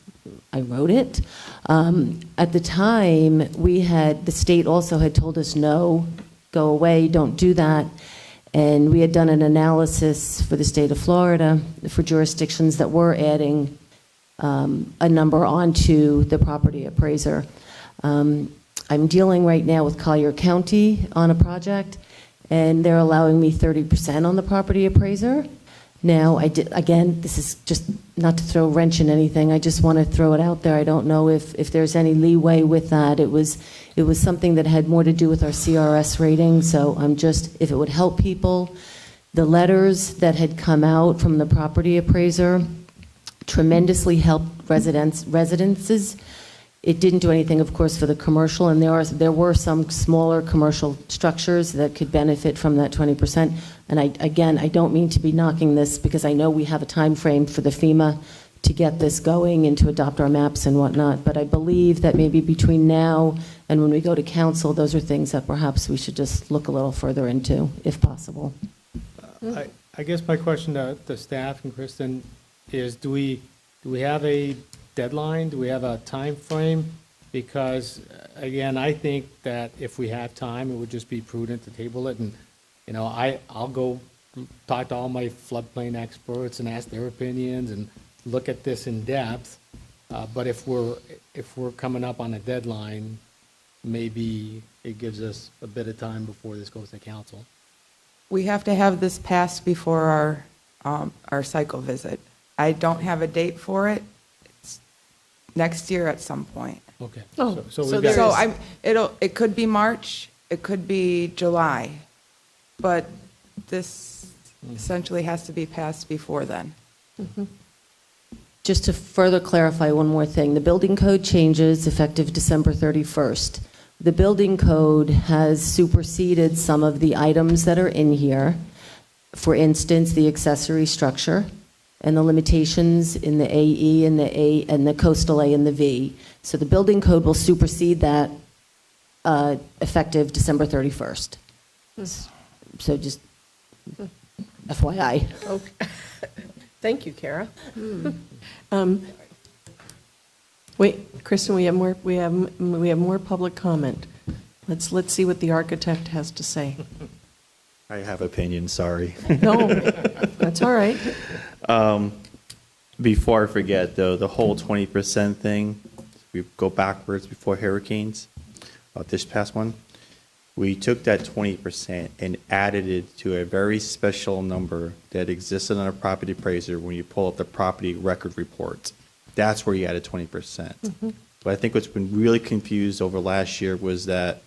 I wrote it. At the time, the state also had told us, no, go away, don't do that. And we had done an analysis for the state of Florida for jurisdictions that were adding a number onto the property appraiser. I'm dealing right now with Collier County on a project, and they're allowing me 30% on the property appraiser. Now, again, this is just not to throw a wrench in anything. I just want to throw it out there. I don't know if there's any leeway with that. It was something that had more to do with our CRS rating. So I'm just, if it would help people, the letters that had come out from the property appraiser tremendously helped residences. It didn't do anything, of course, for the commercial, and there were some smaller commercial structures that could benefit from that 20%. And I don't mean to be knocking this, because I know we have a time frame for the FEMA to get this going and to adopt our maps and whatnot. But I believe that maybe between now and when we go to council, those are things that perhaps we should just look a little further into, if possible. I guess my question to staff and Kristen is, do we have a deadline? Do we have a time frame? Because, again, I think that if we have time, it would just be prudent to table it. And, I'll go talk to all my floodplain experts and ask their opinions and look at this in depth. But if we're coming up on a deadline, maybe it gives us a bit of time before this goes to council. We have to have this passed before our cycle visit. I don't have a date for it. It's next year at some point. Okay. Oh, It could be March, it could be July, but this essentially has to be passed before then. Mm-hmm. Just to further clarify one more thing, the building code changes effective December 31st. The building code has superseded some of the items that are in here. For instance, the accessory structure and the limitations in the AE and the coastal A and the V. So the building code will supersede that effective December 31st. So just FYI. Okay. Thank you, Kara. Wait, Kristen, we have more public comment. Let's see what the architect has to say. I have opinions, sorry. No, that's all right. Before I forget, though, the whole 20% thing, we go backwards before hurricanes, this past one, we took that 20% and added it to a very special number that existed on a property appraiser when you pull up the property record report. That's where you added 20%. Mm-hmm. But I think what's been really confused over last year was that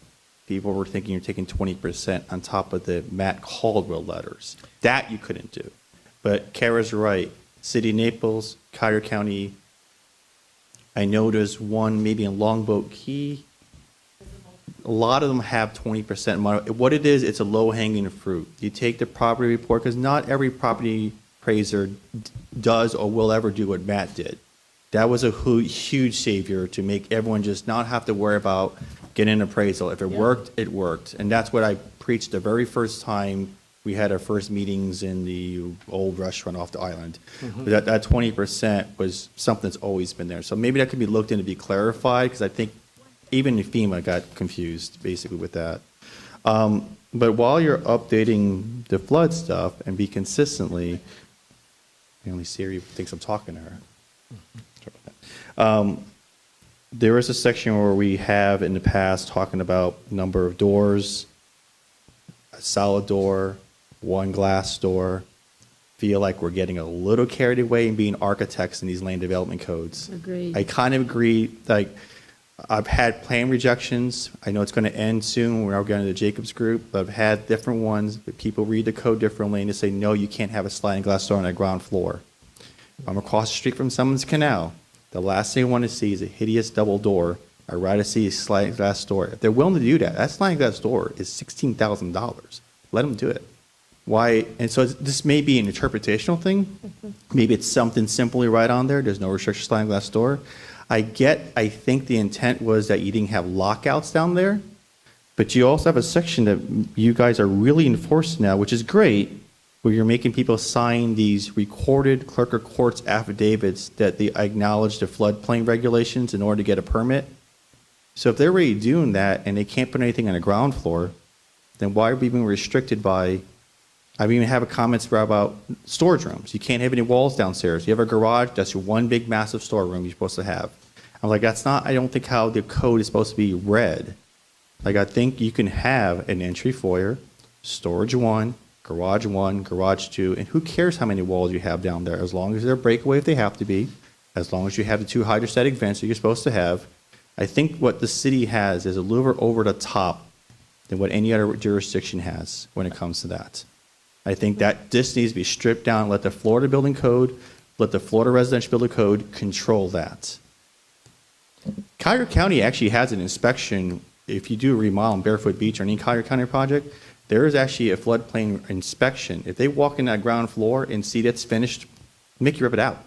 people were thinking you're taking 20% on top of the Matt Caldwell letters. That you couldn't do. But Kara's right. City of Naples, Collier County, I know there's one maybe in Longboat Key. A lot of them have 20%. What it is, it's a low-hanging fruit. You take the property report, because not every property appraiser does or will ever do what Matt did. That was a huge savior to make everyone just not have to worry about getting an appraisal. If it worked, it worked. And that's what I preached the very first time we had our first meetings in the old restaurant off the island. Mm-hmm. That 20% was something that's always been there. So maybe that could be looked into, be clarified, because I think even FEMA got confused basically with that. But while you're updating the flood stuff and be consistently, only Siri thinks I'm talking to her. There is a section where we have in the past talking about number of doors, a solid door, one glass door. Feel like we're getting a little carried away and being architects in these land development codes. Agreed. I kind of agree. Like, I've had plan rejections. I know it's going to end soon. We're now going to the Jacobs group, but I've had different ones. But people read the code differently and they say, no, you can't have a sliding glass door on the ground floor. If I'm across the street from someone's canal, the last thing I want to see is a hideous double door. I'd rather see a sliding glass door. If they're willing to do that, that sliding glass door is $16,000. Let them do it. Why? And so this may be an interpretational thing. Maybe it's something simply right on there. There's no restriction sliding glass door. I think the intent was that you didn't have lockouts down there, but you also have a section that you guys are really enforcing now, which is great, where you're making people sign these recorded clerk of courts affidavits that they acknowledge the floodplain regulations in order to get a permit. So if they're already doing that and they can't put anything on the ground floor, then why are we being restricted by I've even had comments about storage rooms. You can't have any walls downstairs. You have a garage, that's your one big massive storeroom you're supposed to have. I'm like, that's not, I don't think how the code is supposed to be read. Like, I think you can have an entry foyer, storage one, garage two, and who cares how many walls you have down there, as long as they're breakaway if they have to be, as long as you have the 2 hydrostatic vents that you're supposed to have. I think what the city has is a little bit over the top than what any other jurisdiction has when it comes to that. I think that this needs to be stripped down, let the Florida Building Code, let the Florida Residential Building Code control that. Cuyahoga County actually has an inspection. If you do a remodel on Barefoot Beach or any Cuyahoga County project, there is actually a floodplain inspection. If they walk in that ground floor and see that's finished, make you rip it out.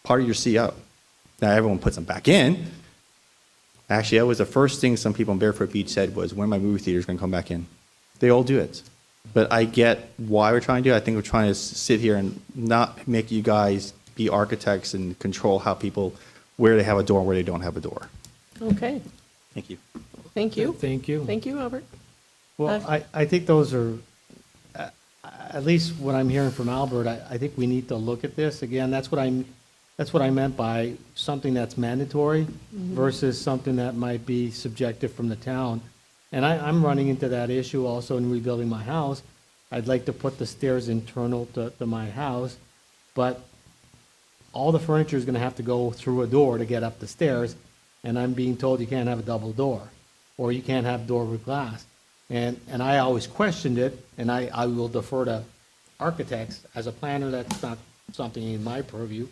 Part of your CO. Now everyone puts them back in. Actually, that was the first thing some people on Barefoot Beach said was, when are my movie theaters going to come back in? They all do it. But I get why we're trying to do it. I think we're trying to sit here and not make you guys be architects and control how people, where they have a door and where they don't have a door. Okay, Thank you. thank you. Thank you. Thank you, Albert. Well, I think those are, at least what I'm hearing from Albert, I think we need to look at this. Again, that's what I meant by something that's mandatory versus something that might be subjective from the town. And I'm running into that issue also in rebuilding my house. I'd like to put the stairs internal to my house, but all the furniture is going to have to go through a door to get up the stairs, and I'm being told you can't have a double door, or you can't have door with glass. And I always questioned it, and I will defer to architects. As a planner, that's not something in my purview.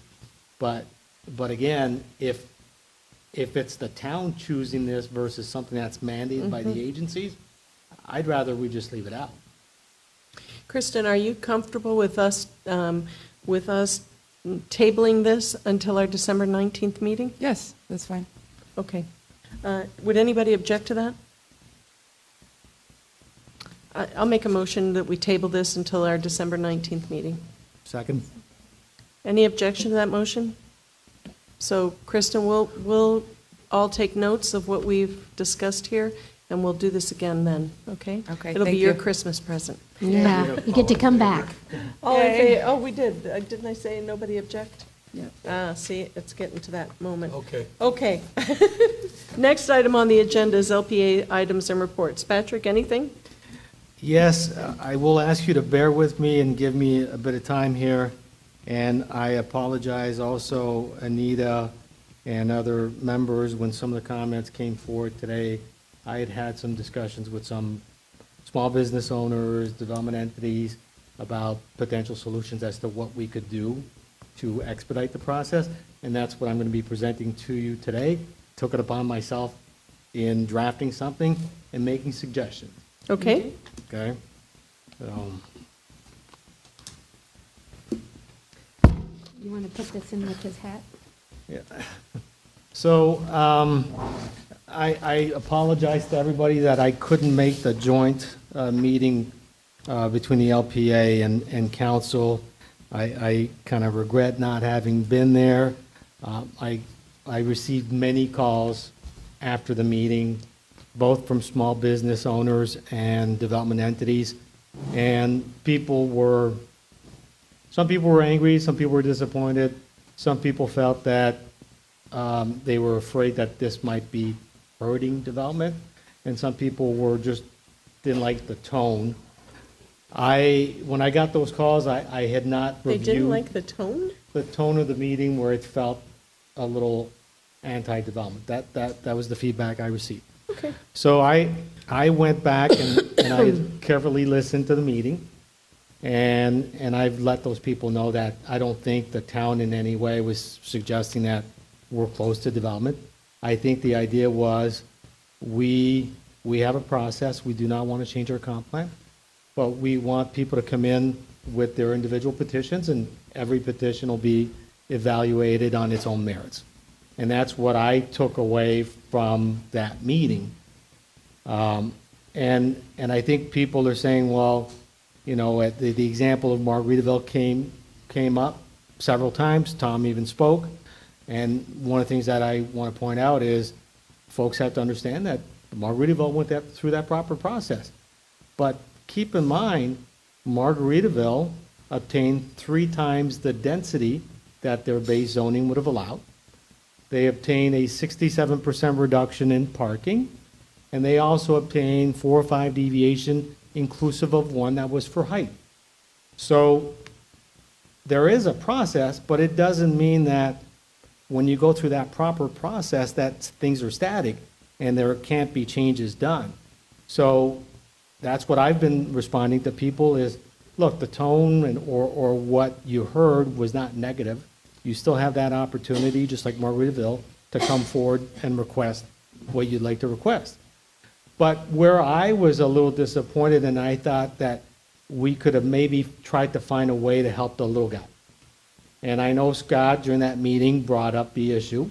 But again, if it's the town choosing this versus something that's mandated by the agencies, I'd rather we just leave it out. Kristen, are you comfortable with us tabling this until our December 19th meeting? Yes, that's fine. Okay. Would anybody object to that? I'll make a motion that we table this until our December 19th meeting. Second? Any objection to that motion? So, Kristen, we'll all take notes of what we've discussed here, and we'll do this again then, okay? Okay, It'll be thank your you. Christmas present. Yeah, you get to come back. Oh, we did. Didn't I say nobody object? Yeah. See, it's getting to that moment. Okay. Okay. Next item on the agenda is LPA items and reports. Patrick, anything? Yes, I will ask you to bear with me and give me a bit of time here. And I apologize also, Anita and other members, when some of the comments came forward today. I had some discussions with some small business owners, development entities, about potential solutions as to what we could do to expedite the process. And that's what I'm going to be presenting to you today. Took it upon myself in drafting something and making suggestions. Okay. Okay? You want to put this in with his hat? Yeah. So, I apologize to everybody that I couldn't make the joint meeting between the LPA and council. I kind of regret not having been there. I received many calls after the meeting, both from small business owners and development entities. And some people were angry, some people were disappointed, some people felt that they were afraid that this might be hurting development, and some people didn't like the tone. When I got those calls, I had not reviewed. They didn't like the tone? The tone of the meeting, where it felt a little anti-development. That was the feedback I received. Okay. So I went back and I carefully listened to the meeting, and I've let those people know that I don't think the town in any way was suggesting that we're close to development. I think the idea was we have a process. We do not want to change our comp plan, but we want people to come in with their individual petitions, and every petition will be evaluated on its own merits. And that's what I took away from that meeting. And I think people are saying, well, at the example of Margaritaville came up several times. Tom even spoke. And one of the things that I want to point out is folks have to understand that Margaritaville went through that proper process. But keep in mind, Margaritaville obtained 3 times the density that their base zoning would have allowed. They obtained a 67% reduction in parking, and they also obtained 4 or 5 deviation inclusive of one that was for height. So there is a process, but it doesn't mean that when you go through that proper process that things are static and there can't be changes done. So that's what I've been responding to people is, look, the tone or what you heard was not negative. You still have that opportunity, just like Margaritaville, to come forward and request what you'd like to request. But where I was a little disappointed, and I thought that we could have maybe tried to find a way to help the little guy. And I know Scott, during that meeting, brought up the issue.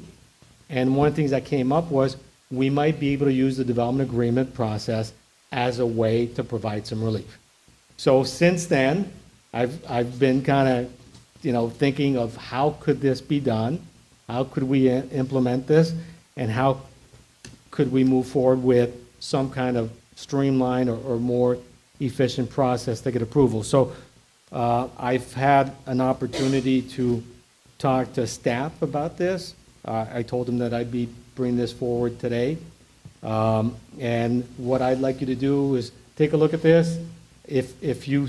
And one of the things that came up was we might be able to use the development agreement process as a way to provide some relief. So since then, I've been kind of, thinking of how could this be done? How could we implement this? And how could we move forward with some kind of streamlined or more efficient process to get approval? So I've had an opportunity to talk to staff about this. I told them that I'd be bringing this forward today. And what I'd like you to do is take a look at this. If you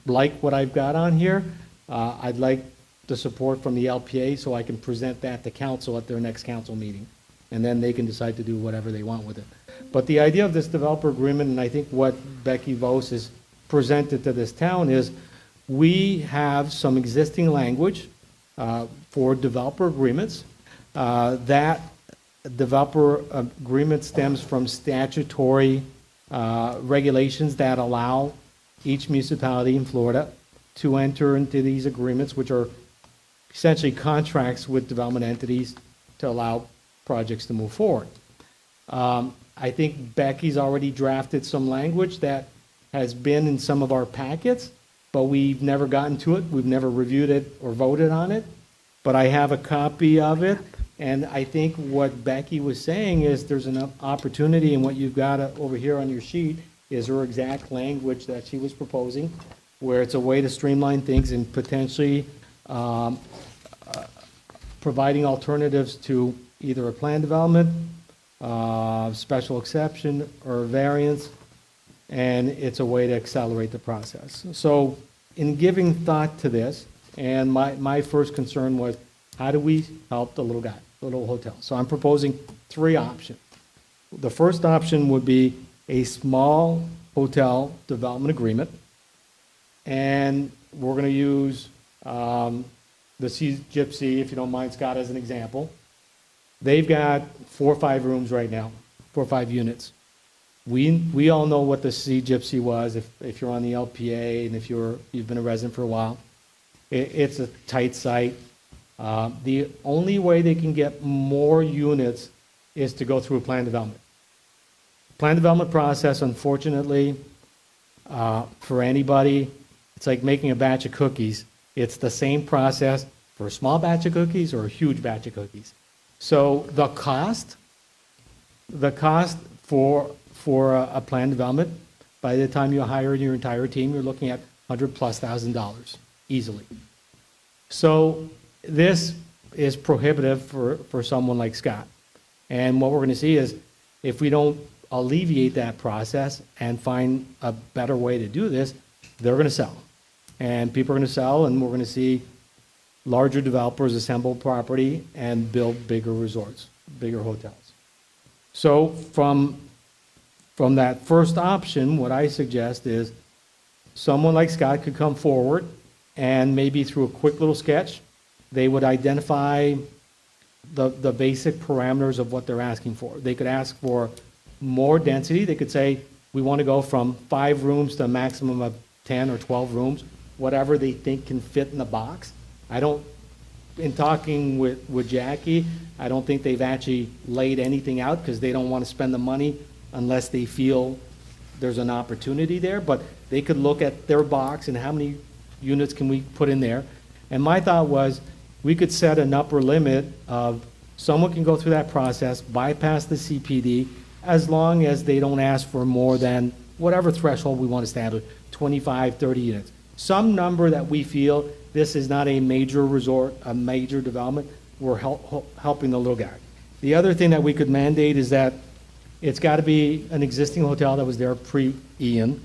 like what I've got on here, I'd like the support from the LPA so I can present that to council at their next council meeting. And then they can decide to do whatever they want with it. But the idea of this developer agreement, and I think what Becky Vos has presented to this town is we have some existing language for developer agreements. That developer agreement stems from statutory regulations that allow each municipality in Florida to enter into these agreements, which are essentially contracts with development entities to allow projects to move forward. I think Becky's already drafted some language that has been in some of our packets, but we've never gotten to it. We've never reviewed it or voted on it. But I have a copy of it, and I think what Becky was saying is there's an opportunity, and what you've got over here on your sheet is her exact language that she was proposing, where it's a way to streamline things and potentially providing alternatives to either a plan development, special exception, or variance, and it's a way to accelerate the process. So in giving thought to this, and my first concern was, how do we help the little guy, the little hotel? So I'm proposing 3 options. The first option would be a small hotel development agreement, and we're going to use the Sea Gypsy, if you don't mind, Scott, as an example. They've got 4 or 5 rooms right now, 4 or 5 units. We all know what the Sea Gypsy was if you're on the LPA and if you've been a resident for a while. It's a tight site. The only way they can get more units is to go through a plan development. Plan development process, unfortunately, for anybody, it's like making a batch of cookies. It's the same process for a small batch of cookies or a huge batch of cookies. So the cost for a plan development, by the time you hire your entire team, you're looking at $100,000+ easily. So this is prohibitive for someone like Scott. And what we're going to see is if we don't alleviate that process and find a better way to do this, they're going to sell. And people are going to sell, and we're going to see larger developers assemble property and build bigger resorts, bigger hotels. So from that first option, what I suggest is someone like Scott could come forward and maybe through a quick little sketch, they would identify the basic parameters of what they're asking for. They could ask for more density. They could say, we want to go from 5 rooms to a maximum of 10 or 12 rooms, whatever they think can fit in the box. In talking with Jackie, I don't think they've actually laid anything out because they don't want to spend the money unless they feel there's an opportunity there. But they could look at their box and how many units can we put in there. And my thought was we could set an upper limit of someone can go through that process, bypass the CPD, as long as they don't ask for more than whatever threshold we want to establish, 25, 30 units. Some number that we feel this is not a major resort, a major development, we're helping the little guy. The other thing that we could mandate is that it's got to be an existing hotel that was there pre-Ian.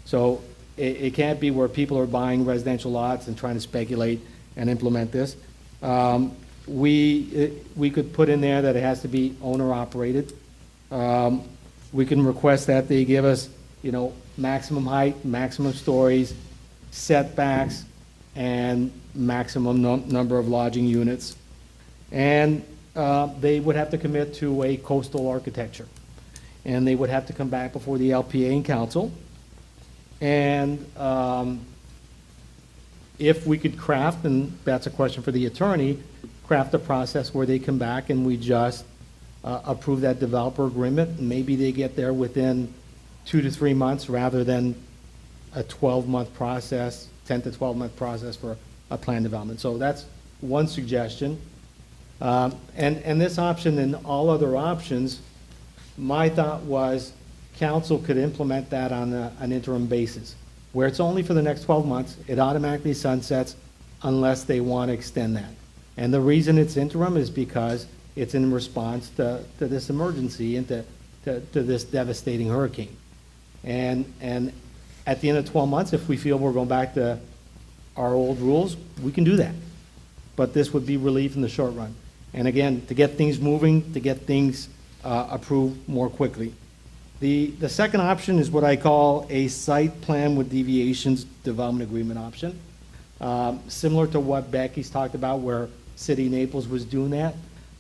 So it can't be where people are buying residential lots and trying to speculate and implement this. We could put in there that it has to be owner-operated. We can request that they give us, maximum height, maximum stories, setbacks, and maximum number of lodging units. And they would have to commit to a coastal architecture. And they would have to come back before the LPA and council. And if we could craft, and that's a question for the attorney, craft a process where they come back and we just approve that developer agreement. Maybe they get there within 2 to 3 months rather than a 12-month process, 10 to 12-month process for a planned development. So that's one suggestion. And this option and all other options, my thought was council could implement that on an interim basis, where it's only for the next 12 months. It automatically sunsets unless they want to extend that. And the reason it's interim is because it's in response to this emergency and to this devastating hurricane. And at the end of 12 months, if we feel we're going back to our old rules, we can do that. But this would be relief in the short run. And again, to get things moving, to get things approved more quickly. The second option is what I call a site plan with deviations development agreement option. Similar to what Becky's talked about where City of Naples was doing that.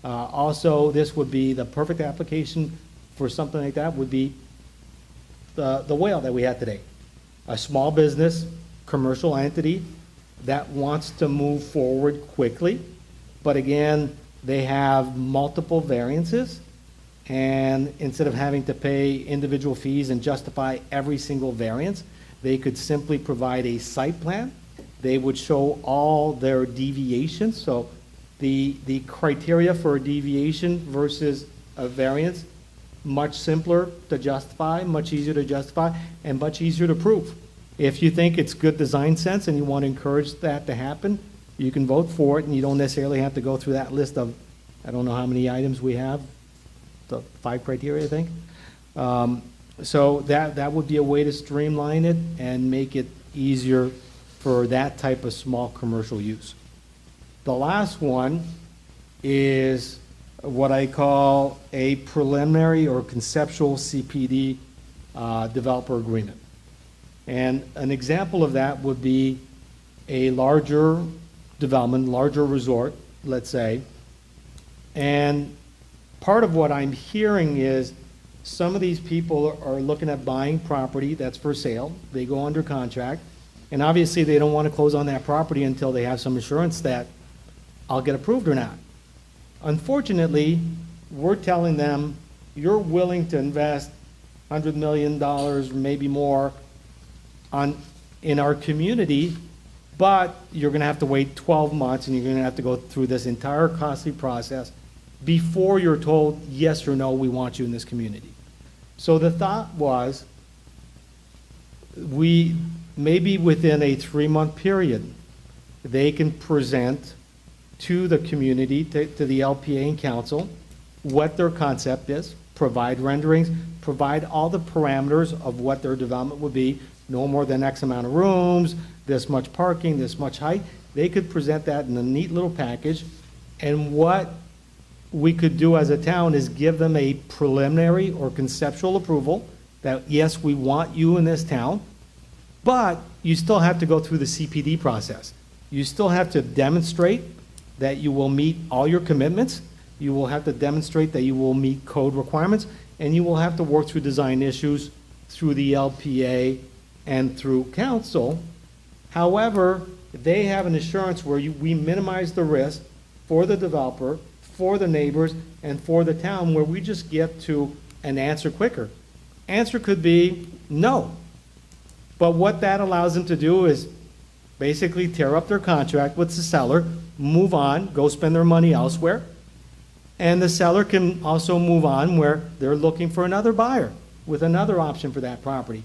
Also, this would be the perfect application for something like that would be the whale that we had today. A small business, commercial entity that wants to move forward quickly, but again, they have multiple variances, and instead of having to pay individual fees and justify every single variance, they could simply provide a site plan. They would show all their deviations, so the criteria for a deviation versus a variance, much simpler to justify, much easier to justify, and much easier to prove. If you think it's good design sense and you want to encourage that to happen, you can vote for it, and you don't necessarily have to go through that list of, I don't know how many items we have, the 5 criteria, I think. So that would be a way to streamline it and make it easier for that type of small commercial use. The last one is what I call a preliminary or conceptual CPD developer agreement. And an example of that would be a larger development, larger resort, let's say. And part of what I'm hearing is some of these people are looking at buying property that's for sale. They go under contract, and obviously they don't want to close on that property until they have some assurance that I'll get approved or not. Unfortunately, we're telling them you're willing to invest $100 million, maybe more, in our community, but you're going to have to wait 12 months and you're going to have to go through this entire costly process before you're told yes or no, we want you in this community. So the thought was, maybe within a 3-month period, they can present to the community, to the LPA and council, what their concept is, provide renderings, provide all the parameters of what their development would be, no more than X amount of rooms, this much parking, this much height. They could present that in a neat little package, and what we could do as a town is give them a preliminary or conceptual approval that, yes, we want you in this town, but you still have to go through the CPD process. You still have to demonstrate that you will meet all your commitments. You will have to demonstrate that you will meet code requirements, and you will have to work through design issues through the LPA and through council. However, they have an assurance where we minimize the risk for the developer, for the neighbors, and for the town, where we just get to an answer quicker. Answer could be no. But what that allows them to do is basically tear up their contract with the seller, move on, go spend their money elsewhere, and the seller can also move on where they're looking for another buyer with another option for that property.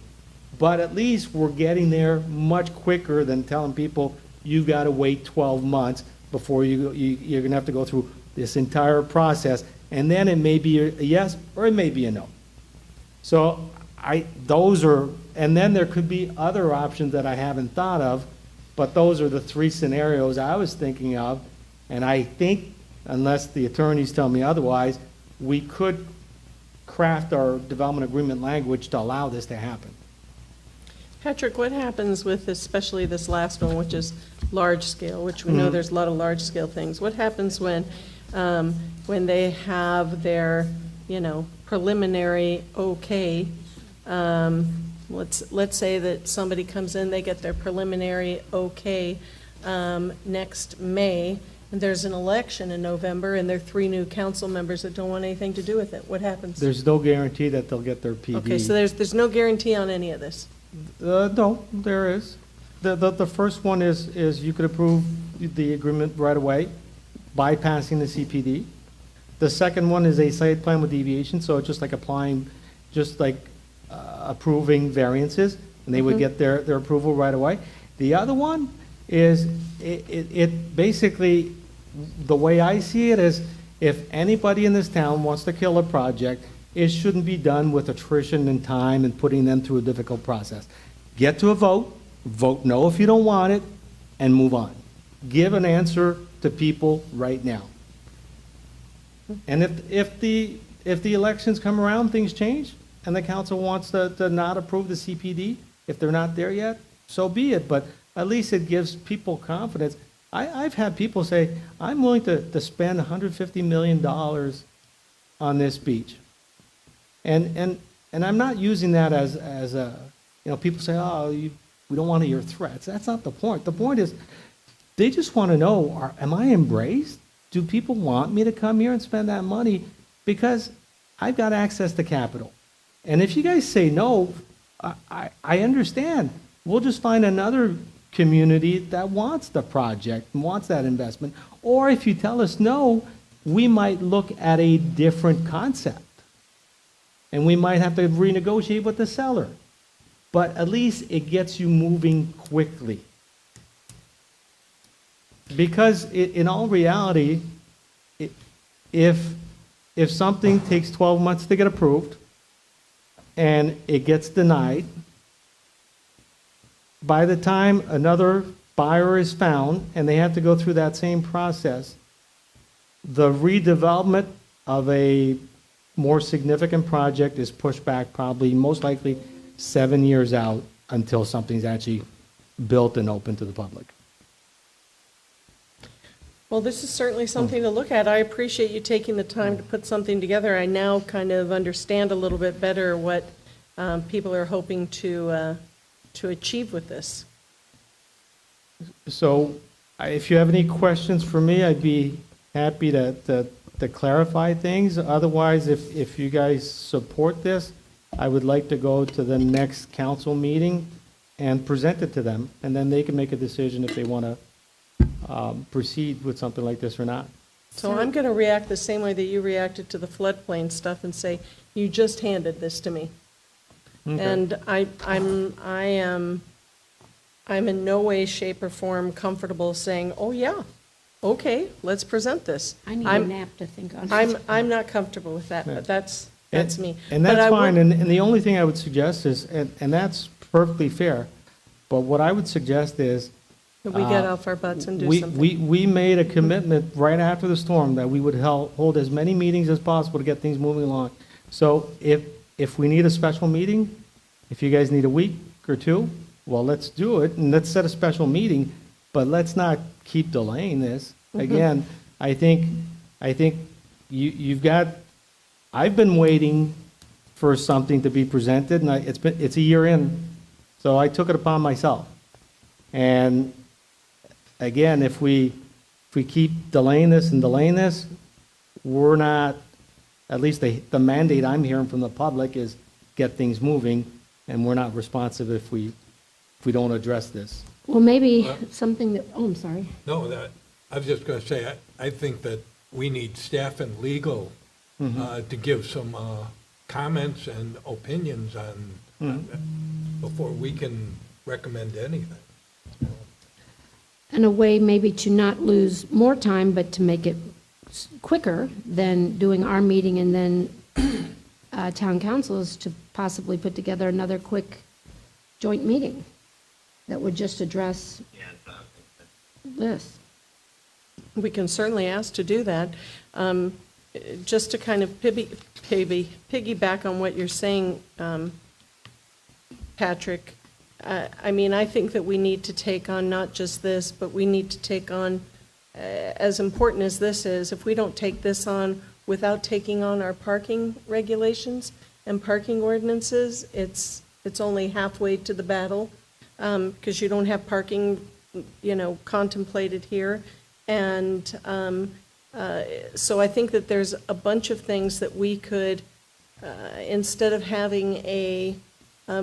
but at least we're getting there much quicker than telling people, you've got to wait 12 months before you're going to have to go through this entire process, and then it may be a yes or it may be a no. So and then there could be other options that I haven't thought of, but those are the three scenarios I was thinking of, and I think, unless the attorneys tell me otherwise, we could craft our development agreement language to allow this to happen. Patrick, what happens with especially this last one, which is large scale, which we know there's a lot of large scale things. What happens when they have their, preliminary okay? Let's say that somebody comes in, they get their preliminary okay next May, and there's an election in November, and there are 3 new council members that don't want anything to do with it. What happens? There's no guarantee that they'll get their PD. Okay, so there's no guarantee on any of this. No, there is. The first one is you could approve the agreement right away, bypassing the CPD. The second one is a site plan with deviation, so it's just like approving variances, and they would get their approval right away. The other one is, it basically, the way I see it is, if anybody in this town wants to kill a project, it shouldn't be done with attrition and time and putting them through a difficult process. Get to a vote no if you don't want it, and move on. Give an answer to people right now. And if the elections come around, things change, and the council wants to not approve the CPD, if they're not there yet, so be it, but at least it gives people confidence. I've had people say, I'm willing to spend $150 million on this beach. And I'm not using that as a, people say, we don't want to hear threats. That's not the point. The point is, they just want to know, am I embraced? Do people want me to come here and spend that money? Because I've got access to capital. And if you guys say no, I understand. We'll just find another community that wants the project and wants that investment. Or if you tell us no, we might look at a different concept. And we might have to renegotiate with the seller. But at least it gets you moving quickly. Because in all reality, if something takes 12 months to get approved and it gets denied, by the time another buyer is found and they have to go through that same process, the redevelopment of a more significant project is pushed back probably most likely 7 years out until something's actually built and open to the public. Well, this is certainly something to look at. I appreciate you taking the time to put something together. I now kind of understand a little bit better what people are hoping to achieve with this. So if you have any questions for me, I'd be happy to clarify things. Otherwise, if you guys support this, I would like to go to the next council meeting and present it to them, and then they can make a decision if they want to proceed with something like this or not. So I'm going to react the same way that you reacted to the floodplain stuff and say, you just handed this to me. Okay. And I'm in no way, shape, or form comfortable saying, oh, yeah, okay, let's present this. I need a nap to think on it. I'm not comfortable with that, but that's me. And But that's I fine, would- and the only thing I would suggest is, and that's perfectly fair, but what I would suggest is, That we get off our butts and do something. we made a commitment right after the storm that we would hold as many meetings as possible to get things moving along. So if we need a special meeting, if you guys need a week or two, well, let's do it, and let's set a special meeting, but let's not keep delaying this. Again, I think you've got, I've been waiting for something to be presented, and it's a year in, so I took it upon myself. And again, if we keep delaying this, we're not, at least the mandate I'm hearing from the public is get things moving, and we're not responsive if we don't address this. Well, maybe something that, I'm sorry. No, I was just going to say, I think that we need staff and legal to give some comments and opinions on that. before we can recommend anything. And a way maybe to not lose more time, but to make it quicker than doing our meeting and then town council is to possibly put together another quick joint meeting that would just address this. We can certainly ask to do that. Just to kind of piggyback on what you're saying, Patrick, I mean, I think that we need to take on not just this, but we need to take on, as important as this is, if we don't take this on without taking on our parking regulations and parking ordinances, it's only halfway to the battle, because you don't have parking, contemplated here. And so I think that there's a bunch of things that we could, instead of having a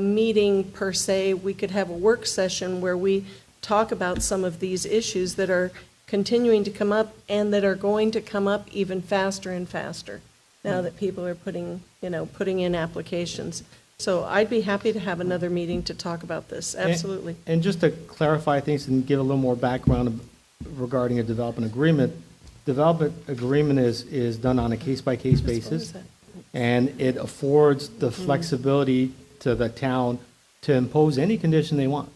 meeting per se, we could have a work session where we talk about some of these issues that are continuing to come up and that are going to come up even faster and faster now that people are putting in applications. So I'd be happy to have another meeting to talk about this, absolutely. And just to clarify things and give a little more background regarding a development agreement is done on a case-by-case basis, and it affords the flexibility to the town to impose any condition they want,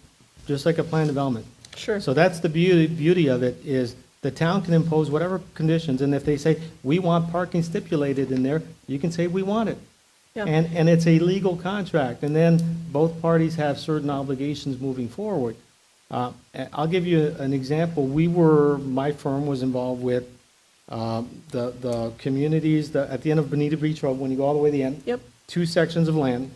just like a plan development. Sure. So that's the beauty of it, is the town can impose whatever conditions, and if they say, we want parking stipulated in there, you can say, we want it. Yeah. And it's a legal contract, and then both parties have certain obligations moving forward. I'll give you an example. My firm was involved with the communities at the end of Bonita Beach Road, when you go all the way to the end. Yep. 2 sections of land.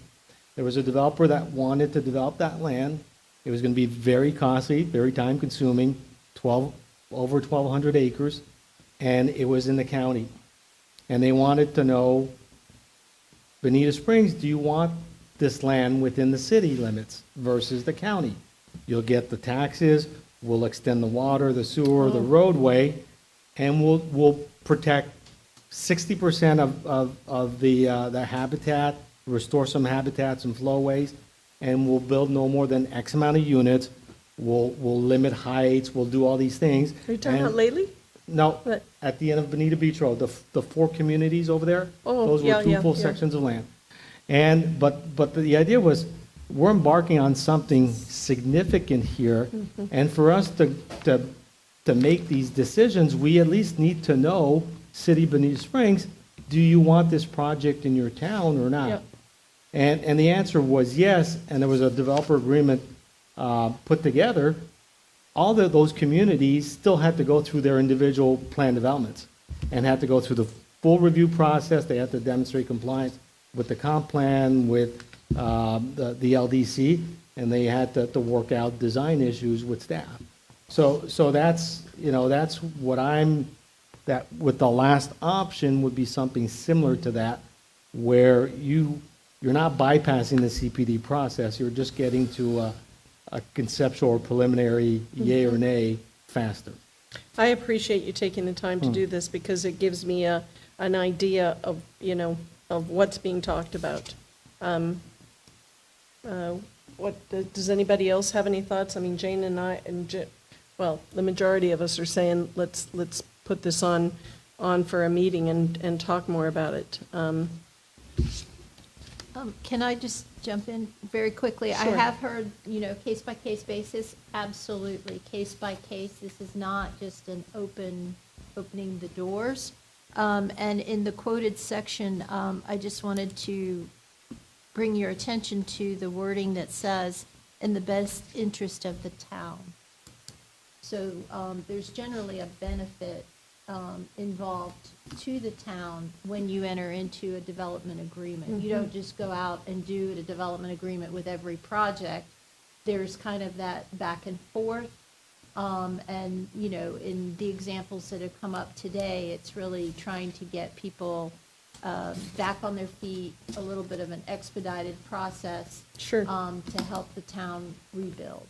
There was a developer that wanted to develop that land. It was going to be very costly, very time-consuming, over 1,200 acres, and it was in the county. And they wanted to know, Bonita Springs, do you want this land within the city limits versus the county? You'll get the taxes, we'll extend the water, the sewer, the roadway, and we'll protect 60% of the habitat, restore some habitats and flowways, and we'll build no more than X amount of units. We'll limit heights, we'll do all these things. Are you talking about lately? No, What? at the end of Bonita Beach Road, the 4 communities over there, Oh, those yeah, were 2 yeah, full yeah. sections of land. But the idea was, we're embarking on something significant here, and for us to make these decisions, we at least need to know, City Bonita Springs, do you want this project in your town or not? Yep. And the answer was yes, and there was a developer agreement put together. All those communities still had to go through their individual plan developments and had to go through the full review process. They had to demonstrate compliance with the comp plan, with the LDC, and they had to work out design issues with staff. So that's what that with the last option would be something similar to that, where you're not bypassing the CPD process, you're just getting to a conceptual or preliminary yay or nay faster. I appreciate you taking the time to do this, because it gives me an idea of, of what's being talked about. Does anybody else have any thoughts? I mean, Jane and I, the majority of us are saying, let's put this on for a meeting and talk more about it. Can I just jump in very quickly? I Sure. have heard, case-by-case basis, absolutely, case-by-case. This is not just an opening the doors. And in the quoted section, I just wanted to bring your attention to the wording that says, in the best interest of the town. So there's generally a benefit involved to the town when you enter into a development agreement. You don't just go out and do a development agreement with every project. There's kind of that back and forth. And, in the examples that have come up today, it's really trying to get people back on their feet, a little bit of an expedited process. Sure. To help the town rebuild.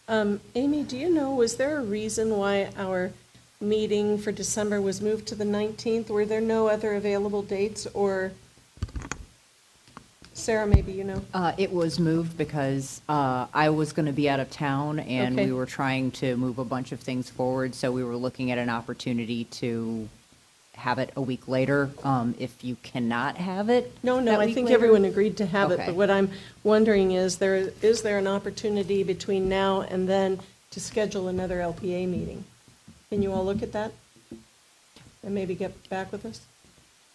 Amy, do you know, was there a reason why our meeting for December was moved to the 19th? Were there no other available dates, or Sarah, maybe you know. It was moved because I was going to be out of town, and Okay. we were trying to move a bunch of things forward, so we were looking at an opportunity to have it a week later. If you cannot have it No, that I week think later- everyone agreed to have it, Okay. but what I'm wondering is there an opportunity between now and then to schedule another LPA meeting? Can you all look at that? And maybe get back with us?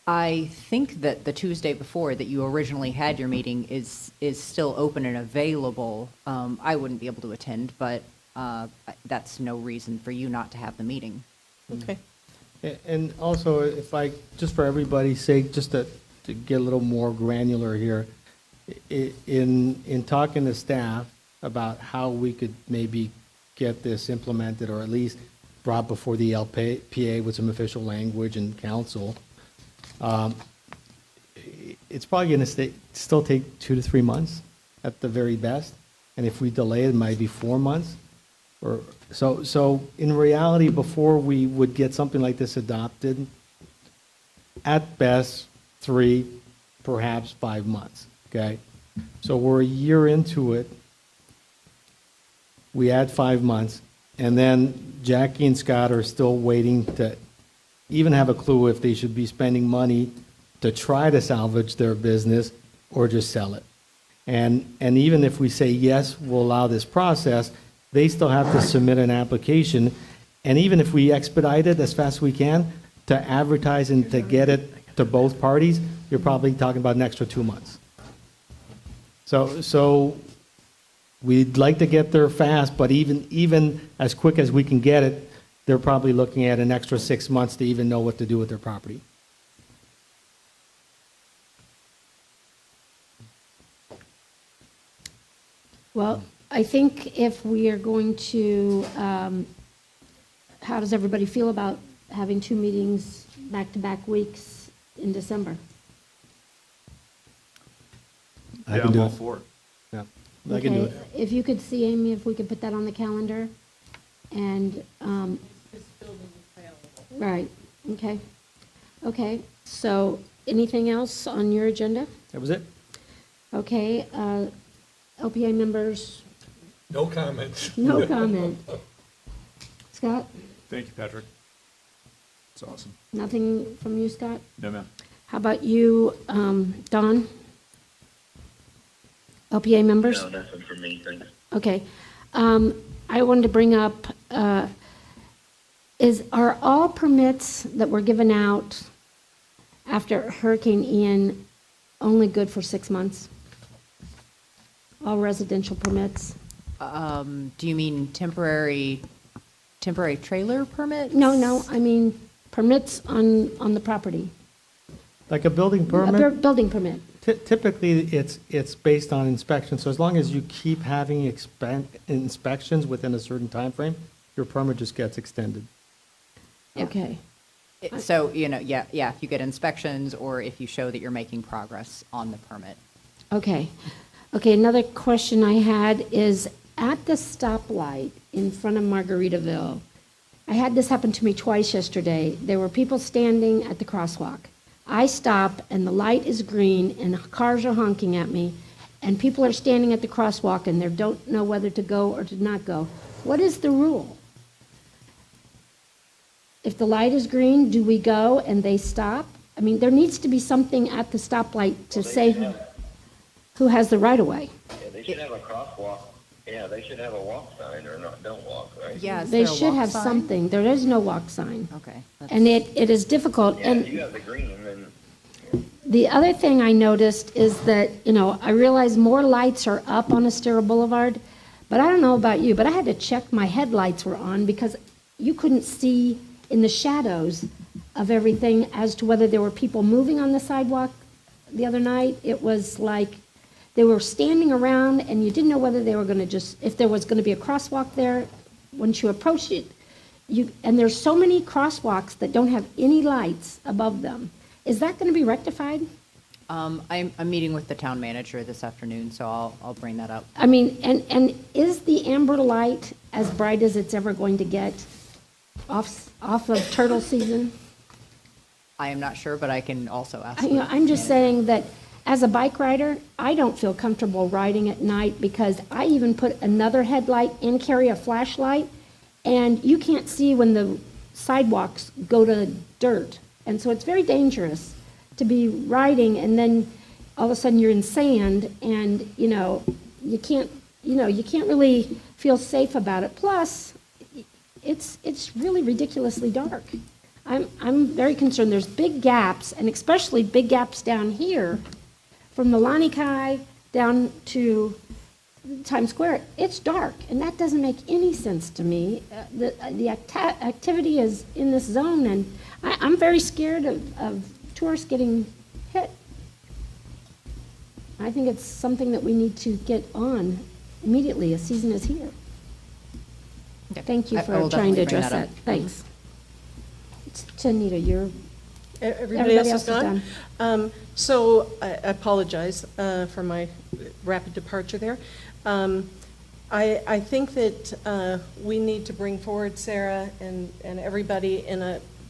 I think that the Tuesday before that you originally had your meeting is still open and available. I wouldn't be able to attend, but that's no reason for you not to have the meeting. Okay. And also, if I, just for everybody's sake, just to get a little more granular here, in talking to staff about how we could maybe get this implemented, or at least brought before the LPA with some official language and council, it's probably going to still take 2 to 3 months at the very best. And if we delay it, it might be 4 months. So in reality, before we would get something like this adopted, at best, 3, perhaps 5 months, okay? So we're a year into it. We add 5 months, and then Jackie and Scott are still waiting to even have a clue if they should be spending money to try to salvage their business or just sell it. And even if we say, yes, we'll allow this process, they still have to submit an application. And even if we expedite it as fast as we can to advertise and to get it to both parties, you're probably talking about an extra 2 months. So we'd like to get there fast, but even as quick as we can get it, they're probably looking at an extra 6 months to even know what to do with their property. Well, I think if we are going to, how does everybody feel about having 2 meetings back-to-back weeks in December? I can do I'm all it. for it. Yeah, I can do Okay, it. if you could see, Amy, if we could put that on the calendar, and, right, okay. Okay, so anything else on your agenda? That was it? Okay, LPA members, No comments. no comment. Scott, Thank you, Patrick. It's awesome. nothing from you, Scott? No, ma'am. How about you, Don? LPA members? No, nothing for me, thanks. Okay. I wanted to bring up, are all permits that were given out after Hurricane Ian only good for 6 months? All residential permits? Do you mean temporary trailer permits? No, I mean permits on the property. Like a building A permit? building permit. Typically, it's based on inspection, so as long as you keep having inspections within a certain time frame, your permit just gets extended. Okay. So, if you get inspections or if you show that you're making progress on the permit. Okay. Okay, another question I had is, at the stoplight in front of Margaritaville, I had this happen to me twice yesterday. There were people standing at the crosswalk. I stop, and the light is green, and cars are honking at me, and people are standing at the crosswalk, and they don't know whether to go or to not go. What is the rule? If the light is green, do we go and they stop? I mean, there needs to be something at the stoplight to say who has the right-of-way. Yeah, they should have a crosswalk. Yeah, they should have a walk sign or not, don't walk, right? Yeah, They should have something. There is no walk sign. Okay. And it is difficult. Yeah, And if you have the green, then the other thing I noticed is that, I realize more lights are up on Estero Boulevard, but I don't know about you, but I had to check my headlights were on because you couldn't see in the shadows of everything as to whether there were people moving on the sidewalk the other night. It was like they were standing around and you didn't know whether they were going to if there was going to be a crosswalk there. Once you approached it, and there's so many crosswalks that don't have any lights above them. Is that going to be rectified? I'm meeting with the town manager this afternoon, so I'll bring that up. I mean, and is the amber light as bright as it's ever going to get off of turtle season? I am not sure, but I can also ask. I'm just saying that As a bike rider, I don't feel comfortable riding at night because I even put another headlight and carry a flashlight, and you can't see when the sidewalks go to dirt. And so it's very dangerous to be riding, and then all of a sudden you're in sand, and, you can't really feel safe about it. Plus, it's really ridiculously dark. I'm very concerned. There's big gaps, and especially big gaps down here, from the Lani Kai down to Times Square. It's dark, and that doesn't make any sense to me. The activity is in this zone, and I'm very scared of tourists getting hit. I think it's something that we need to get on immediately. A season is here. Thank you I for will trying to definitely bring address that that. up. Thanks. Tanita, you're... Everybody else is gone? So I apologize for my rapid departure there. I think that we need to bring forward Sarah and everybody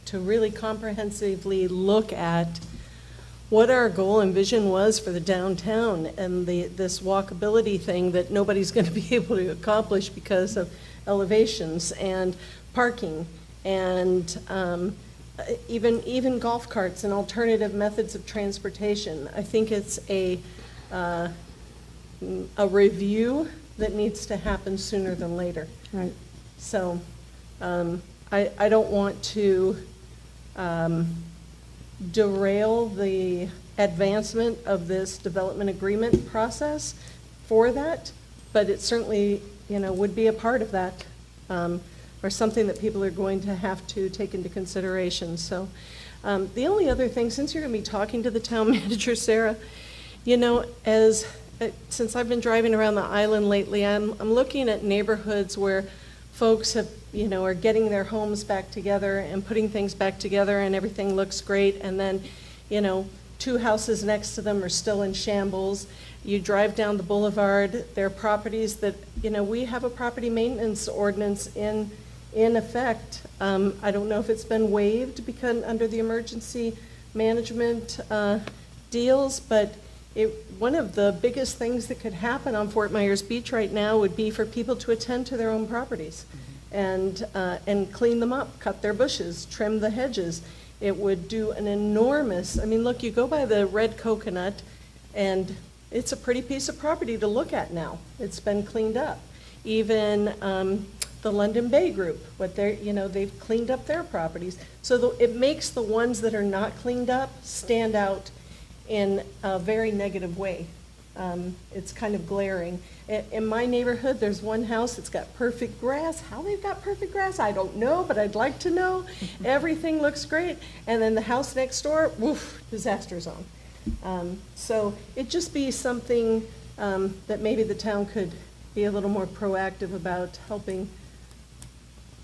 to really comprehensively look at what our goal and vision was for the downtown and this walkability thing that nobody's going to be able to accomplish because of elevations and parking and even golf carts and alternative methods of transportation. I think it's a review that needs to happen sooner than later. Right. So I don't want to derail the advancement of this development agreement process for that, but it certainly, would be a part of that. Or something that people are going to have to take into consideration. So the only other thing, since you're going to be talking to the town manager, Sarah, since I've been driving around the island lately, I'm looking at neighborhoods where folks have, are getting their homes back together and putting things back together, and everything looks great, and then, 2 houses next to them are still in shambles. You drive down the boulevard, there are properties that, we have a property maintenance ordinance in effect. I don't know if it's been waived because under the emergency management deals, but one of the biggest things that could happen on Fort Myers Beach right now would be for people to attend to their own properties and clean them up, cut their bushes, trim the hedges. It would do an enormous, look, you go by the Red Coconut, and it's a pretty piece of property to look at now. It's been cleaned up. Even the London Bay Group, they've cleaned up their properties. So it makes the ones that are not cleaned up stand out in a very negative way. It's kind of glaring. In my neighborhood, there's one house that's got perfect grass. How they've got perfect grass, I don't know, but I'd like to know. Everything looks great. And then the house next door, woof, disaster zone. So it'd just be something that maybe the town could be a little more proactive about helping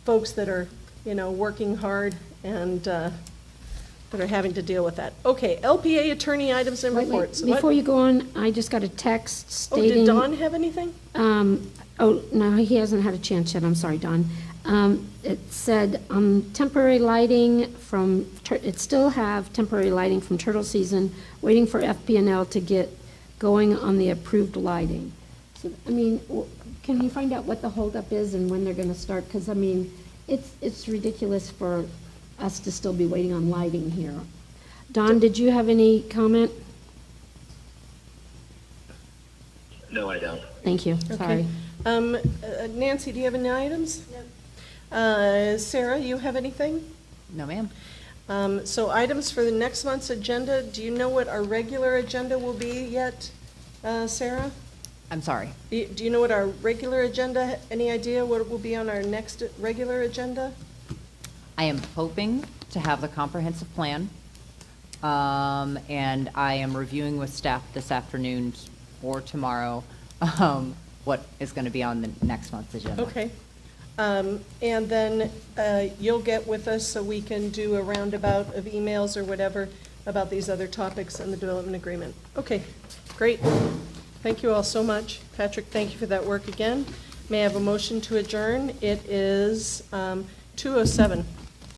folks that are, working hard and that are having to deal with that. Okay, LPA attorney items and reports. Before you go on, I just got a text stating... did Don have anything? No, he hasn't had a chance yet. I'm sorry, Don. It said temporary lighting it still have temporary lighting from turtle season, waiting for FP&L to get going on the approved lighting. So, can you find out what the holdup is and when they're going to start? Because, it's ridiculous for us to still be waiting on lighting here. Don, did you have any comment? No, I don't. Thank you. Sorry. Nancy, do you have any items? No. Sarah, you have anything? No, ma'am. So items for the next month's agenda, do you know what our regular agenda will be yet, Sarah? I'm sorry. Do you know what our regular agenda, any idea what it will be on our next regular agenda? I am hoping to have the comprehensive plan, and I am reviewing with staff this afternoon or tomorrow what is going to be on the next month's agenda. Okay. And then you'll get with us so we can do a roundabout of emails or whatever about these other topics in the development agreement. Okay, great. Thank you all so much. Patrick, thank you for that work again. May I have a motion to adjourn? It is 2:07.